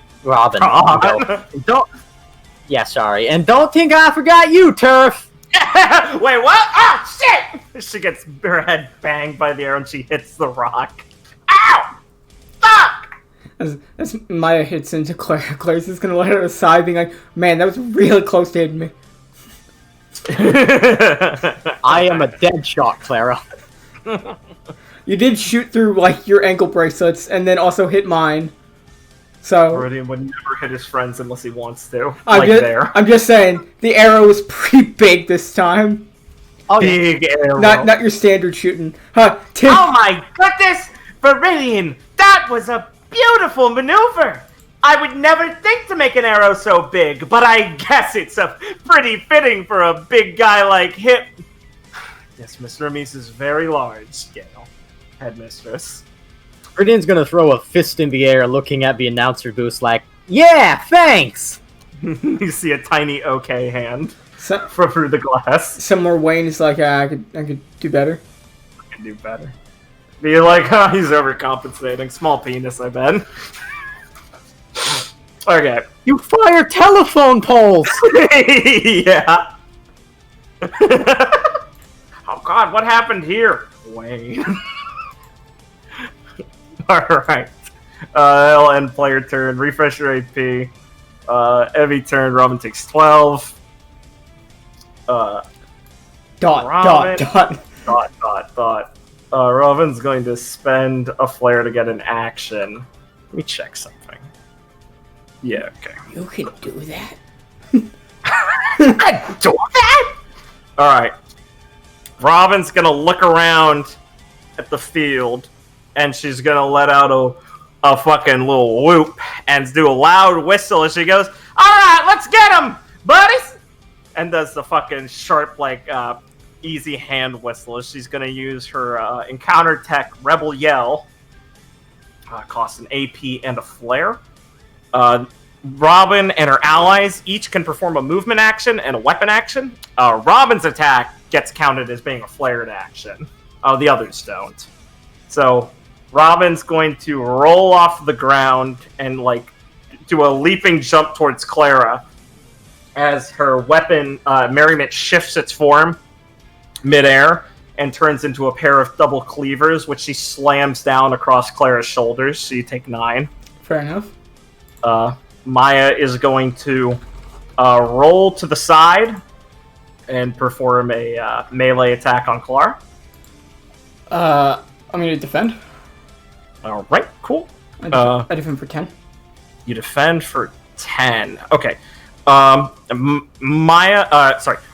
Sorry. And don't think I forgot you, Turf! Wait, what? Oh, shit! She gets her head banged by the arrow and she hits the rock. Ow! Fuck! As Maya hits into Claire, Claire's just gonna let her sigh, being like, "Man, that was really close to hitting me." I am a dead shot, Clara. You did shoot through, your ankle bracelets, and then also hit mine. So... Viridian would never hit his friends unless he wants to. I'm just saying, the arrow was pretty big this time. Oh, big arrow. Not your standard shooting. Huh, Tim... Oh my goodness! Viridian, that was a beautiful maneuver! I would never think to make an arrow so big, but I guess it's pretty fitting for a big guy like him. Yes, Miss Remise is very large scale, headmistress. Viridian's gonna throw a fist in the air looking at the announcer booth "Yeah, thanks!" You see a tiny okay hand So, through the glass. somewhere Wayne is like, I could do better. I can do better. Be like, oh, he's overcompensating. Small penis, I bet. Okay. You fire telephone poles! Yeah. Oh god, what happened here? Wayne. Alright. I'll end player turn. Refresh your AP. Every turn, Robin takes 12. Dot. Robin's going to spend a flare to get an action. Let me check something. Yeah, okay. You can do that. I do that? Alright. Robin's gonna look around at the field, and she's gonna let out a fucking little whoop and do a loud whistle as she goes, "Alright, let's get him, buddies!" And does the fucking sharp, easy hand whistle as she's gonna use her encounter tech Rebel Yell. Costs an AP and a flare. Robin and her allies each can perform a movement action and a weapon action. Robin's attack gets counted as being a flared action. The others don't. So Robin's going to roll off the ground and do a leaping jump towards Clara as her weapon Merriment shifts its form midair and turns into a pair of double cleavers, which she slams down across Clara's shoulders. So you take 9. Fair enough. Maya is going to roll to the side and perform a melee attack on Clara. I'm gonna defend. Alright, cool. I defend for 10. You defend for 10. Okay.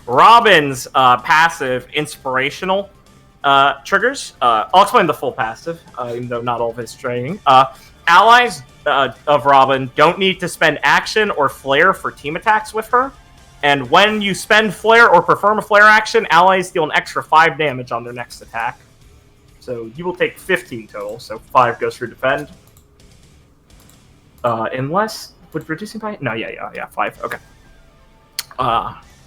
Robin's passive inspirational triggers. I'll explain the full passive, even though not all of his training. Allies of Robin don't need to spend action or flare for team attacks with her. And when you spend flare or perform a flare action, allies deal an extra 5 damage on their next attack. So you will take 15 total, so 5 goes for defend. Unless... Would reducing by... No, yeah, 5. Okay.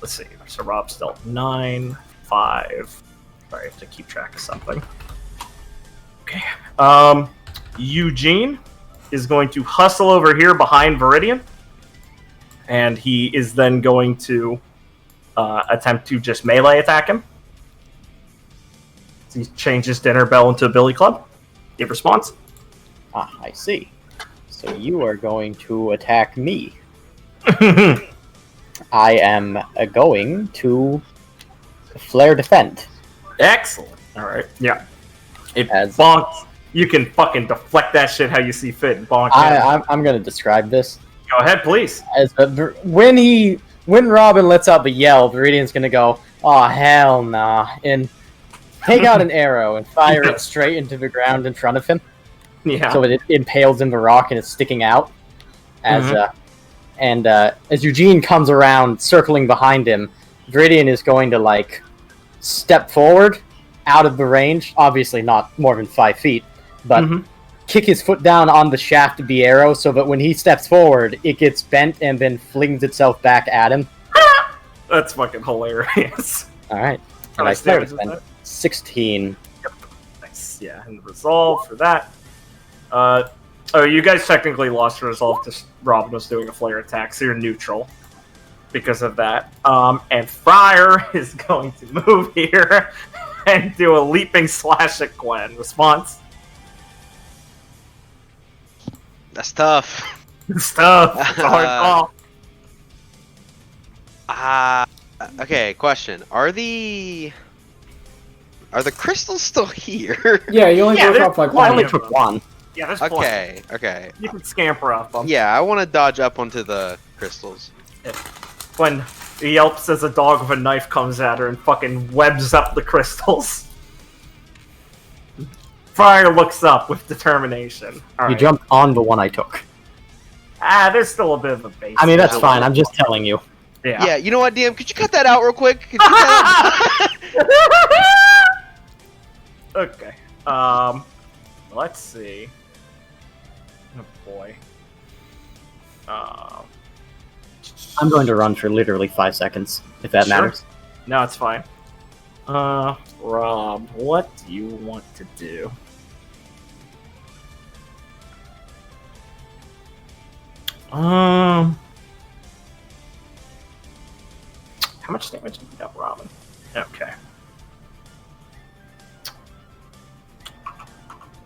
Let's see. So Rob's dealt 9, 5. Sorry, I have to keep track of something. Okay. Eugene is going to hustle over here behind Viridian. And he is then going to attempt to just melee attack him. He changes dinner bell into a billy club. Give response. Ah, I see. So you are going to attack me. I am going to flare defend. Excellent. All right. Yeah. It As- bonks. You can fucking deflect that shit how you see fit and bonk. I'm going to describe this. Go ahead, please. As when Robin lets out the yell, Viridian's going to go, "Oh hell nah," and take out an arrow and fire it straight into the ground in front of him. Yeah. So it impales in the rock and it's sticking out. As as Eugene comes around, circling behind him, Viridian is going to like step forward out of the range. Obviously, not more than 5 feet, but kick his foot down on the shaft of the arrow so that when he steps forward, it gets bent and then flings itself back at him. That's fucking hilarious. All right. How And I much flare damage is defend that? 16. Nice. Yeah, and the resolve for that. Oh, you guys technically lost your resolve because Robin was doing a flare attack, so you're neutral because of that. And Friar is going to move here and do a leaping slash at Gwen. Response? That's tough. Stuff. It's a hard call. Okay, question. Are the crystals still here? Yeah, you only Yeah, broke there's off like Well, I one. only took one. Yeah, there's plenty. Okay. You can scamper up them. Yeah, I want to dodge up onto the crystals. When he yelps as a dog with a knife comes at her and fucking webs up the crystals. Friar looks up with determination. All You right. jumped on the one I took. There's still a bit of a base. I mean, that's fine. I'm just telling you. Yeah, you know what, DM? Could you cut that out real quick? Could you cut that out? Okay. Let's see. Oh boy. I'm going to run for literally 5 seconds, if that Sure. matters. No, it's fine. Rob, what do you want to do? How much damage have you got, Robin? Okay.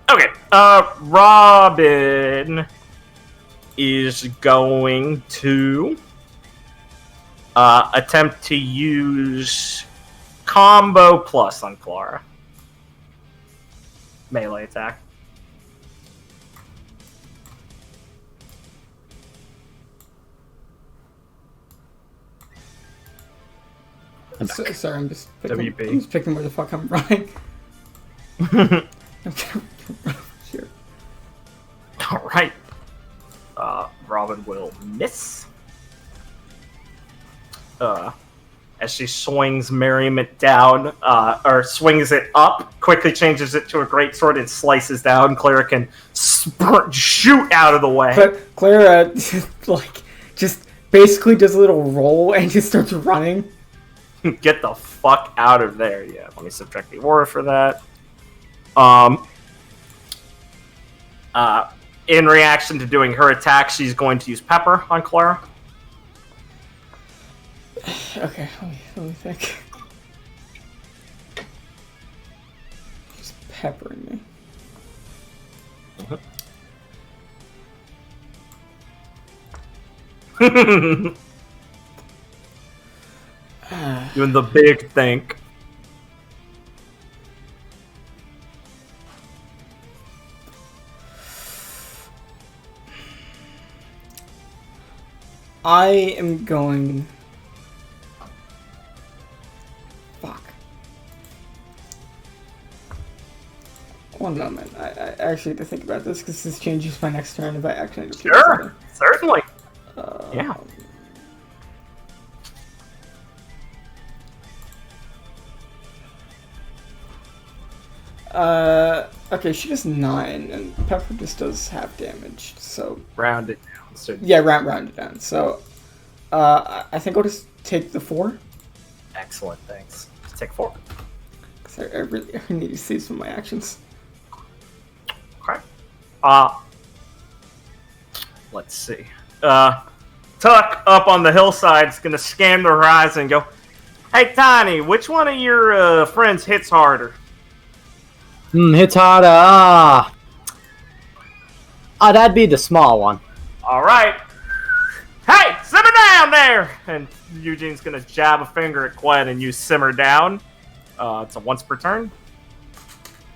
Okay, Robin is going to attempt to use Combo Plus on Clara. Melee attack. Sorry, I'm just picking, WP. I'm just picking where the fuck I'm running. Sure. Alright. Robin will miss. As she swings Merriment down, or swings it up, quickly changes it to a greatsword and slices down. Clara can shoot out of the way. But Clara, like, just basically does a little roll and just starts running. Get the fuck out of there. Yeah, let me subtract the aura for that. In reaction to doing her attack, she's going to use Pepper on Clara. Okay, let me think. Just peppering me. Doing the big think. I am going... Fuck. One moment. I actually have to think about this because this changes my next turn if I actually do Sure, certainly. something. Yeah. Okay, she does 9, and Pepper just does half damage, so... Round it down. So Yeah, round it down. So, I think I'll just take the 4. excellent, thanks. Let's take 4. Because I really need to save some of my actions. Okay. Let's see. Tuck up on the hillside is gonna scan the horizon and go, "Hey, Tiny, which one of your friends hits harder?" Hits harder. That'd be the small one. All right. Hey, simmer down there! And Eugene's gonna jab a finger at Gwen and use simmer down. It's a once per turn.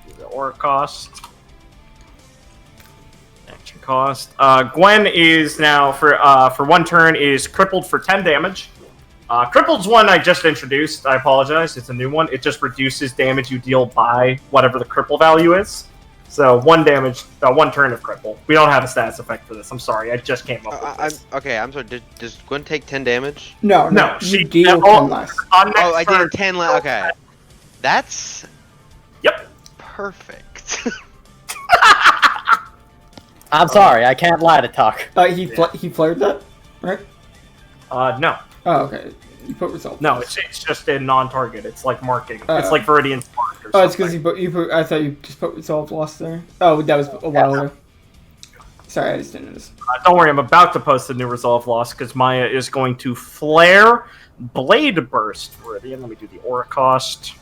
Do the aura cost. Action cost. Gwen is now for 1 turn is crippled for 10 damage. Crippled's one I just introduced. I apologize. It's a new one. It just reduces damage you deal by whatever the cripple value is. So 1 turn of cripple. We don't have a status effect for this. I'm sorry. I just came up with this. I'm sorry. Does Gwen take 10 damage? No. She You deal 10 less. I did 10 less. Okay. That's Yep. perfect. I'm sorry, I can't lie to talk. He flared that, right? No. Oh, okay. You put resolve. No, it's just a non-target. It's like marking. It's like Viridian's mark or something. Oh, it's because you put. I thought you just put resolve lost there. Oh, that was a while ago. Sorry, I just didn't notice. Don't worry, I'm about to post a new resolve loss because Maya is going to flare Blade Burst Viridian. Let me do the aura cost.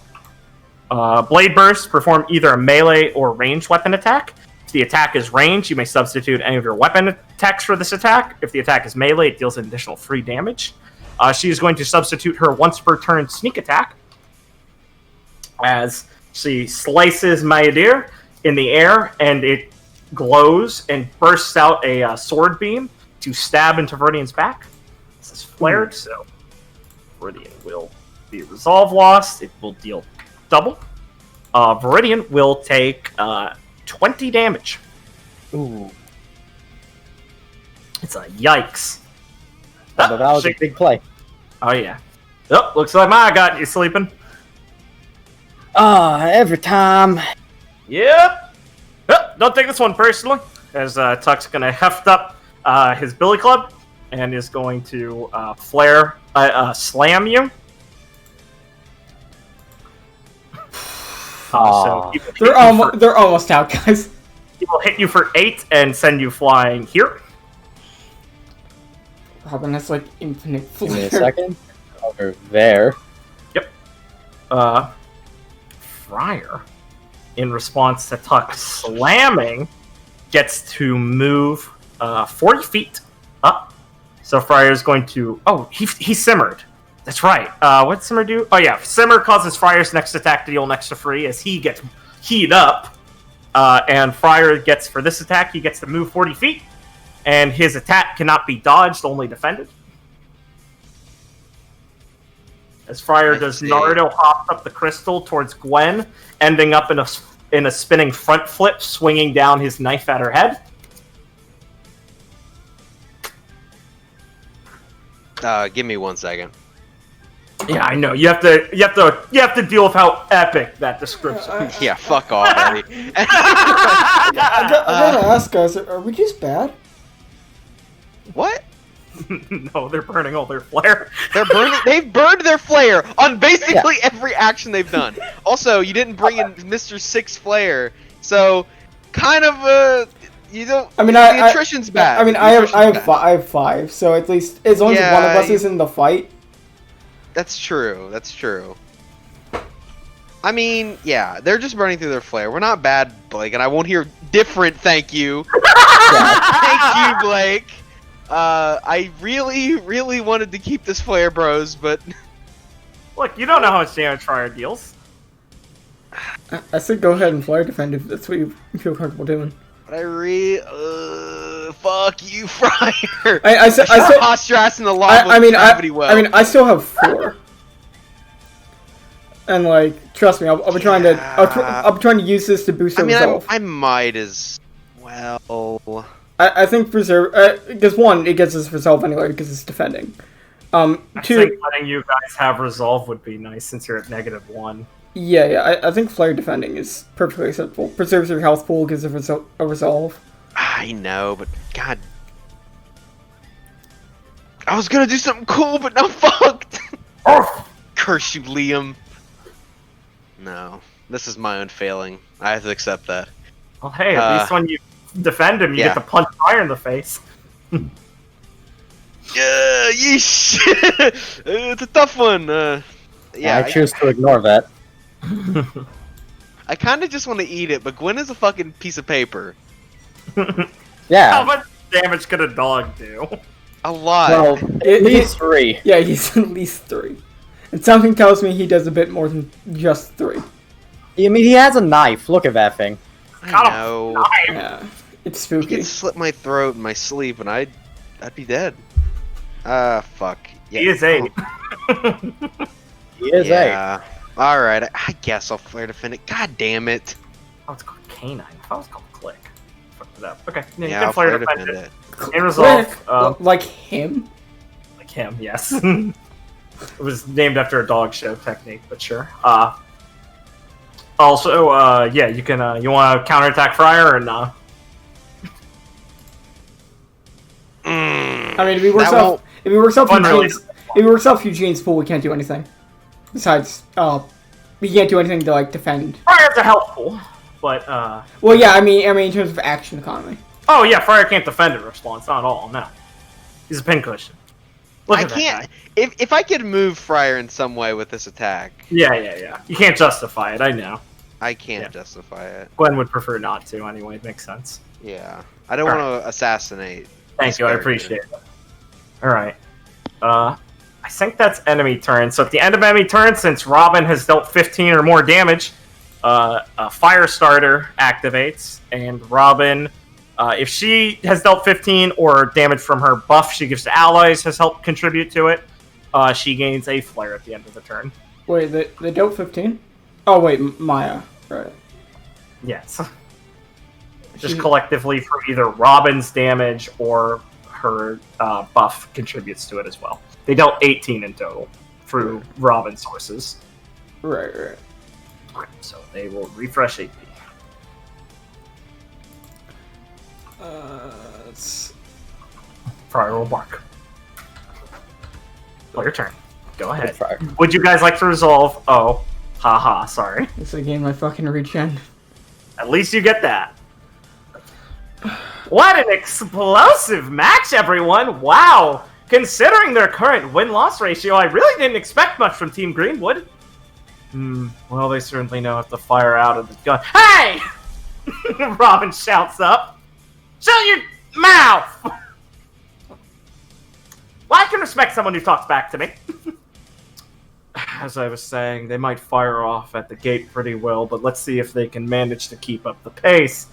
Blade Burst, perform either a melee or ranged weapon attack. If the attack is ranged, you may substitute any of your weapon attacks for this attack. If the attack is melee, it deals an additional 3 damage. She is going to substitute her once per turn sneak attack as she slices Mayadir in the air, and it glows and bursts out a sword beam to stab into Viridian's back. This is flared, so Viridian will be resolve lost. It will deal double. Viridian will take 20 damage. Ooh. It's a yikes. But that was a big play. Oh, yeah. Oh, looks like Maya got you sleeping. Every time. Yep. Oh, don't take this one personally, as Tuck's going to heft up his billy club and is going to slam you. So They're almost out, guys. He will hit you for 8 and send you flying here. Robin, that's like infinite flare. Give me a second. Over there. Yep. Friar, in response to Tuck slamming, gets to move 40 feet up. So Friar is going to... Oh, he simmered. That's right. What did Simmer do? Oh, yeah. Simmer causes Friar's next attack to deal next to free as he gets heated up. And Friar gets, for this attack, he gets to move 40 feet. And his attack cannot be dodged, only defended. As Friar does Naruto hops up the crystal towards Gwen, ending up in a spinning front flip, swinging down his knife at her head. Give me 1 second. Yeah, I know. You have to deal with how epic that description is. Yeah, fuck off, buddy. I gotta ask, guys, are we just bad? What? No, they're burning all their flare. They've burned their flare on basically every action they've done. Also, you didn't bring in Mr. Six Flare, so kind of you don't. I mean, the attrition's bad. I mean, I have 5, so at least as long as one of us is in the fight. That's true. That's true. I mean, yeah, they're just burning through their flare. We're not bad, Blake, and I won't hear different thank you. Thank you, Blake. I really wanted to keep this flare, bros, but... Look, you don't know how much damage Friar deals. I said go ahead and flare defend if that's what you feel comfortable doing. But fuck you, Friar. I still posture ass in the lava. I still have 4. And like, trust me, I'll be trying to. I'll be trying to use this to boost our resolve. I might as well. I think preserve because 1, it gets us resolve anyway because it's defending. 2, I think letting you guys have resolve would be nice since you're at -1. Yeah. I think flare defending is perfectly acceptable. Preserves your health pool, gives a resolve. I know, but God, I was gonna do something cool, but now fucked. Curse you, Liam. No, this is my own failing. I have to accept that. Well, hey, at least when you defend him, you get to punch Fire in the face. Yeah, yeesh. It's a tough one. Yeah, I choose to ignore that. I kind of just want to eat it, but Gwen is a fucking piece of paper. How Yeah. much damage could a dog do? A lot. Well, at least 3. Yeah, he's at least 3. And something tells me he does a bit more than just 3. I mean, he has a knife. Look at that thing. I Got a know. knife. Yeah, it's He spooky. could slit my throat in my sleep, and I'd be dead. Fuck. Yeah. He is 8. He is 8. Yeah. All right. I guess I'll flare defend it. God damn it. Oh, it's called Canine. I thought it was called Click. Fucked it up. Okay, yeah, you Yeah, can I'll flare flare defend defend it. it. And resolve. Like him? Like him, yes. It was named after a dog show technique, but sure. Also, yeah, you can. You want to counterattack Friar or not? Mm, I mean, if he works that off, won't- if he works off Fun really. Eugene's, if he works off Eugene's pool, we can't do anything. Besides, we can't do anything to like defend. Friars are helpful, but Well, yeah, I mean, in terms of action economy. oh yeah, Friar can't defend in response. Not at all. No, he's a pincushion. Look I at that can't. guy. If I could move Friar in some way with this attack, Yeah. You can't justify it. I know. I can't Yeah. justify it. Gwen would prefer not to anyway. It makes sense. Yeah. I don't Alright. want to assassinate. Thank this you. I character. appreciate it. All right. I think that's enemy turn. So at the end of enemy turn, since Robin has dealt 15 or more damage, a Firestarter activates, and Robin, if she has dealt 15 or damage from her buff she gives to allies has helped contribute to it, she gains a flare at the end of the turn. Wait, they dealt 15? Oh wait, Maya, right? Yes. Just collectively for either Robin's damage or her buff contributes to it as well. They dealt 18 in total through Robin sources. Right. So they will refresh AP. Friar will bark. Play your turn. Go ahead. Friar. Would you guys like to resolve? Oh, haha, sorry. It's a game I fucking regen. At least you get that. What an explosive match, everyone! Wow! Considering their current win-loss ratio, I really didn't expect much from Team Greenwood. Well, they certainly know if to fire out of the gun. Hey! Robin shouts up. Shut your mouth! Well, I can respect someone who talks back to me. As I was saying, they might fire off at the gate pretty well, but let's see if they can manage to keep up the pace.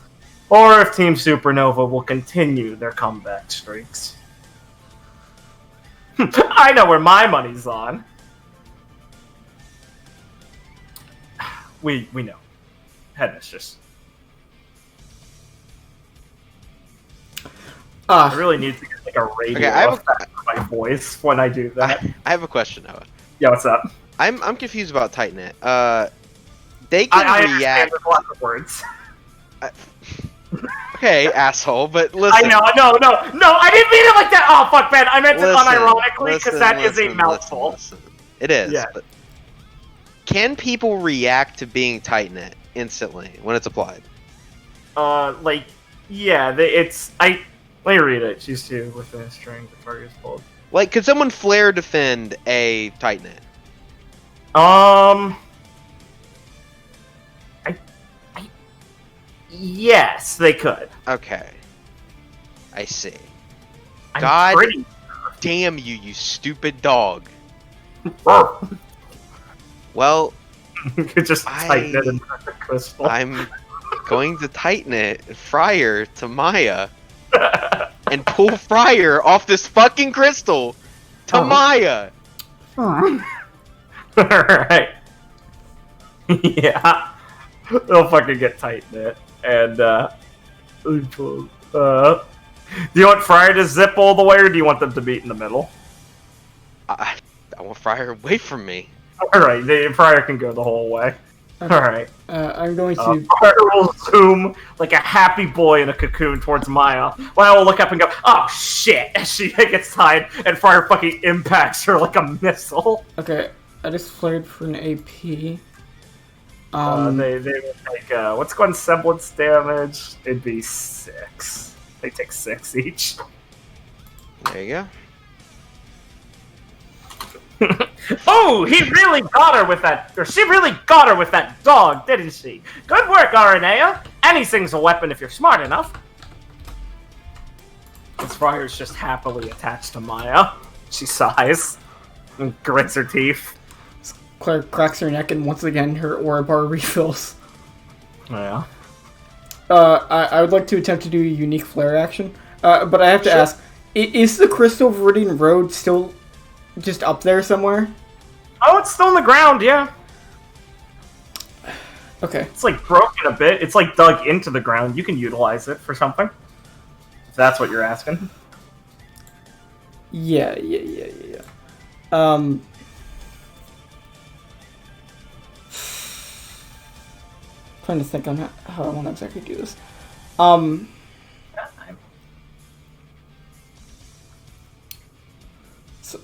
Or if Team Supernova will continue their comeback streaks. I know where my money's on. We know. Headmistress. I really need to get like a radio Okay, I have effect for my voice when I do that. I have a question, Noah. Yeah, what's up? I'm confused about Titan It. They can I understand react. there's lots of words. Okay, asshole. But listen. I know, no, I didn't mean it like that. Oh, fuck, man, I meant it unironically because that is a mouthful. Listen. It is. Yeah. But can people react to being Titan It instantly when it's applied? Like, yeah, let me read it. Choose to within a string, the target is pulled. Like, could someone flare defend a Titan It? Yes, they could. Okay. I see. I'm God pretty damn you, you stupid dog. sure. Well, You could just tighten it in perfect crystal. I'm going to Titan It Friar to Maya and pull Friar off this fucking crystal to Oh. Maya. Alright. Yeah. They'll fucking get tightened it. And, do you want Friar to zip all the way, or do you want them to meet in the middle? I want Friar away from me. Alright, the Friar can go the whole way. Alright. I'm going to. Friar will zoom like a happy boy in a cocoon towards Maya. Maya will look up and go, oh shit! As she gets tied, and Friar fucking impacts her like a missile. Okay, I just flared for an AP. They will take, what's Gwen's semblance damage? It'd be 6. They take 6 each. There you go. Oh, he really got her with that, or she really got her with that dog, didn't she? Good work, Aranea. Anything's a weapon if you're smart enough. This Friar's just happily attached to Maya. She sighs and grits her teeth. Claire cracks her neck, and once again, her aura bar refills. Yeah. I would like to attempt to do a unique flare action, but I have to ask, is the Crystal Viridian Road still just up there somewhere? Oh, it's still in the ground, yeah. Okay. It's like broken a bit. It's like dug into the ground. You can utilize it for something. If that's what you're asking. Yeah. Trying to think on how I want to exactly do this. So,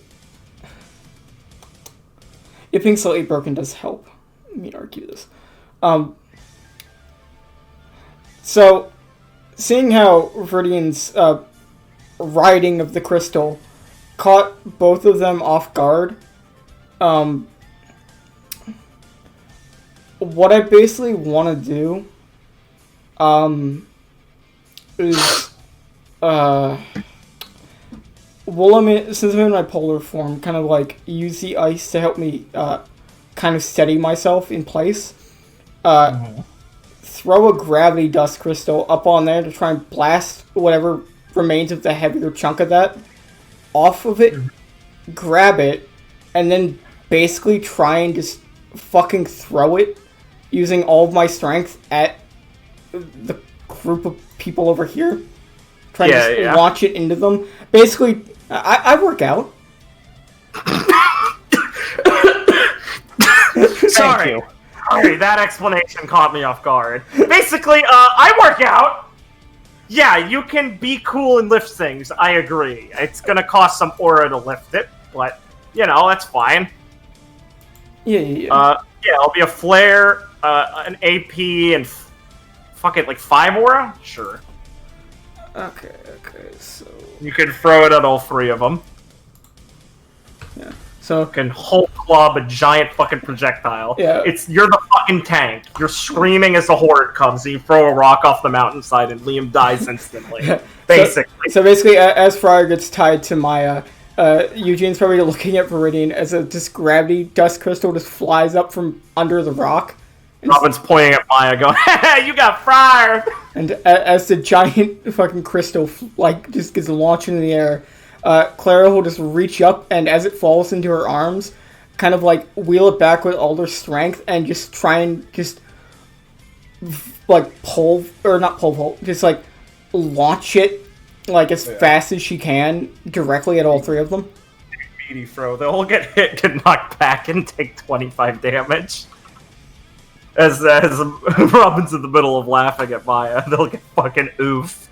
it being slightly broken does help me argue this. So, seeing how Viridian's riding of the crystal caught both of them off guard, what I basically want to do is since I'm in my polar form, kind of like use the ice to help me kind of steady myself in place. Throw a gravity dust crystal up on there to try and blast whatever remains of the heavier chunk of that off of it, grab it, and then basically try and just fucking throw it using all of my strength at the group of people over here. Try to launch it into them. Basically, I work out. Sorry, that explanation caught me off guard. Basically, I work out. Yeah, you can be cool and lift things. I agree. It's gonna cost some aura to lift it, but you know that's fine. Yeah. It'll be a flare, an AP, and fuck it, like 5 aura. Sure. Okay. So you can throw it at all 3 of them. Yeah. So You can Hulk club a giant fucking projectile. Yeah. You're the fucking tank. You're screaming as the horde comes, and you throw a rock off the mountainside, and Liam dies instantly. Basically. So basically, as Friar gets tied to Maya, Eugene's probably looking at Viridian as this gravity dust crystal just flies up from under the rock. Robin's pointing at Maya, going, "You got Friar!" And as the giant fucking crystal just gets launched into the air, Clara will just reach up, and as it falls into her arms, kind of like wheel it back with all her strength and just try and just like just like launch it like as fast as she can directly at all 3 of them. Meaty throw. They'll all get hit, get knocked back, and take 25 damage. As Robin's in the middle of laughing at Maya, they'll get fucking oofed.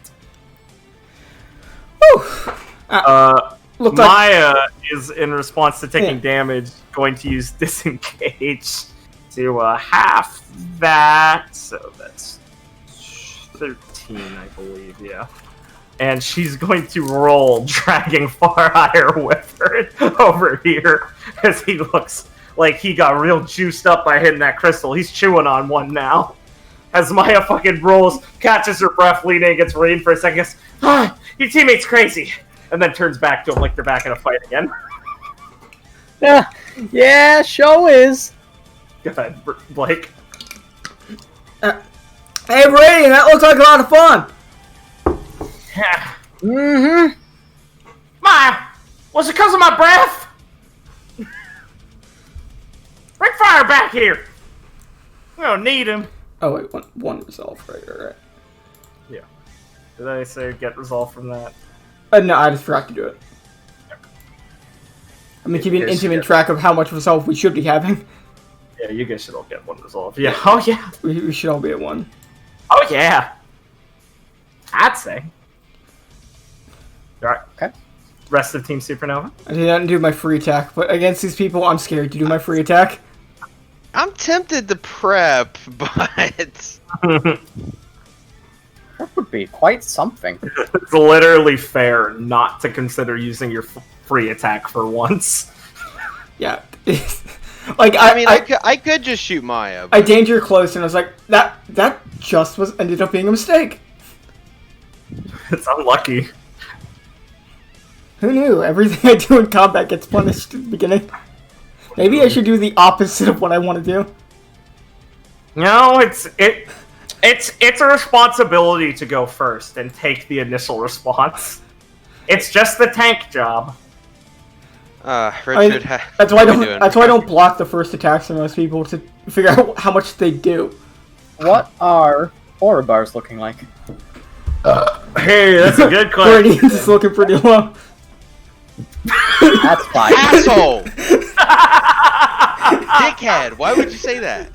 Maya is, in response to taking damage, going to use Disengage to half that. So that's 13, I believe, yeah. And she's going to roll, dragging far higher with her over here, as he looks like he got real juiced up by hitting that crystal. He's chewing on one now. As Maya fucking rolls, catches her breath, leaning against Rain for a second, goes, your teammate's crazy. And then turns back to him like they're back in a fight again. Yeah, show is. Go ahead, Blake. Hey, Brady, that looks like a lot of fun. Maya, was it because of my breath? Bring Fire back here. We don't need him. Oh wait, one resolve, right. Yeah. Did I say get resolve from that? No, I just forgot to do it. I'm keeping intimate track of how much resolve we should be having. Yeah, you guys should all get 1 resolve. Yeah. Oh yeah. We should all be at 1. Oh yeah. I'd say. Alright. Okay. Rest of Team Supernova. I did not do my free attack, but against these people, I'm scared to do my free attack. I'm tempted to prep, but That would be quite something. It's literally fair not to consider using your free attack for once. Yeah. Like I could just shoot Maya. I danger close and I was like, that just ended up being a mistake. It's unlucky. Who knew? Everything I do in combat gets punished at the beginning. Maybe I should do the opposite of what I want to do. No, it's a responsibility to go first and take the initial response. It's just the tank job. Richard, that's why I don't block the first attacks of most people to figure out how much they do. What are aura bars looking like? Hey, that's a good question. Viridian's is looking pretty low. That's fine. Asshole! Dickhead! Why would you say that?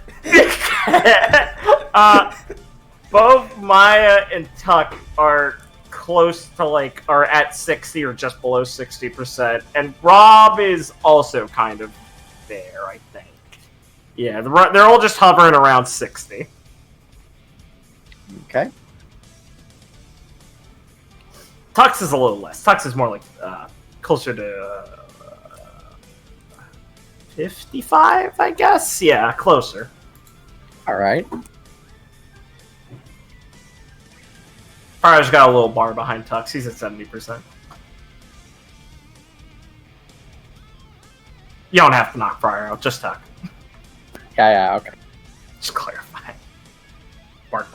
Both Maya and Tuck are close to are at 60 or just below 60%, and Rob is also kind of there, I think. Yeah, they're all just hovering around 60. Okay. Tux is a little less. Tux is more like closer to 55, I guess. Yeah, closer. All right. Fire's got a little bar behind Tux. He's at 70%. You don't have to knock Fire out, just Tuck. Yeah, okay. Just clarify. Bark.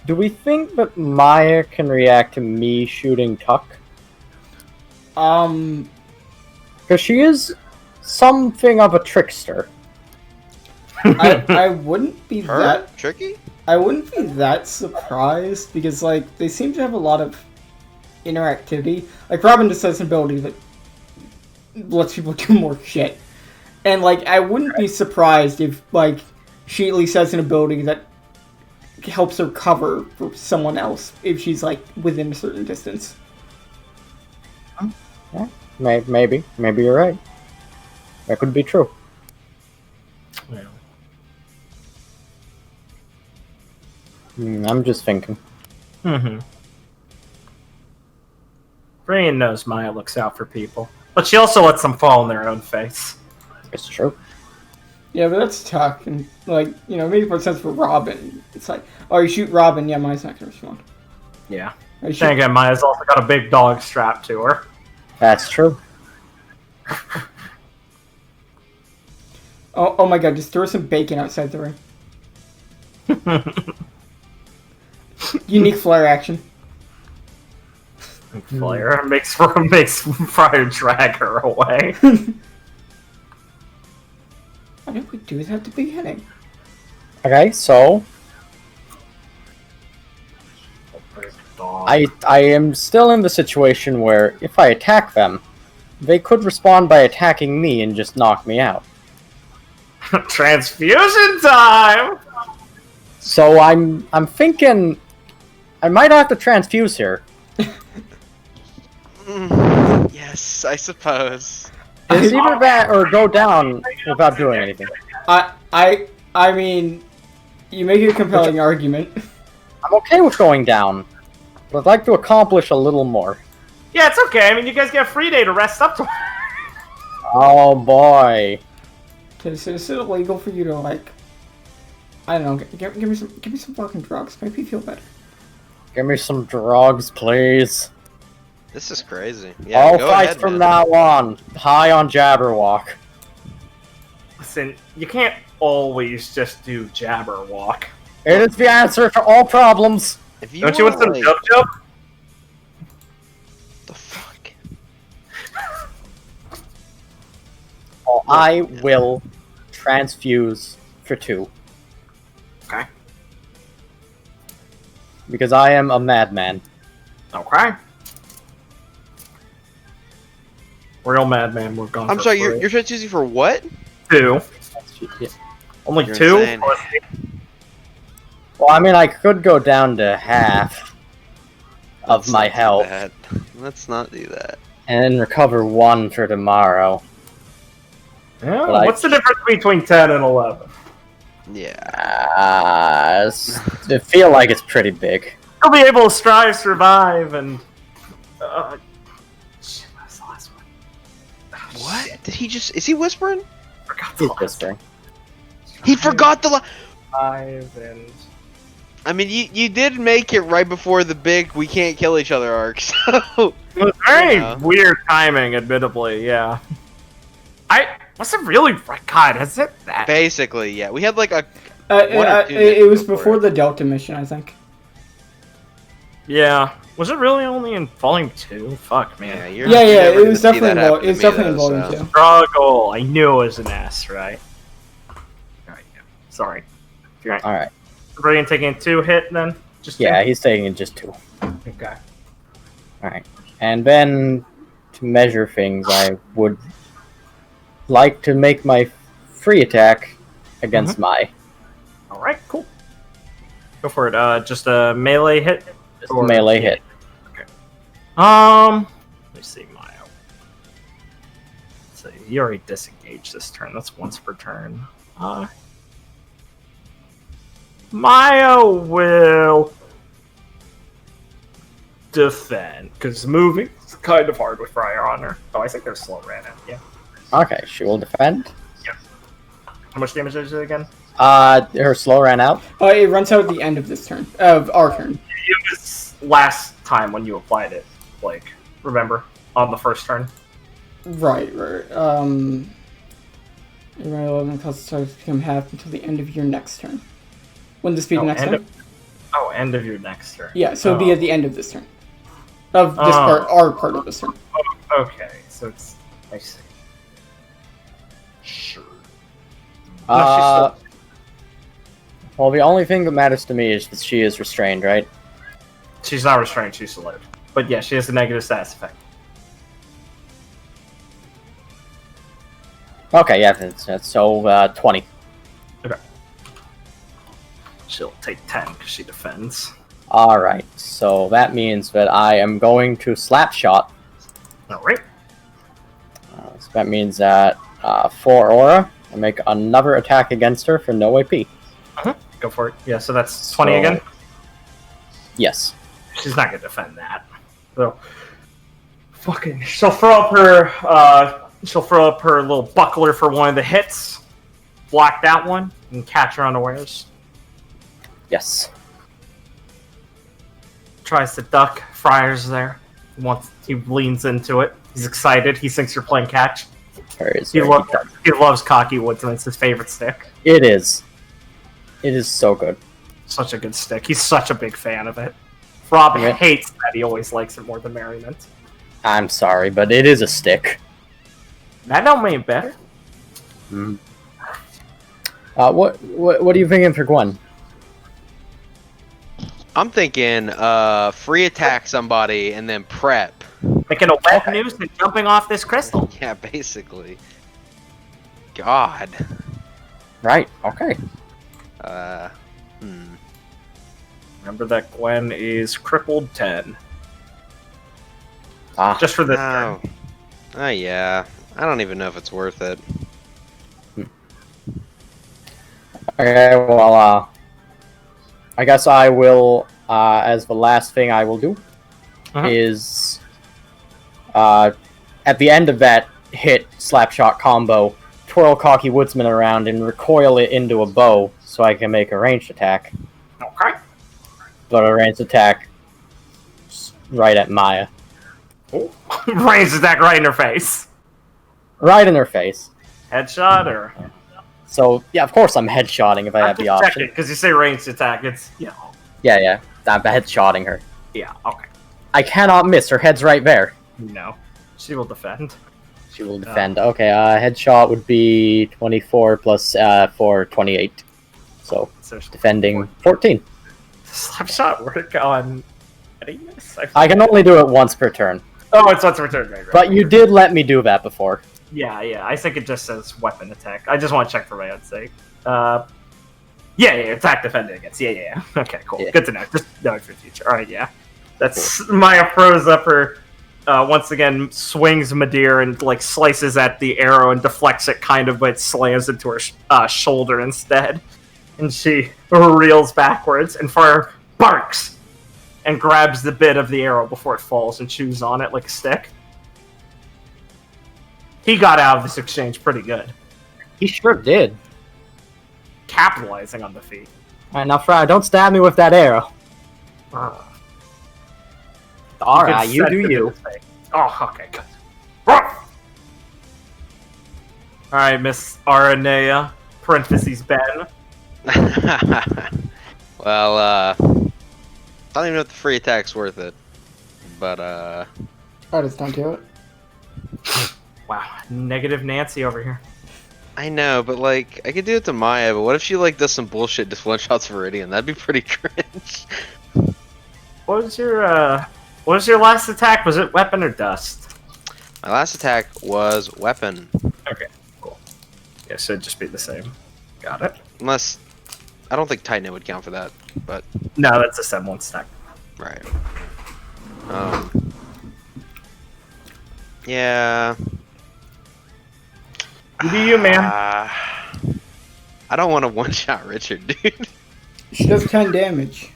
Do we think that Maya can react to me shooting Tuck? Because she is something of a trickster. I wouldn't be tricky? I wouldn't be that surprised because they seem to have a lot of interactivity. Like Robin just has an ability that lets people do more shit. And I wouldn't be surprised if she at least has an ability that helps her cover for someone else if she's within a certain distance. Yeah, maybe you're right. That could be true. Yeah. I'm just thinking. Mm-hmm. Brian knows Maya looks out for people, but she also lets them fall on their own face. It's true. Yeah, but that's Tuck, and maybe for sense for Robin. It's oh, you shoot Robin, yeah, Maya's not gonna respond. Yeah. Then Again, Maya's also got a big dog strapped to her. That's true. Oh my god, just throw some bacon outside the ring. Unique flare action. Flare makes Fryer drag her away. Why didn't we do that at the beginning? Okay, so I am still in the situation where if I attack them, they could respond by attacking me and just knock me out. Transfusion time! So I'm thinking I might have to transfuse here. Yes, I suppose. It's either that or go down without doing anything. I mean, you make a compelling argument. I'm okay with going down, but I'd like to accomplish a little more. Yeah, it's okay. I mean, you guys get a free day to rest up to. Oh boy. Is it illegal for you to I don't know, give me some fucking drugs. Make me feel better. Give me some drugs, please. This is crazy. Yeah, All go fights ahead, from man. now on. High on Jabberwock. Listen, you can't always just do Jabberwock. It is the answer to all problems. If you Don't you want some like, Jub? the fuck? I will transfuse for 2. Okay. Because I am a madman. Okay. Real madman, we're gone. I'm sorry, you're transfusing for what? 2. Only You're 2? insane. Well, I mean, I could go down to half of Let's my not do health that. Let's not do that. and recover 1 for tomorrow. Yeah, But what's the difference between 10 and 11? Yeah. I feel like it's pretty big. He'll be able to strive, survive, and... shit, what's the last one? What? Shit, Did he just... Is he whispering? forgot the He's last whispering. He forgot the... Strive and... I mean, you did make it right before the big we can't kill each other arc, so... It was very Yeah. weird timing, admittedly, yeah. Was it really... God, is it that... Basically, yeah. We had like a... One or two It was before before it. the Delta mission, I think. Yeah. Was it really only in Volume 2? Fuck, Yeah, man. you're Yeah, you're never it gonna was see definitely that happen to it's me, definitely in though, volume so. 2. Struggle. I knew it was an S, right? Alright, yeah. Sorry. You're right. Alright. Viridian taking a 2 hit, then? Just two? Yeah, he's taking just 2. Okay. Alright. And then, to measure things, I would like to make my free attack against Mai. Alright, cool. Go for it. Just a melee hit? Just a melee hit. Let me see, Mayo. So you already disengaged this turn. That's once per turn. Mayo will defend because moving is kind of hard with Friar on her. Oh, I think they're slow ran out. Yeah. Okay, she will defend. How much damage is it again? Her slow ran out. It runs out at the end of this turn. Of our turn. It was last time when you applied it. Like, remember on the first turn. Right. Your 11 cost starts to become half until the end of your next turn. When this be the next turn? End of your next turn. Yeah, so it'll be at the end of this turn. Of this part, our part of this turn. Okay, so it's... I see. Sure. Well, the only thing that matters to me is that she is restrained, right? She's not restrained, she's slowed. But yeah, she has a negative status effect. Okay, yeah, that's so 20. Okay. She'll take 10 because she defends. Alright, so that means that I am going to slap shot. Alright. So that means that for Aura, I make another attack against her for no AP. Go for it. Yeah, so that's 20 So- again. Yes. She's not gonna defend that. So fucking she'll throw up her little buckler for one of the hits. Block that one and catch her unawares. Yes. Tries to duck. Friar's there. He leans into it. He's excited. He thinks you're playing catch. He loves cocky woodsman. It's his favorite stick. It is. It is so good. Such a good stick. He's such a big fan of it. Rob Yeah. hates that. He always likes it more than Merriment. I'm sorry, but it is a stick. That don't make it better. What are you thinking for Gwen? I'm thinking, free attack somebody and then prep. Making a wet noose and jumping off this crystal. Yeah, basically. God. Right, okay. Remember that Gwen is crippled 10. Just Just for this Oh. turn. Yeah. I don't even know if it's worth it. okay, well, I guess I will, as the last thing I will do, is, at the end of that hit slapshot combo, twirl Cocky Woodsman around and recoil it into a bow so I can make a ranged attack. Okay. But a ranged attack right at Maya. Ranged attack right in her face. Right in her face. Headshot or? So, yeah, of course I'm headshotting if I have the option. Because you say ranged attack, it's, Yeah, I'm headshotting her. Yeah, okay. I cannot miss, her head's right there. No. She will defend. She will defend. Okay, headshot would be 24 plus 4, 28. So, defending 14. Slapshot work on... Any miss? I can only do it once per turn. Oh, it's once return, right? But you did let me do that before. Yeah, I think it just says weapon attack. I just want to check for my own sake. Yeah, attack defending against. Yeah. Okay, cool. Yeah. Good to know. Just knowing for the future. Alright, yeah. That's Maya throws up her, once again, swings Madeir and, like, slices at the arrow and deflects it kind of, but slams into her shoulder instead. And she reels backwards, and Fire barks and grabs the bit of the arrow before it falls and chews on it like a stick. He got out of this exchange pretty good, He sure did. capitalizing on the feat. Alright, now, Friar, don't stab me with that arrow. Alright, you do you. Oh, okay, good. Alright, Miss Aranea, parentheses Ben. Well, I don't even know if the free attack's worth it. But, I just don't do it. Wow, negative Nancy over here. I know, but like, I could do it to Maya, but what if she like does some bullshit, just one-shots Viridian? That'd be pretty cringe. What was your last attack? Was it weapon or dust? My last attack was weapon. Okay, cool. Yeah, should just be the same. Got it. Unless, I don't think Titan would count for that, but, No, that's a 7-1 stack. right. Yeah. You do you, man. I don't want to one-shot Richard, dude. She does 10 damage.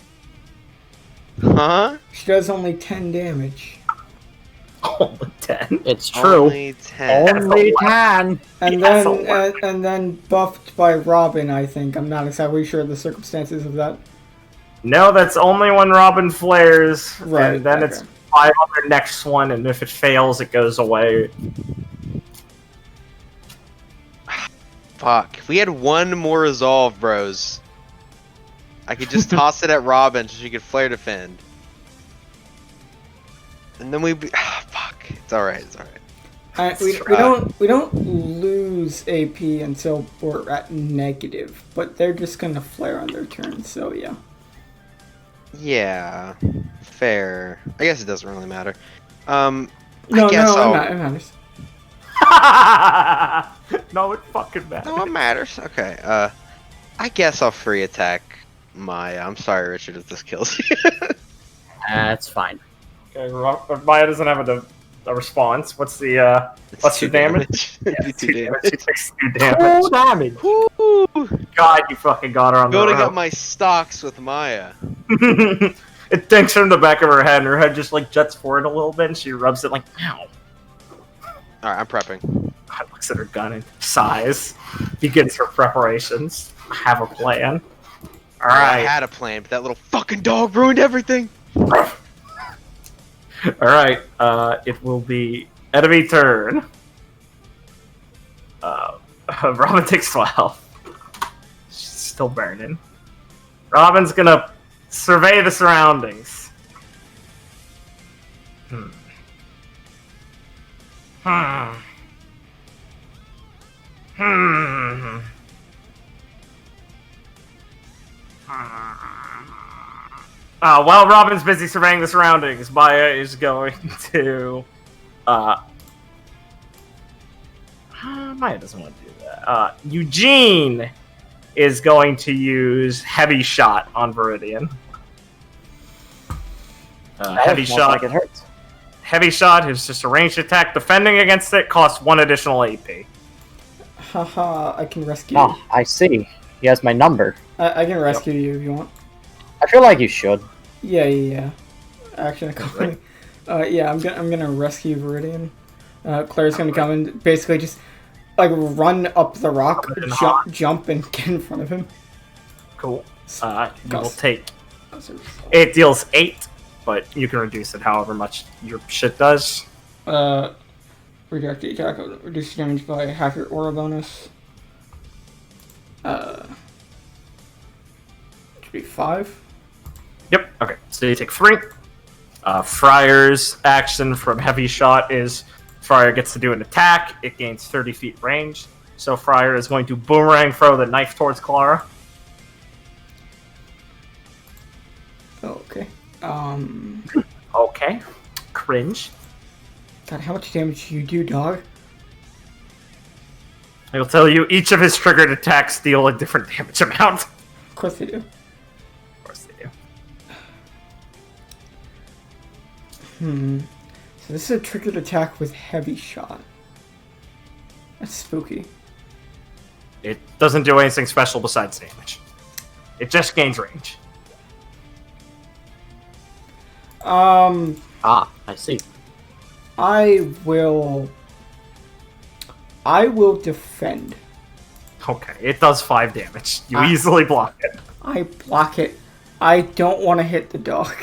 Huh? She does only 10 damage. Only 10. It's true. Only 10. Only 10. And That's a then lot. and then buffed by Robin, I think. I'm not exactly sure of the circumstances of that. No, that's only when Robin flares, Right, and then okay. it's 5 on their next one, and if it fails, it goes away. Fuck. If we had one more resolve, bros, I could just toss it at Robin so she could flare defend. And then we'd be... fuck. It's alright, it's alright. We don't lose AP until we're at negative, but they're just gonna flare on their turn. So yeah. Yeah. Fair. I guess it doesn't really matter. No, guess no, I'll- it matters. No, it fucking matters. No, it matters. Okay, I guess I'll free attack Maya. I'm sorry, Richard, if this kills you. That's fine. Okay, Maya doesn't have a response. What's the It's what's the 2 damage? It'd be 2 damage. She takes 2 damage. Oh, damage. Woo! God, you fucking got her on the Building rope. up my stocks with Maya. It dinks her in the back of her head, and her head just like jets forward a little bit, and she rubs it like, ow. Alright, I'm prepping. God looks at her gun and sighs. Begins her preparations. I have a plan. I Alright. had a plan, but that little fucking dog ruined everything. Alright, it will be enemy turn. Robin takes 12. She's still burning. Robin's gonna survey the surroundings. Hmm. While Robin's busy surveying the surroundings, Maya is going to. Maya doesn't want to do that. Eugene is going to use Heavy Shot on Viridian. Heavy Shot. Like it hurts. Heavy Shot is just a ranged attack. Defending against it costs 1 additional AP. Haha, I can rescue you. Oh, I see. He has my number. I can rescue you if you want. I feel like you should. Yeah. Action according. Yeah, I'm gonna rescue Viridian. Claire's gonna come and basically just like run up the rock, jump, and get in front of him. Cool. You will take. Oh, sorry. It deals 8, but you can reduce it however much your shit does. Redirect the attack. Reduce damage by half your aura bonus. Should be 5. Yep. Okay. So you take 3. Friar's action from Heavy Shot is Friar gets to do an attack. It gains 30 feet range. So Friar is going to boomerang throw the knife towards Clara. Okay. Okay. Cringe. God, how much damage do you do, dog? I'll tell you, each of his triggered attacks deal a different damage amount. Of course they do. Of course they do. So this is a triggered attack with Heavy Shot. That's spooky. It doesn't do anything special besides damage. It just gains range. Ah, I see. I will defend. Okay, it does 5 damage. You Ah. easily block it. I block it. I don't want to hit the dog.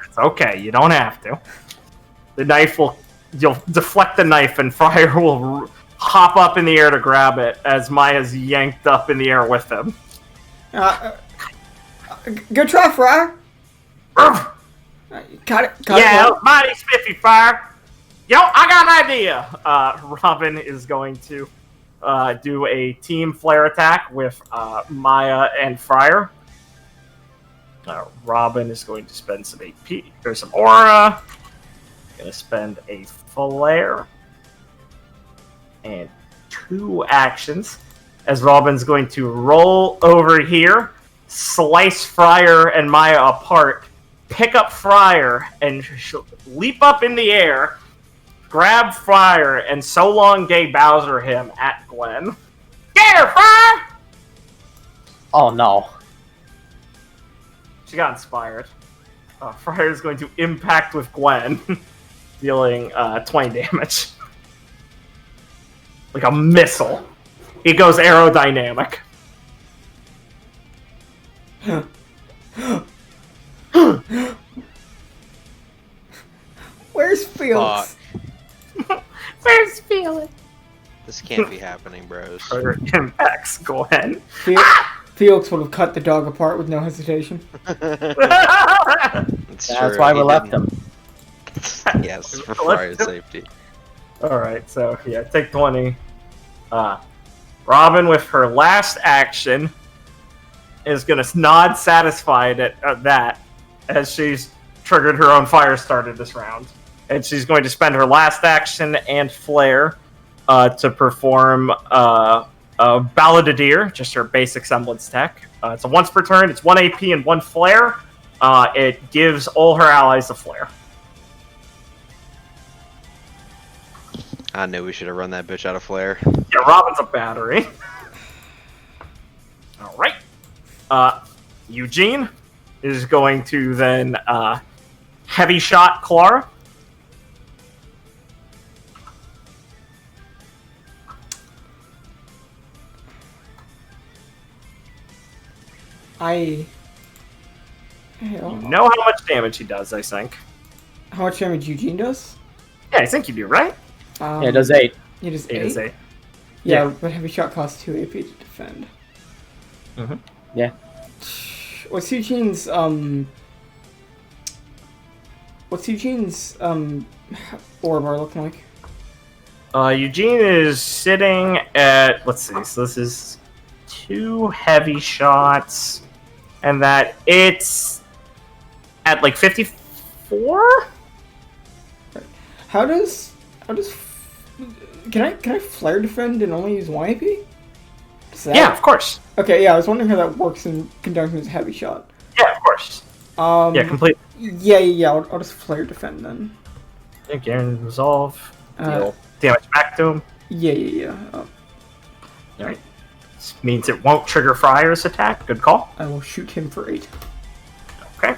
It's okay, you don't have to. The knife will... You'll deflect the knife and Friar will hop up in the air to grab it as Maya's yanked up in the air with him. Good try, Friar. Got it. Yeah, Well. mighty spiffy, Friar. Yo, I got an idea. Robin is going to do a team flare attack with Maya and Friar. Robin is going to spend some AP. There's some aura. Going to spend a flare. And 2 actions. As Robin's going to roll over here, slice Friar and Maya apart, pick up Friar, and leap up in the air, grab Friar, and so long gay Bowser him at Gwen. Get her, Friar! Oh no. She got inspired. Friar is going to impact with Gwen, dealing 20 damage. Like a missile. It goes aerodynamic. Where's Felix? Where's Felix? This can't be happening, bros. Friar impacts Gwen. Felix would have cut the dog apart with no hesitation. That's Why we left him. Yes, for fire safety. Alright, so yeah, take 20. Robin, with her last action, is going to nod satisfied at that, as she's triggered her own fire starter this round. And she's going to spend her last action and flare to perform Balladeer, just her basic semblance tech. It's a once per turn, it's 1 AP and 1 flare. It gives all her allies a flare. I knew we should have run that bitch out of flare. Yeah, Robin's a battery. Alright. Eugene is going to then heavy shot Clara. You know how much damage he does, I think. How much damage Eugene does? Yeah, I think you do, right? Yeah, it does 8. It does 8 is 8? 8. Yeah, Yeah. but heavy shot costs 2 AP to defend. Mm-hmm. Yeah. What's Eugene's orb bar looking like? Eugene is sitting at, let's see, so this is 2 heavy shots, and that it's at like 54? How does can I flare defend and only use 1 AP? Does that... Yeah, of course. Okay, yeah, I was wondering how that works in conjunction with heavy shot. Yeah, of course. Yeah, complete. Yeah. I'll just flare defend then. Garen resolve. Uh, Deal damage back to him. Yeah. Alright. This means it won't trigger Friar's attack. Good call. I will shoot him for 8. Okay.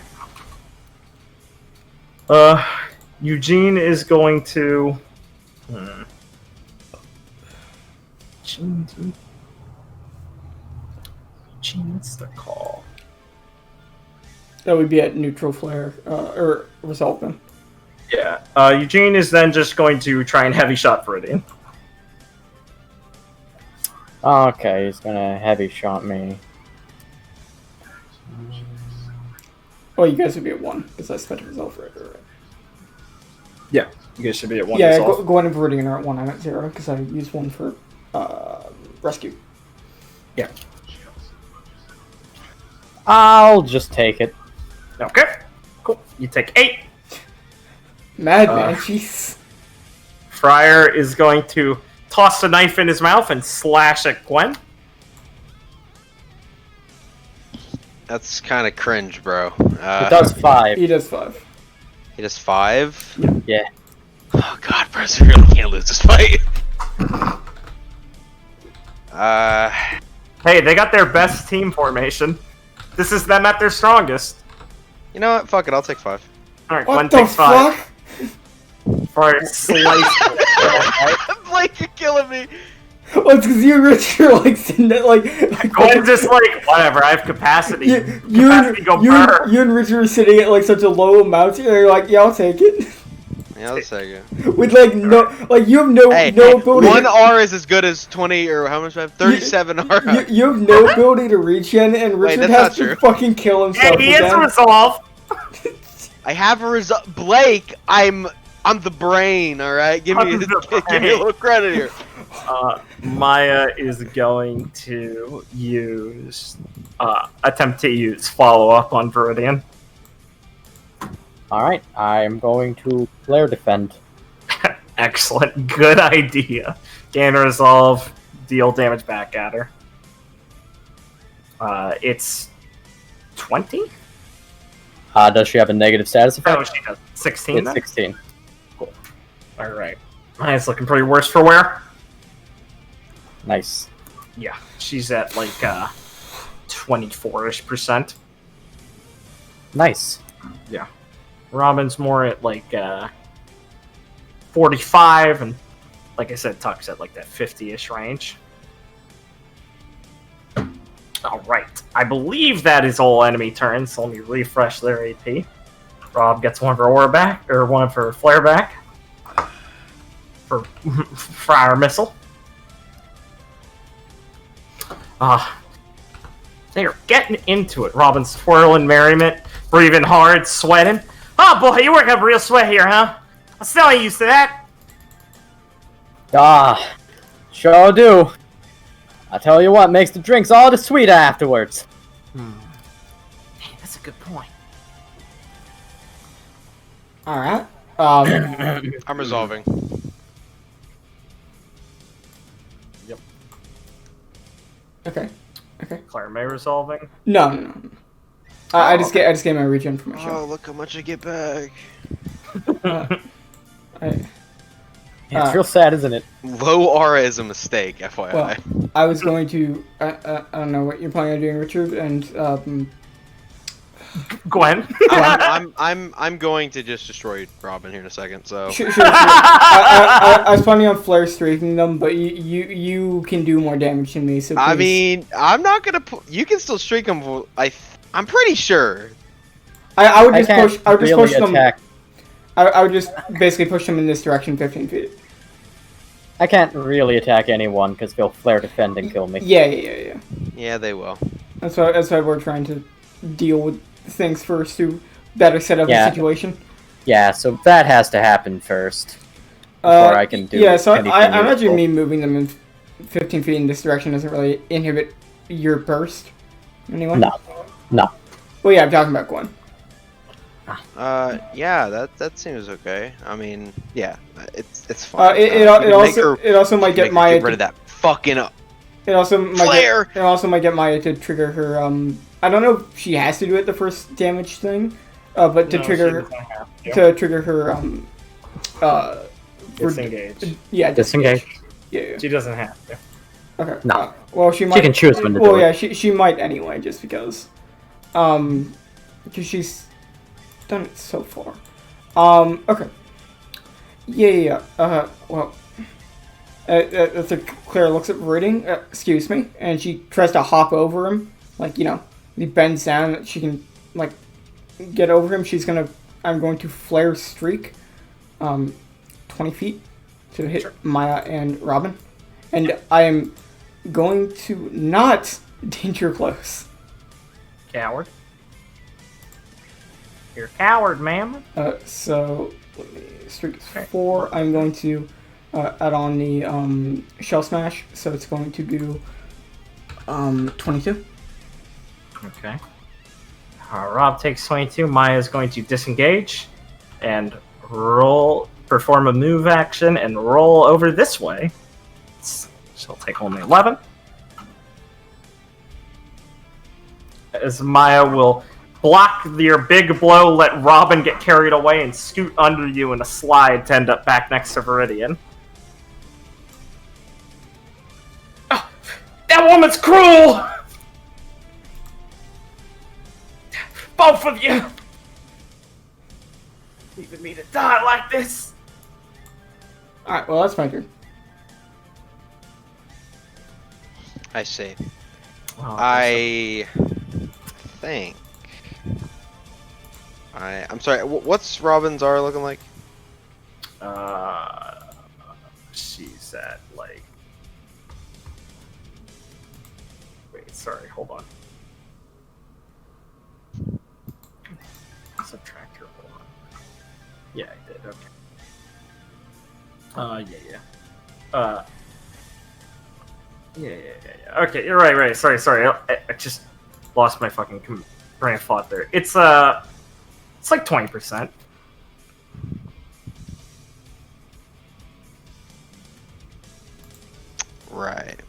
Eugene is going to... Eugene, what's the call? That would be at neutral flare, or resolve then. Yeah. Eugene is then just going to try and heavy shot Viridian. Okay, he's gonna heavy shot me. Oh, you guys would be at 1, because I spent a resolve for it, right? Yeah. You guys should be at 1 Yeah, resolve. Gwen and Viridian are at 1, I'm at 0, because I used 1 for rescue. Yeah. I'll just take it. Okay. Cool. You take 8. Madman, jeez. Friar is going to toss the knife in his mouth and slash at Gwen. That's kind of cringe, bro. It does 5. He does 5. He does 5? Yeah. Oh god, bros, we really can't lose this fight. Hey, they got their best team formation. This is them at their strongest. You know what? Fuck it. I'll take 5. All right, What Gwen the takes 5 fuck? for a slice. Blake, you're killing me. Well, it's because you and Richard are like sitting there, like Gwen's just like, whatever. I have capacity. you Capacity to go burr. and Richard are sitting at like such a low amount, and you're like, yeah, I'll take it. Yeah, I'll take it. With like no, like you have no ability. 1 R is as good as 20 or how much? 37 R. You have no ability to regen, and Wait, Richard that's has not to true. fucking kill himself. Hey, he is again. resolve. I have a result. Blake, I'm the brain. All right, give me I'm the give me a little credit here. Maya is going to attempt to use follow up on Viridian. Alright, I'm going to flare defend. Excellent, good idea. Gain resolve, deal damage back at her. It's 20? Does she have a negative status effect? Oh, she does. 16 It's then? 16. Alright. Maya's looking pretty worse for wear. Nice. Yeah, she's at like 24-ish%. Nice. Yeah. Robin's more at like 45, and like I said, Tuck's at like that 50-ish range. Alright, I believe that is all enemy turns, so let me refresh their AP. Rob gets one of her aura back, or one of her flare back. For Fire Missile. They are getting into it. Robin's swirling merriment, breathing hard, sweating. Oh boy, you work up real sweat here, huh? I'm still ain't used to that. Sure do. I tell you what, makes the drinks all the sweeter afterwards. Hey, that's a good point. All right. I'm resolving. Okay. Claire May resolving. No. I just get my regen from my Oh, show. look how much I get back. It's real sad, isn't it? Low aura is a mistake, FYI. Well, I was going to. I don't know what you're planning on doing, Richard, and Gwen. I'm going to just destroy Robin here in a second. So Sure. I was planning on flare streaking them, but you can do more damage than me. So I please. mean, I'm not gonna. You can still streak them. I'm pretty sure. I would I just can't push. I would just really push them. attack. I would just basically push them in this direction, 15 feet. I can't really attack anyone because they'll flare defend and kill me. Yeah. Yeah, they will. That's why we're trying to deal with things first to better set up the situation. Yeah, so that has to happen first before I can do. Yeah, so anything I imagine useful. me moving them in 15 feet in this direction doesn't really inhibit your burst. Anyone? No. Well, yeah, I'm talking about Gwen. Yeah, that seems okay. I mean, yeah, it's fine. It also might get Maya. Get rid of that fucking It also might flare. It also might get Maya to trigger her. I don't know if she has to do it the first damage thing, but to No, trigger she doesn't have to. to trigger her Disengage. Yeah, Disengage. Yeah. She doesn't have to. Okay. No. Well, she might. She can choose when to well, do yeah, it. she might anyway, just because. Because she's done it so far. Okay. Yeah. Well. Claire looks at Viridian, excuse me, and she tries to hop over him. Like, he bends down, she can, get over him. I'm going to flare streak, 20 feet to hit Maya and Robin. And I am going to not danger close. Coward. You're a coward, ma'am. So, let me, streak is 4. I'm going to add on the shell smash, so it's going to do 22. Okay. Rob takes 22. Maya's going to disengage and perform a move action and roll over this way. She'll take only 11. As Maya will block your big blow, let Robin get carried away, and scoot under you in a slide to end up back next to Viridian. Oh, that woman's cruel! both of you! Leaving me to die like this. Alright, well, that's my turn. I see. Oh, I think. I'm sorry. What's Robin's R looking like? She's at like. Wait, sorry, hold on. Subtract her. Hold on. Yeah, I did. Okay. Yeah. Okay, you're right. Sorry. I just lost my fucking brain of thought there. It's like 20%. Right.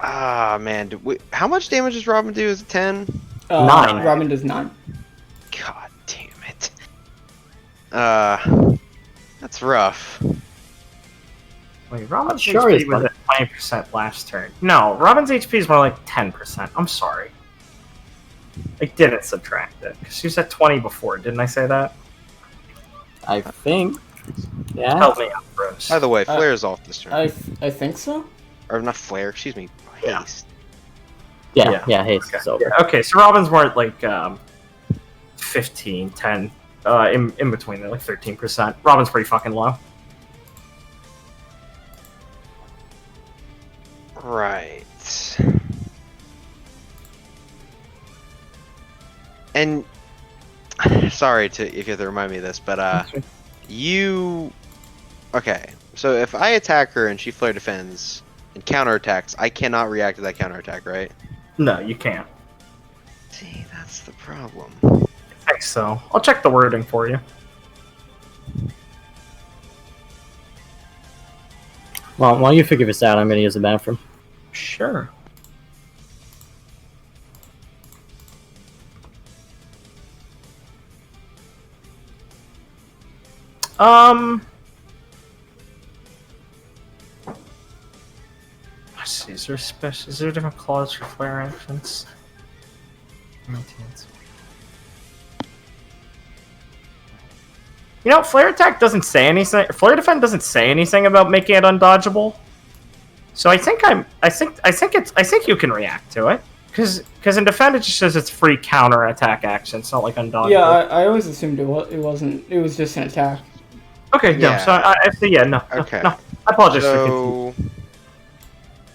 Ah, man. How much damage does Robin do? Is it 10? 9. Robin does 9. God damn it. That's rough. Wait, Robin's Sure HP is was at 20% last turn. No, Robin's HP is more like 10%. I'm sorry. I didn't subtract it, because she was at 20 before. Didn't I say that? I think. Yeah. Help me out, Bruce. By the way, Flare's off this turn. I think so. Or not Flare, excuse me. Yeah. Haste. Yeah, haste Okay. is over. Okay, so Robin's more at like 15, 10, in between there, like 13%. Robin's pretty fucking low. Right. And sorry if you have to remind me of this, but you okay. So if I attack her and she flare defends and counterattacks, I cannot react to that counterattack, right? No, you can't. See, that's the problem. I think so. I'll check the wording for you. Well, while you figure this out, I'm going to use the bathroom. Sure. Let's see. Is there special? Is there a different clause for flare actions? You know, flare attack doesn't say anything. Flare defend doesn't say anything about making it undodgeable. So I think you can react to it, because in defend it just says it's free counter attack action. It's not like undodgeable. Yeah, I always assumed it wasn't. It was just an attack. Okay, Yeah. no. So I see. Yeah, no. Okay. No. I apologize for confusing.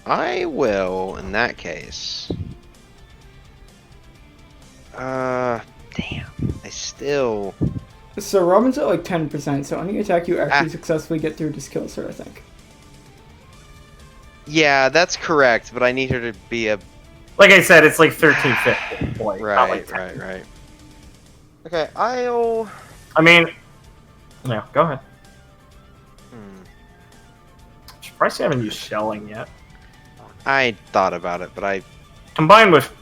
So I will, in that case. Damn. I still. So Robin's at like 10%. So any attack you actually successfully get through just kills her, I think. Yeah, that's correct, but I need her to be a. Like I said, it's like 1350. Boy, not like 10. Right. Okay, I'll. I mean, yeah. Go ahead. I'm surprised you haven't used shelling yet. I thought about it, but I. Combined with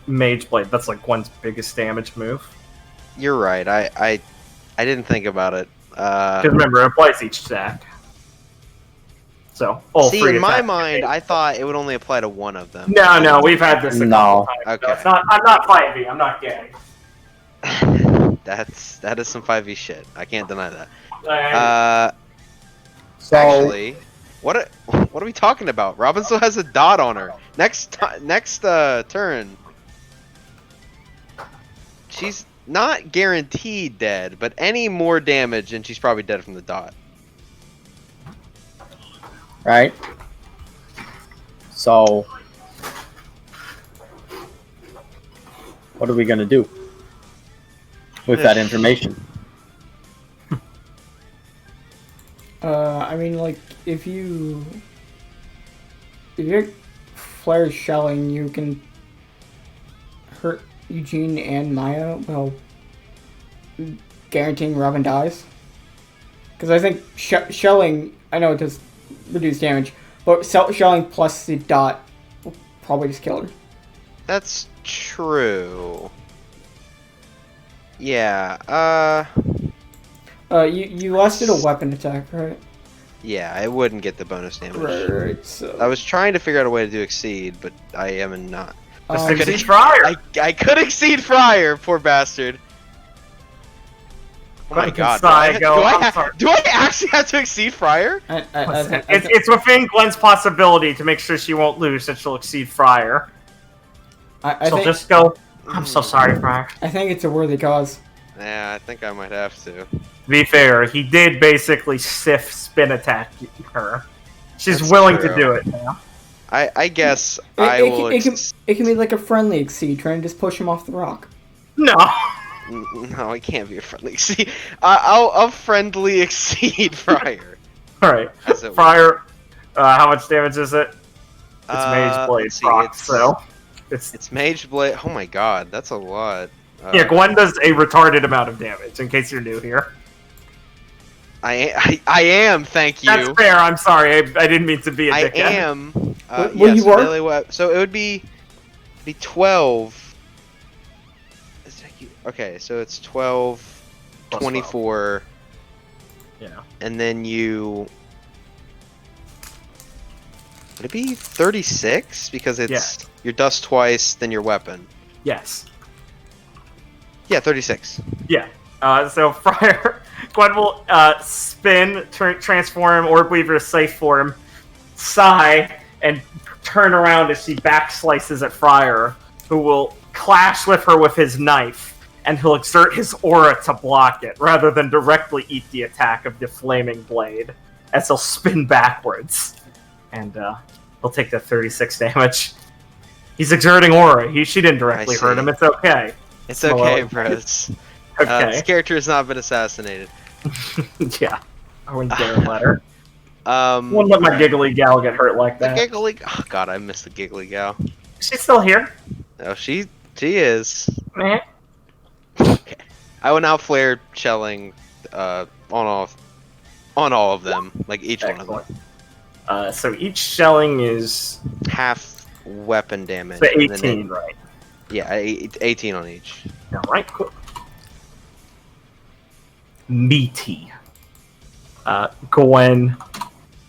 Mage Blade, that's like one's biggest damage move. You're right. I didn't think about it. Because remember, it applies each stack. So, all See, three in my attacks- mind, I thought it would only apply to one of them. No, we've had this a couple times. Okay. No, it's not, I'm not 5e, I'm not gay. that is some 5e shit. I can't deny that. So, Actually, what are we talking about? Robin still has a dot on her. Next turn, she's not guaranteed dead, but any more damage and she's probably dead from the dot. right? So, what are we going to do with that information? I mean, like, if you're flare shelling, you can hurt Eugene and Maya while guaranteeing Robin dies. Because I think shelling, I know it does reduce damage, but shelling plus the dot will probably just kill her. That's true. Yeah. You lasted a weapon attack, right? Yeah, I wouldn't get the bonus damage. Right. So I was trying to figure out a way to do exceed, but I am not. Just Um, exceed Fryer. I could exceed Fryer, poor bastard. Oh my god. Do I actually have to exceed Fryer? It's within Gwen's possibility to make sure she won't lose that she'll exceed Fryer. She'll think, just go, I'm so sorry, Fryer. I think it's a worthy cause. Yeah, I think I might have to. To be fair, he did basically spin attack her. She's That's willing true. to do it now. I guess I will. It can be like a friendly exceed, trying to just push him off the rock. No. No, it can't be a friendly exceed. I'll friendly exceed Fryer. Alright. As it Fryer, how much damage is it? It's Mage Blade let's see, proc, so... It's Mage Blade. Oh my god, that's a lot. Yeah, Gwen does a retarded amount of damage, in case you're new here. I am, thank you. That's fair, I'm sorry, I didn't mean to be a I dickhead. am. Well, Yes, you are? melee so it would be 12. Okay, so it's 12, Plus 24, Yeah. and then you... Would it be 36? Because it's your dust twice, then your weapon. Yes. Yeah, 36. Yeah. So Fryer, Gwen will spin, transform Orb Weaver's safe form, sigh, and turn around as she backslices at Fryer, who will clash with her with his knife, and he'll exert his aura to block it, rather than directly eat the attack of the flaming blade, as he'll spin backwards. And he'll take the 36 damage. He's exerting aura. She didn't directly hurt him. It's okay. It's okay, bros. Okay. This character has not been assassinated. Yeah. I wouldn't dare let her. Um, Wouldn't let my giggly gal get hurt like the that. giggly... Oh god, I missed the giggly gal. She's still here. Oh, she is. Eh. Okay. I will now flare shelling on all of them, like each one of them. Excellent. So each shelling is Half weapon damage. the and then 18, right? Yeah, 18 on each. Alright, cool. Meaty. Gwen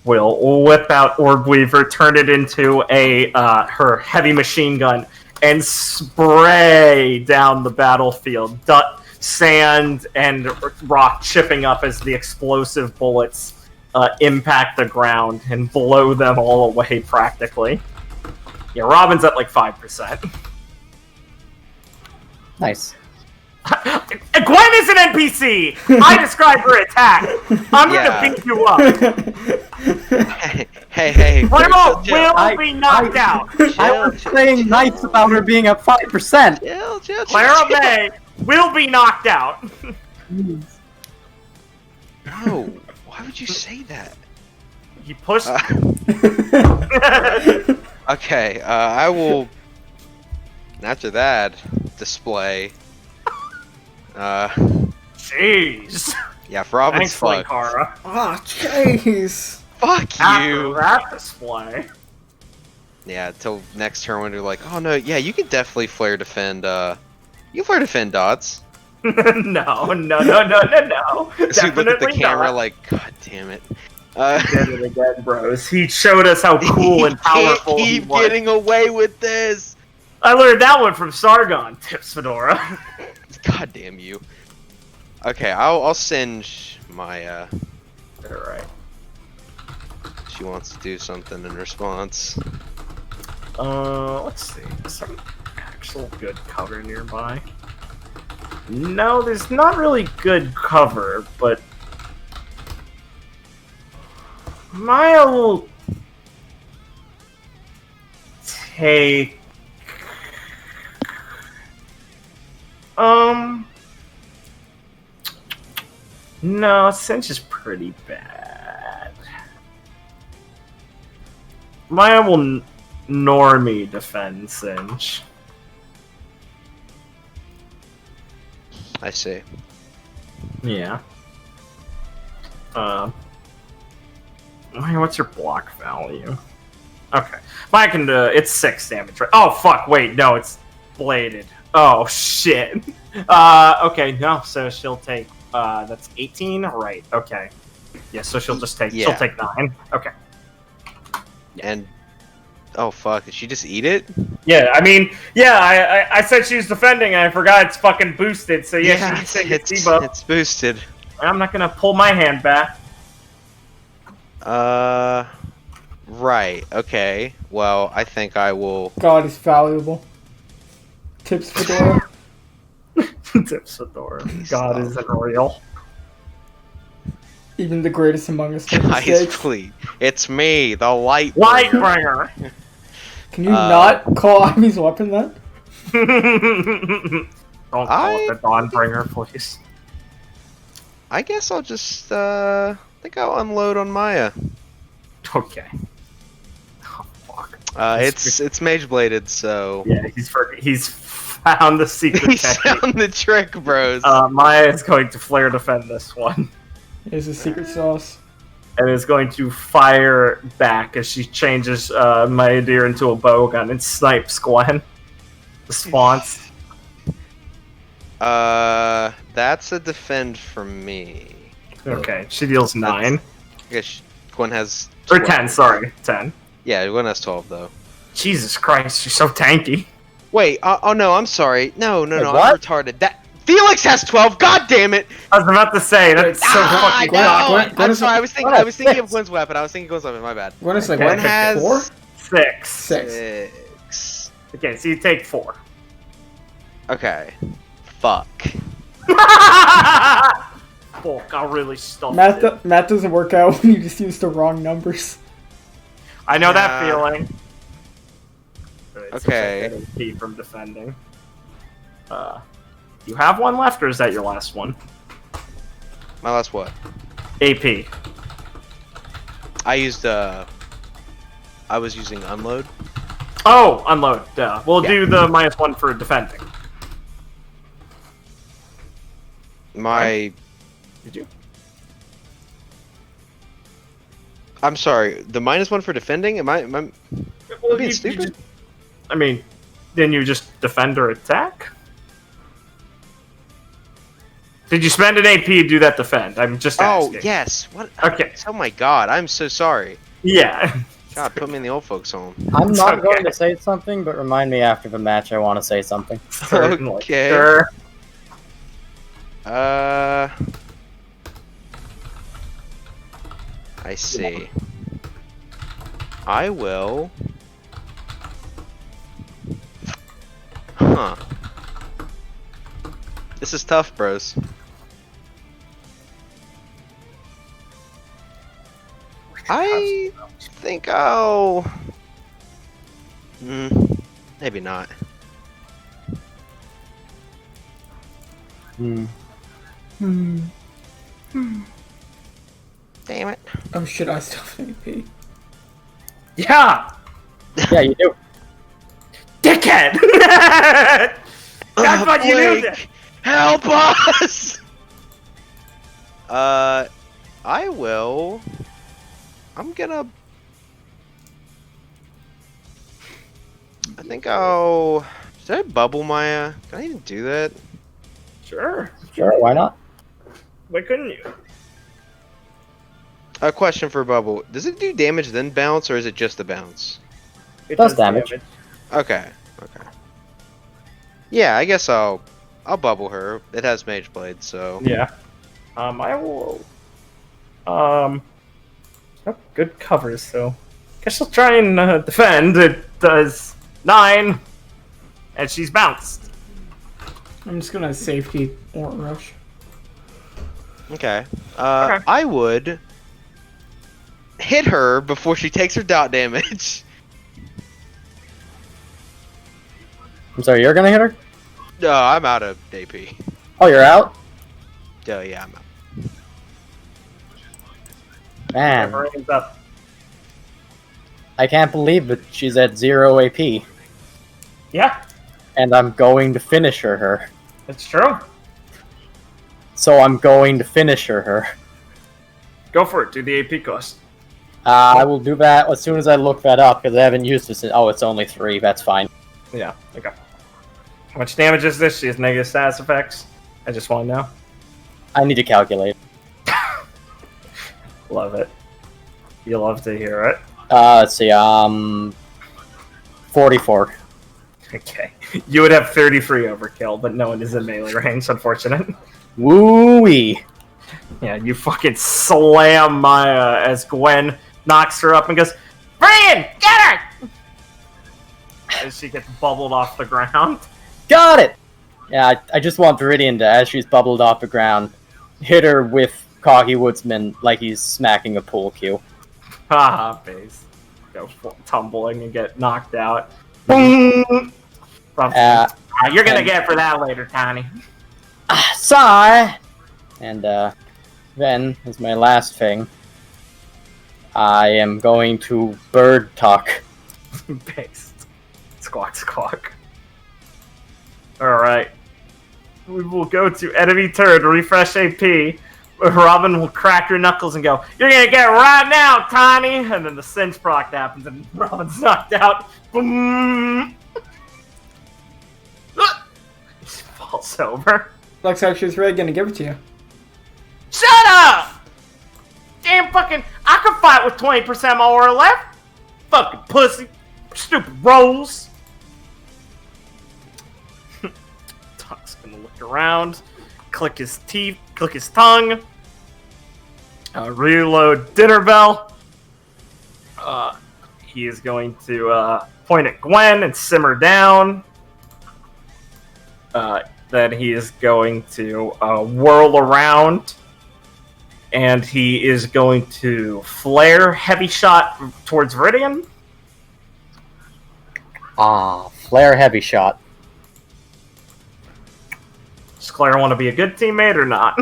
will whip out Orb Weaver, turn it into her heavy machine gun, and spray down the battlefield. Sand and rock chipping up as the explosive bullets impact the ground and blow them all away practically. Yeah, Robin's at like 5%. Nice. Gwen is an NPC! I described her attack! I'm gonna beat you up! Hey. Grandma will I- be knocked out! I was saying nice about her being at 5%. Chill. Clara May will be knocked out! No, why would you say that? You pushed. Okay, I will. After that display. Jeez. Yeah, if Robin's Thanks, fucked. Kara. Ah, jeez. Fuck After you. that display. Yeah, until next turn when you're like, oh no, yeah, you can definitely flare defend. You flare defend dots. no. So you look at the Definitely camera not. like, god damn it. Did it again, bros. He showed us how cool and powerful he Keep was. getting away with this. I learned that one from Sargon. Tips Fedora. God damn you. Okay, I'll singe my. Alright. She wants to do something in response. Let's see. Some actual good cover nearby. No, there's not really good cover, but Maya will take. No, Cinch is pretty bad. Maya will normie defend Cinch. I see. Yeah. Maya, what's your block value? Okay. Maya can do it's 6 damage, right? Oh fuck, wait, no, it's bladed. Oh shit. Okay, no, so she'll take that's 18? Right, okay. Yeah, so she'll just take she'll take 9. Okay. And Oh fuck! Did she just eat it? Yeah, I mean, yeah, I said she was defending, and I forgot it's fucking boosted. So yeah, she needs to take a debuff. It's boosted. I'm not gonna pull my hand back. Right. Okay. Well, I think I will. God is valuable. Tips Fedora. Tips Fedora. God isn't real. Even the greatest among us make Guys, mistakes. please. It's me, the light. Lightbringer. Can you not call Ivy's weapon that? Don't call it the Dawnbringer, please. I guess I'll just think I'll unload on Maya. Okay. Oh, fuck. It's mage bladed, so Yeah, he's found the secret he's technique. found the trick, bros. Maya is going to flare defend this one. Is a secret sauce. And is going to fire back as she changes Maya Deer into a bowgun and snipes Gwen. Response. That's a defend for me. Okay, she deals 9. I guess Gwen has Or 12. 10, sorry. 10. Yeah, Gwen has 12 though. Jesus Christ, she's so tanky. Wait, oh no, I'm sorry. No, Wait, I'm what? retarded. That Felix has 12. God damn it! I was about to say, that's so I fucking know. Gwen I'm is- sorry. I was thinking. Gwen I was thinking has of Gwen's weapon. I was thinking Gwen's weapon. My bad. Gwen is like, Okay. what? Gwen has 4? 6. 6. 6. Okay, so you take 4. Okay. Fuck. Fuck, I really stuffed Math, it. math doesn't work out when you just use the wrong numbers. I know that Yeah. feeling. Okay. Keep from defending. You have one left, or is that your last one? My last what? AP. I used I was using unload. Oh, unload. Duh. We'll Yeah. do the -1 for defending. My. Did you? I'm sorry. The -1 for defending. Am I Well, being you stupid? just- I mean, didn't you just defend or attack? Did you spend an AP to do that defend? I'm just Oh asking. yes. What? Okay. Oh my god. I'm so sorry. Yeah. God, put me in the old folks' home. I'm It's not okay. going to say something, but remind me after the match I want to say something. Certainly. Okay. Sure. I see. I will. Huh. This is tough, bros. I think I'll. Maybe not. Hmm. Damn it. Oh shit, I still have AP. Yeah. Yeah, you do. Dickhead. That's what you knew. Blake, help us! I will. I'm gonna. I think I'll. Should I bubble Maya? Can I even do that? Sure. Sure, why not? Why couldn't you? A question for bubble: does it do damage then bounce, or is it just the bounce? It Does damage. Okay. Okay. Yeah, I guess I'll bubble her. It has Mage Blade, so. Yeah. I will. Oh, good covers, so. Guess she'll try and defend. It does 9, and she's bounced. I'm just gonna safety or rush. Okay. Okay. I would hit her before she takes her dot damage. I'm sorry, you're gonna hit her? No, I'm out of AP. Oh, you're out? Yeah, I'm out. Man, Whatever ends up. I can't believe that she's at 0 AP. Yeah, And I'm going to finisher her. it's true. So I'm going to finisher her. Go for it. Do the AP cost. I will do that as soon as I look that up, because I haven't used this in... Oh, it's only 3, that's fine. Yeah, okay. How much damage is this? She has negative status effects. I just want to know. I need to calculate. Love it. You love to hear it. Let's see, 44. Okay. You would have 33 overkill, but no one is in melee range, unfortunate. Woo-wee. Yeah, you fucking slam Maya as Gwen knocks her up and goes, Brian, get her! As she gets bubbled off the ground. Got it! Yeah, I just want Viridian to, as she's bubbled off the ground, hit her with Coggy Woodsman like he's smacking a pool cue. Haha, base. Go tumbling and get knocked out. Boom! You're gonna get for that later, Tiny. Sigh! And then, as my last thing, I am going to bird talk. Based. Squawk, squawk. Alright. We will go to enemy turn, refresh AP. Robin will crack your knuckles and go, you're gonna get right now, Tiny! And then the cinch proc happens and Robin's knocked out. Boom! He falls over. Looks like she's really gonna give it to you. Shut up! Damn fucking, I can fight with 20% more left. Fucking pussy. Stupid rolls. Tuck's gonna look around, click his teeth, click his tongue. Reload dinner bell. He is going to point at Gwen and simmer down. Then he is going to whirl around. And he is going to flare heavy shot towards Viridian. Flare heavy shot. Does Claire want to be a good teammate or not?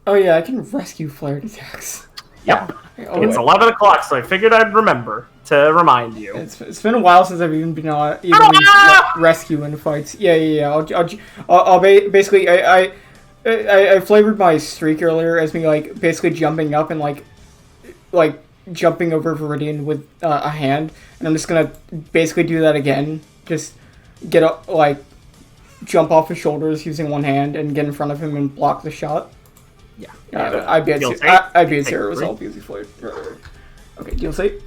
Oh yeah, I can rescue flared attacks. Yep. Oh, It's 11 o'clock, so I figured I'd remember to remind you. It's been a while since I've even been rescue in fights. Yeah. I'll basically I flavored my streak earlier as me like basically jumping up and like jumping over Viridian with a hand, and I'm just gonna basically do that again. Just get up, like jump off his shoulders using one hand and get in front of him and block the shot. Yeah. I bet Sarah was all busy flared. Okay, deals 8.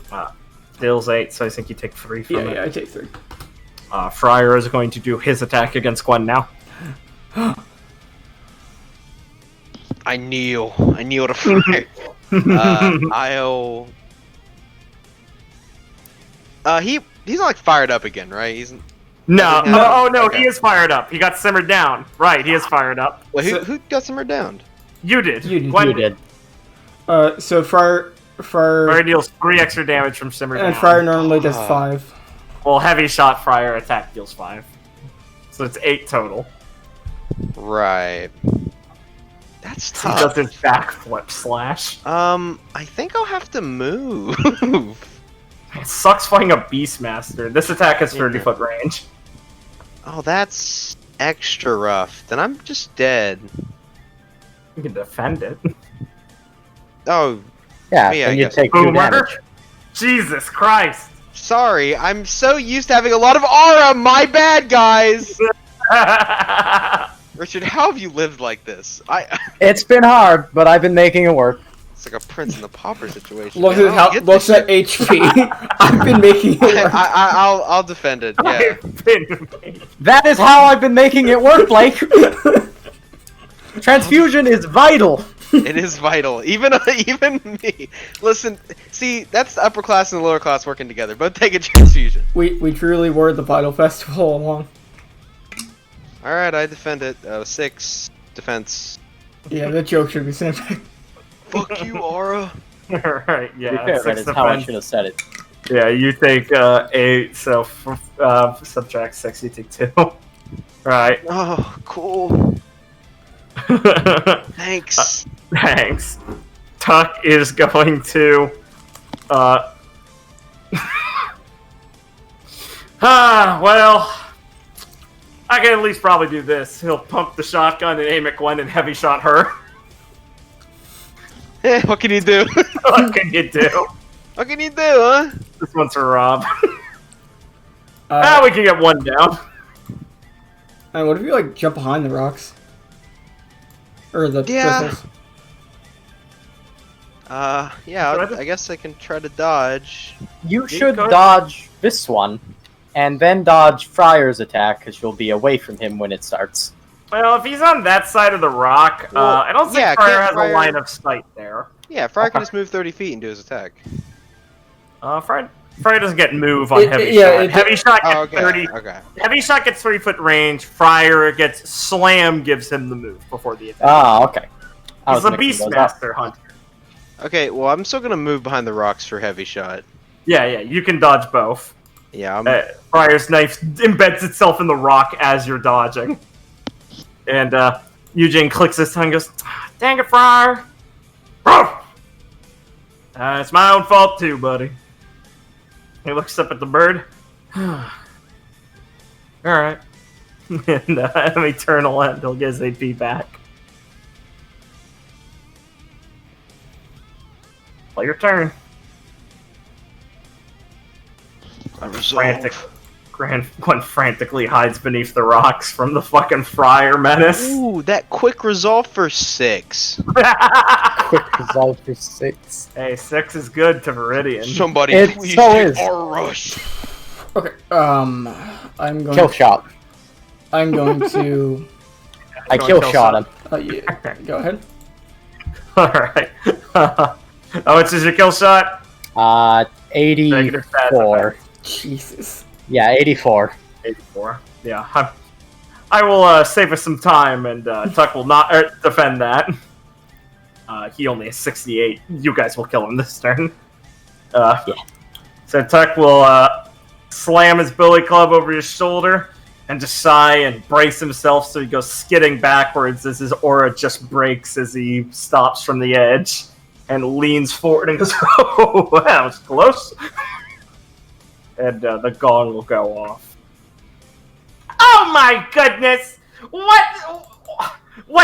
Deals 8, so I think you take 3 from it. Yeah, I take 3. Fryer is going to do his attack against Gwen now. I kneel to Fryer. He's not like fired up again, right? No, Okay. he is fired up. He got simmered down. Right, he is fired up. Wait, who got simmered down? You did. You did. So Fryer deals 3 extra damage from simmer down. and Fryer normally does 5. Well, heavy shot Fryer attack deals 5. So it's 8 total. Right. That's He tough. does his backflip slash. I think I'll have to move. It sucks fighting a Beastmaster. This attack has 30-foot range. Oh, that's extra rough. Then I'm just dead. You can defend it. Oh, Yeah, Me, I then you guess. take 2 Boomer. damage. Jesus Christ. sorry. I'm so used to having a lot of aura. My bad, guys. Richard, how have you lived like this? It's been hard, but I've been making it work. It's like a Prince and the Pauper situation. Looks man. at I how don't get this looks at HP. I've been making it work. I'll defend it. Yeah. That is how I've been making it work, Blake. Transfusion is vital. It is vital. Even me. Listen, see, that's the upper class and the lower class working together. Both take a transfusion. We truly were the Vytal Festival all along. All right, I defend it. 6 defense. Yeah, that joke should be sent. Fuck you, aura. Alright, yeah. To be fair, that 6 is how I defense. should have said it. Yeah, you take 8, so subtract 6, you take 2. Right. Oh, cool. Thanks. Thanks. Tuck is going to well, I can at least probably do this. He'll pump the shotgun and aim at Gwen and heavy shot her. What can you do? What can you do? What can you do, huh? This one's for Rob. Uh, We can get 1 down. and what if you like jump behind the rocks? Or the Yeah. crystals? Yeah, I guess I can try to dodge. You should could. dodge this one. and then dodge Friar's attack, because you'll be away from him when it starts. Well, if he's on that side of the rock, Well, I don't think yeah, Friar can't has Friar- a line of sight there. Yeah, Friar can Okay. just move 30 feet and do his attack. Friar doesn't get move on heavy yeah, shot. it- Heavy shot gets Oh, okay. 30. Okay. Heavy shot gets 3-foot range. Friar gets slam, gives him the move before the attack. Ah, okay. I He's was a mixing those up. Beastmaster hunter. Okay, well, I'm still gonna move behind the rocks for heavy shot. Yeah, you can dodge both. Yeah, I'm. Friar's knife embeds itself in the rock as you're dodging. And Eugene clicks his tongue and goes, "Dang it, Friar! It's my own fault too, buddy." He looks up at the bird. Alright. And eternal end, he'll get his AP back. Play your turn. Gwen frantically hides beneath the rocks from the fucking Friar menace. Ooh, that quick resolve for 6. Quick result for 6. Hey, 6 is good to Viridian. Somebody It please so take is. our rush. Okay. I'm going. Kill shot. I'm going to. I Go kill and shot him. Yeah, go ahead. Alright. How much is your kill shot? Negative stats 84. Jesus. Yeah, 84. 84. Yeah. I will save us some time, and Tuck will not defend that. He only has 68. You guys will kill him this turn. Yeah. So Tuck will slam his billy club over his shoulder and just sigh and brace himself so he goes skidding backwards as his aura just breaks as he stops from the edge and leans forward and goes, "Oh, that was close." And the gong will go off. Oh my goodness! What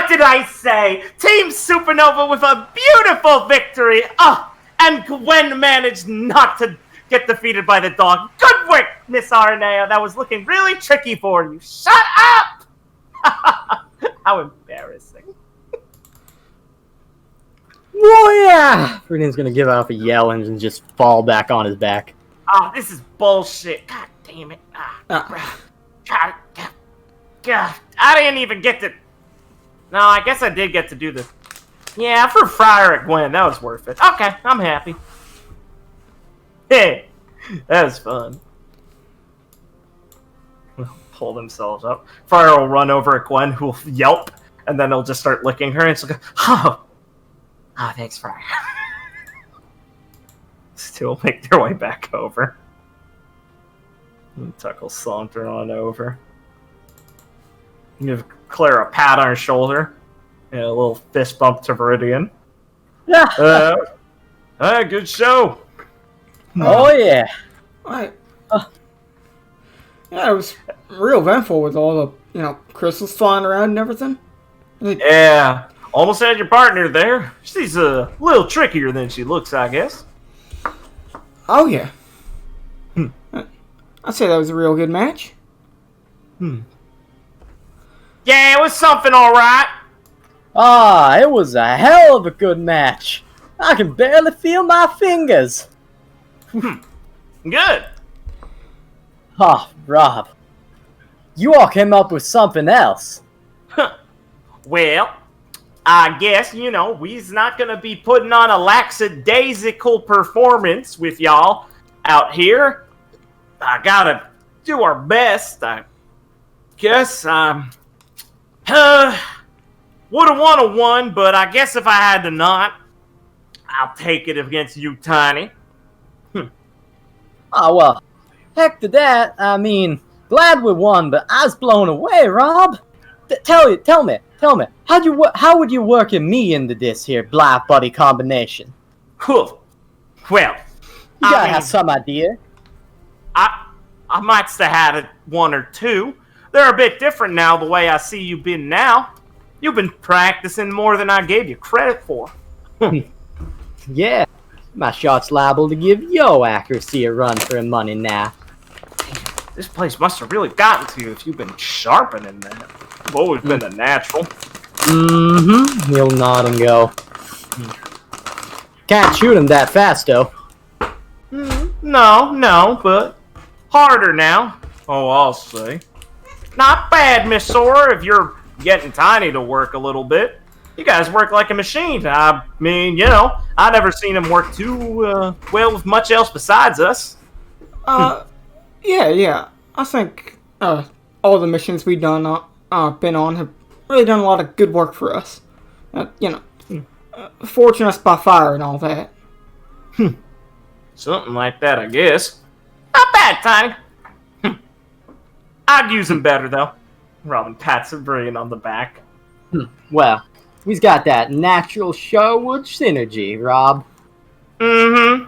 did I say? Team Supernova with a beautiful victory! Oh, and Gwen managed not to get defeated by the dog. Good work, Miss Arnea. That was looking really tricky for you. Shut up! How embarrassing. Oh yeah! Viridian's gonna give off a yell and just fall back on his back. Oh, this is bullshit. God damn it. God. I didn't even get to... No, I guess I did get to do this. Yeah, for Friar at Gwen, that was worth it. Okay, I'm happy. Hey, that was fun. Pull themselves up. Friar will run over at Gwen, who will yelp, and then he'll just start licking her, and she'll go, "Oh, thanks, Friar." Still make their way back over. And Tuck will saunter on over. Give Claire a pat on her shoulder and a little fist bump to Viridian. Yeah. Good show. Oh yeah. Alright. Yeah, it was real eventful with all the, crystals flying around and everything. Yeah, almost had your partner there. She's a little trickier than she looks, I guess. Oh, yeah. I'd say that was a real good match. Yeah, it was something alright. It was a hell of a good match. I can barely feel my fingers. Good. Oh, Rob. You all came up with something else. Well, I guess, we's not gonna be putting on a lackadaisical performance with y'all out here. I gotta do our best, I guess. Would've won, but I guess if I had to not, I'll take it against you, Tiny. Oh, well, heck to that. I mean, glad we won, but I was blown away, Rob. Tell me, how would you work me into this here Black Buddy combination? Cool. Well, You gotta have some idea. I might have had one or two. They're a bit different now, the way I see you been now. You've been practicing more than I gave you credit for. Yeah, my shot's liable to give your accuracy a run for money now. This place must have really gotten to you if you've been sharpening that. You've always been a natural. Mm-hmm. He'll nod and go. Can't shoot him that fast, though. No, but Harder now. Oh, I'll say. Not bad, Miss Sora, if you're getting Tiny to work a little bit. You guys work like a machine. I mean, I never seen him work too well with much else besides us. Yeah. I think all the missions we've been on have really done a lot of good work for us. Fortune us by fire and all that. Something like that, I guess. Not bad, Tiny. I'd use him better, though. Robin pats Viridian on the back. Well, he's got that natural Sherwood synergy, Rob. Mm-hmm.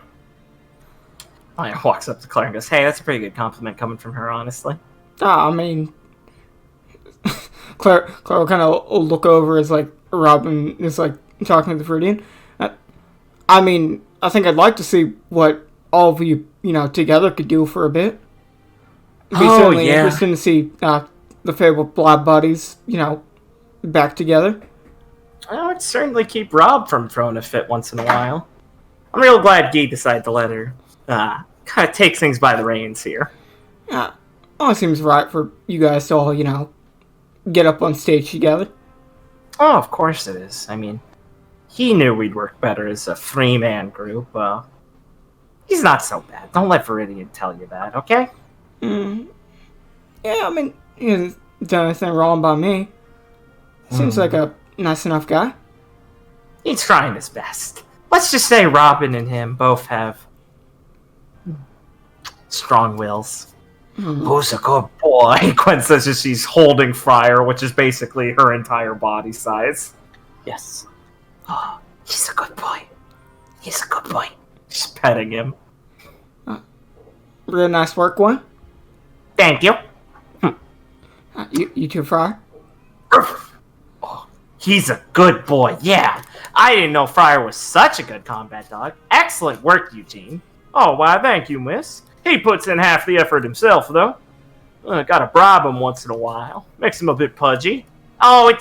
Maya walks up to Claire and goes, hey, that's a pretty good compliment coming from her, honestly. I mean, Claire will kind of look over as, like, Robin is, like, talking to the Viridian. I mean, I think I'd like to see what all of you, together could do for a bit. It'd be certainly interesting to see the favorite blood buddies, back together. Well, I'd certainly keep Rob from throwing a fit once in a while. I'm real glad Guy decided to let her kind of take things by the reins here. Well, it seems right for you guys to all, get up on stage together. Oh, of course it is. I mean, he knew we'd work better as a three-man group. He's not so bad. Don't let Viridian tell you that, okay? Yeah, I mean, he hasn't done anything wrong by me. Seems like a nice enough guy. He's trying his best. Let's just say Robin and him both have strong wills. Who's a good boy? Gwen says as she's holding Friar, which is basically her entire body size. Yes. Oh, he's a good boy. He's a good boy. She's petting him. Real nice work, Gwen. Thank you. You too, Friar? Oh, he's a good boy, yeah. I didn't know Friar was such a good combat dog. Excellent work, Eugene. Oh, why, thank you, miss. He puts in half the effort himself, though. Gotta bribe him once in a while. Makes him a bit pudgy. Oh,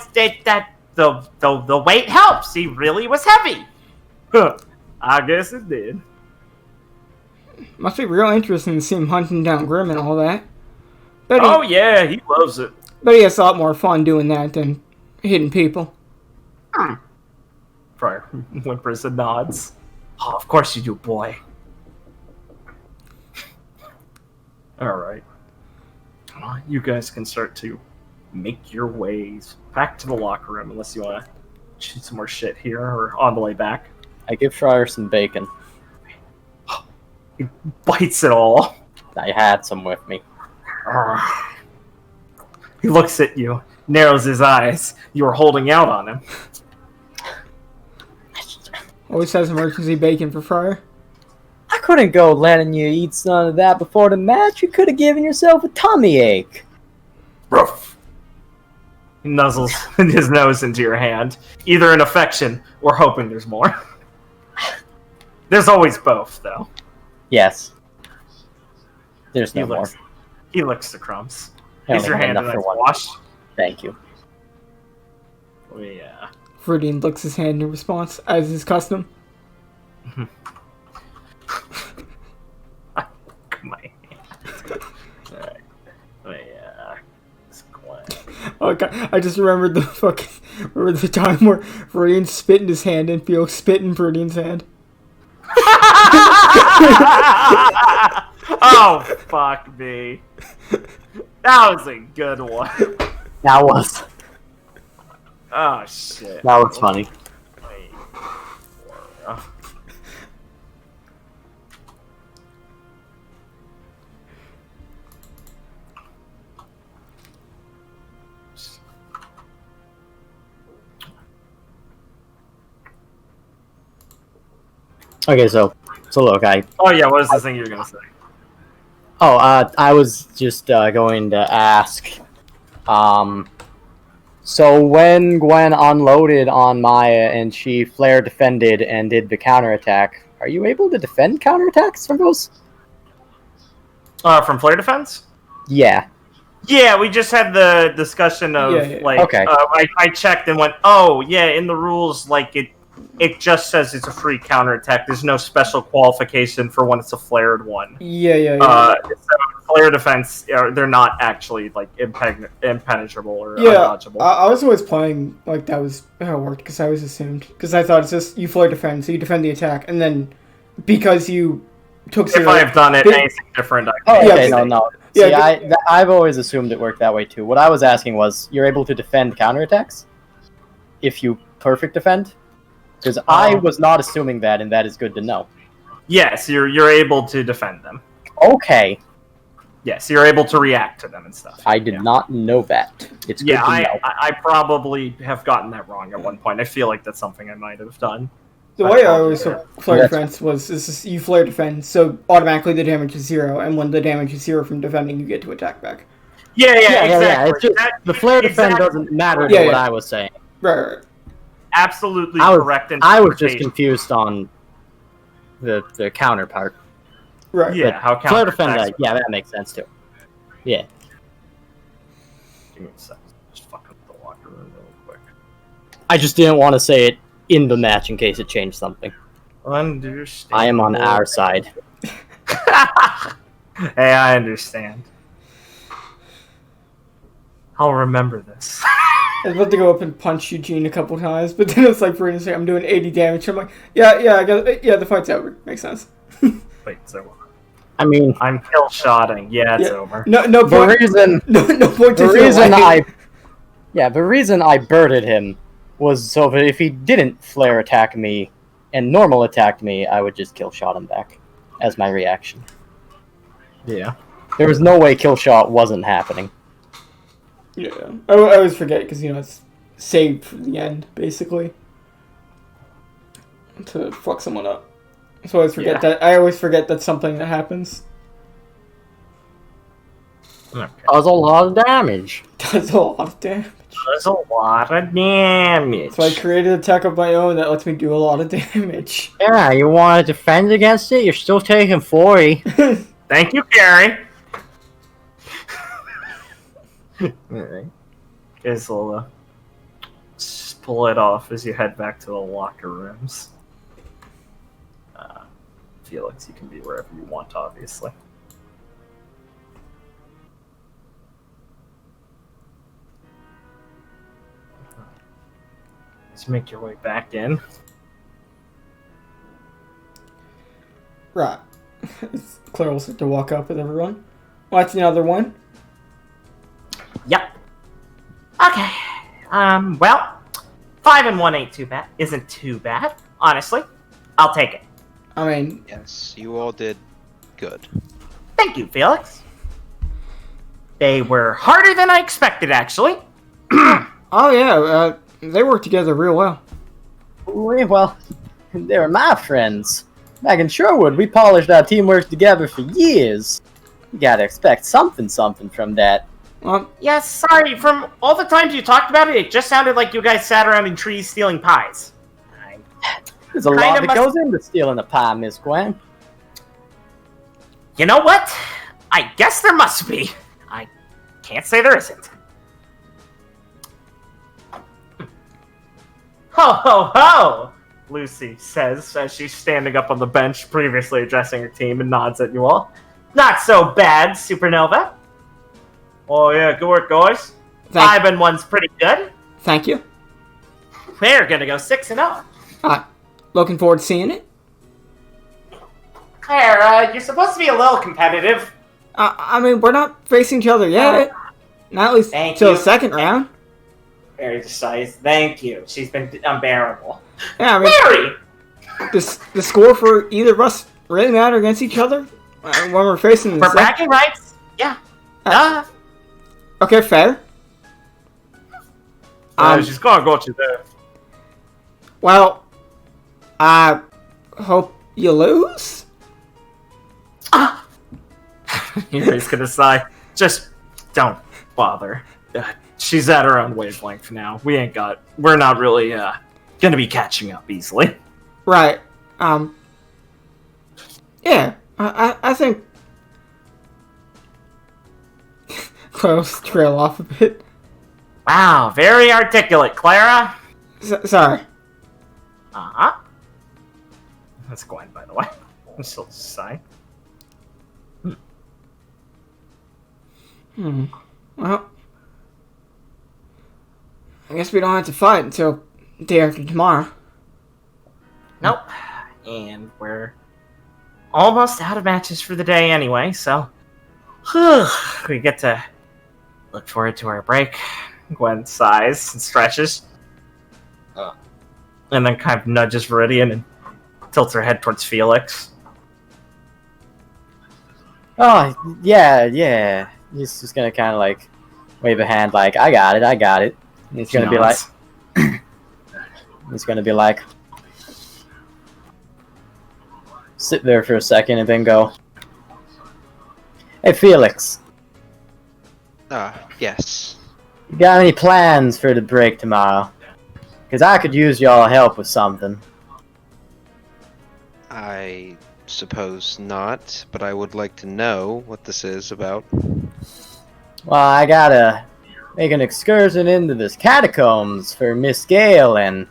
the weight helps. He really was heavy. Huh. I guess it did. Must be real interesting to see him hunting down Grim and all that. Yeah, he loves it. But he has a lot more fun doing that than hitting people. Friar whimpers and nods. Oh, of course you do, boy. Alright. You guys can start to make your ways back to the locker room, unless you want to shoot some more shit here, or on the way back. I give Friar some bacon. He bites it all. I had some with me. He looks at you, narrows his eyes. You were holding out on him. Always has emergency bacon for Friar. I couldn't go letting you eat some of that before the match. You could have given yourself a tummy ache. Ruff. He nuzzles his nose into your hand, either in affection or hoping there's more. There's always both, though. Yes. There's no more. He licks the crumbs. I Here's only your had hand enough and for one. wash. Thank you. Oh, yeah. Viridian licks his hand in response, as is custom. My hand. Alright. Oh, yeah. It's quiet. Oh god, I just remembered the time where Viridian spit in his hand and Theo spit in Viridian's hand. Oh, fuck me. That was a good one. That was Oh, shit. funny. Wait. Okay, so look, Oh, yeah, what was the thing you were going to say? I was just going to ask, so when Gwen unloaded on Maya and she flare defended and did the counterattack, are you able to defend counterattacks from those? From flare defense? Yeah. Yeah, we just had the discussion of, Okay. I checked and went, oh, yeah, in the rules, like, it just says it's a free counterattack. There's no special qualification for when it's a flared one. Yeah. So flare defense, they're not actually like impenetrable or Yeah, undodgeable. I was always playing like that was how it worked because I always assumed because I thought it's just you flare defend, so you defend the attack, and then because you took If zero, I've done it, anything different. Oh, Yeah, okay, but- no. Yeah, See, I've always assumed it worked that way too. What I was asking was, you're able to defend counterattacks if you perfect defend? Because I was not assuming that, and that is good to know. Yes, you're able to defend them. Okay, Yes, you're able to react to them and stuff. I did not know that. It's good Yeah, to know. I probably have gotten that wrong at one point. I feel like that's something I might have done. the way I always took flare defense was this is you flare defend, so automatically the damage is 0, and when the damage is 0 from defending, you get to attack back. Yeah, exactly. It's just, the flare defend Exactly. doesn't matter Yeah, to what yeah. I was saying. Right. Absolutely I was- correct. I was just interpretation. confused on the counterpart. Right. Yeah, But how flare defend, counterattacks- yeah, that makes sense too. Yeah. Give me a second. Just fucking the locker room real quick. I just didn't want to say it in the match in case it changed something. Understand. I am on our side. Hey, I understand. I'll remember this. I was about to go up and punch Eugene a couple times, but then it's like, for instance, I'm doing 80 damage. I'm like, I got, the fight's over. Makes sense. Wait, so I mean, I'm kill shotting. Yeah, it's Yeah. over. No the point. reason No point to the feel reason like- the reason I birded him was so that if he didn't flare attack me and normal attacked me, I would just kill shot him back as my reaction. Yeah. There was no way kill shot wasn't happening. Yeah, I always forget because it's saved for the end, basically, to fuck someone up. So I always forget Yeah. that. I always forget that's something that happens. Okay. Does a lot of damage. Does a lot of damage. There's a lot of damage. So I created a tech of my own that lets me do a lot of damage. Yeah, you want to defend against it? You're still taking 40. Thank you, Gary. Alright. Guys will split off as you head back to the locker rooms. Felix, you can be wherever you want, obviously. Let's make your way back in. Right. Claire will start to walk up with everyone. Watch another one. Yep. Okay. Well, 5 and 1 ain't too bad. Isn't too bad, honestly. I'll take it. I mean, Yes, you all did good. Thank you, Felix. They were harder than I expected, actually. oh yeah, they work together real well. Well, they were my friends. Back in Sherwood, we polished our teamwork together for years. You gotta expect something from that. Yeah, sorry. From all the times you talked about it, it just sounded like you guys sat around in trees stealing pies. There's a lot that goes into stealing a pie, Miss Gwen. You know what? I guess there must be. I can't say there isn't. Ho ho ho! Lucy says as she's standing up on the bench, previously addressing her team, and nods at you all. Not so bad, Supernova. Oh yeah, good work, guys. 5 and 1's pretty good. Thank you. We're gonna go 6 and 0. Looking forward to seeing it. Claire, you're supposed to be a little competitive. I mean, we're not facing each other yet. Not at least Thank till you. the second round. Very precise. Thank you. She's been unbearable. Yeah, I mean, Mary! the score for either of us really matter against each other when we're facing the For bragging rights? Yeah. Okay, fair. She's gonna go to there. Well, I hope you lose. He's gonna sigh. Just don't bother. She's at her own wavelength now. We're not really gonna be catching up easily. Right. Yeah. I think. Close trail off a bit. Wow, very articulate, Clara. Sorry. Uh-huh. That's Gwen, by the way. I'm still sighing. Well, I guess we don't have to fight until day after tomorrow. Nope. And we're almost out of matches for the day anyway, so we get to look forward to our break. Gwen sighs and stretches. And then kind of nudges Viridian and tilts her head towards Felix. Oh, yeah. He's just gonna kind of like wave a hand like, I got it. And he's gonna be like, sit there for a second and then go, hey, Felix, Yes. you got any plans for the break tomorrow? Because I could use y'all help with something. I suppose not, but I would like to know what this is about. Well, I gotta make an excursion into this catacombs for Miss Gale, and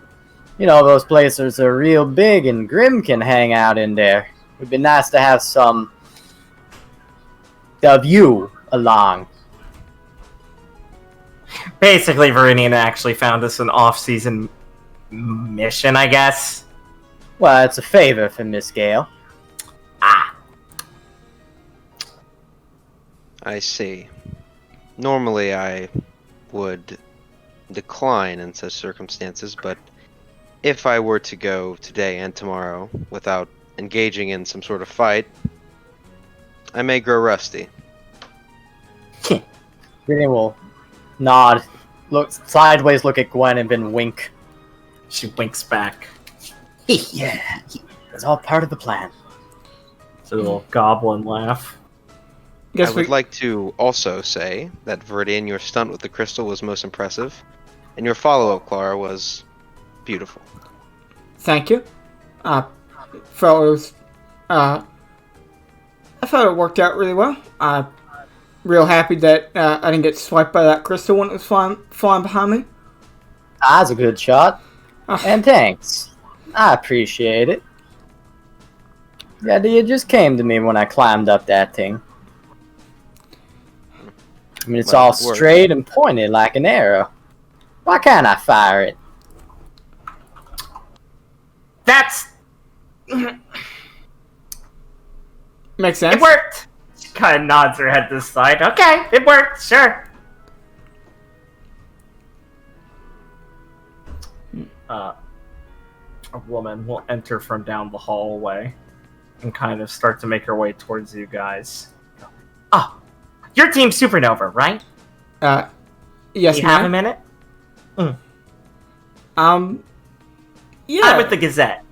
you know, those places are real big and Grim can hang out in there. It'd be nice to have some of you along. Basically, Viridian actually found us an off-season mission, I guess. Well, it's a favor for Miss Gale. I see. Normally I would decline in such circumstances, but if I were to go today and tomorrow without engaging in some sort of fight, I may grow rusty. Viridian will nod, look sideways, look at Gwen, and then wink. She winks back. Yeah, it's all part of the plan. It's a little goblin laugh. Guess I would like to also say that Viridian, your stunt with the crystal was most impressive, and your follow-up, Clara, was beautiful. Thank you. Fellows, I thought it worked out really well. I'm real happy that I didn't get swiped by that crystal when it was flying behind me. That's a good shot. And thanks. I appreciate it. Yeah, you just came to me when I climbed up that thing. I mean, it's Well, all it worked. straight and pointed like an arrow. Why can't I fire it? That's... Makes sense. It worked! She kind of nods her head to the side. Okay, it worked, sure. A woman will enter from down the hallway and kind of start to make her way towards you guys. Oh, your team's Supernova, right? Yes, You have a ma'am. minute? Yeah. I'm with the Gazette.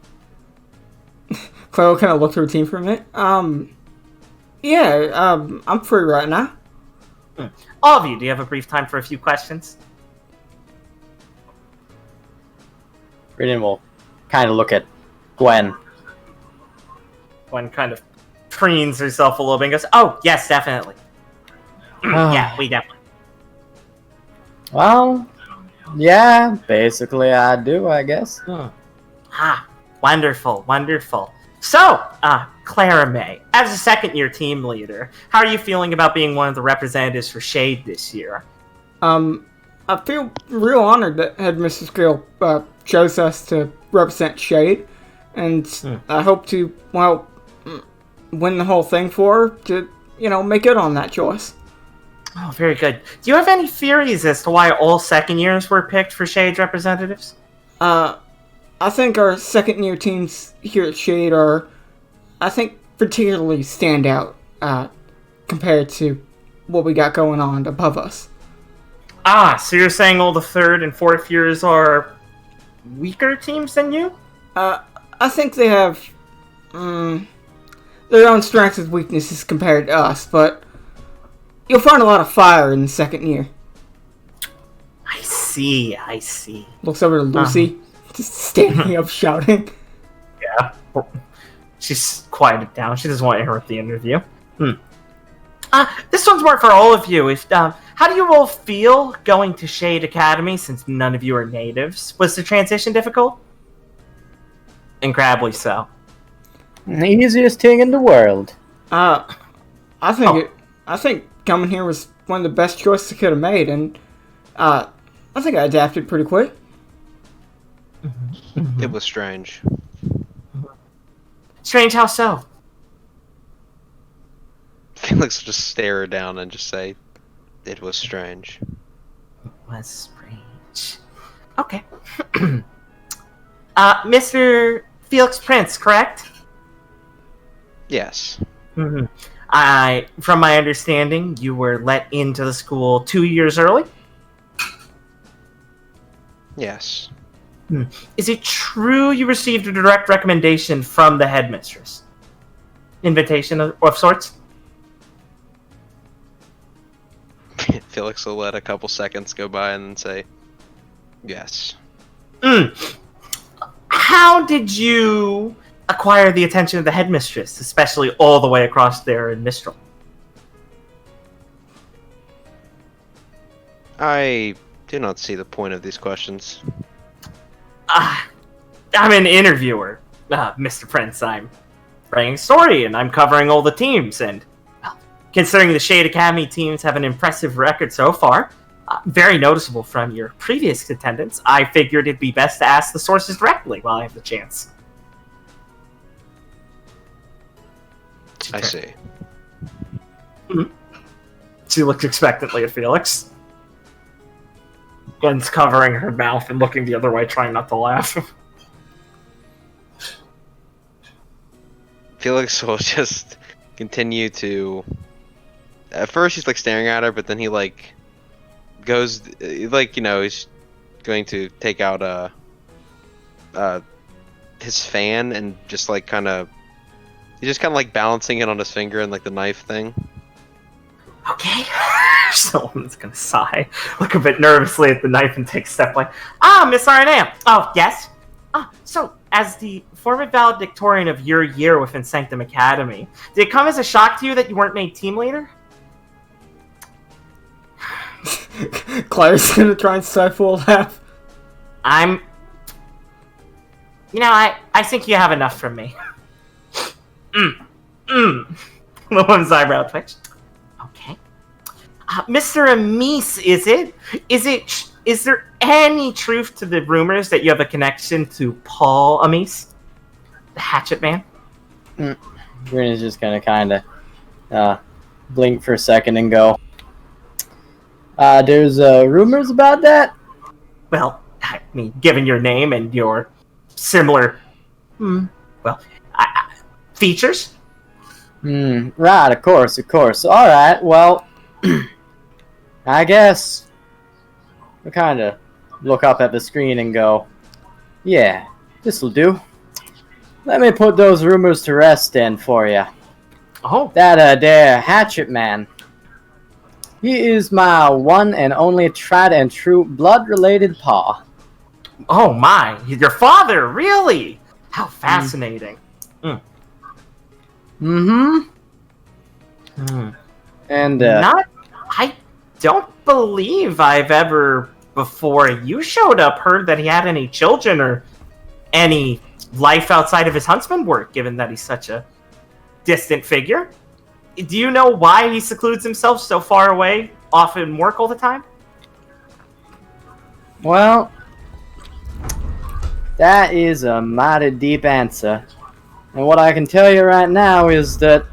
Chloe kind of looked at her team for a minute. I'm free right now. All of you, do you have a brief time for a few questions? Viridian will kind of look at Gwen. Gwen kind of preens herself a little bit and goes, oh, yes, definitely. Yeah, we definitely. Well, yeah, basically I do, I guess. Wonderful, wonderful. So, Clara May, as a second-year team leader, how are you feeling about being one of the representatives for Shade this year? I feel real honored that Head Mrs. Gill chose us to represent Shade, and I hope to, win the whole thing for her to, make good on that choice. Oh, very good. Do you have any theories as to why all second years were picked for Shade's representatives? I think our second-year teams here at Shade are, particularly stand out compared to what we got going on above us. So you're saying all the third and fourth years are weaker teams than you? I think they have their own strengths and weaknesses compared to us, but you'll find a lot of fire in the second year. I see. Looks over to Lucy, just standing up shouting. Yeah. She's quieted down. She doesn't want to interrupt the interview. This one's more for all of you. How do you all feel going to Shade Academy since none of you are natives? Was the transition difficult? Incredibly so. The easiest thing in the world. I think coming here was one of the best choices I could have made, and I think I adapted pretty quick. It was strange. Strange how so? Felix will just stare her down and just say, "It was strange." It was strange. Okay. Mr. Felix Prince, correct? Yes. Mm-hmm. From my understanding, you were let into the school 2 years early? Yes. Is it true you received a direct recommendation from the headmistress? Invitation of sorts? Felix will let a couple seconds go by and then say, "Yes." How did you acquire the attention of the headmistress, especially all the way across there in Mistral? I do not see the point of these questions. I'm an interviewer, Mr. Prince. I'm writing a story, and I'm covering all the teams, and well, considering the Shade Academy teams have an impressive record so far, very noticeable from your previous attendance, I figured it'd be best to ask the sources directly while I have the chance. I see. She looked expectantly at Felix. Gwen's covering her mouth and looking the other way, trying not to laugh. Felix will just continue to... At first he's like staring at her, but then he like goes, like, you know, he's going to take out his fan and just like kind of... He's just kind of like balancing it on his finger and like the knife thing. Okay. Someone's gonna sigh, look a bit nervously at the knife and take a step like, Miss Arnam. Oh, yes? So, as the former valedictorian of your year within Sanctum Academy, did it come as a shock to you that you weren't made team leader? Claire's gonna try and stifle a laugh. You know, I think you have enough from me. The woman's eyebrow twitched. Okay. Mr. Amis, is there any truth to the rumors that you have a connection to Paul Amis, the Hatchet Man? Grin is just gonna kind of blink for a second and go, there's rumors about that? Well, I mean, given your name and your similar, features? Right, of course. Alright, well, I guess I kind of look up at the screen and go, yeah, this'll do. Let me put those rumors to rest then for you. Oh. That there Hatchet Man, he is my one and only tried and true blood-related paw. Oh my, your father, really? How fascinating. And, I don't believe I've ever, before you showed up, heard that he had any children or any life outside of his huntsman work, given that he's such a distant figure. Do you know why he secludes himself so far away, off in work all the time? well, that is a mighty deep answer. And what I can tell you right now is that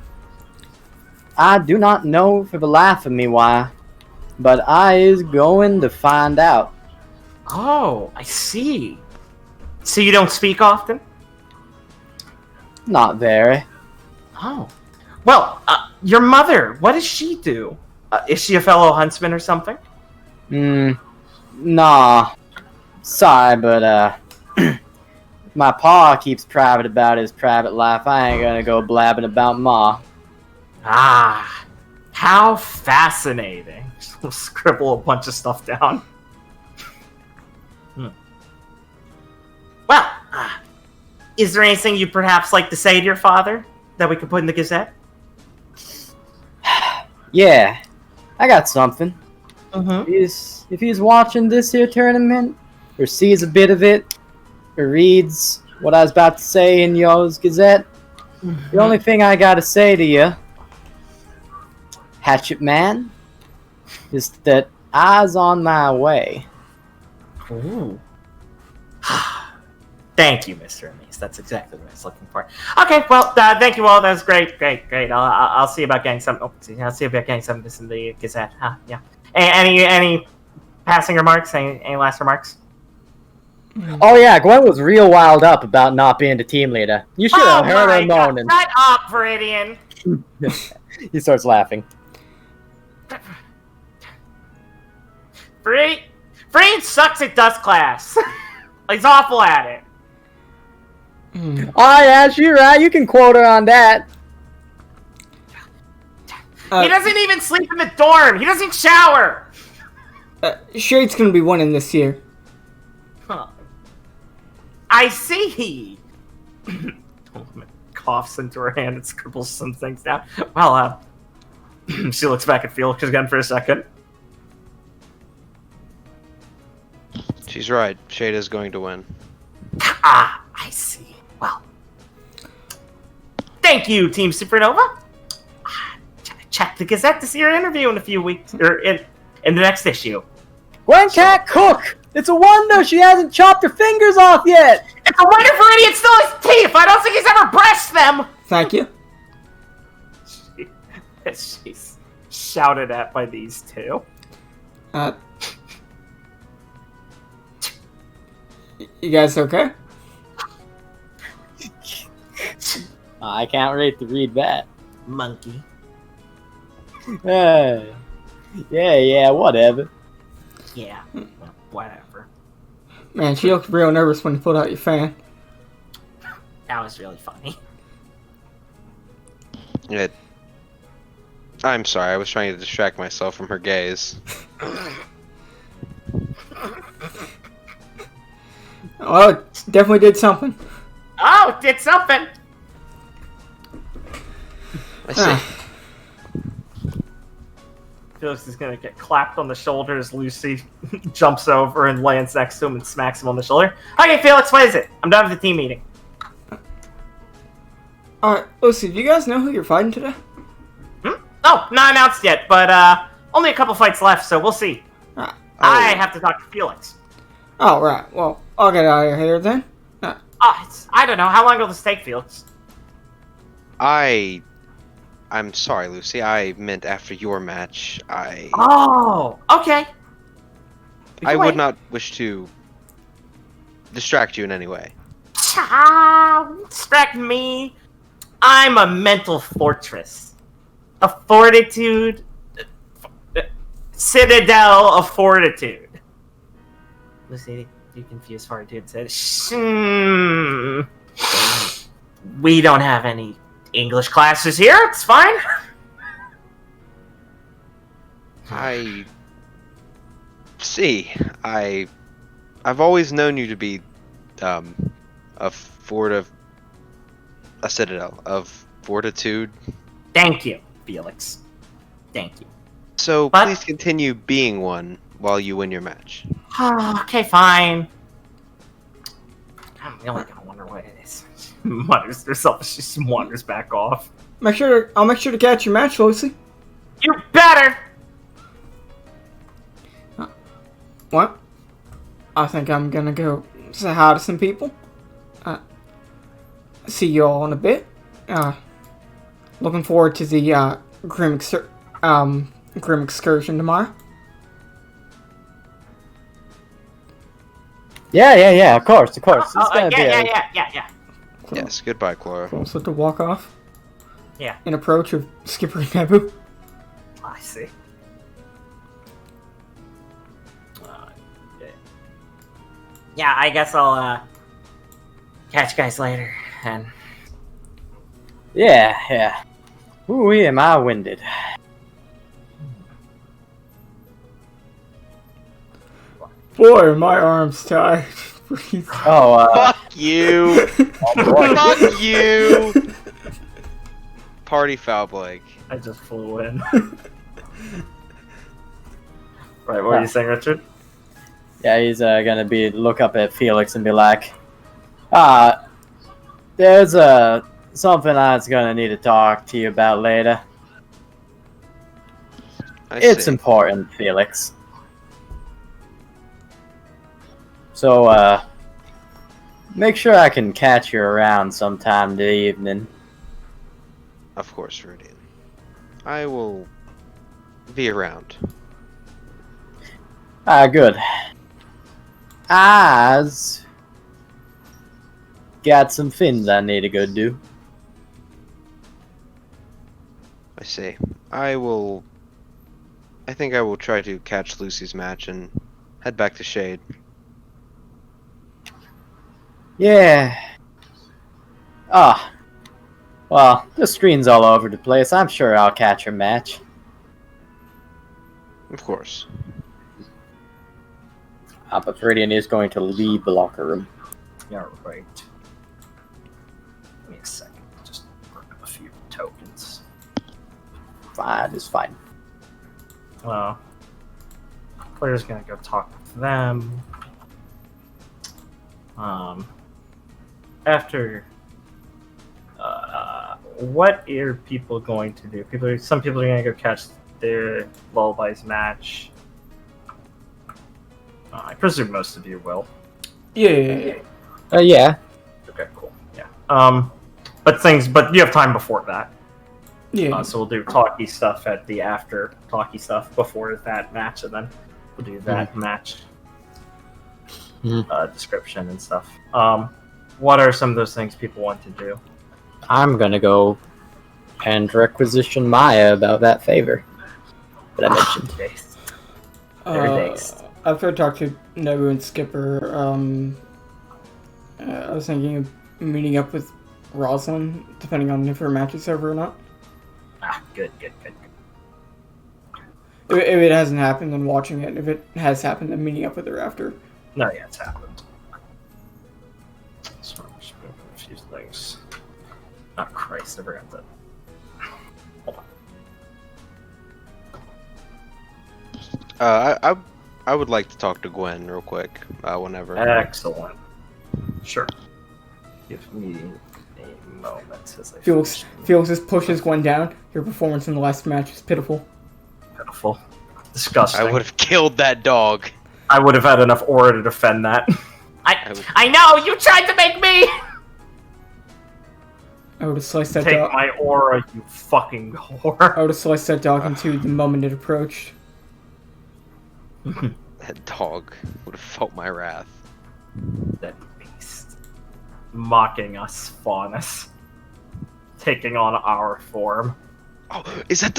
I do not know for the life of me why, but I is going to find out. Oh, I see. So you don't speak often? Not very. Oh. Well, your mother, what does she do? Is she a fellow huntsman or something? Nah. Sorry, but, my pa keeps private about his private life. I ain't gonna go blabbing about Ma. Ah, how fascinating. We'll scribble a bunch of stuff down. Well, is there anything you'd perhaps like to say to your father that we could put in the Gazette? Yeah, I got something. Mm-hmm. If he's watching this here tournament, or sees a bit of it, or reads what I was about to say in y'all's Gazette, the only thing I gotta say to you, Hatchet Man, is that I's on my way. Ooh. Thank you, Mr. Amis. That's exactly what I was looking for. Okay, well, thank you all. That was great. I'll see about getting some. I'll see about getting some of this in the Gazette. Yeah. Any passing remarks? Any last remarks? Oh yeah, Gwen was real wild up about not being the team leader. You should have heard her moaning. Shut up, Viridian. He starts laughing. Viridian sucks at dust class. He's awful at it. Oh yeah, you're right. You can quote her on that. He doesn't even sleep in the dorm. He doesn't shower. Shade's gonna be winning this year. Huh. I see. Coughs into her hand and scribbles some things down. Well, she looks back at Felix again for a second. She's right. Shade is going to win. Ah, I see. Well, thank you, Team Supernova. Check the Gazette to see your interview in a few weeks, or in the next issue. Gwen can't cook. It's a wonder she hasn't chopped her fingers off yet. It's a wonder Viridian still has teeth. I don't think he's ever brushed them. Thank you. She's shouted at by these two. You guys okay? I can't wait to read that. Monkey. Yeah, whatever. Yeah, whatever. Man, she looked real nervous when you pulled out your fan. That was really funny. I'm sorry, I was trying to distract myself from her gaze. Oh, it definitely did something. Oh, it did something. I see. Felix is gonna get clapped on the shoulder as Lucy jumps over and lands next to him and smacks him on the shoulder. Okay, Felix, what is it? I'm done with the team meeting. Alright, Lucy, do you guys know who you're fighting today? Oh, not announced yet, but only a couple fights left, so we'll see. I have to talk to Felix. Oh, right. Well, I'll get out of here then. I don't know. How long will this take, Felix? I'm sorry, Lucy. I meant after your match. Oh, okay. I would not wish to distract you in any way. Distract me. I'm a mental fortress. A fortitude. Citadel of fortitude. Lucy, you confuse fortitude and said, we don't have any English classes here. It's fine. I see. I've always known you to be a citadel of fortitude. Thank you, Felix. Thank you. So But- please continue being one while you win your match. Okay, fine. I'm really gonna wonder what it is. She mutters to herself as she wanders back off. I'll make sure to catch your match, Lucy. You better! What? I think I'm gonna go say hi to some people. See you all in a bit. Looking forward to the grim excursion tomorrow. Yeah, of course. It's gonna be Yeah. Yes, goodbye, Clara. Also to walk off. Yeah. In approach of Skipper and Nebu. I see. Yeah, I guess I'll catch you guys later. And Yeah. Ooh, am I winded. Boy, my arm's tired. Breathe. Oh, Fuck you! Fuck you! Party foul, Blake. I just flew in. Right, what were you saying, Richard? yeah, he's gonna look up at Felix and be like, there's something I was gonna need to talk to you about later. It's see. important, Felix. So, make sure I can catch you around sometime this evening. Of course, Viridian. I will be around. Good. I's got some things I need to go do. I see. I think I will try to catch Lucy's match and head back to Shade. Yeah. Well, the screen's all over the place. I'm sure I'll catch her match. Of course. But Viridian is going to leave the locker room. Yeah, right. Give me a second. Just grab a few tokens. Fine, it's fine. Player's gonna go talk to them. After, what are people going to do? Some people are gonna go catch their Lullaby's match. I presume most of you will. Yeah. Yeah. Okay, cool. Yeah. But you have time before that. Yeah. So we'll do talky stuff at the after talky stuff before that match, and then we'll do that match description and stuff. What are some of those things people want to do? I'm gonna go and requisition Maya about that favor that I mentioned. Very nice. After I talked to Nebu and Skipper, I was thinking of meeting up with Rosalind, depending on if her match is over or not. Good. If it hasn't happened, then watching it. If it has happened, then meeting up with her after. No, yeah, it's happened. So I'm just moving a few things. Oh, Christ, I forgot that. Hold on. I would like to talk to Gwen real quick, whenever. Excellent. Sure. Give me a moment as I Felix finish. just pushes Gwen down. Your performance in the last match is pitiful. Pitiful. Disgusting. I would have killed that dog. I would have had enough aura to defend that. I know! You tried to make me! I would have sliced that Take dog. my aura, you fucking whore. I would have sliced that dog into the moment it approached. That dog would have felt my wrath. That beast. Mocking us, Faunus. Taking on our form. Oh, is that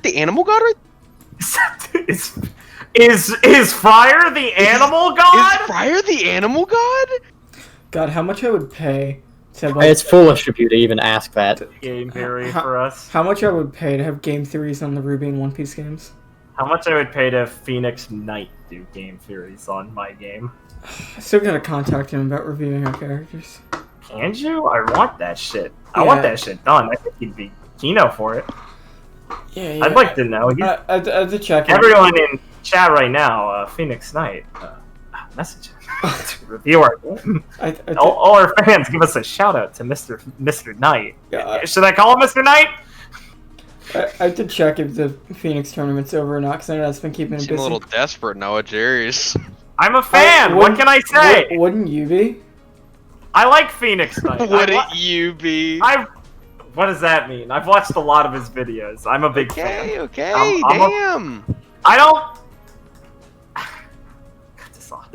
the animal god? Is Friar the animal god? Is Friar the animal god? God, how much I would pay to have, It's foolish of you to even ask that. Game theory for us. how much I would pay to have game theories on the RWBY and One Piece games. How much I would pay to have Phoenix Knight do game theories on my game? I still gotta contact him about reviewing our characters. Can you? I want that shit. I want that shit done. I think he'd be kino for it. Yeah. I'd like to know. I had to check him. Everyone in chat right now, Phoenix Knight, message him to review our game. All our fans, give us a shout out to Mr. Knight. Yeah, Should I call him Mr. Knight? I have to check if the Phoenix tournament's over or not, because I know that's been keeping him Seem busy. a little desperate nowadays. I'm a fan. What can I say? Wouldn't you be? I like Phoenix Knight. Wouldn't you be? What does that mean? I've watched a lot of his videos. I'm a big fan. Okay, I'm damn. I don't. Cut this off.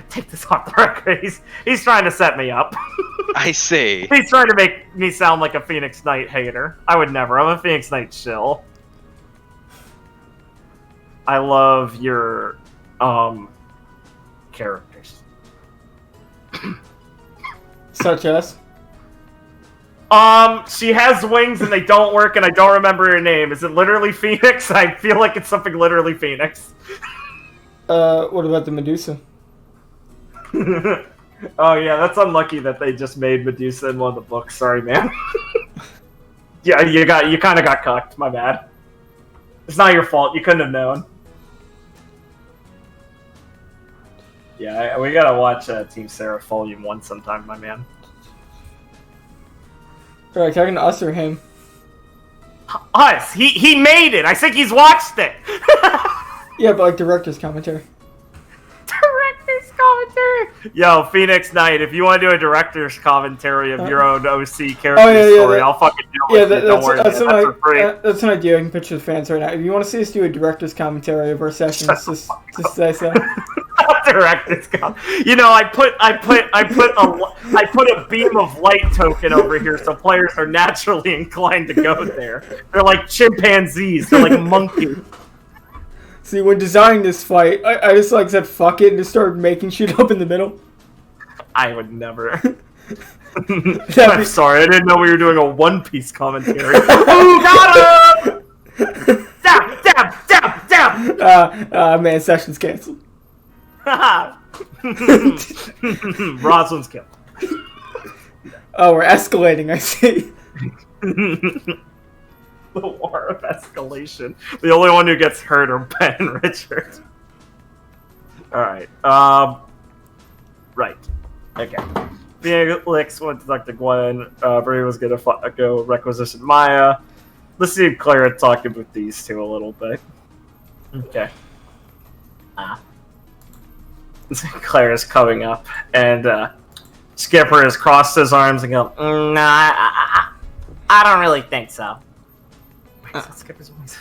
Take this off the record. He's trying to set me up. I see. He's trying to make me sound like a Phoenix Knight hater. I would never. I'm a Phoenix Knight shill. I love your characters. Such as? She has wings and they don't work, and I don't remember her name. Is it literally Phoenix? I feel like it's something literally Phoenix. What about the Medusa? Oh yeah, that's unlucky that they just made Medusa in one of the books. Sorry, man. Yeah, you kind of got cucked. My bad. It's not your fault. You couldn't have known. Yeah, we gotta watch Team Seraph Volume 1 sometime, my man. Alright, talking to us or him? Us. He made it. I think he's watched it. Yeah, but like director's commentary. Director's commentary. Yo, Phoenix Knight, if you want to do a director's commentary of your own OC character story, I'll fucking do it. Don't worry, that's for free. That's an idea I can pitch to the fans right now. If you want to see us do a director's commentary of our sessions, just say so. Director's commentary. You know, I put a beam of light token over here, so players are naturally inclined to go there. They're like chimpanzees. They're like monkeys. See, when designing this fight, I just like said fuck it and just started making shit up in the middle. I would never. I'm sorry, I didn't know we were doing a One Piece commentary. Ooh, got him! Dab! Man, session's canceled. Rosalind's killed. Oh, we're escalating, I see. The war of escalation. The only one who gets hurt are Ben and Richard. Alright. Right. Okay. Felix went to Dr. Gwen. Bray was gonna go requisition Maya. Let's see Clara talking with these two a little bit. Okay. Clara's coming up, and Skipper has crossed his arms and go, "Nah, I don't really think so." Wait, is that Skipper's voice?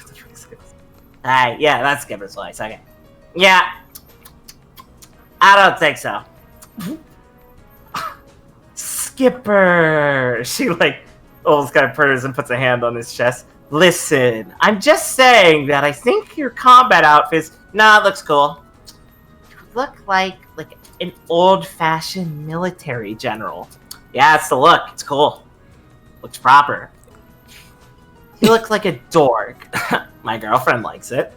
Yeah, that's Skipper's voice. Okay. Yeah, I don't think so. Skipper! She almost kind of purrs and puts a hand on his chest. Listen, I'm just saying that I think your combat outfits. Nah, it looks cool. You look like an old-fashioned military general. Yeah, it's the look. It's cool. Looks proper. You look like a dork. My girlfriend likes it.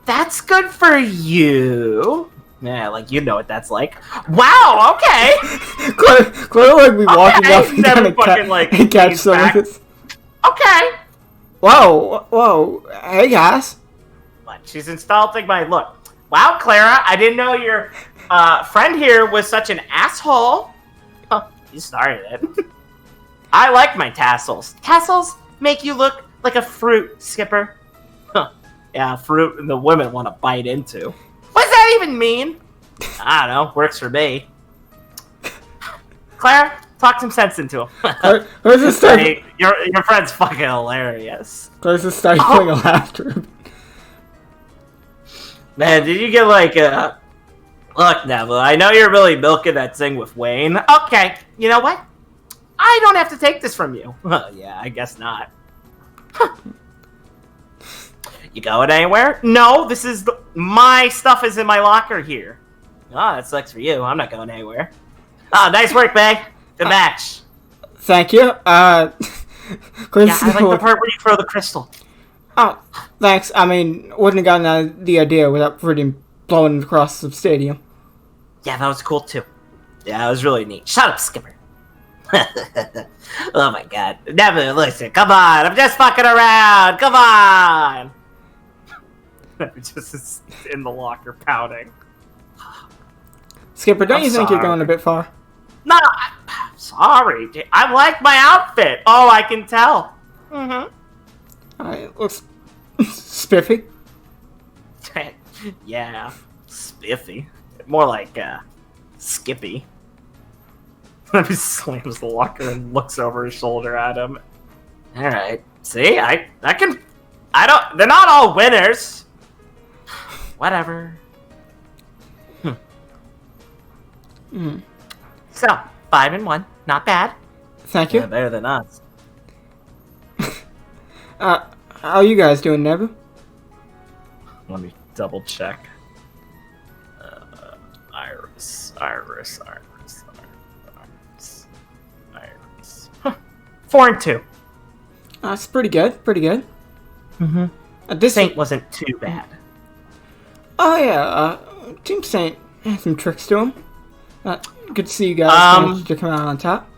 That's good for you. Yeah, you know what that's like. Wow, okay! Claire be walking up and Never kind fucking, of catch some of this. Okay! Whoa, hey guys. What? She's insulting my look. Wow, Clara, I didn't know your friend here was such an asshole. Oh, you started it. I like my tassels. Tassels make you look like a fruit, Skipper. Huh. Yeah, fruit and the women want to bite into. What does that even mean? I don't know. Works for me. Clara, talk some sense into him. Claire's just Hey, your friend's fucking hilarious. Claire's just stifling a laughter. Man, did you get Look, Neville, I know you're really milking that thing with Wayne. Okay, you know what? I don't have to take this from you. Yeah, I guess not. You going anywhere? No, this is my stuff is in my locker here. Oh, that sucks for you. I'm not going anywhere. Oh, nice work, Bay. Good match. Thank you. Yeah, I like the part where you throw the crystal. Oh, thanks. I mean, wouldn't have gotten the idea without Viridian blowing across the stadium. Yeah, that was cool too. Yeah, that was really neat. Shut up, Skipper. Oh my god. Never listen. Come on. I'm just fucking around. Come on. Just in the locker pouting. Skipper, don't you think you're going a bit far? No, I'm sorry. I like my outfit. Oh, I can tell. Mm-hmm. It looks spiffy. Yeah, spiffy. More like Skippy. He slams the locker and looks over his shoulder at him. All right. See, I can. I don't. They're not all winners. Whatever. So 5-1, not bad. Thank you. Yeah, better than us. How are you guys doing, Nebu? Let me double check. Iris. 4-2. That's pretty good. Mm-hmm. This Saint wasn't too bad. Oh yeah, Team Saint had some tricks to him. Good to see you guys managed to come out on top.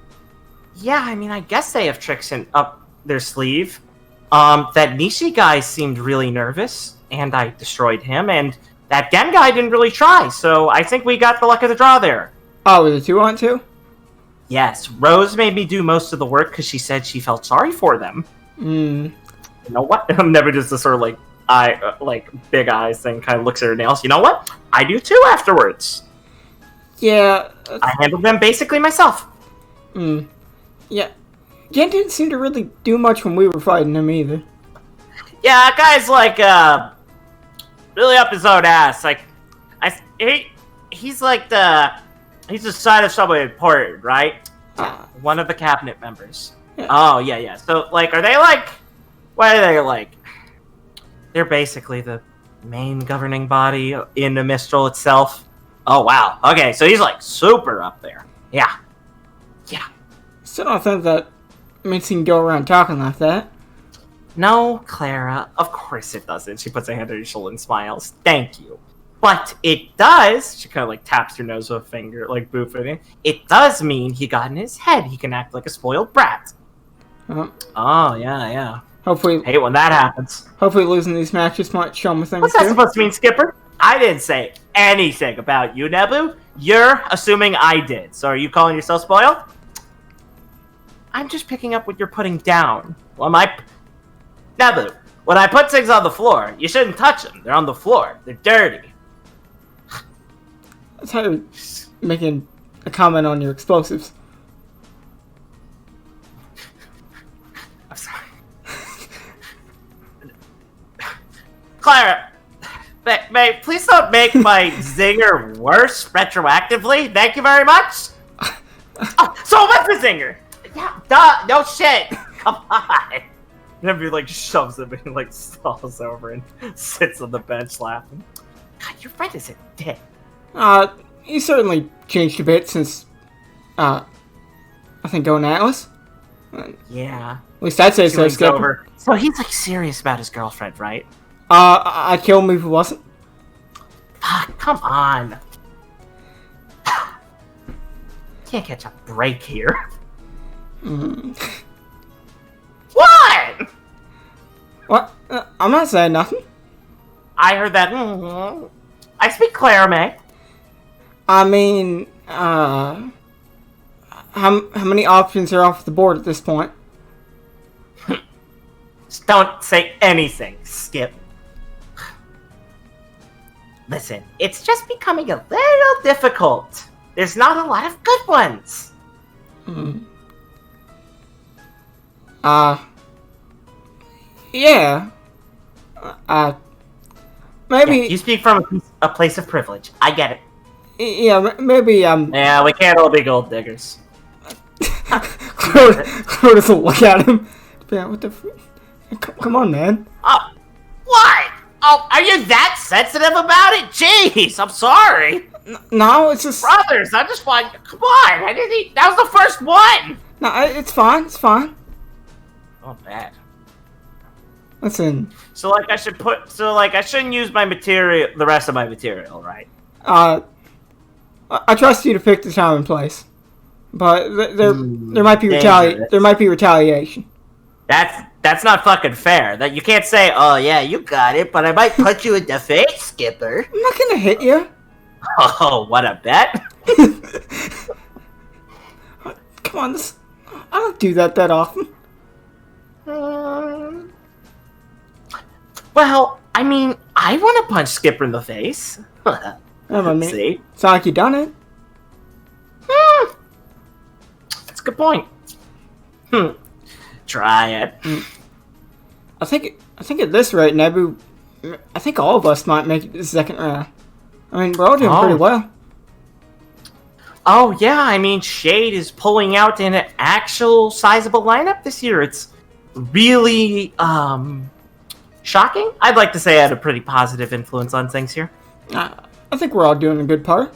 Yeah, I mean, I guess they have tricks up their sleeve. That Nishi guy seemed really nervous, and I destroyed him, and that Gen guy didn't really try, so I think we got the luck of the draw there. Oh, was it 2-on-2? Yes, Rose made me do most of the work because she said she felt sorry for them. Hmm. You know what? Never just the sort of like big eyes thing. Kind of looks at her nails. You know what? I do too. Afterwards, Yeah. I handled them basically myself. Hmm. Yeah. Jen didn't seem to really do much when we were fighting him either. Yeah, that guy's like really up his own ass. Like, he's the son of someone important, right? One of the cabinet members. Yeah. Oh yeah. So like, are they like? What are they like? They're basically the main governing body in the Mistral itself. Oh wow. Okay, so he's like super up there. Yeah. Still don't think that means he can go around talking like that. No, Clara, of course it doesn't. She puts a hand on your shoulder and smiles. Thank you. But it does, she kind of like taps her nose with a finger, like boofing. It does mean he got in his head. He can act like a spoiled brat. Oh, yeah. Hopefully, Hate when that happens. hopefully losing these matches might show him things What's that too. supposed to mean, Skipper? I didn't say anything about you, Nebu. You're assuming I did. So are you calling yourself spoiled? I'm just picking up what you're putting down. Well, Nebu, when I put things on the floor, you shouldn't touch them. They're on the floor. They're dirty. That's how you're making a comment on your explosives. I'm sorry. Clara, may please don't make my zinger worse retroactively. Thank you very much. Oh, so what's the zinger? Yeah, duh, no shit. Come on. Never like shoves him and like stalls over and sits on the bench laughing. God, your friend is a dick. He certainly changed a bit since, I think going to Atlas. Yeah. At least I'd say She so, leans Skipper. over. So he's like serious about his girlfriend, right? I'd kill him if he wasn't. Come on. Can't catch a break here. What? What? I'm not saying nothing. I heard that. I speak Clara May. I mean, how many options are off the board at this point? Just don't say anything, Skip. Listen, it's just becoming a little difficult. There's not a lot of good ones. Yeah. Maybe. Yeah, you speak from a place of privilege. I get it. Yeah, maybe. Yeah, we can't all be gold diggers. Crow doesn't look at him. Man, what the? Come on, man. Oh, what? Oh, are you that sensitive about it? Jeez, I'm sorry. No, it's just. Brothers, I just want. Come on, I didn't. That was the first one. No, it's fine. It's fine. Oh, bad. Listen. So like I shouldn't use my material, the rest of my material, right? I trust you to pick the time and place, but there might be dangerous. there might be retaliation. That's not fucking fair. That you can't say, oh yeah, you got it, but I might punch you in the face, Skipper. I'm not gonna hit you. Oh, what a bet! Come on, I don't do that often. Well, I mean, I want to punch Skipper in the face. See? It's not like you done it. That's a good point. Try it. I think at this rate, Nebu, I think all of us might make it to the second round. I mean, we're all doing pretty well. Oh yeah, I mean, Shade is pulling out in an actual sizable lineup this year. It's really shocking. I'd like to say I had a pretty positive influence on things here. I think we're all doing a good part.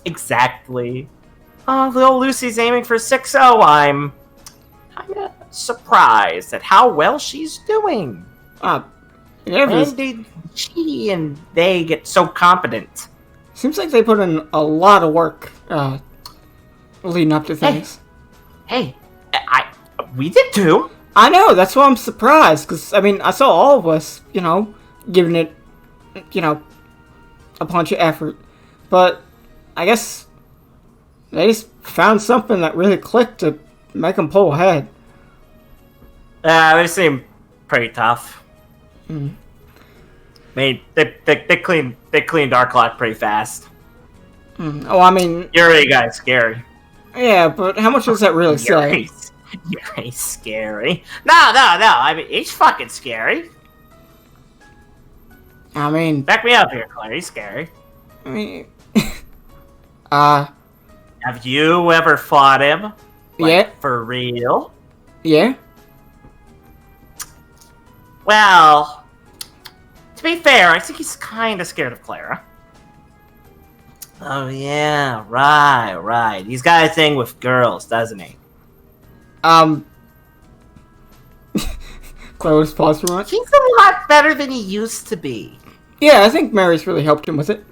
Exactly. Little Lucy's aiming for 6-0. I'm kind of surprised at how well she's doing. When did she and they get so competent? Seems like they put in a lot of work leading up to things. Hey, we did too. I know, that's why I'm surprised, because, I mean, I saw all of us, giving it, a bunch of effort. But I guess They just found something that really clicked to make them pull ahead. They seem pretty tough. Hmm. I mean, they cleaned our clock pretty fast. Oh, I mean, Yuri guy's scary. yeah, but how much does that really say? Yuri's scary. No. I mean, he's fucking scary. I mean, Back me up here, Claire. He's scary. I mean, Have you ever fought him? yeah, For real? yeah. Well, to be fair, I think he's kind of scared of Clara. Oh yeah, right. He's got a thing with girls, doesn't he? Chloe's paused for a moment. He's a lot better than he used to be. Yeah, I think Mary's really helped him with it.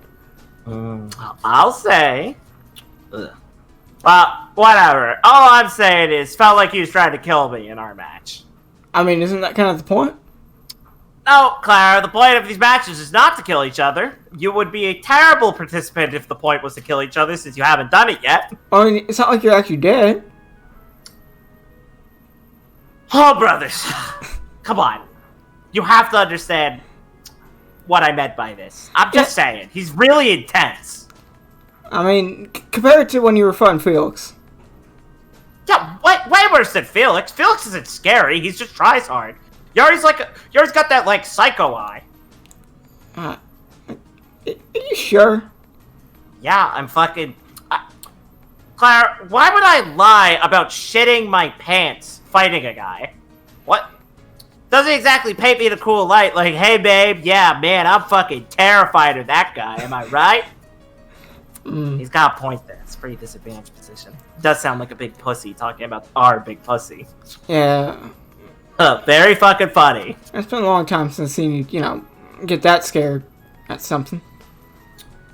I'll say. Ugh. Well, whatever. All I'm saying is, felt like he was trying to kill me in our match. I mean, isn't that kind of the point? No, Clara, the point of these matches is not to kill each other. You would be a terrible participant if the point was to kill each other, since you haven't done it yet. I mean, it's not like you're actually dead. Oh, brothers. Come on. You have to understand what I meant by this. I'm just saying. He's really intense. I mean, compared to when you were fighting Felix. Yeah, way worse than Felix. Felix isn't scary. He just tries hard. Yuri's got that, like, psycho eye. Are you sure? Yeah, I'm fucking... Claire, why would I lie about shitting my pants fighting a guy? What? Doesn't exactly paint me in a cool light, like, hey, babe, yeah, man, I'm fucking terrified of that guy, am I right? He's got a point there. It's a pretty disadvantaged position. Does sound like a big pussy talking about our big pussy. Yeah. Very fucking funny. It's been a long time since I've seen you, get that scared at something.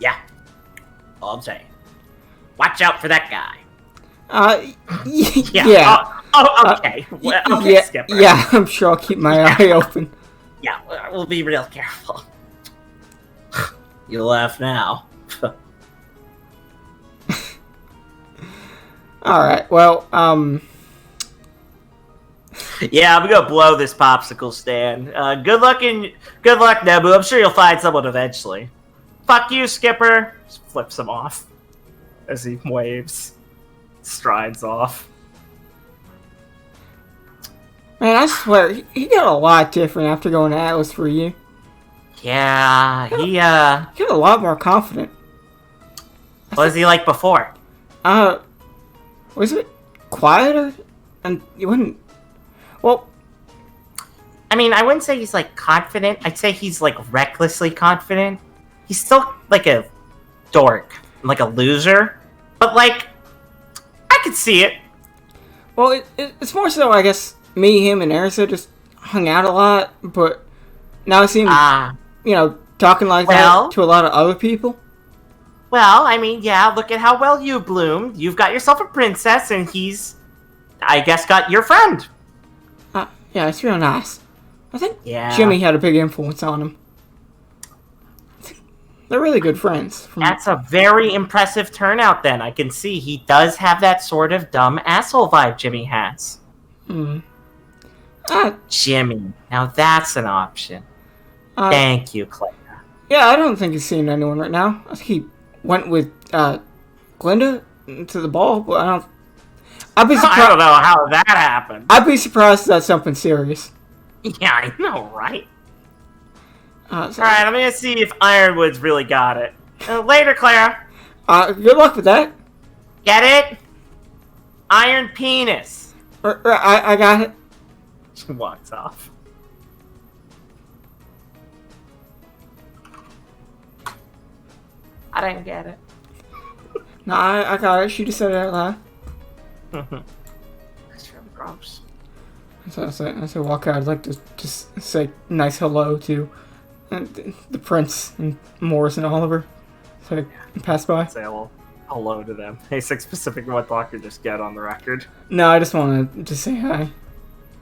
Yeah. All I'm saying. Watch out for that guy. Yeah. Yeah. Okay. Okay, yeah, Skipper. yeah, I'm sure I'll keep my eye open. Yeah, we'll be real careful. You laugh now. Alright, well, Yeah, I'm gonna blow this popsicle stand. Good luck, Nebu. I'm sure you'll find someone eventually. Fuck you, Skipper. Just flips him off as he waves, strides off. man, I swear, he got a lot different after going to Atlas for you. Yeah, he He got a lot more confident. what was he like before? Was it quieter? And you wouldn't... Well, I mean, I wouldn't say he's like confident. I'd say he's like recklessly confident. He's still like a dork, like a loser. But like, I could see it. well, it's more so, I guess, me, him, and Erisa just hung out a lot, but now I see him, talking like that to a lot of other people. Well, I mean, yeah, look at how well you bloomed. You've got yourself a princess, and he's, I guess, got your friend. Yeah, it's real nice. I think Yeah. Jimmy had a big influence on him. They're really good friends. That's a very impressive turnout, then. I can see he does have that sort of dumb asshole vibe Jimmy has. Jimmy. Now that's an option. Thank you, Claire. Yeah, I don't think he's seeing anyone right now. I think he went with Glinda to the ball, but I'd be surprised. I don't know how that happened. I'd be surprised if that's something serious. Yeah, I know, right? So, Alright, I'm gonna see if Ironwood's really got it. Later, Clara. good luck with that. Get it? Iron penis. I got it. She walks off. I didn't get it. No, I got it. She just said it out loud. That's really gross. So as I walk out, I'd like to just say nice hello to the Prince and Morris and Oliver. So I pass by. Say hello to them. Hey, 6 Pacific, what doctor just get on the record? No, I just wanted to say hi.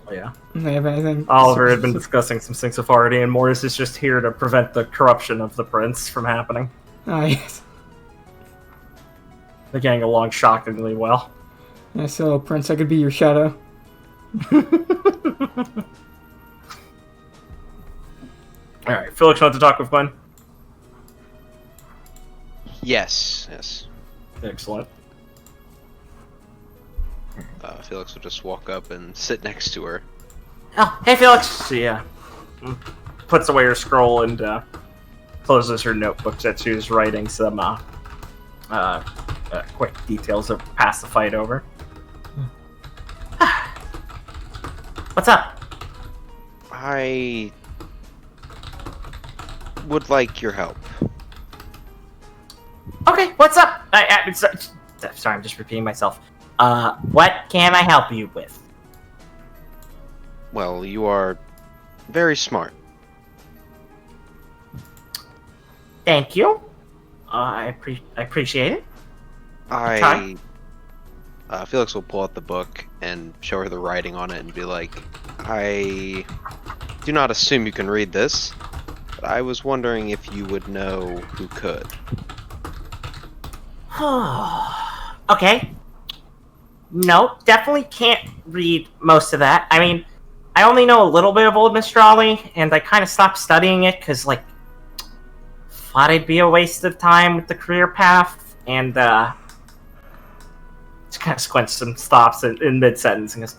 Oh, yeah. If they have anything. Oliver had been discussing some things with Artie, and Morris is just here to prevent the corruption of the prince from happening. Ah, yes. They're getting along shockingly well. Yeah, so, Prince, I could be your shadow. Alright, Felix wants to talk with Gwen? Yes. Excellent. Felix will just walk up and sit next to her. Oh, hey Felix! She puts away her scroll and closes her notebook that she was writing some quick details of pass the fight over. What's up? I would like your help. Okay, what's up? Sorry, I'm just repeating myself. What can I help you with? Well, you are very smart. Thank you. I appreciate it. Felix will pull out the book and show her the writing on it and be like, I do not assume you can read this, but I was wondering if you would know who could. Okay. No, definitely can't read most of that. I mean, I only know a little bit of Old Mistrali, and I kind of stopped studying it because, like, thought it'd be a waste of time with the career path, and just kind of squints and stops in mid-sentence and goes,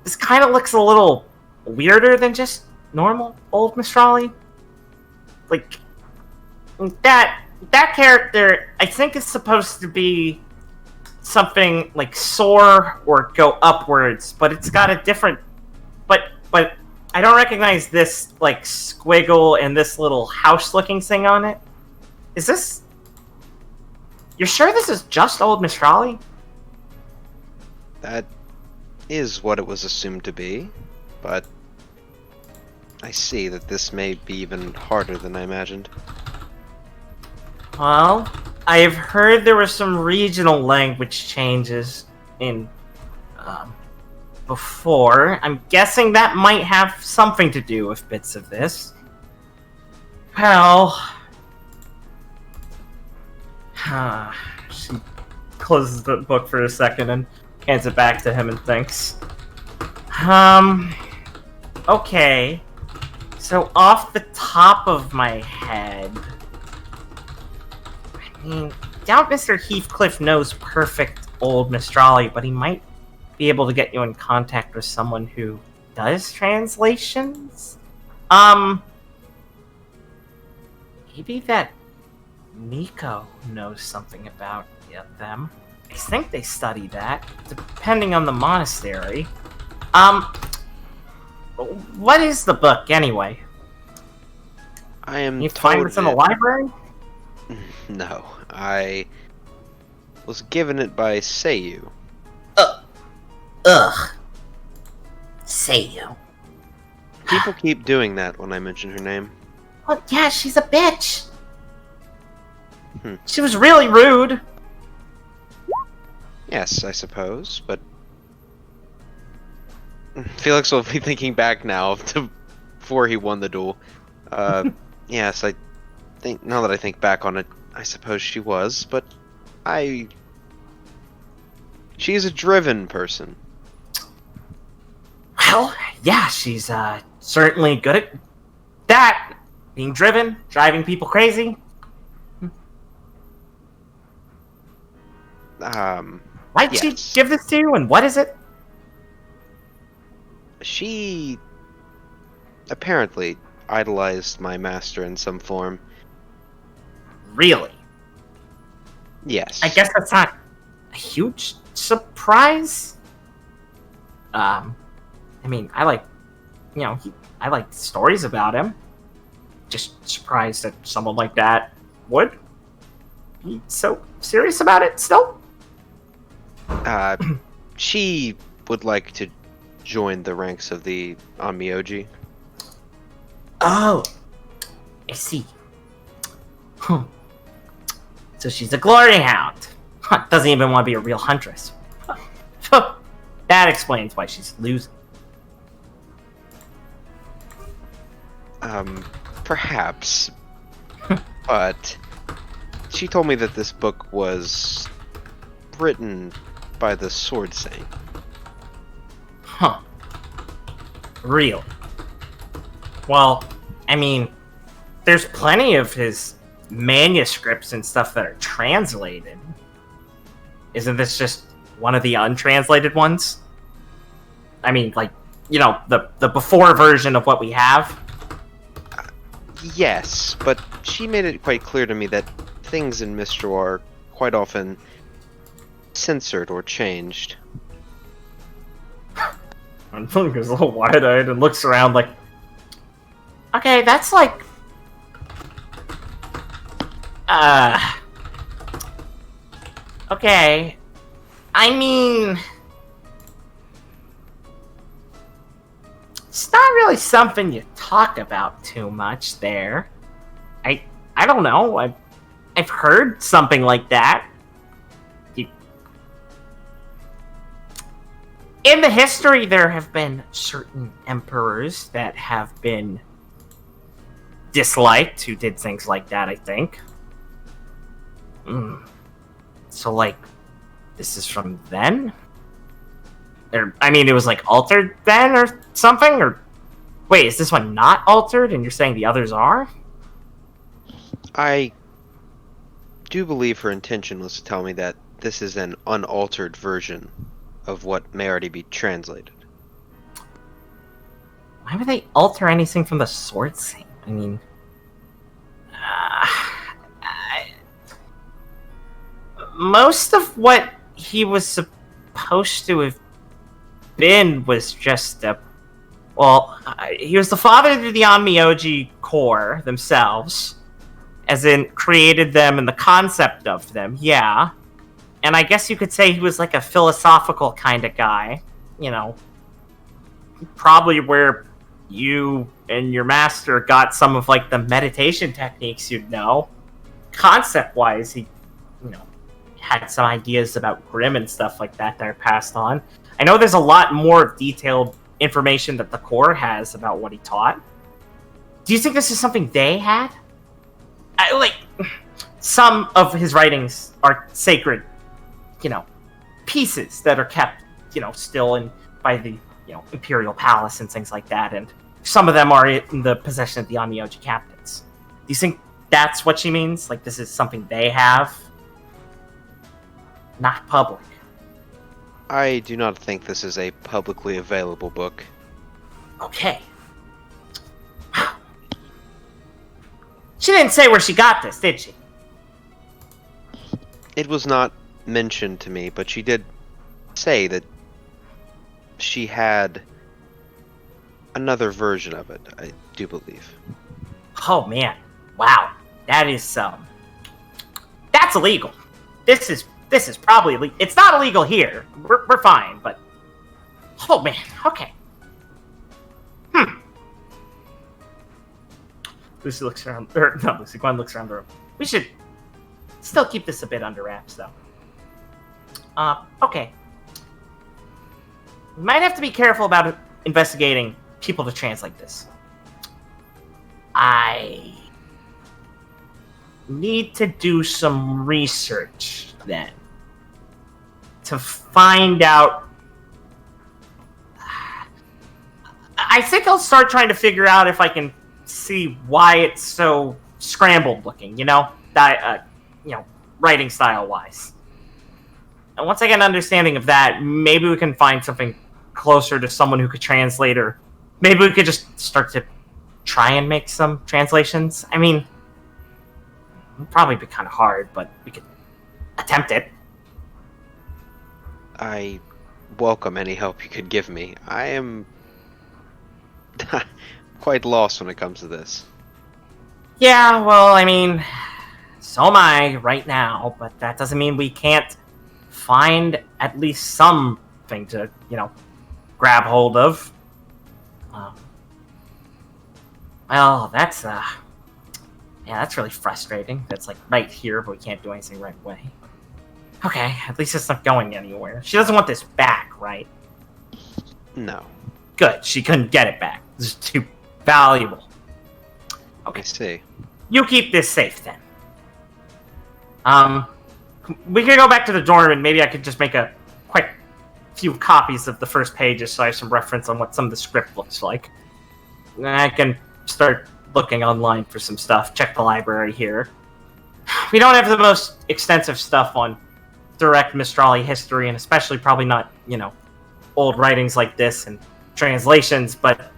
this kind of looks a little weirder than just normal Old Mistrali. Like, that character, I think, is supposed to be something like soar or go upwards, but it's got a different... But I don't recognize this, like, squiggle and this little house-looking thing on it. Is this... You're sure this is just Old Mistrali? That is what it was assumed to be, but I see that this may be even harder than I imagined. Well, I've heard there were some regional language changes in, before. I'm guessing that might have something to do with bits of this. Well... she closes the book for a second and hands it back to him and thinks. Okay. So off the top of my head... I mean, doubt Mr. Heathcliff knows perfect Old Mistrali, but he might be able to get you in contact with someone who does translations? Maybe that Nico knows something about them. I think they study that, depending on the monastery. What is the book, anyway? I am You find this in the library? No, I was given it by Seiyu. Ugh. Seiyu. People keep doing that when I mention her name. Well, yeah, she's a bitch. She was really rude. Yes, I suppose, but Felix will be thinking back now to before he won the duel. Yes, I think now that I think back on it, I suppose she was, but she's a driven person. Well, yeah, she's certainly good at that. Being driven, driving people crazy. Why'd she give this to you, and what is it? She apparently idolized my master in some form. Really? Yes. I guess that's not a huge surprise. I mean, I like stories about him. Just surprised that someone like that would be so serious about it still. She would like to join the ranks of the Onmyoji. Oh, I see. So she's a glory hound. Doesn't even want to be a real huntress. That explains why she's losing. Perhaps. But she told me that this book was written by the Sword Saint. Huh. Real. Well, I mean, there's plenty of his manuscripts and stuff that are translated. Isn't this just one of the untranslated ones? I mean, like, you know, the before version of what we have? Yes, but she made it quite clear to me that things in Mistral are quite often censored or changed. Unfung is a little wide-eyed and looks around like, okay, that's like... Okay. I mean... It's not really something you talk about too much there. I don't know. I've heard something like that. In the history, there have been certain emperors that have been disliked who did things like that, I think. So, like, this is from then? Or, I mean, it was, like, altered then or something? Or, wait, is this one not altered and you're saying the others are? I do believe her intention was to tell me that this is an unaltered version of what may already be translated. Why would they alter anything from the Sword Saint? I mean... most of what he was supposed to have been was just a... Well, he was the father to the Onmyoji Corps themselves, as in created them and the concept of them, yeah. And I guess you could say he was like a philosophical kind of guy, you know. Probably where you and your master got some of like the meditation techniques you'd know. Concept-wise, he, you know, had some ideas about Grimm and stuff like that are passed on. I know there's a lot more detailed information that the Corps has about what he taught. Do you think this is something they had? Some of his writings are sacred, you know, pieces that are kept, you know, still in by the, you know, Imperial Palace and things like that, and some of them are in the possession of the Onmyoji captains. Do you think that's what she means? Like, this is something they have? Not public. I do not think this is a publicly available book. Okay. She didn't say where she got this, did she? It was not mentioned to me, but she did say that she had another version of it, I do believe. Oh man. Wow. That is that's illegal. This is probably illegal. It's not illegal here. We're fine, but oh man, okay. Lucy looks around, Gwen looks around the room. We should still keep this a bit under wraps, though. Okay. We might have to be careful about investigating people to translate this. I need to do some research, then, to find out... I think I'll start trying to figure out if I can see why it's so scrambled looking, you know? You know, writing style-wise. And once I get an understanding of that, maybe we can find something closer to someone who could translate, or maybe we could just start to try and make some translations. I mean, it'd probably be kind of hard, but we could attempt it. I welcome any help you could give me. I am quite lost when it comes to this. Yeah, well, I mean, so am I right now, but that doesn't mean we can't find at least something to, you know, grab hold of. Well, that's, yeah, that's really frustrating. That's, like, right here, but we can't do anything right away. Okay, at least it's not going anywhere. She doesn't want this back, right? No. Good, she couldn't get it back. This is too valuable. Okay. I see. You keep this safe, then. we could go back to the dorm and maybe I could just make a quick few copies of the first pages so I have some reference on what some of the script looks like. And I can start looking online for some stuff, check the library here. We don't have the most extensive stuff on direct Mistrali history, and especially probably not, old writings like this and translations, but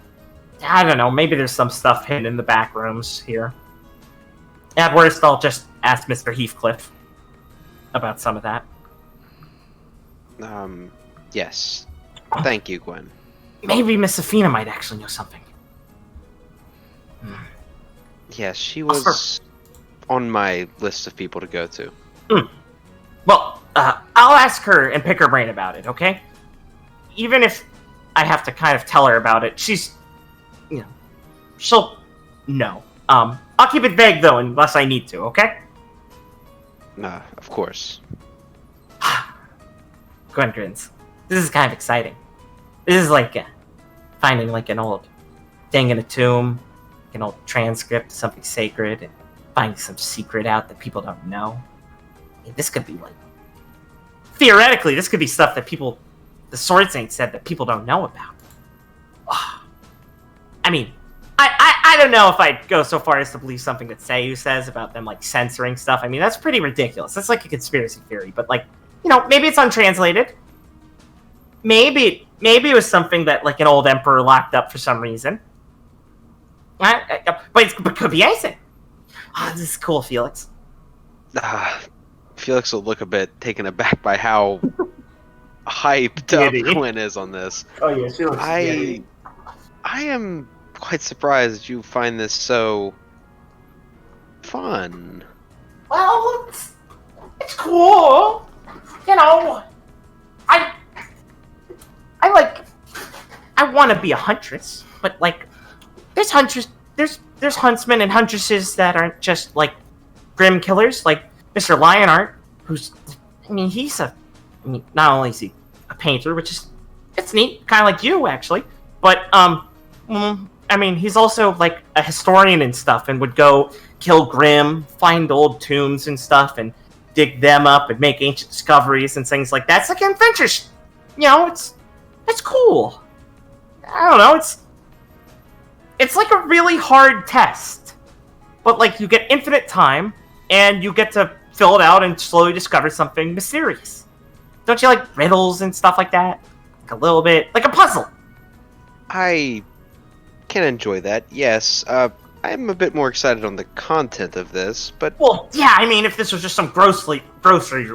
I don't know, maybe there's some stuff hidden in the back rooms here. At worst, I'll just ask Mr. Heathcliff about some of that. Yes. Thank you, Gwen. Maybe Miss Athena might actually know something. Yes, she was on my list of people to go to. Well, I'll ask her and pick her brain about it, okay? Even if I have to kind of tell her about it, she'll know. I'll keep it vague, though, unless I need to, okay? Of course. Gwen grins. This is kind of exciting. This is like finding like an old thing in a tomb, an old transcript of something sacred, and finding some secret out that people don't know. I mean, this could be like... Theoretically, this could be stuff that the Sword Saint said that people don't know about. I mean, I don't know if I'd go so far as to believe something that Seiyu says about them, like, censoring stuff. I mean, that's pretty ridiculous. That's like a conspiracy theory, but, like, maybe it's untranslated. Maybe it was something that, like, an old emperor locked up for some reason. But it could be anything. This is cool, Felix. Felix will look a bit taken aback by how hyped up Gwen is on this. Oh, yeah, she looks I am quite surprised that you find this so fun. Well, it's cool. I want to be a huntress, but like, there's huntsmen and huntresses that aren't just like grim killers, like Mr. Lionheart, not only is he a painter, which is, it's neat, kind of like you actually, but he's also like a historian and stuff, and would go kill Grimm, find old tombs and stuff, and dig them up and make ancient discoveries and things like that. It's like an adventure. It's cool. I don't know. It's like a really hard test, but like you get infinite time and you get to fill it out and slowly discover something mysterious. Don't you like riddles and stuff like that? Like a little bit, like a puzzle. I can enjoy that. Yes. I'm a bit more excited on the content of this, but... Well, yeah, if this was just some grocery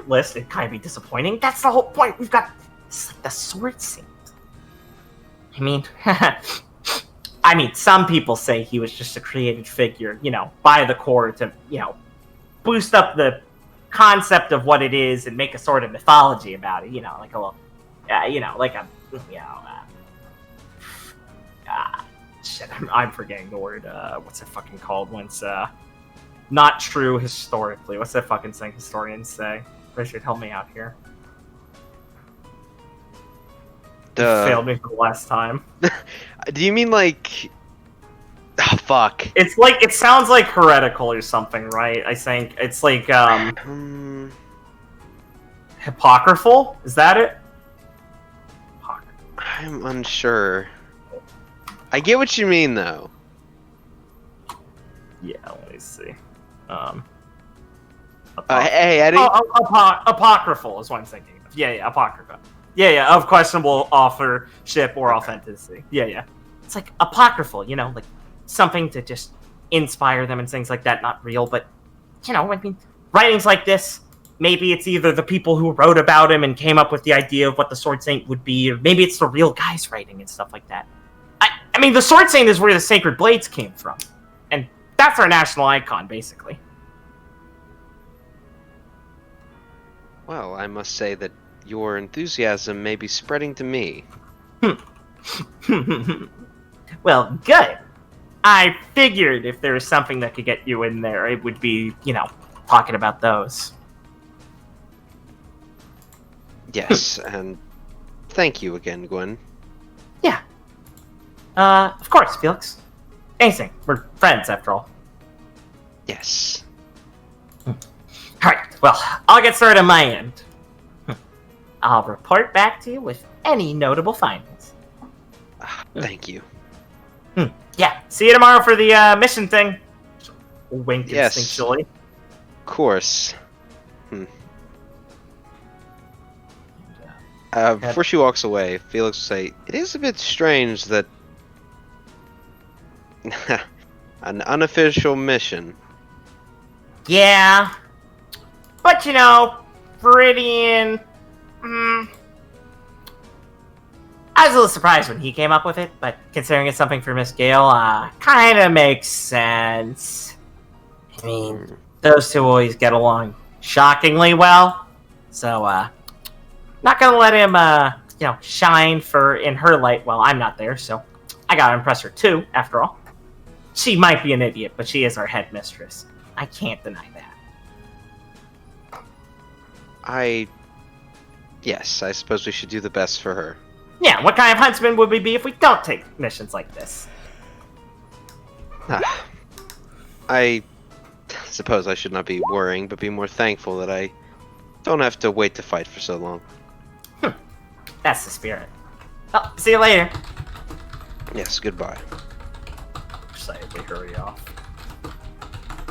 list, it'd kind of be disappointing. That's the whole point. It's like the Sword Saint. Some people say he was just a created figure, by the court to, boost up the concept of what it is and make a sort of mythology about it, like a little, shit, I'm forgetting the word. What's it fucking called when it's not true historically? What's that fucking thing historians say? Richard, help me out here. You failed me for the last time. Do you mean like... Oh, fuck. It's like, it sounds like heretical or something, right? I think it's like, apocryphal? Is that it? I'm unsure. I get what you mean, though. Yeah, let me see. Hey, Eddie. Apocryphal is what I'm thinking of. Yeah, apocrypha. Yeah, of questionable authorship or authenticity. Yeah. It's like apocryphal, like something to just inspire them and things like that, not real, but, writings like this, maybe it's either the people who wrote about him and came up with the idea of what the Sword Saint would be, or maybe it's the real guys writing and stuff like that. The Sword Saint is where the Sacred Blades came from, and that's our national icon, basically. Well, I must say that your enthusiasm may be spreading to me. Well, good. I figured if there was something that could get you in there, it would be, talking about those. Yes, and thank you again, Gwen. Yeah. Of course, Felix. Anything. We're friends, after all. Yes. Alright, Well, I'll get started on my end. I'll report back to you with any notable findings. Thank you. Yeah, see you tomorrow for the mission thing. Wink Yes. instinctually. Of course. Before she walks away, Felix will say, "It is a bit strange that an unofficial mission." Yeah. But, you know, Viridian... I was a little surprised when he came up with it, but considering it's something for Miss Gale, kind of makes sense. I mean, those two always get along shockingly well, so, not gonna let him, shine in her light while I'm not there, so I gotta impress her too, after all. She might be an idiot, but she is our headmistress. I can't deny that. Yes, I suppose we should do the best for her. Yeah, what kind of huntsman would we be if we don't take missions like this? I suppose I should not be worrying, but be more thankful that I don't have to wait to fight for so long. That's the spirit. Oh, see you later. Yes, goodbye. Excitedly hurry off.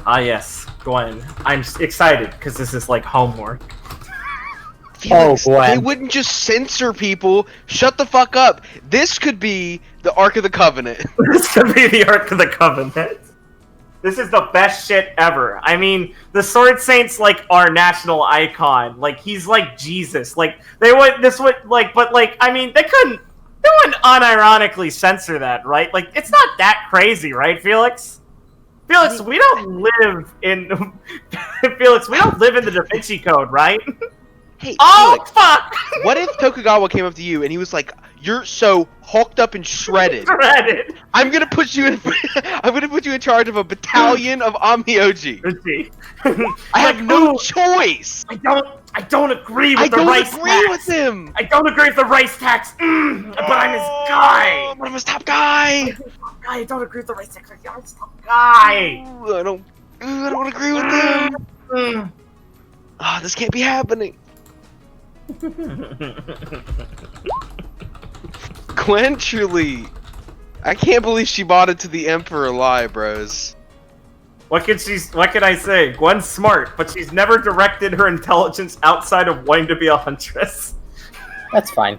Ah, yes, Gwen. I'm excited because this is like homework. Felix, Gwen. they wouldn't just censor people. Shut the fuck up. This could be the Ark of the Covenant. This could be the Ark of the Covenant. This is the best shit ever. I mean, the Sword Saint's like our national icon. Like, he's like Jesus. Like, they wouldn't unironically censor that, right? Like, it's not that crazy, right, Felix? Felix, we don't live in the Da Vinci Code, right? Hey, Oh, Felix, fuck! what if Tokugawa came up to you and he was like, "You're so hulked up and shredded. Shredded. I'm gonna put you in. I'm gonna put you in charge of a battalion of Amioji. I have no choice. I don't agree with I the don't rice agree tax. with him. I don't agree with the rice tax. But I'm his guy. But I'm his top guy. I don't agree with the rice tax. I'm his top guy. I don't agree with him. Mm. Ah, this can't be happening. Gwen truly, I can't believe she bought into the Emperor lie, bros. What can I say? Gwen's smart, but she's never directed her intelligence outside of wanting to be a huntress. That's fine.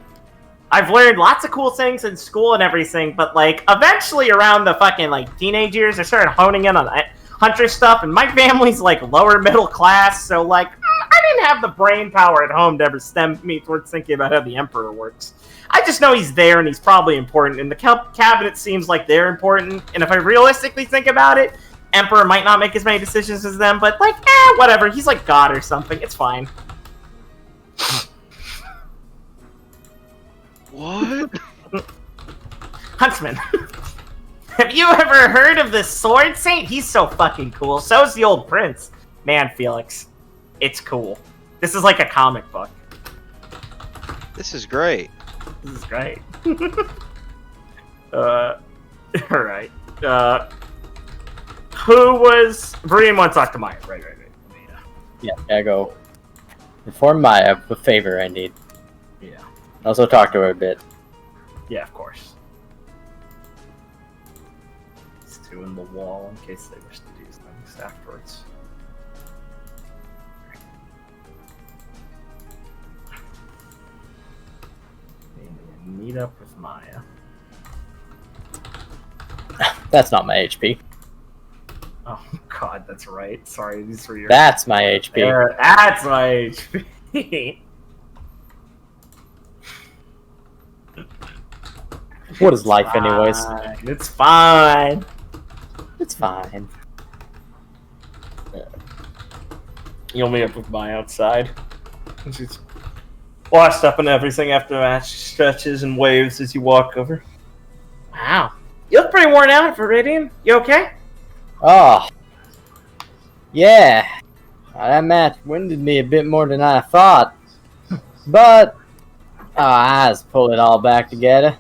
I've learned lots of cool things in school and everything, but like eventually around the fucking like teenage years, I started honing in on huntress stuff, and my family's like lower middle class, so like I didn't have the brain power at home to ever stem me towards thinking about how the Emperor works. I just know he's there and he's probably important, and the cabinet seems like they're important, and if I realistically think about it, Emperor might not make as many decisions as them, but like, whatever, he's like God or something, it's fine. What? Huntsman. Have you ever heard of the Sword Saint? He's so fucking cool. So's the old prince. Man, Felix. It's cool. This is like a comic book. This is great. This is great. Alright. Who was... Viridian wants to talk to Maya. Right. Yeah, gotta go inform Maya of a favor I need. Yeah. Also talk to her a bit. Yeah, of course. It's two in the wall in case they wish to do things afterwards. Meet up with Maya. That's not my HP. Oh god, that's right. Sorry, these were your... That's my HP. That's my HP. What is life, anyways? It's fine. It's fine. You'll meet up with Maya outside. She's washed up and everything after the match. She stretches and waves as you walk over. Wow. You look pretty worn out, Viridian. You okay? Oh. Yeah. That match winded me a bit more than I thought. But I just pulled it all back together.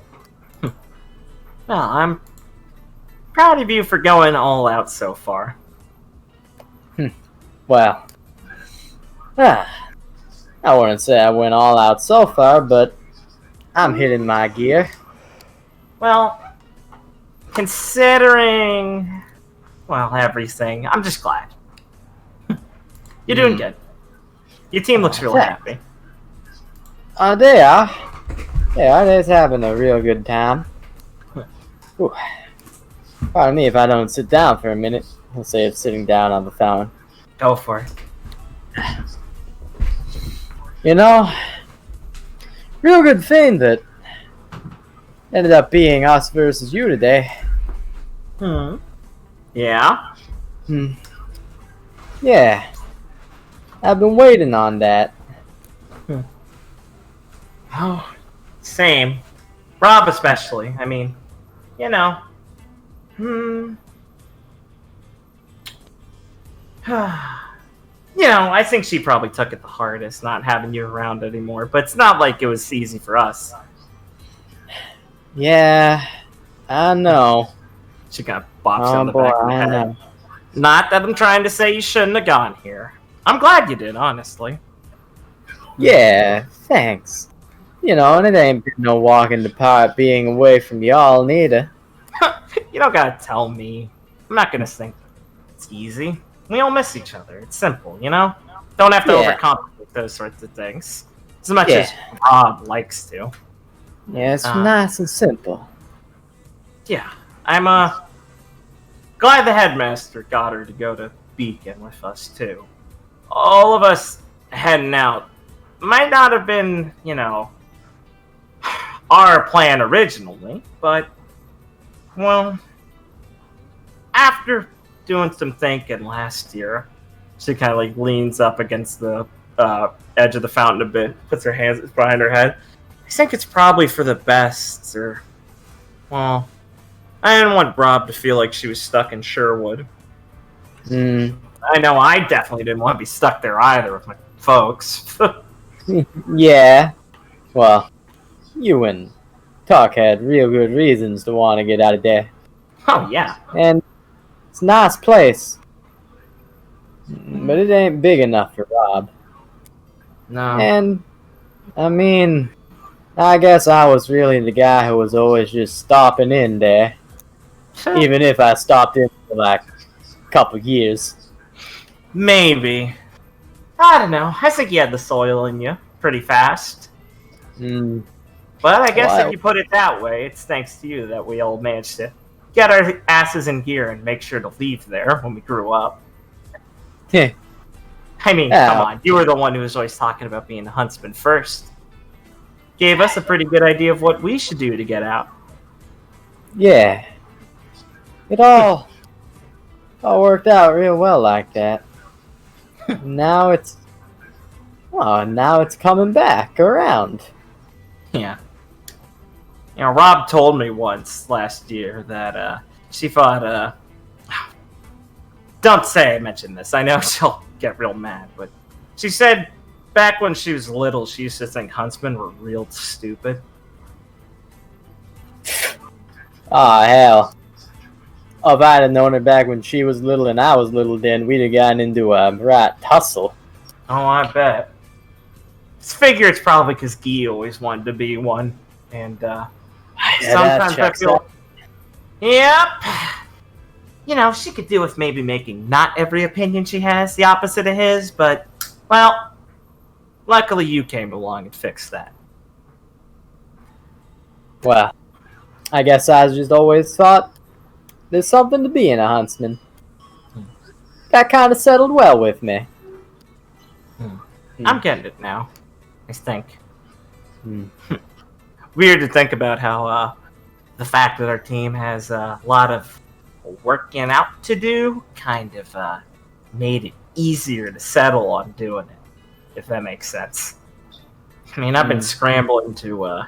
Well, I'm proud of you for going all out so far. Well, Ah, I wouldn't say I went all out so far, but I'm hitting my gear. Well, considering, well, everything, I'm just glad. You're doing good. Your team looks real Thanks. happy. They are. They're just having a real good time. Ooh. Pardon me if I don't sit down for a minute. I'll say it's sitting down on the fountain. Go for it. You know, real good thing that ended up being us versus you today. Yeah? Yeah. I've been waiting on that. Oh, same. Rob especially. I mean, you know. You know, I think she probably took it the hardest, not having you around anymore. But it's not like it was easy for us. Yeah, I know. She got bopped Oh on the boy, back of the I head. know. Not that I'm trying to say you shouldn't have gone here. I'm glad you did, honestly. Yeah, thanks. You know, and it ain't been no walk in the park being away from y'all neither. You don't gotta tell me. I'm not gonna think it's easy. We all miss each other. It's simple, you know? Don't have to Yeah. overcomplicate those sorts of things. As much Yeah. as Rob likes to. Yeah, it's nice and simple. Yeah. I'm glad the headmaster got her to go to Beacon with us too. All of us heading out might not have been, you know, our plan originally, but well, after doing some thinking last year, she kind of like leans up against the edge of the fountain a bit, puts her hands behind her head. I think it's probably for the best, or well, I didn't want Rob to feel like she was stuck in Sherwood. I know I definitely didn't want to be stuck there either with my folks. Yeah. Well, you and Tuck had real good reasons to want to get out of there. Oh yeah. And it's a nice place. But it ain't big enough for Rob. No. And, I mean, I guess I was really the guy who was always just stopping in there. Even if I stopped in for like a couple years. Maybe. I don't know. I think you had the soil in you pretty fast. But I guess if you put it that way, it's thanks to you that we all managed to get our asses in gear and make sure to leave there when we grew up. I mean, come on. You were the one who was always talking about being a huntsman first. Gave us a pretty good idea of what we should do to get out. Yeah. It all worked out real well like that. Now it's coming back around. Yeah. You know, Rob told me once last year that she thought, don't say I mentioned this. I know she'll get real mad, but she said back when she was little, she used to think huntsmen were real stupid. Aw, hell. Oh, if I'd have known her back when she was little and I was little, then we'd have gotten into a right tussle. Oh, I bet. Just figure it's probably because Guy always wanted to be one, and sometimes I feel. Yep. You know, she could do with maybe making not every opinion she has the opposite of his, but well, luckily you came along and fixed that. Well, I guess I just always thought there's something to being a huntsman. That kind of settled well with me. I'm getting it now, I think. Weird to think about how the fact that our team has a lot of working out to do kind of made it easier to settle on doing it, if that makes sense. I mean, I've been scrambling to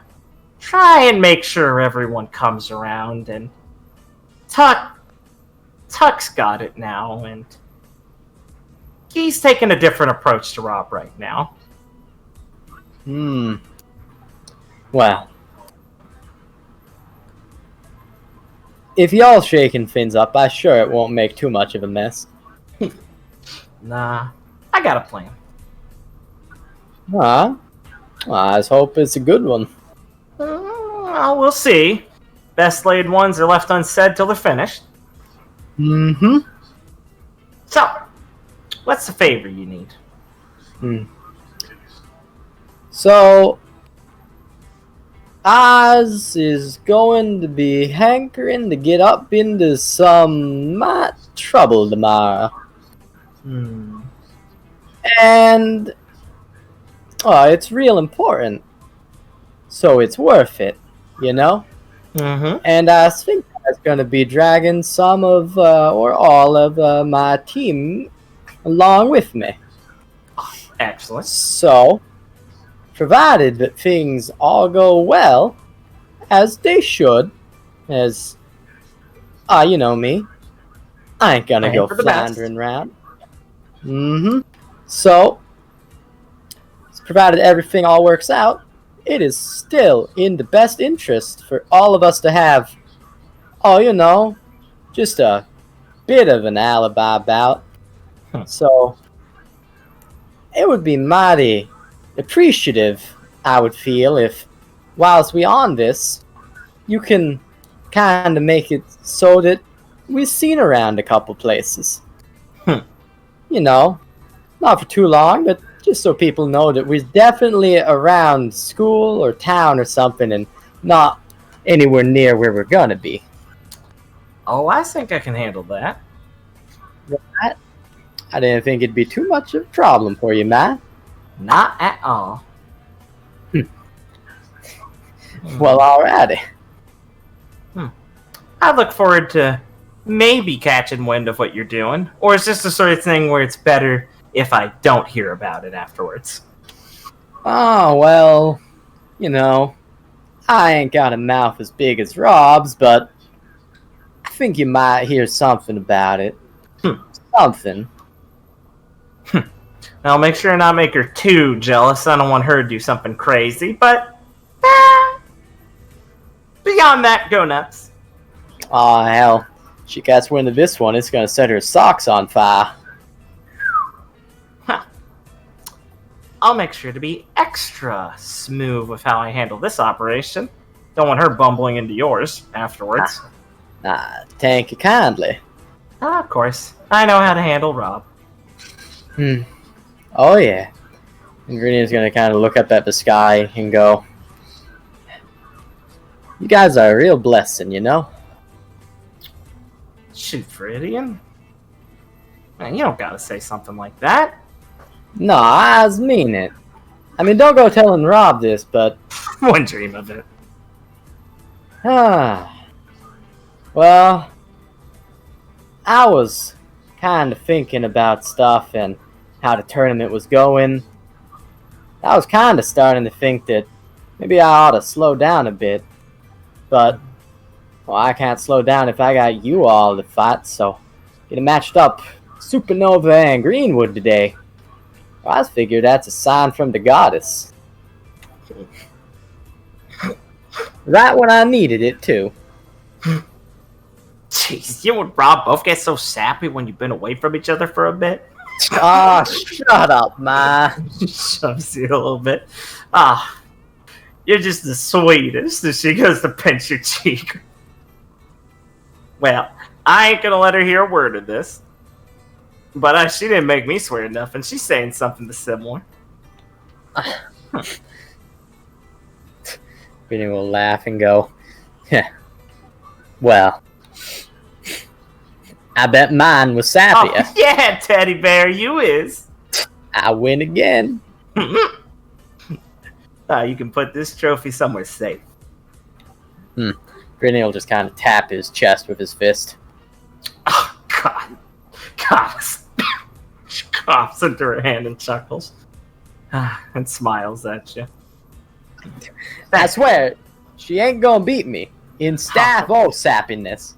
try and make sure everyone comes around, and Tuck's got it now, and he's taking a different approach to Rob right now. Well, if y'all shaking things up, I'm sure it won't make too much of a mess. Nah, I got a plan. Huh? I just hope it's a good one. Well, we'll see. Best laid ones are left unsaid till they're finished. Mm-hmm. So, what's the favor you need? So, Oz is going to be hankering to get up into some trouble tomorrow. And, it's real important. So it's worth it, you know? Mm-hmm. And I think that's going to be dragging some of, or all of my team along with me. Excellent. So, provided that things all go well, as they should, as, you know me, I ain't gonna go floundering around. Mm-hmm. So, provided everything all works out, it is still in the best interest for all of us to have, you know, just a bit of an alibi bout. So, it would be mighty appreciative, I would feel, if, whilst we on this, you can kind of make it so that we're seen around a couple places. You know, not for too long, but just so people know that we're definitely around school or town or something and not anywhere near where we're gonna be. Oh, I think I can handle that. Right? I didn't think it'd be too much of a problem for you, Matt. Not at all. Well, alrighty. I look forward to maybe catching wind of what you're doing. Or is this the sort of thing where it's better if I don't hear about it afterwards? Oh, well, you know, I ain't got a mouth as big as Rob's, but I think you might hear something about it. Something. I'll make sure not make her too jealous. I don't want her to do something crazy, but beyond that, go nuts. Aw, hell. She gets wind of this one, it's gonna set her socks on fire. I'll make sure to be extra smooth with how I handle this operation. Don't want her bumbling into yours afterwards. Thank you kindly. Of course. I know how to handle Rob. Oh, yeah. And Viridian's gonna kind of look up at the sky and go, you guys are a real blessing, you know? Shoot, Viridian. Man, you don't gotta say something like that. No, I mean it. I mean, don't go telling Rob this, but... One dream of it. Well, I was kind of thinking about stuff and how the tournament was going. I was kind of starting to think that maybe I ought to slow down a bit. But, well, I can't slow down if I got you all to fight, so getting matched up Supernova and Greenwood today. Well, I figured that's a sign from the goddess. Right when I needed it, too. Jeez, you and Rob both get so sappy when you've been away from each other for a bit. Ah, shut up, ma. Shoves you a little bit. You're just the sweetest as she goes to pinch your cheek. Well, I ain't gonna let her hear a word of this. But she didn't make me swear nothing. She's saying something similar. Vinny will laugh and go, yeah. Well, I bet mine was sappier. Oh, yeah, teddy bear, you is. I win again. You can put this trophy somewhere safe. Vinny will just kind of tap his chest with his fist. Oh, God. She coughs into her hand and chuckles. And smiles at you. I swear, she ain't gonna beat me in staff or sappiness.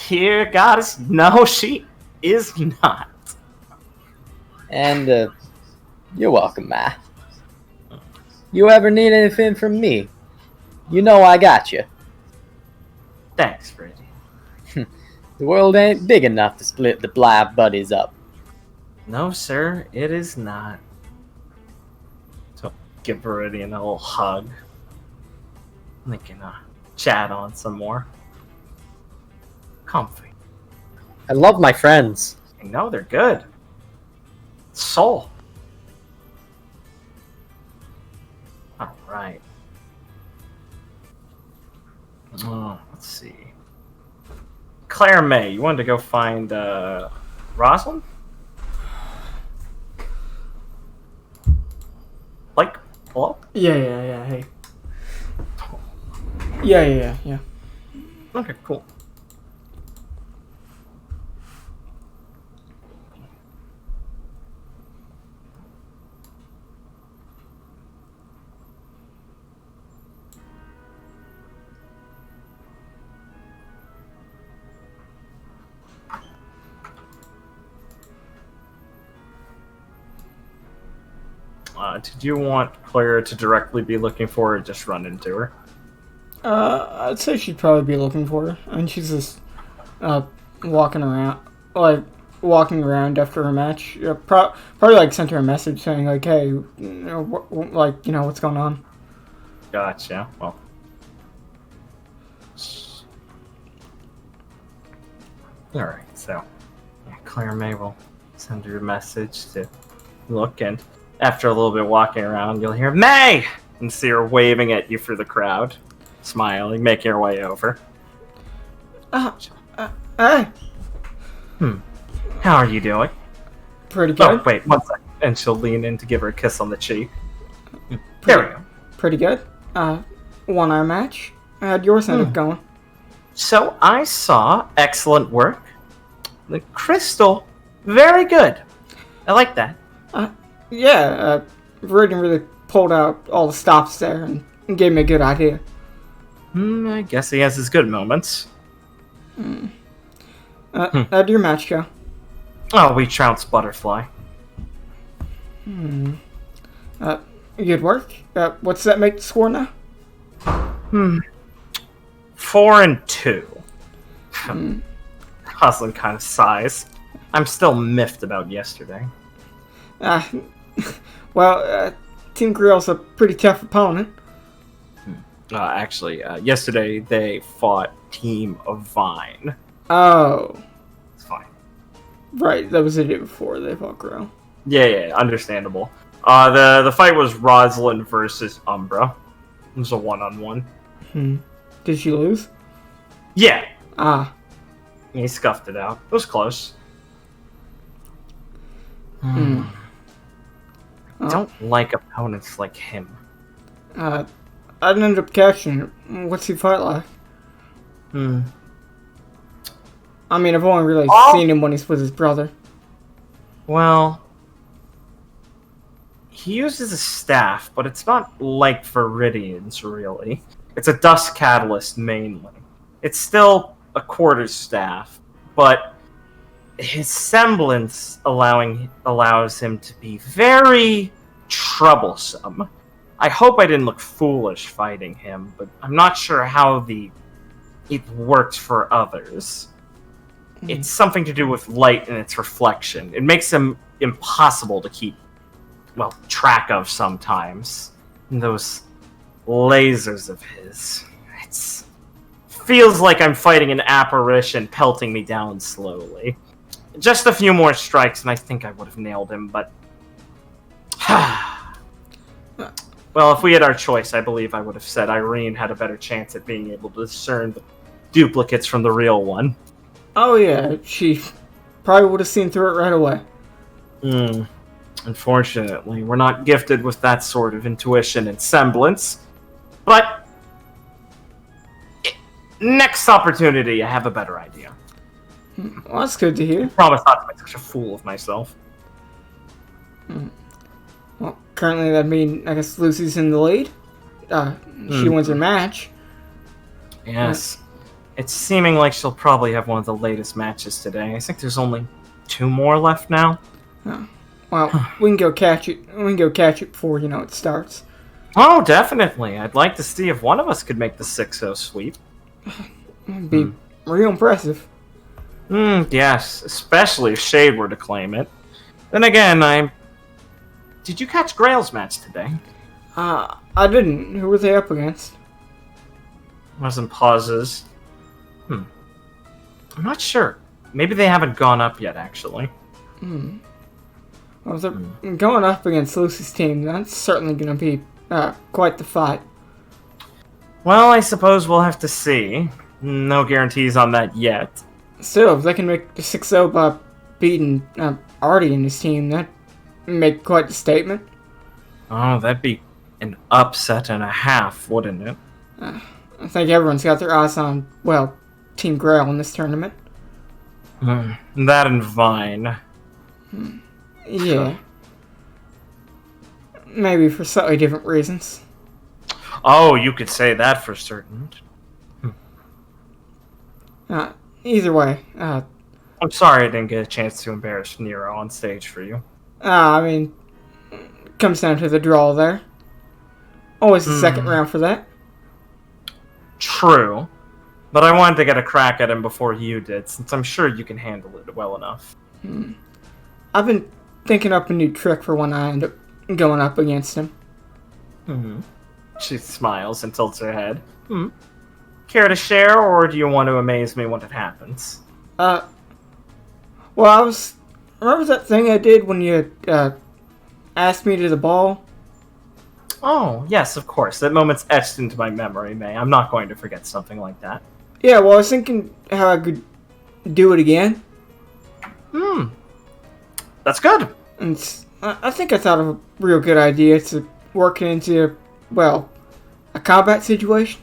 Dear goddess, no, she is not. And, you're welcome, Ma. You ever need anything from me, you know I got you. Thanks, Freddie. The world ain't big enough to split the Blythe buddies up. No, sir, it is not. So, give Viridian a little hug. And they can chat on some more. Comfy. I love my friends. I know they're good. Soul. All right. Let's see. Claire May, you wanted to go find Rosalind? Like, hello? Yeah, hey. Yeah. Okay, cool. Did you want Claire to directly be looking for her or just run into her? I'd say she'd probably be looking for her. And she's just walking around after her match. Probably like sent her a message saying like, hey, what's going on? Gotcha. Well. Alright, so Claire May will send her a message to look, and after a little bit walking around, you'll hear May! And see her waving at you through the crowd, smiling, making her way over. Hey. How are you doing? Pretty good. Oh, wait, 1 second. And she'll lean in to give her a kiss on the cheek. There we go. Pretty good. 1 hour match. How'd yours end up going? So I saw excellent work. The crystal, very good. I like that. Viridian really pulled out all the stops there and gave me a good idea. I guess he has his good moments. How'd your match go? Oh, we trounced Butterfly. Good work. What's that make the score now? 4-2. Hustling kind of sighs. I'm still miffed about yesterday. Team Grill's a pretty tough opponent. Actually, yesterday they fought Team of Vine. Oh. It's fine. Right, that was the day before they fought Grill. Yeah, understandable. The fight was Rosalind versus Umbra. It was a 1-on-1. Did she lose? Yeah. He He scuffed it out. It was close. I don't like opponents like him. I didn't end up catching it. What's he fight like? I mean, I've only really seen him when he's with his brother. Well, he uses a staff, but it's not like Viridian's, really. It's a dust catalyst, mainly. It's still a quarterstaff, but his semblance allows him to be very troublesome. I hope I didn't look foolish fighting him, but I'm not sure how it worked for others. It's something to do with light and its reflection. It makes him impossible to keep, track of sometimes. And those lasers of his. It feels like I'm fighting an apparition pelting me down slowly. Just a few more strikes and I think I would have nailed him, but... Well, if we had our choice, I believe I would have said Irene had a better chance at being able to discern the duplicates from the real one. Oh yeah, she probably would have seen through it right away. Unfortunately, we're not gifted with that sort of intuition and semblance. But next opportunity, I have a better idea. Well, that's good to hear. I promise not to make such a fool of myself. Well, currently that means, I guess, Lucy's in the lead. She wins her match. Yes. It's seeming like she'll probably have one of the latest matches today. I think there's only 2 more left now. Well, we can go catch it. We can go catch it before, it starts. Oh, definitely. I'd like to see if one of us could make the 6-0 sweep. It'd be real impressive. Yes, especially if Shade were to claim it. Then again, Did you catch Grail's match today? I didn't. Who were they up against? Some pauses. I'm not sure. Maybe they haven't gone up yet, actually. Well, if they're going up against Lucy's team, that's certainly going to be quite the fight. Well, I suppose we'll have to see. No guarantees on that yet. Still, if they can make the 6-0 by beating Artie and his team, that'd make quite the statement. Oh, that'd be an upset and a half, wouldn't it? I think everyone's got their eyes on, well, Team Grail in this tournament. That and Vine. Yeah. Maybe for slightly different reasons. Oh, you could say that for certain. Either way, I'm sorry I didn't get a chance to embarrass Nero on stage for you. I mean, comes down to the draw there. Always the second round for that. True. But I wanted to get a crack at him before you did, since I'm sure you can handle it well enough. I've been thinking up a new trick for when I end up going up against him. She smiles and tilts her head. Care to share, or do you want to amaze me when it happens? Well, remember that thing I did when you, asked me to the ball? Oh, yes, of course. That moment's etched into my memory, May. I'm not going to forget something like that. Yeah, well, I was thinking how I could do it again. That's good. And I think I thought of a real good idea to work it into, well, a combat situation.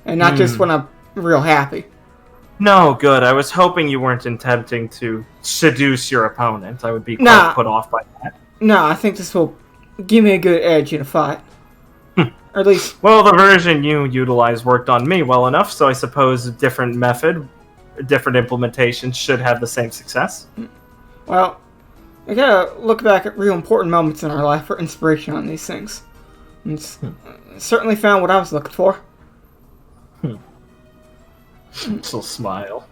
And not just when I'm real happy. No, good. I was hoping you weren't attempting to seduce your opponent. I would be quite put off by that. No, I think this will give me a good edge in a fight. Or at least... Well, the version you utilized worked on me well enough, so I suppose a different method, a different implementation should have the same success. Well, I gotta look back at real important moments in our life for inspiration on these things. And certainly found what I was looking for. She'll smile.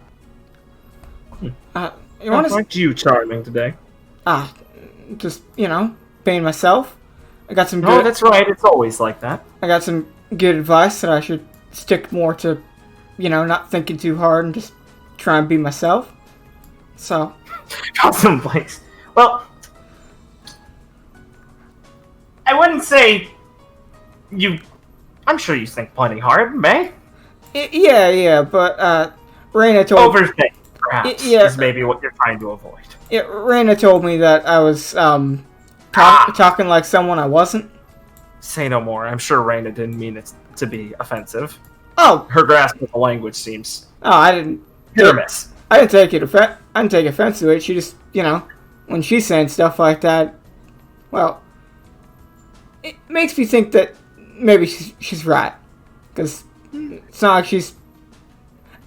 Aren't you charming today? Just, being myself. I got some good... Oh, that's right. It's always like that. I got some good advice that I should stick more to, not thinking too hard and just try and be myself. So... Got some place. Well, I wouldn't say you... I'm sure you think plenty hard, May. Yeah, but Raina told... Overthink, perhaps, is maybe what you're trying to avoid. Yeah, Raina told me that I was talking like someone I wasn't. Say no more. I'm sure Raina didn't mean it to be offensive. Oh! Her grasp of the language seems... Oh, I didn't... Hit or miss. I didn't take offense to it. She just, when she's saying stuff like that, well, it makes me think that maybe she's right. Because it's not like she's...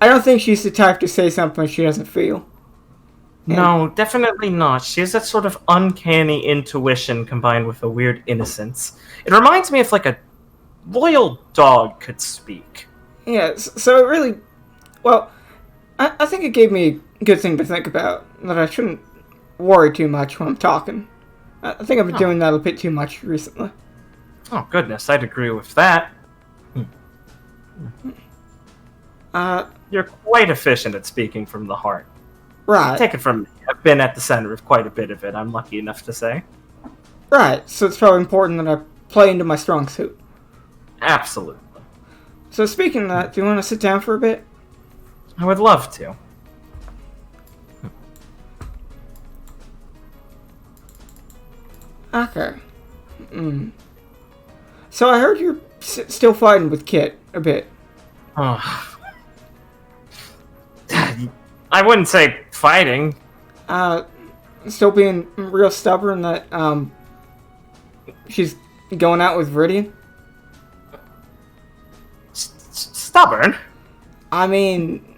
I don't think she's the type to say something she doesn't feel. No, definitely not. She has that sort of uncanny intuition combined with a weird innocence. It reminds me of like a loyal dog could speak. Yeah, so it really... Well, I think it gave me a good thing to think about. That I shouldn't worry too much when I'm talking. I think I've been doing that a bit too much recently. Oh, goodness, I'd agree with that. You're quite efficient at speaking from the heart. Right. Take it from me. I've been at the center of quite a bit of it, I'm lucky enough to say. Right, so it's probably important that I play into my strong suit. Absolutely. So speaking of that, do you want to sit down for a bit? I would love to. Okay. So I heard you're still fighting with Kit a bit. Oh. I wouldn't say fighting. Still being real stubborn that, she's going out with Viridian? Stubborn? I mean,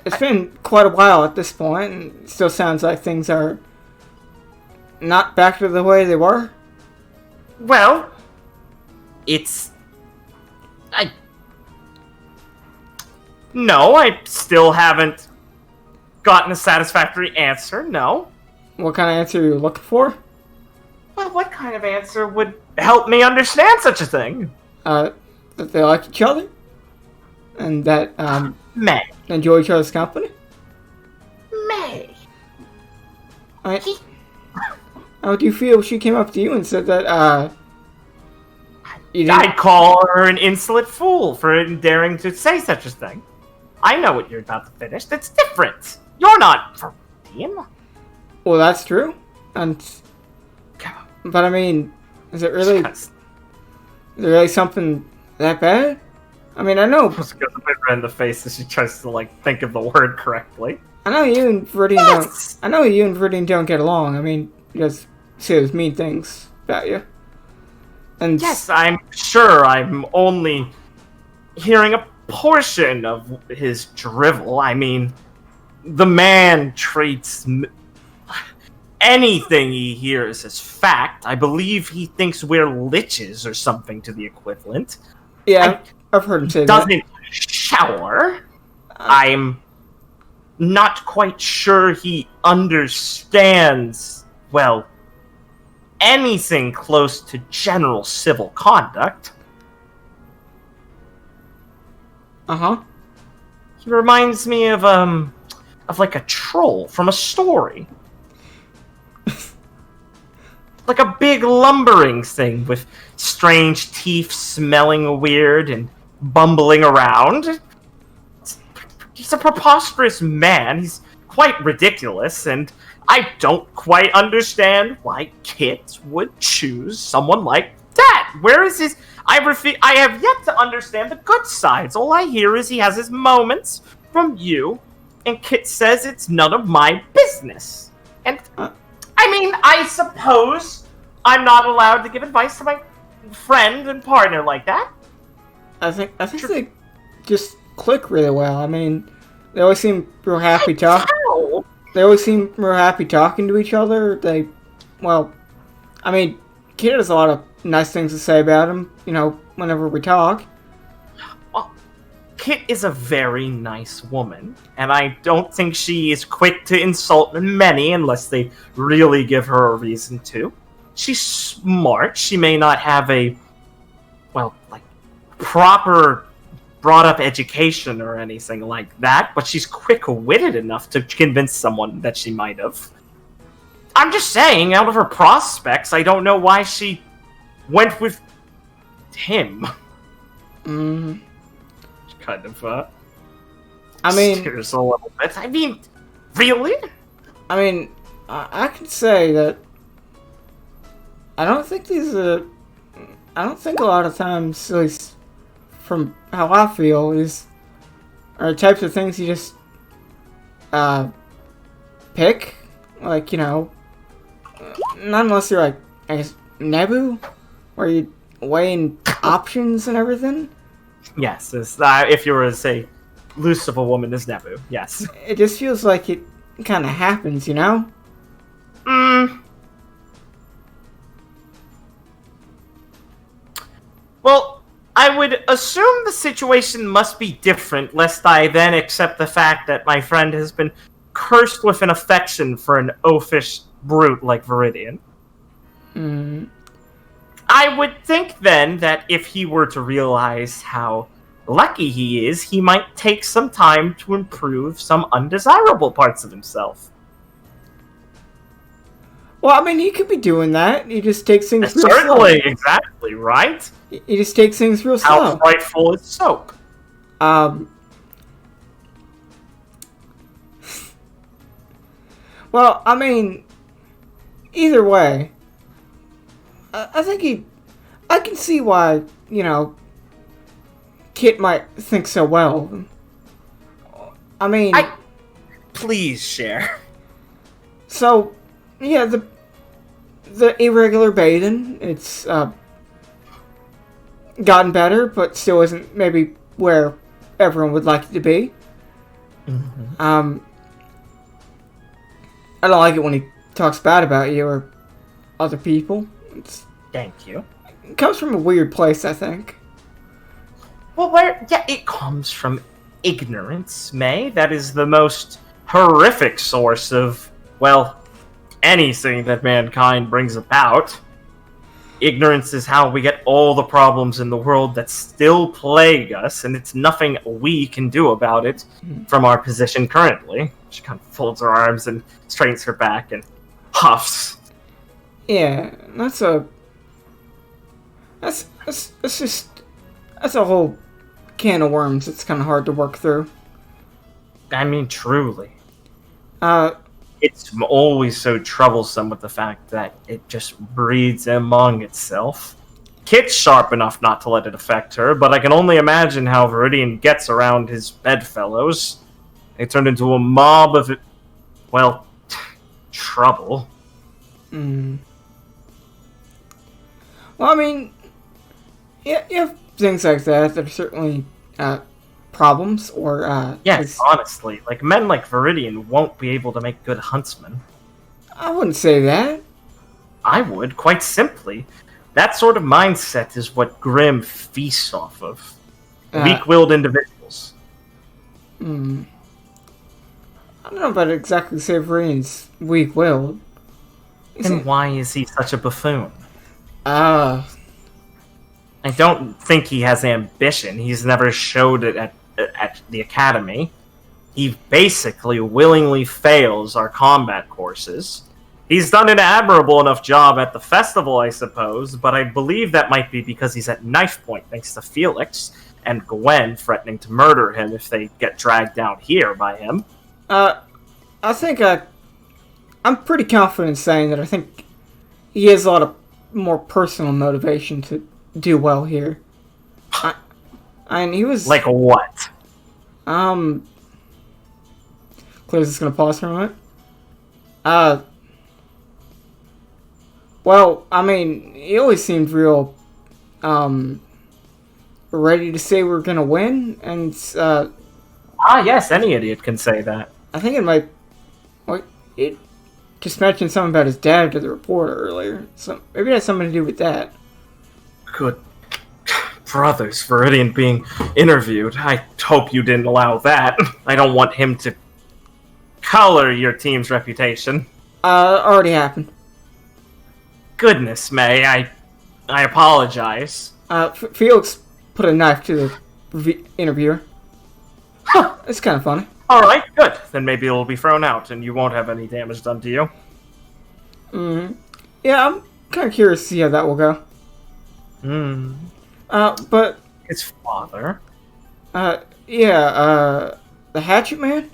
it's been quite a while at this point, and it still sounds like things are not back to the way they were. Well, No, I still haven't gotten a satisfactory answer, no. What kind of answer are you looking for? Well, what kind of answer would help me understand such a thing? That they like each other, and that May. enjoy each other's company. May. How do you feel if she came up to you and said that you didn't... I'd call her an insolent fool for daring to say such a thing. I know what you're about to finish. That's different. You're not Viridian. Well, that's true, but I mean, is it really something that bad? I mean, I know. Just goes a bit red in the face as she tries to think of the word correctly. I know you and Viridian don't get along. I mean, you guys say those mean things about you. And Yes, I'm sure I'm only hearing a portion of his drivel. I mean, the man treats anything he hears as fact. I believe he thinks we're liches or something to the equivalent. yeah, I've heard him say that. Doesn't shower. I'm not quite sure he understands, well, anything close to general civil conduct. Uh-huh. He reminds me of like a troll from a story. Like a big lumbering thing with strange teeth smelling weird and bumbling around. He's a preposterous man. He's quite ridiculous, and I don't quite understand why Kit would choose someone like that. Where is his... I have yet to understand the good sides. All I hear is he has his moments from you, and Kit says it's none of my business. And, I mean, I suppose I'm not allowed to give advice to my friend and partner like that. I think they just click really well. I mean, they always seem real happy talking. They always seem real happy talking to each other. I mean, Kit has a lot of nice things to say about him, whenever we talk. Well, Kit is a very nice woman, and I don't think she is quick to insult many unless they really give her a reason to. She's smart. She may not have a, proper brought-up education or anything like that, but she's quick-witted enough to convince someone that she might have. I'm just saying, out of her prospects, I don't know why she went with him. Mm. Kind of, I mean... Steers a little bit. I mean, really? I mean, I can say that I don't think a lot of times, at least from how I feel, are the types of things you just pick. Not unless you're I guess, Nebu, where you weighing options and everything. Yes, if you were to say, loose of a woman is Nebu, yes. It just feels like it kind of happens, Well, I would assume the situation must be different, lest I then accept the fact that my friend has been cursed with an affection for an oafish brute like Viridian. I would think then that if he were to realize how lucky he is, he might take some time to improve some undesirable parts of himself. Well, I mean, he could be doing that. He just takes things real Certainly, slow. exactly, right? He just takes things real slow. How frightful is soap? Well, I mean, either way, I think I can see why, Kit might think so well. I mean... Please share. So, yeah, the irregular bathing, it's gotten better, but still isn't maybe where everyone would like it to be. Mm-hmm. I don't like it when he talks bad about you or other people. Thank you. It comes from a weird place, I think. Well, it comes from ignorance, May. That is the most horrific source of, anything that mankind brings about. ignorance is how we get all the problems in the world that still plague us, and it's nothing we can do about it from our position currently. She kind of folds her arms and straightens her back and huffs. Yeah, that's a whole can of worms. It's kind of hard to work through. I mean, truly. Uh, It's always so troublesome with the fact that it just breeds among itself. Kit's sharp enough not to let it affect her, but I can only imagine how Viridian gets around his bedfellows. They turn into a mob of, well, trouble. Well, I mean, yeah, you have things like that are certainly problems, or Yes, honestly, like men like Viridian won't be able to make good huntsmen. I wouldn't say that. I would, quite simply. That sort of mindset is what Grimm feasts off of. Weak-willed individuals. I don't know about exactly say Viridian's weak-willed. Then why is he such a buffoon? Uh, I don't think he has ambition. He's never showed it at the academy. He basically willingly fails our combat courses. He's done an admirable enough job at the festival, I suppose, but I believe that might be because he's at knife point thanks to Felix and Gwen threatening to murder him if they get dragged down here by him. I think I'm pretty confident saying that I think he has a lot of more personal motivation to do well here. And he was... Like what? Claire's just gonna pause for a moment. Well, I mean, he always seemed real, ready to say we're gonna win, and, Yes, any idiot can say that. I think it might... It just mentioned something about his dad to the reporter earlier, so maybe it has something to do with that. Good brothers, Viridian being interviewed. I hope you didn't allow that. I don't want him to color your team's reputation. Already happened. Goodness, May, I apologize. Felix put a knife to the interviewer. Huh. It's kind of funny. Alright, good. Then maybe it'll be thrown out and you won't have any damage done to you. Yeah, I'm kind of curious to see how that will go. But... His father? the Hatchet Man?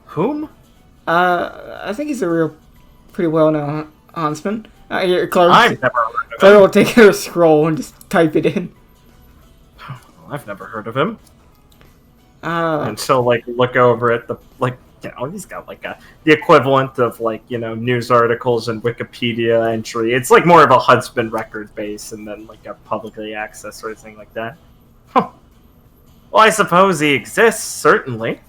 Whom? I think he's a pretty well-known huntsman. Here, Claire, I've never heard of Claire him. will take her scroll and just type it in. I've never heard of him. Uh, And so, look over at the, he's got, the equivalent of, news articles and Wikipedia entry. It's, more of a husband record base and then, a publicly accessed or anything like that. Huh. Well, I suppose he exists, certainly.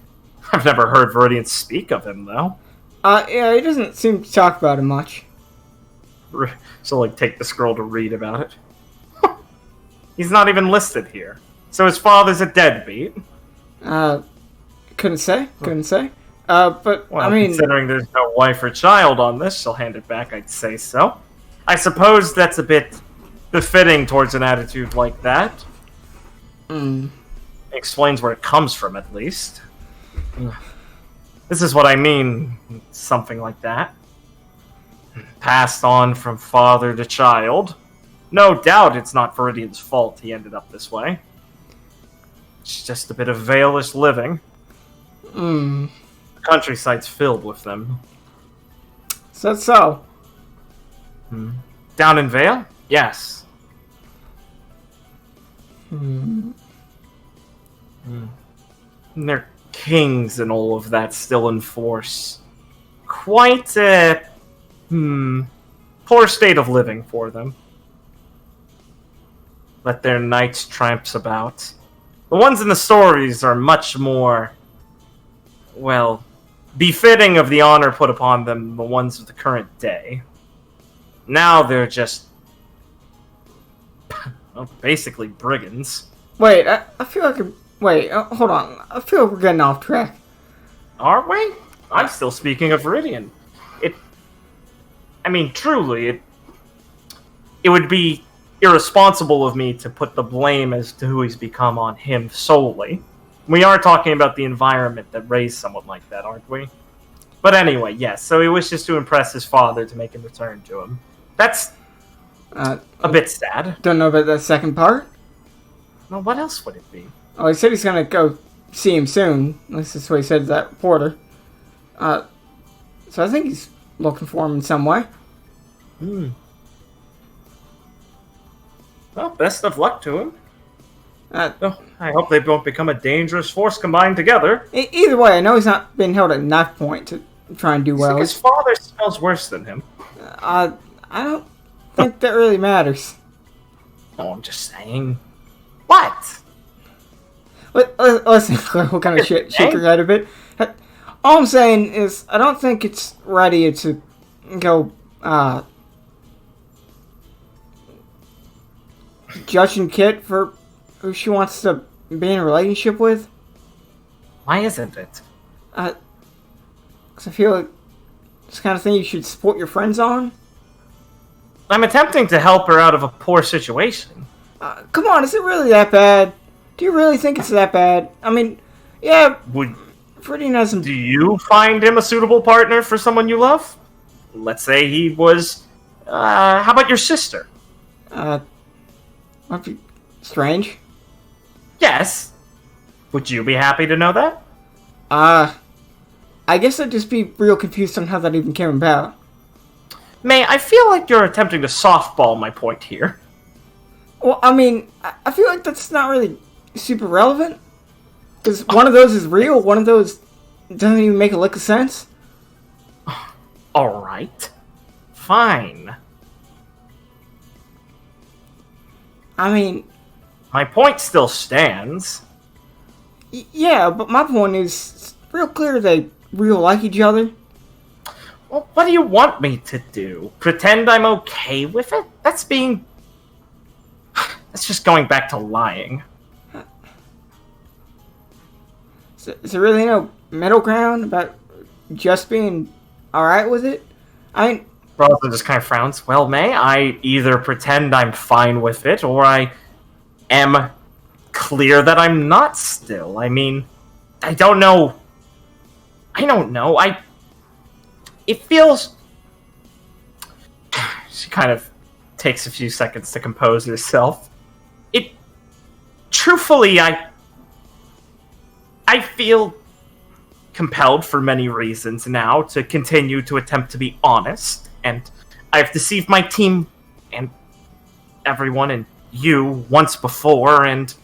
I've never heard Viridian speak of him, though. yeah, he doesn't seem to talk about it much. So, take the scroll to read about it. Huh. He's not even listed here. So his father's a deadbeat. Couldn't say. But, Well, I mean... considering there's no wife or child on this, she'll hand it back, I'd say so. I suppose that's a bit befitting towards an attitude like that. Explains where it comes from, at least. This is what I mean, something like that. Passed on from father to child. No doubt it's not Viridian's fault he ended up this way. It's just a bit of Vale-ish living. The countryside's filled with them. Is that so? Down in Vale? Yes. And their kings and all of that still in force. Quite a poor state of living for them. Let their knights tramps about. The ones in the stories are much more, well, befitting of the honor put upon them than the ones of the current day. Now they're just, well, basically brigands. Wait, I feel like... Wait, hold on. I feel like we're getting off track. Are we? I'm still speaking of Viridian. Truly, it would be irresponsible of me to put the blame as to who he's become on him solely. We are talking about the environment that raised someone like that, aren't we? But anyway, yes, so he wishes to impress his father to make a return to him. That's a bit sad. Don't know about that second part. Well, what else would it be? Oh, he said he's gonna go see him soon. At least that's what he said to that reporter. So I think he's looking for him in some way. Well, best of luck to him. Oh, I hope they don't become a dangerous force combined together. Either way, I know he's not being held at knife point to try and do well. His father smells worse than him. I don't think that really matters. No, I'm just saying. What? Listen, what kind of shit shake your head a bit. All I'm saying is, I don't think it's ready to go, judging Kit for who she wants to be in a relationship with. Why isn't it? Because I feel like it's the kind of thing you should support your friends on. I'm attempting to help her out of a poor situation. Come on, is it really that bad? Do you really think it's that bad? I mean, yeah, Viridian has some... Do you find him a suitable partner for someone you love? Let's say he was... how about your sister? Might be strange. Yes. Would you be happy to know that? I guess I'd just be real confused on how that even came about. May, I feel like you're attempting to softball my point here. Well, I mean, I feel like that's not really super relevant. Because one of those is real, one of those doesn't even make a lick of sense. Alright. Fine. I mean... My point still stands. Yeah, but my point is, it's real clear they real like each other. Well, what do you want me to do? Pretend I'm okay with it? That's being... That's just going back to lying. Is there really no middle ground about just being alright with it? I mean... Brother just kind of frowns. Well, May, I either pretend I'm fine with it, or I am clear that I'm not still. I mean, I don't know. It feels... She kind of takes a few seconds to compose herself. Truthfully, I feel compelled for many reasons now to continue to attempt to be honest, and I've deceived my team and everyone and you once before, and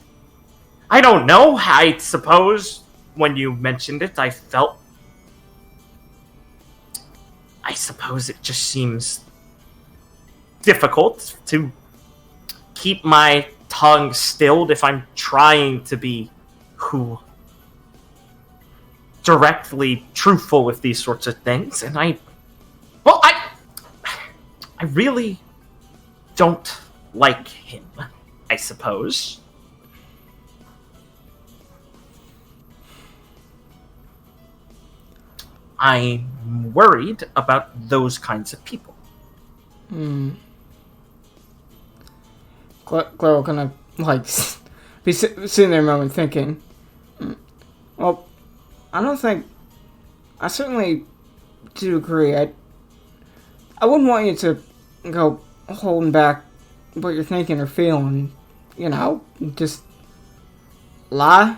I don't know, I suppose when you mentioned it, I suppose it just seems difficult to keep my tongue stilled if I'm trying to be directly truthful with these sorts of things, and I really don't like him, I suppose. I'm worried about those kinds of people. Claire will kind of, be sitting there a moment thinking, well, I certainly do agree. I wouldn't want you to go holding back what you're thinking or feeling, just lie.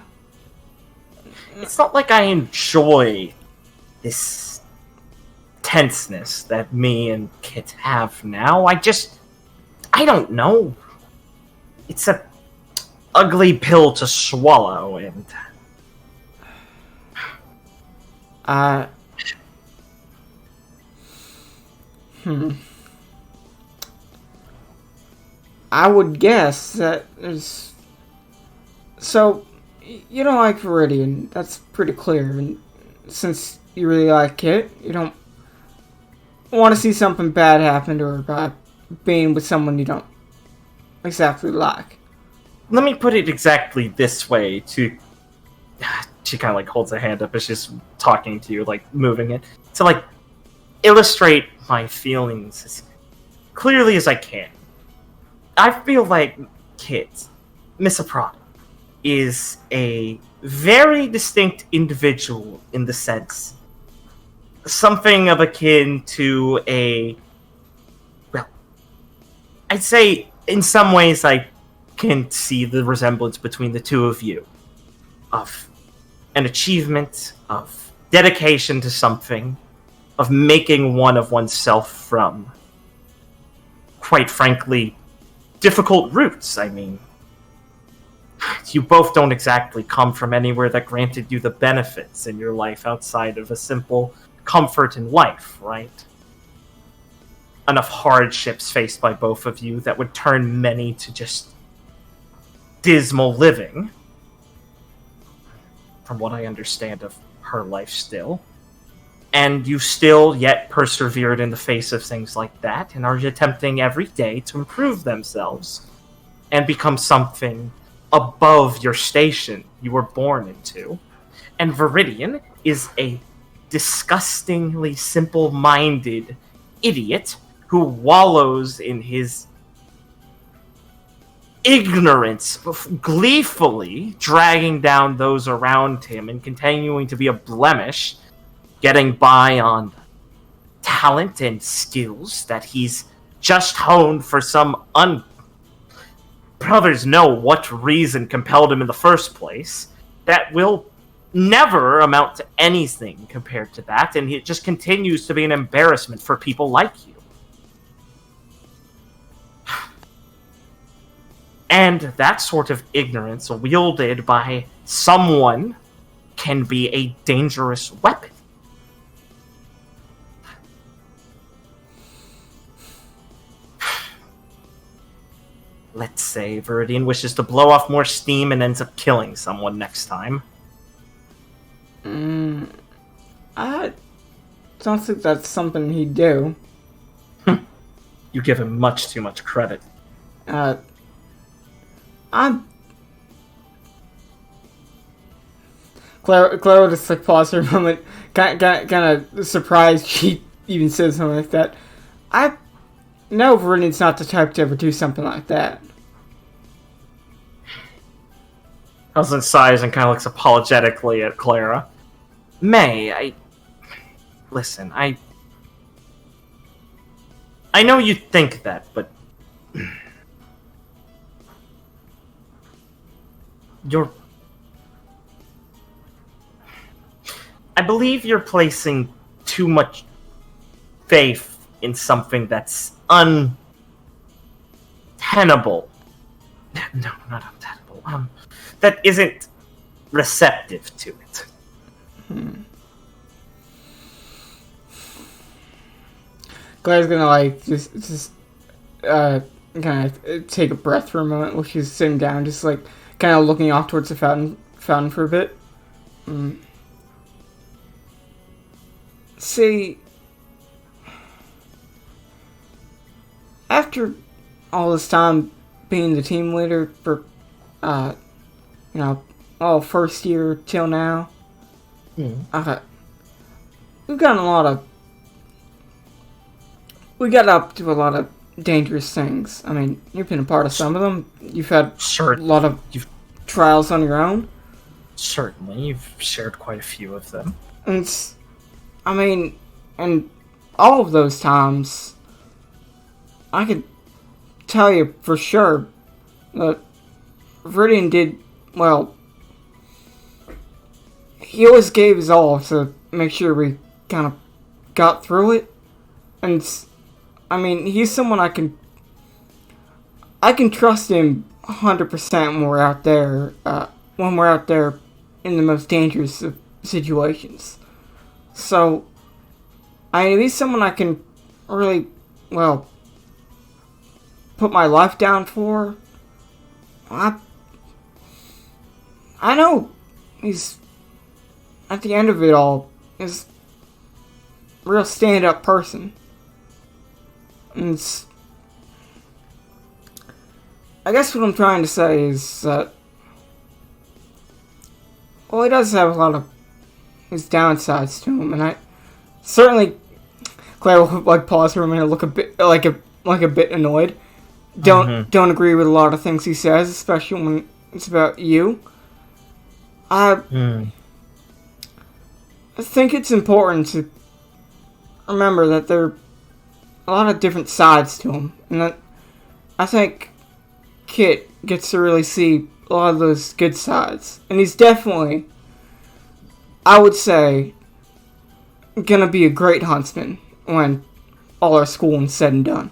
It's not like I enjoy this tenseness that me and Kit have now. I don't know. It's a ugly pill to swallow, and I would guess that there's... So, you don't like Viridian, that's pretty clear, and since you really like Kit, you don't want to see something bad happen to her by being with someone you don't exactly like. let me put it exactly this way to... She kind of holds a hand up as she's talking to you, moving it. To illustrate my feelings as clearly as I can. I feel like kids, Miss Aprada, is a very distinct individual in the sense, something of akin to a, well, I'd say in some ways I can see the resemblance between the two of you, of an achievement, of dedication to something, of making one of oneself from, quite frankly, difficult roots. I mean, you both don't exactly come from anywhere that granted you the benefits in your life outside of a simple comfort in life, right? Enough hardships faced by both of you that would turn many to just dismal living, from what I understand of her life still. And you still yet persevered in the face of things like that and are attempting every day to improve themselves and become something above your station you were born into. And Viridian is a disgustingly simple-minded idiot who wallows in his ignorance, gleefully dragging down those around him and continuing to be a blemish, getting by on talent and skills that he's just honed for some brothers know what reason compelled him in the first place, that will never amount to anything compared to that, and it just continues to be an embarrassment for people like you. And that sort of ignorance wielded by someone can be a dangerous weapon. Let's say Viridian wishes to blow off more steam and ends up killing someone next time. I don't think that's something he'd do. You give him much too much credit. Claire will just like pause for a moment, kind of surprised she even said something like that. I know Viridian's not the type to ever do something like that. Husband sighs and kind of looks apologetically at Clara. May, listen, I know you think that, but I believe you're placing too much faith in something that's untenable. No, not untenable. That isn't receptive to it. Claire's gonna like just kind of take a breath for a moment while she's sitting down, just like kind of looking off towards the fountain for a bit. See, after all this time being the team leader for, all first year till now, we've gotten we got up to a lot of dangerous things. I mean, you've been a part of some of them. You've had a lot of trials on your own. Certainly, you've shared quite a few of them. And all of those times, I could tell you for sure that Viridian did, well, he always gave his all to make sure we kind of got through it. And, he's someone I can trust him 100% when we're out there, in the most dangerous of situations. So, he's someone I can really, well, put my life down for. I know he's, at the end of it all, is a real stand-up person. And I guess what I'm trying to say is that, well, he does have a lot of his downsides to him, and I certainly, Claire will like pause for a minute, look a bit like a bit annoyed. don't agree with a lot of things he says, especially when it's about you. I think it's important to remember that there are a lot of different sides to him, and that I think Kit gets to really see a lot of those good sides, and he's definitely, I would say, gonna be a great huntsman when all our schooling's said and done.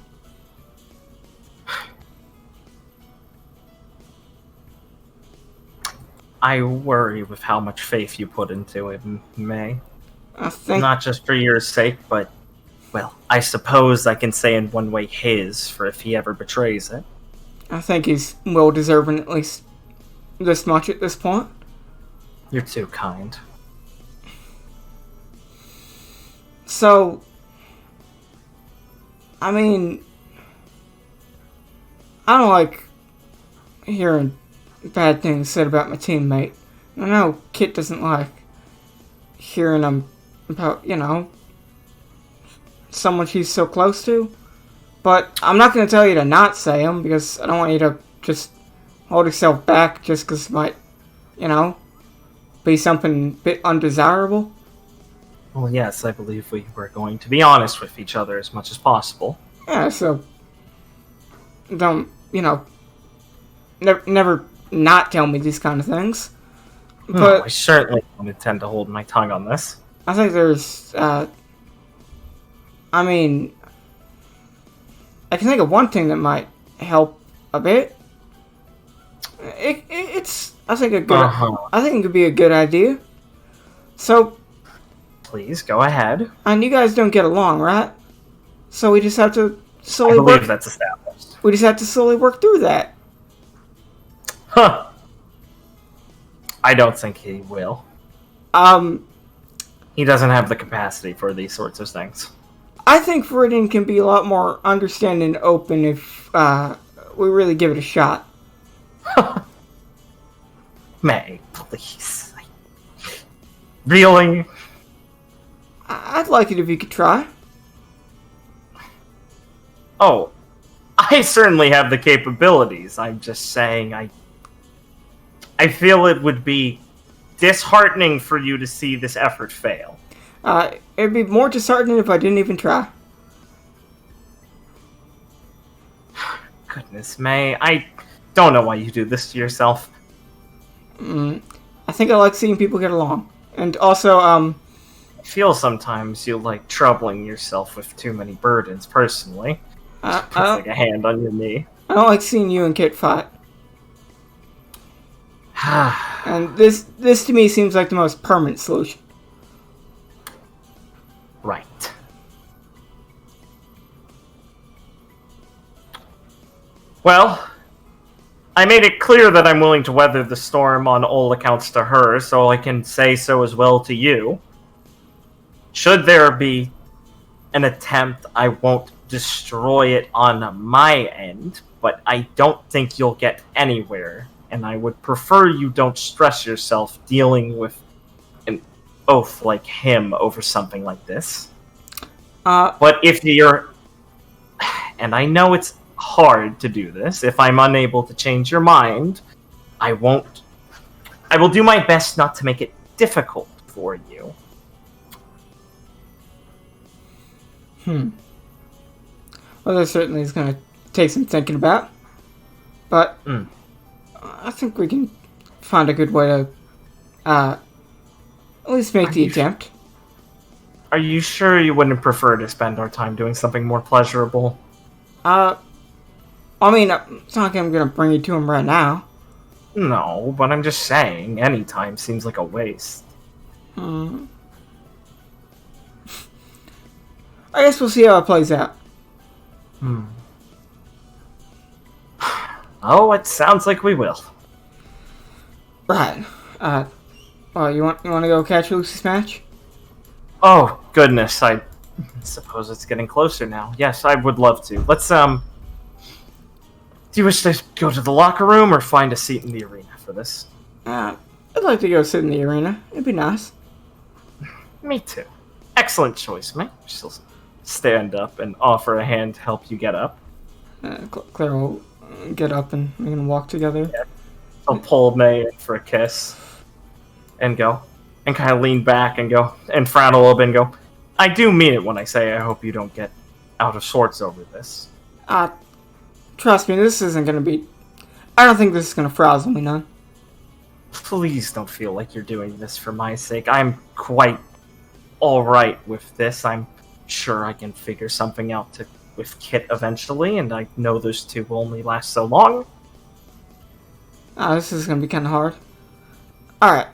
I worry with how much faith you put into him, May. I think Not just for your sake, but, well, I suppose I can say in one way his, for if he ever betrays it. he's well deserving at least this much at this point. You're too kind. So, I mean, I don't like hearing bad things said about my teammate. I know Kit doesn't like hearing them about, someone she's so close to. But I'm not going to tell you to not say them, because I don't want you to just hold yourself back just because it might, be something a bit undesirable. Well, yes, I believe we were going to be honest with each other as much as possible. Yeah, so don't, never not tell me these kind of things. No, I But certainly don't intend to hold my tongue on this. I think there's, I can think of one thing that might help a bit. It's, I think I think it could be a good idea. So, Please, go ahead. and you guys don't get along, right? So we just have to I slowly believe work. that's established. We just have to slowly work through that. Huh. I don't think he will. Um, He doesn't have the capacity for these sorts of things. I think Viridian can be a lot more understanding and open if we really give it a shot. May, please. Really? I'd like it if you could try. Oh, I certainly have the capabilities. I'm just saying I feel it would be disheartening for you to see this effort fail. It'd be more disheartening if I didn't even try. Goodness, May, I don't know why you do this to yourself. I think I like seeing people get along. And also, I feel sometimes you like troubling yourself with too many burdens, personally. Puts like a hand on your knee. I don't like seeing you and Kit fight. And this to me seems like the most permanent solution. Right. Well, I made it clear that I'm willing to weather the storm on all accounts to her, so I can say so as well to you. Should there be an attempt, I won't destroy it on my end, but I don't think you'll get anywhere, and I would prefer you don't stress yourself dealing with an oaf like him over something like this. But if you're... And I know it's hard to do this. If I'm unable to change your mind, I won't... I will do my best not to make it difficult for you. Well, that certainly is going to take some thinking about. But I think we can find a good way to at least make the attempt. Are you sure you wouldn't prefer to spend our time doing something more pleasurable? I mean, it's not like I'm going to bring you to him right now. No, but I'm just saying, any time seems like a waste. I guess we'll see how it plays out. Oh, it sounds like we will. Right. Well, you want to go catch Lucy's match? Oh, goodness, I suppose it's getting closer now. Yes, I would love to. Let's, do you wish to go to the locker room or find a seat in the arena for this? I'd like to go sit in the arena. It'd be nice. Me too. Excellent choice, mate. She'll stand up and offer a hand to help you get up. Claire will get up and we can walk together. I'll pull May in for a kiss and go, and kind of lean back and go, and frown a little bit and go, I do mean it when I say I hope you don't get out of sorts over this. Trust me, this isn't gonna be... I don't think this is gonna frazzle me none. Please don't feel like you're doing this for my sake. I'm quite alright with this. I'm sure I can figure something out with Kit eventually, and I know those two will only last so long. This is gonna be kind of hard. Alright,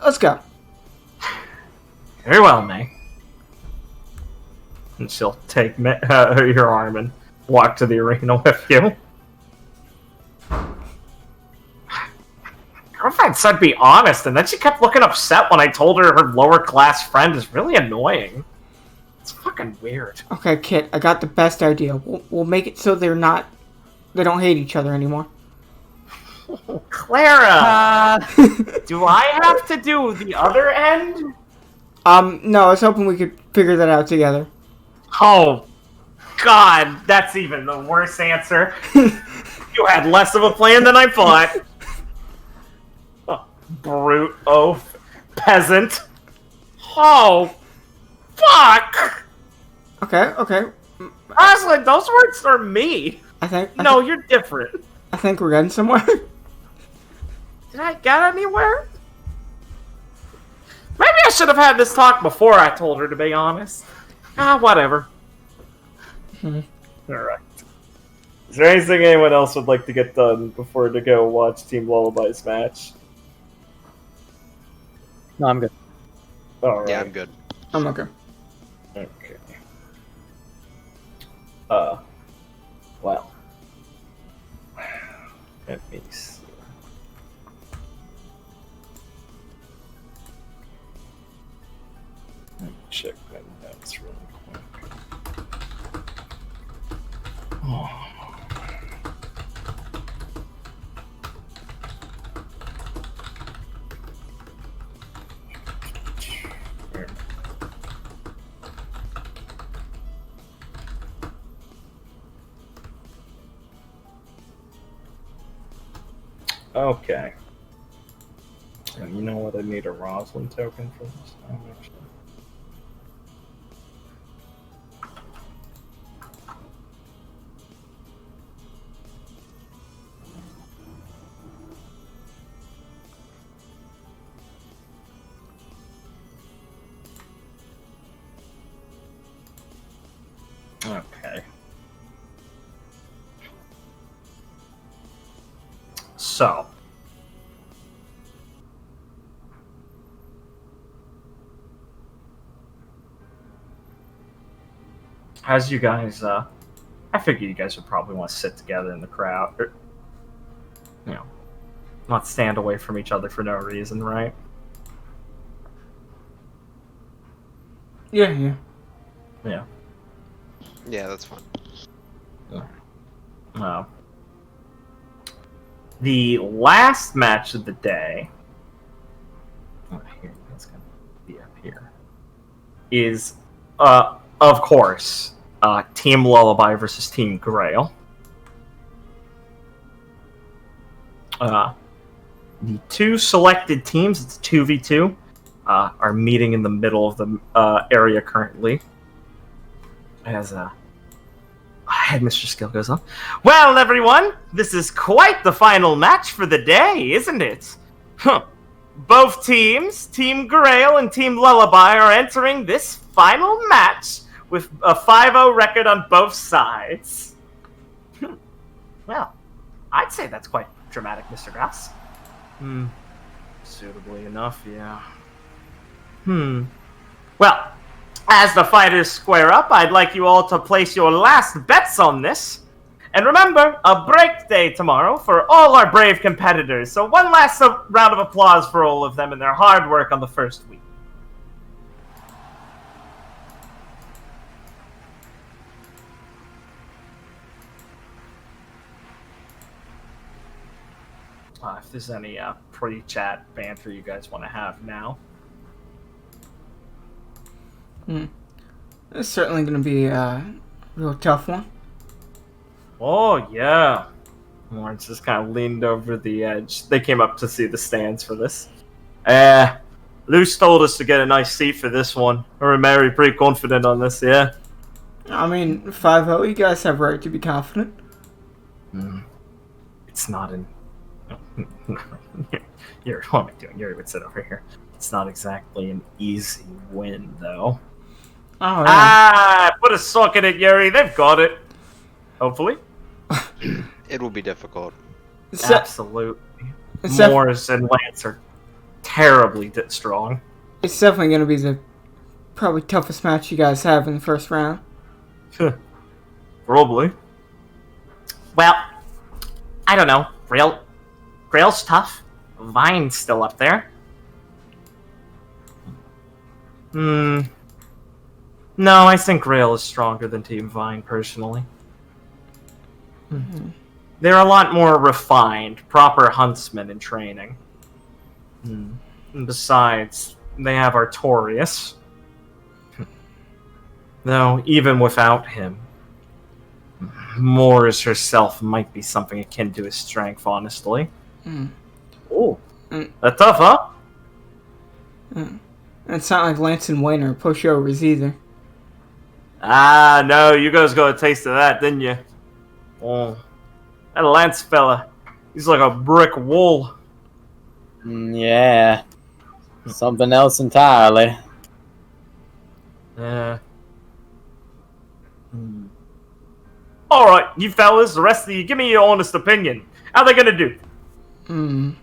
let's go. Very well, May. And she'll take your arm and walk to the arena with you. Girlfriend said be honest, and then she kept looking upset when I told her her lower class friend is really annoying. It's fucking weird. Okay, Kit, I got the best idea. We'll make it so they don't hate each other anymore. Clara! Do I have to do the other end? No, I was hoping we could figure that out together. Oh, God, that's even the worst answer. You had less of a plan than I thought. Oh, brute oaf. Peasant. Oh, fuck! Okay. Honestly, those words are me. No, You're different. I think we're getting somewhere. Did I get anywhere? Maybe I should have had this talk before I told her, to be honest. Whatever. Alright. Is there anything anyone else would like to get done before to go watch Team Lullaby's match? No, I'm good. Alright. Yeah, I'm good. I'm okay. Okay. Well. Let me see. Let me check that notes really quick. Oh. Okay. And you know what? I need a Roslyn token for this time, actually. Okay. So. As you guys, I figure you guys would probably want to sit together in the crowd, or, not stand away from each other for no reason, right? Yeah. Yeah. Yeah, that's fine. The last match of the day, here, that's gonna be up here, is, of course, Team Lullaby versus Team Grail. The two selected teams, it's 2v2, are meeting in the middle of the area currently. As Mr. Skill goes on. Well, everyone, this is quite the final match for the day, isn't it? Both teams, Team Grail and Team Lullaby, are entering this final match with a 5-0 record on both sides. Well, I'd say that's quite dramatic, Mr. Grass. Suitably enough, yeah. Well, as the fighters square up, I'd like you all to place your last bets on this. And remember, a break day tomorrow for all our brave competitors. So one last round of applause for all of them and their hard work on the first week. If there's any pre-chat banter you guys want to have now. It's certainly going to be a real tough one. Oh, yeah. Lawrence just kind of leaned over the edge. They came up to see the stands for this. Luce told us to get a nice seat for this one. Her and Mary pretty confident on this, yeah? I mean, 5-0, you guys have right to be confident. It's not an... Yuri, what am I doing? Yuri would sit over here. It's not exactly an easy win, though. Oh, yeah. Put a sock in it, Yuri. They've got it. Hopefully. It will be difficult. Absolutely. Morris and Lance are terribly strong. It's definitely going to be the probably toughest match you guys have in the first round. Probably. Well, I don't know. Grail's tough. Vine's still up there. No, I think Grail is stronger than Team Vine, personally. They're a lot more refined, proper huntsmen in training. And besides, they have Artorias. Though, even without him, Morris herself might be something akin to his strength, honestly. Oh, that's tough, huh? It's not like Lance and Wayne are pushovers either. No, you guys got a taste of that, didn't you? Oh, that Lance fella, he's like a brick wall. Yeah. Something else entirely. Yeah. Alright, you fellas, the rest of you, give me your honest opinion. How they gonna do? I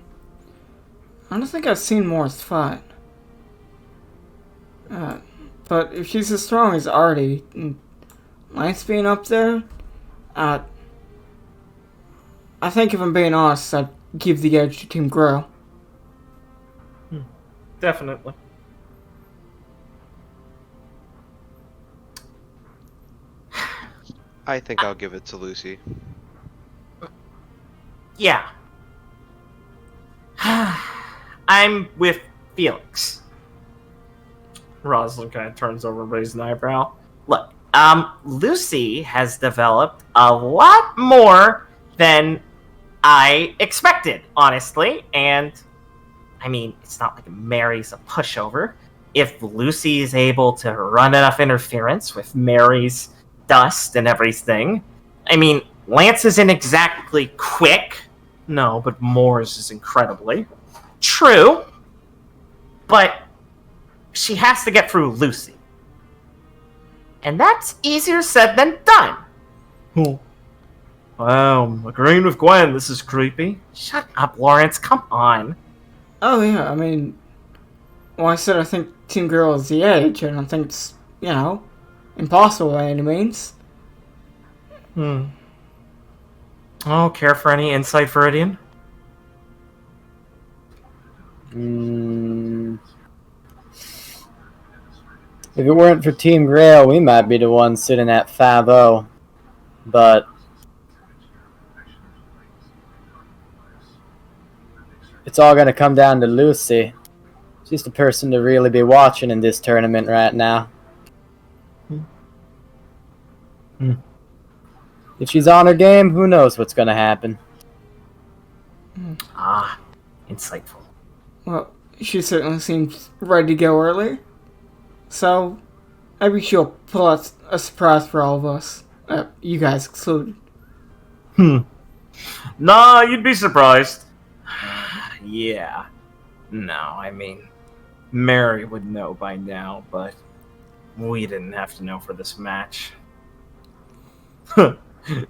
don't think I've seen Morris fight. But if she's as strong as Artie, Lance being up there, I think if I'm being honest, I'd give the edge to Team Grail. Definitely. I think I'll give it to Lucy. Yeah. I'm with Felix. Rosalind kind of turns over and raises an eyebrow. Look, Lucy has developed a lot more than I expected, honestly. And, I mean, it's not like Mary's a pushover. If Lucy is able to run enough interference with Mary's dust and everything, I mean, Lance isn't exactly quick. No, but Morris is incredibly. True. But she has to get through Lucy. And that's easier said than done. Wow, agreeing with Gwen, this is creepy. Shut up, Lawrence. Come on. Oh yeah, I mean, well, I said I think Team Girl is the edge. I don't think it's, impossible by any means. Oh, care for any insight, Viridian? If it weren't for Team Grail, we might be the ones sitting at 5-0. But it's all going to come down to Lucy. She's the person to really be watching in this tournament right now. If she's on her game, who knows what's going to happen. Insightful. Well, she certainly seems ready to go earlier. So, maybe she'll pull out a surprise for all of us. You guys excluded. Nah, you'd be surprised. Yeah. No, I mean, Mary would know by now, but we didn't have to know for this match.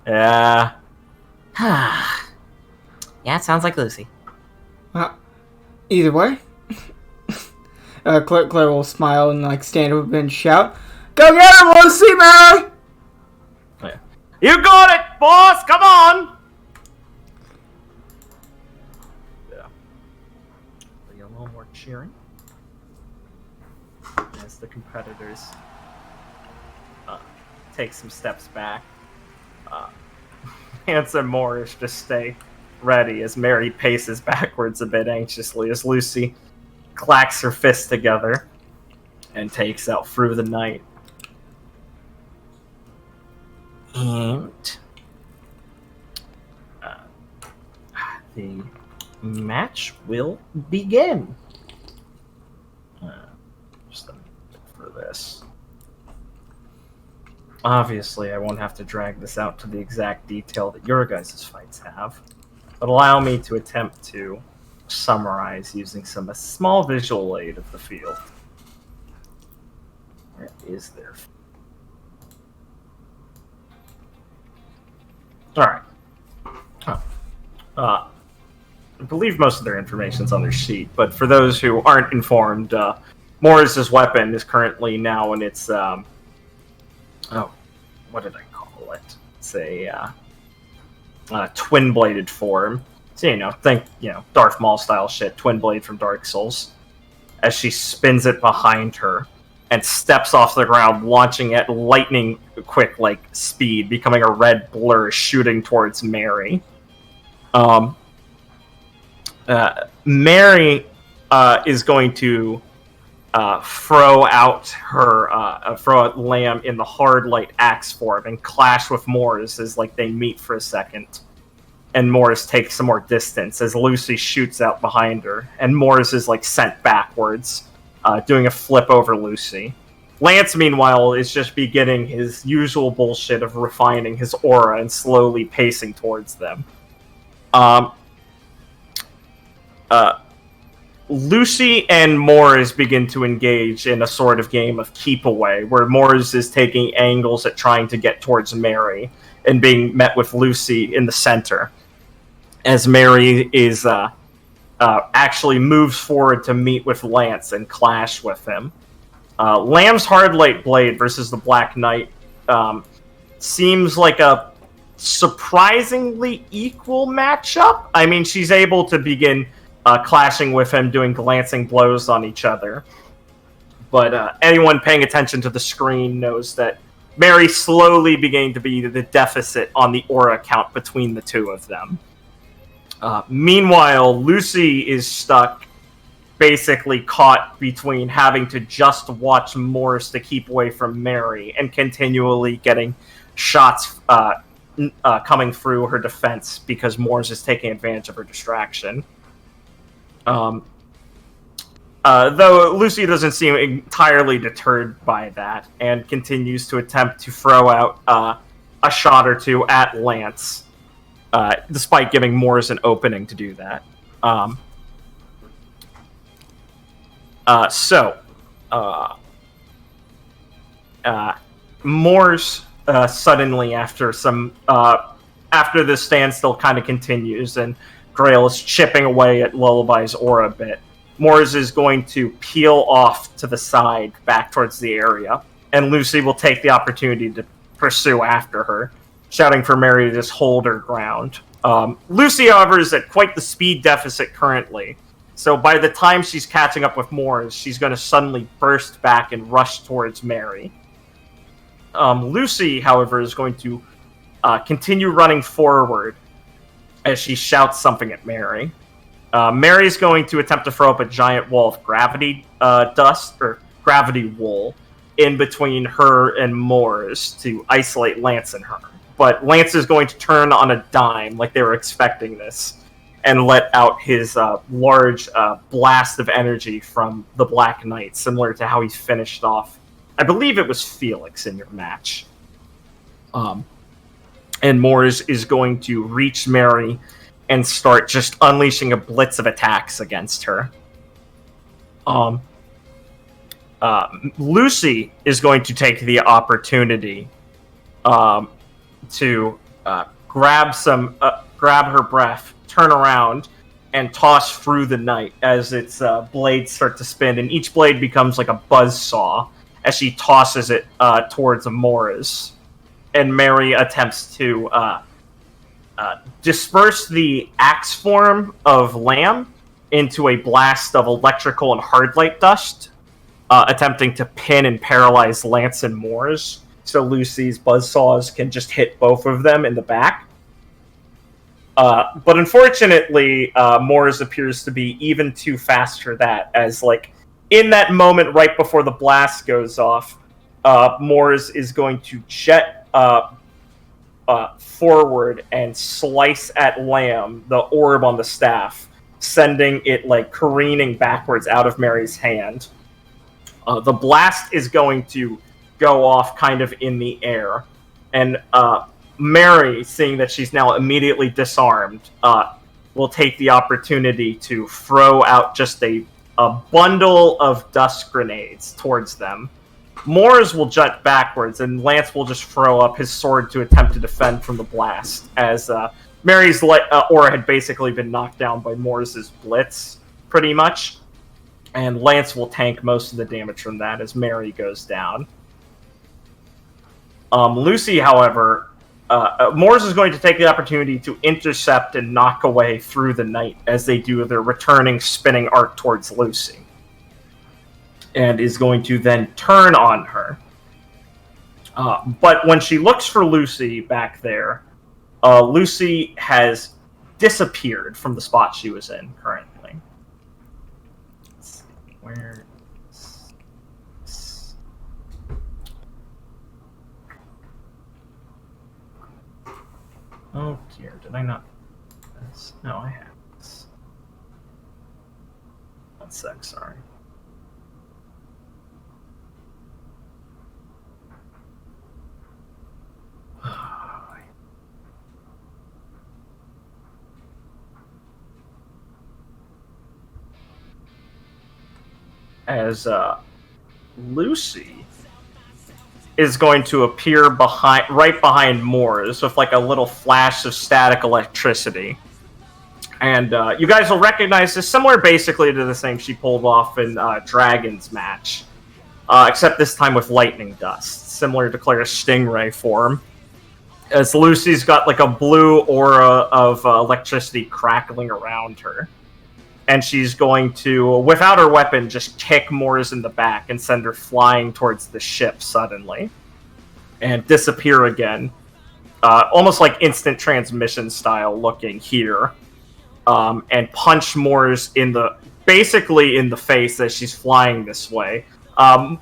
Yeah. Yeah, it sounds like Lucy. Either way, Claire will smile and stand up and shout, "Go get her, Lucy, Mary!" Yeah. You got it, boss! Come on! Yeah. A little more cheering as the competitors take some steps back. Hans and Morris just stay ready as Mary paces backwards a bit anxiously as Lucy clacks her fists together and takes out through the night. And the match will begin. Just a minute for this. Obviously, I won't have to drag this out to the exact detail that your guys' fights have, but allow me to attempt to summarize using a small visual aid of the field. Where is there? Alright. I believe most of their information's on their sheet, but for those who aren't informed, Morris's weapon is currently now in its, what did I call it? It's a twin-bladed form. So, think, Darth Maul style shit, twin blade from Dark Souls. As she spins it behind her and steps off the ground, launching at lightning quick, speed, becoming a red blur shooting towards Mary. Mary is going to throw out Lamb in the hard light axe form and clash with Morris as they meet for a second. And Morris takes some more distance as Lucy shoots out behind her, and Morris is sent backwards, doing a flip over Lucy. Lance, meanwhile, is just beginning his usual bullshit of refining his aura and slowly pacing towards them. Lucy and Morris begin to engage in a sort of game of keep away, where Morris is taking angles at trying to get towards Mary and being met with Lucy in the center, as Mary is actually moves forward to meet with Lance and clash with him. Lamb's hard light blade versus the Black Knight seems like a surprisingly equal matchup. I mean, she's able to begin clashing with him, doing glancing blows on each other. But anyone paying attention to the screen knows that Mary's slowly beginning to be the deficit on the aura count between the two of them. Meanwhile, Lucy is stuck, basically caught between having to just watch Morris to keep away from Mary and continually getting shots coming through her defense because Morris is taking advantage of her distraction. Though Lucy doesn't seem entirely deterred by that and continues to attempt to throw out a shot or two at Lance, despite giving Morris an opening to do that. Morris suddenly, after this standstill kind of continues and Grail is chipping away at Lullaby's aura a bit, Morris is going to peel off to the side back towards the area, and Lucy will take the opportunity to pursue after her, shouting for Mary to just hold her ground. Lucy, however, is at quite the speed deficit currently, so by the time she's catching up with Morris, she's going to suddenly burst back and rush towards Mary. Lucy, however, is going to continue running forward as she shouts something at Mary. Mary's going to attempt to throw up a giant wall of gravity dust, or gravity wool, in between her and Morris to isolate Lance and her. But Lance is going to turn on a dime, like they were expecting this, and let out his large blast of energy from the Black Knight, similar to how he finished off, I believe it was Felix in your match. And Morris is going to reach Mary and start just unleashing a blitz of attacks against her. Lucy is going to take the opportunity to grab her breath, turn around, and toss through the night as its blades start to spin, and each blade becomes like a buzzsaw as she tosses it towards Morris. And Mary attempts to disperse the axe form of Lamb into a blast of electrical and hard light dust, attempting to pin and paralyze Lance and Morris, so Lucy's buzzsaws can just hit both of them in the back. But unfortunately, Morris appears to be even too fast for that, as in that moment right before the blast goes off, Morris is going to jet forward and slice at Lamb, the orb on the staff, sending it like careening backwards out of Mary's hand. The blast is going to go off kind of in the air, and Mary, seeing that she's now immediately disarmed, will take the opportunity to throw out just a bundle of dust grenades towards them. Mors will jut backwards, and Lance will just throw up his sword to attempt to defend from the blast, as Mary's aura had basically been knocked down by Mors' blitz, pretty much. And Lance will tank most of the damage from that as Mary goes down. Lucy, however, Mors is going to take the opportunity to intercept and knock away through the night as they do their returning spinning arc towards Lucy. And is going to then turn on her. But when she looks for Lucy back there, Lucy has disappeared from the spot she was in currently. Let's see, where is this? Oh dear, did I not? No, I have this. 1 sec, sorry. As Lucy is going to appear right behind Mors with like a little flash of static electricity. And you guys will recognize this, similar basically to the same she pulled off in Dragon's match. Except this time with lightning dust, similar to Claire's stingray form. As Lucy's got like a blue aura of electricity crackling around her. And she's going to, without her weapon, just kick Mors in the back and send her flying towards the ship suddenly. And disappear again. Almost like instant transmission style looking here. And punch Mors basically in the face as she's flying this way.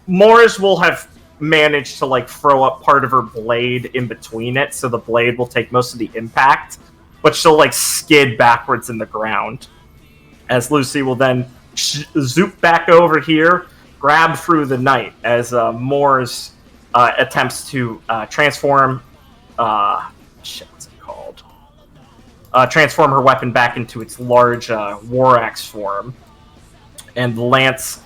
Mors will have managed to like throw up part of her blade in between it, so the blade will take most of the impact, but she'll like skid backwards in the ground. As Lucy will then zoop back over here, grab through the night as Mors attempts to transform. What's it called? Transform her weapon back into its large war axe form, and Lance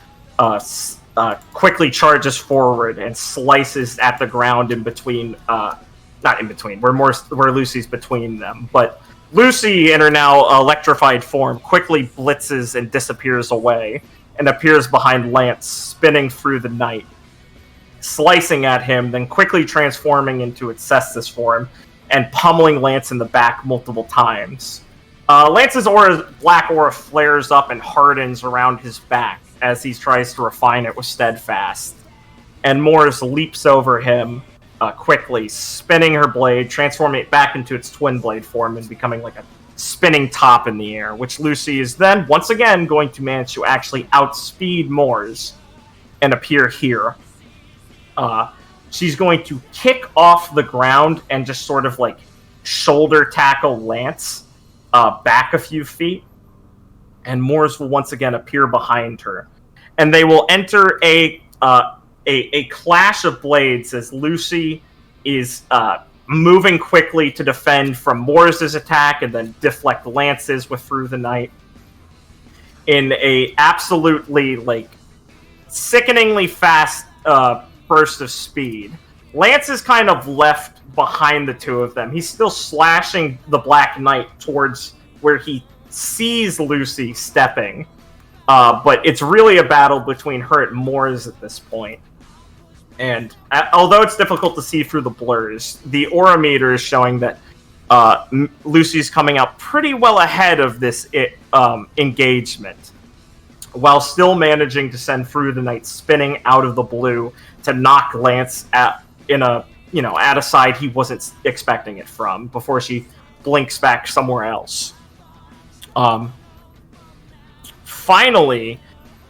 quickly charges forward and slices at the ground in between. Not in between. Where Lucy's between them, but. Lucy, in her now electrified form, quickly blitzes and disappears away, and appears behind Lance, spinning through the night, slicing at him, then quickly transforming into its Cestus form, and pummeling Lance in the back multiple times. Lance's black aura flares up and hardens around his back as he tries to refine it with Steadfast, and Mors leaps over him, quickly, spinning her blade, transforming it back into its twin blade form and becoming like a spinning top in the air, which Lucy is then, once again, going to manage to actually outspeed Mors and appear here. She's going to kick off the ground and just sort of like shoulder tackle Lance back a few feet, and Mors will once again appear behind her. And they will enter a clash of blades as Lucy is moving quickly to defend from Mors' attack and then deflect Lance's with Through the Night in a absolutely like sickeningly fast burst of speed. Lance is kind of left behind the two of them. He's still slashing the Black Knight towards where he sees Lucy stepping. But it's really a battle between her and Mors at this point. And although it's difficult to see through the blurs, the aura meter is showing that Lucy's coming out pretty well ahead of this engagement, while still managing to send Through the Night spinning out of the blue to knock Lance at a side he wasn't expecting it from before she blinks back somewhere else. Finally,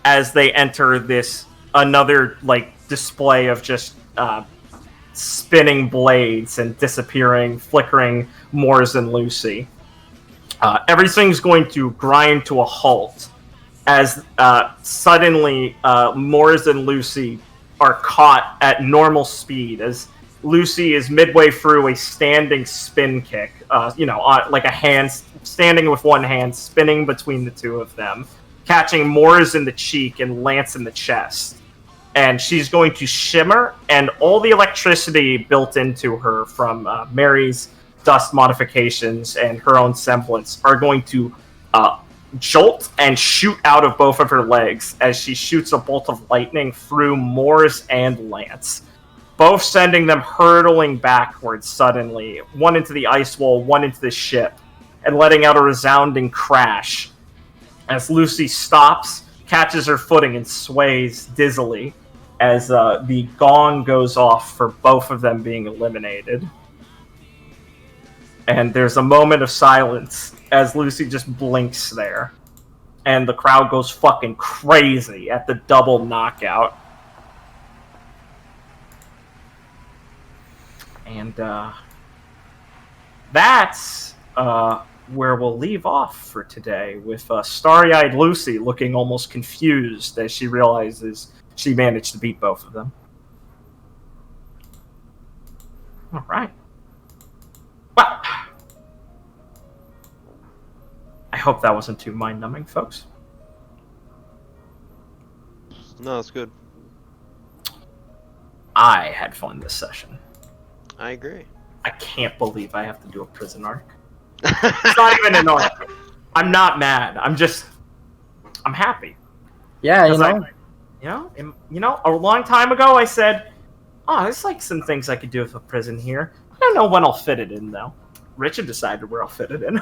as they enter this another like display of just spinning blades and disappearing, flickering Moors and Lucy. Everything's going to grind to a halt as suddenly Moors and Lucy are caught at normal speed as Lucy is midway through a standing spin kick, like a hand, standing with one hand, spinning between the two of them, catching Moors in the cheek and Lance in the chest. And she's going to shimmer, and all the electricity built into her from Mary's dust modifications and her own semblance are going to jolt and shoot out of both of her legs as she shoots a bolt of lightning through Moors and Lance, both sending them hurtling backwards suddenly, one into the ice wall, one into the ship, and letting out a resounding crash as Lucy stops, catches her footing, and sways dizzily as the gong goes off for both of them being eliminated. And there's a moment of silence as Lucy just blinks there. And the crowd goes fucking crazy at the double knockout. And that's where we'll leave off for today, with starry-eyed Lucy looking almost confused as she realizes she managed to beat both of them. All right. Well, I hope that wasn't too mind-numbing, folks. No, it's good. I had fun this session. I agree. I can't believe I have to do a prison arc. It's not even an arc. I'm not mad. I'm happy. Yeah, A long time ago I said, "Oh, there's like some things I could do with a prison here. I don't know when I'll fit it in though." Richard decided where I'll fit it in.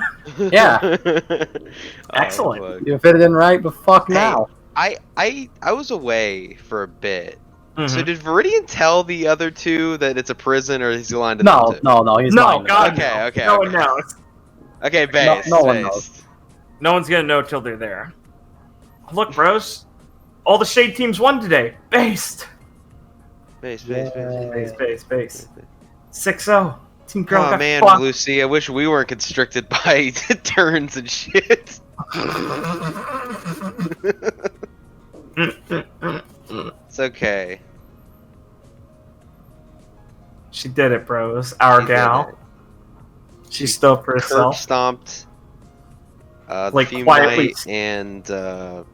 Yeah. Excellent. Oh, You fit it in right, but fuck now. I was away for a bit. Mhm. So did Viridian tell the other two that it's a prison, or is he lying to No, them too? no, he's No, lying. God, Okay, no. okay, No okay. one knows. Okay, based. No one based. knows. No one's gonna know till they're there. Look, bros. All the Shade teams won today. Based. Based. Base. 6-0. Team Girl Oh got man, fucked. Lucy, I wish we weren't constricted by turns and shit. It's okay. She did it, bros. Our She did gal. it. She stood for Curb herself. stomped. The Like, Fume quietly- Knight and a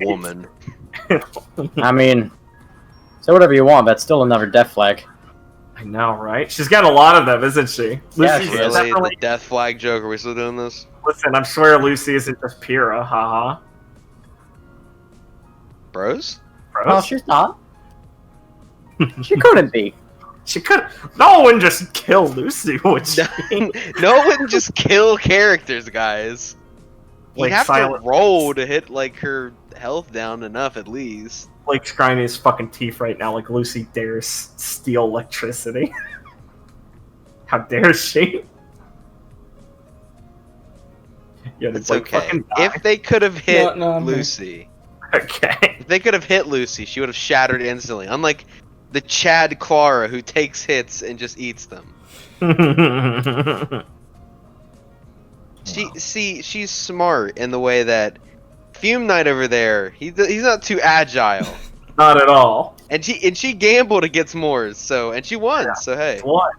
woman. I mean, say whatever you want, that's still another death flag. I know, right? She's got a lot of them, isn't she? Yeah, Lucy's she is. Really, definitely- the death flag joke. Are we still doing this? Listen, I'm swear Lucy isn't just Pyrrha, haha. Bros? Bros? Well, she's not. She couldn't be. She could. No one just kill Lucy, would she? No one just kill characters, guys. You'd Like have silent- to roll to hit like her health down enough at least. Blake's grinding his fucking teeth right now, like Lucy dares steal electricity. How dare she? Yeah, It's Blake okay. fucking die. If they could have hit No, I'm here. Lucy, Okay. if they could have hit Lucy, she would have shattered instantly. Unlike the Chad Clara who takes hits and just eats them. She's smart in the way that Fume Knight over there, he's not too agile. Not at all. And she gambled against Moors, and she won, Yeah. so hey. What?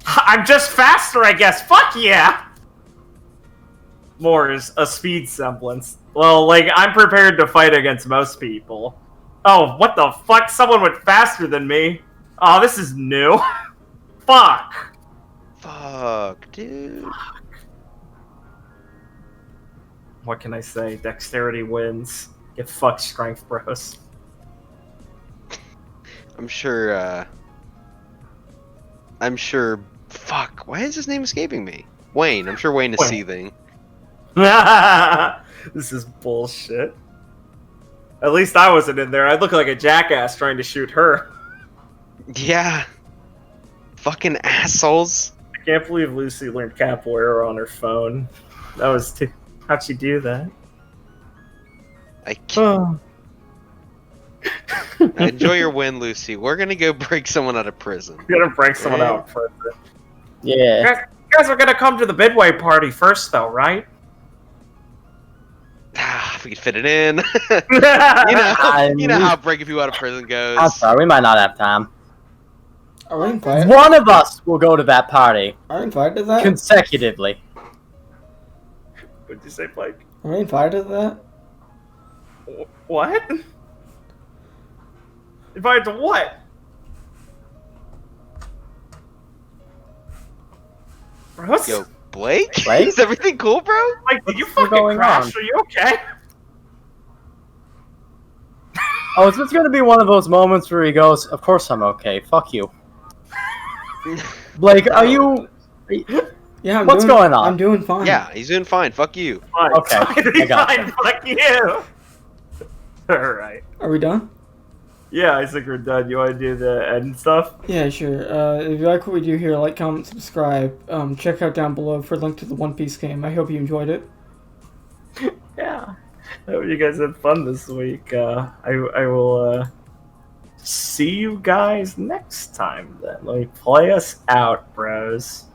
I'm just faster, I guess. Fuck yeah! Moors, a speed semblance. Well, like, I'm prepared to fight against most people. Oh, what the fuck? Someone went faster than me. Oh, this is new. Fuck. Fuck, dude. What can I say? Dexterity wins. Get fucked, strength, bros. I'm sure, fuck, why is his name escaping me? Wayne, I'm sure Wayne is Wayne. seething. This is bullshit. At least I wasn't in there. I look like a jackass trying to shoot her. Yeah. Fucking assholes. I can't believe Lucy learned capoeira on her phone. That was too... How'd she do that? I can't. Oh. Enjoy your win, Lucy. We're gonna go break someone out of prison. We're gonna break someone Yeah. out for it. Yeah. You guys are gonna come to the Midway party first, though, right? If we could fit it in. I you know knew- how breaking people out of prison goes. I'm sorry, we might not have time. Are we invited? One of us will go to that party Are we invited to that? consecutively. What'd you say, Blake? Are we invited to that? What? Invited to what? Bros? Yo, Blake? Blake? Is everything cool, bro? Like, did you What's fucking going crash? on? Are you okay? Oh, is this gonna be one of those moments where he goes, "Of course I'm okay. Fuck you." Blake, are you? Yeah, What's going on? I'm doing fine. Yeah, he's doing fine. Fuck you. Fine, Okay, fine, I gotcha. fine, fuck you! Alright. Are we done? Yeah, I think we're done. You want to do the end stuff? Yeah, sure. If you like what we do here, like, comment, subscribe. Check out down below for a link to the One Piece game. I hope you enjoyed it. Yeah. I hope you guys had fun this week. I will see you guys next time then. Let me play us out, bros.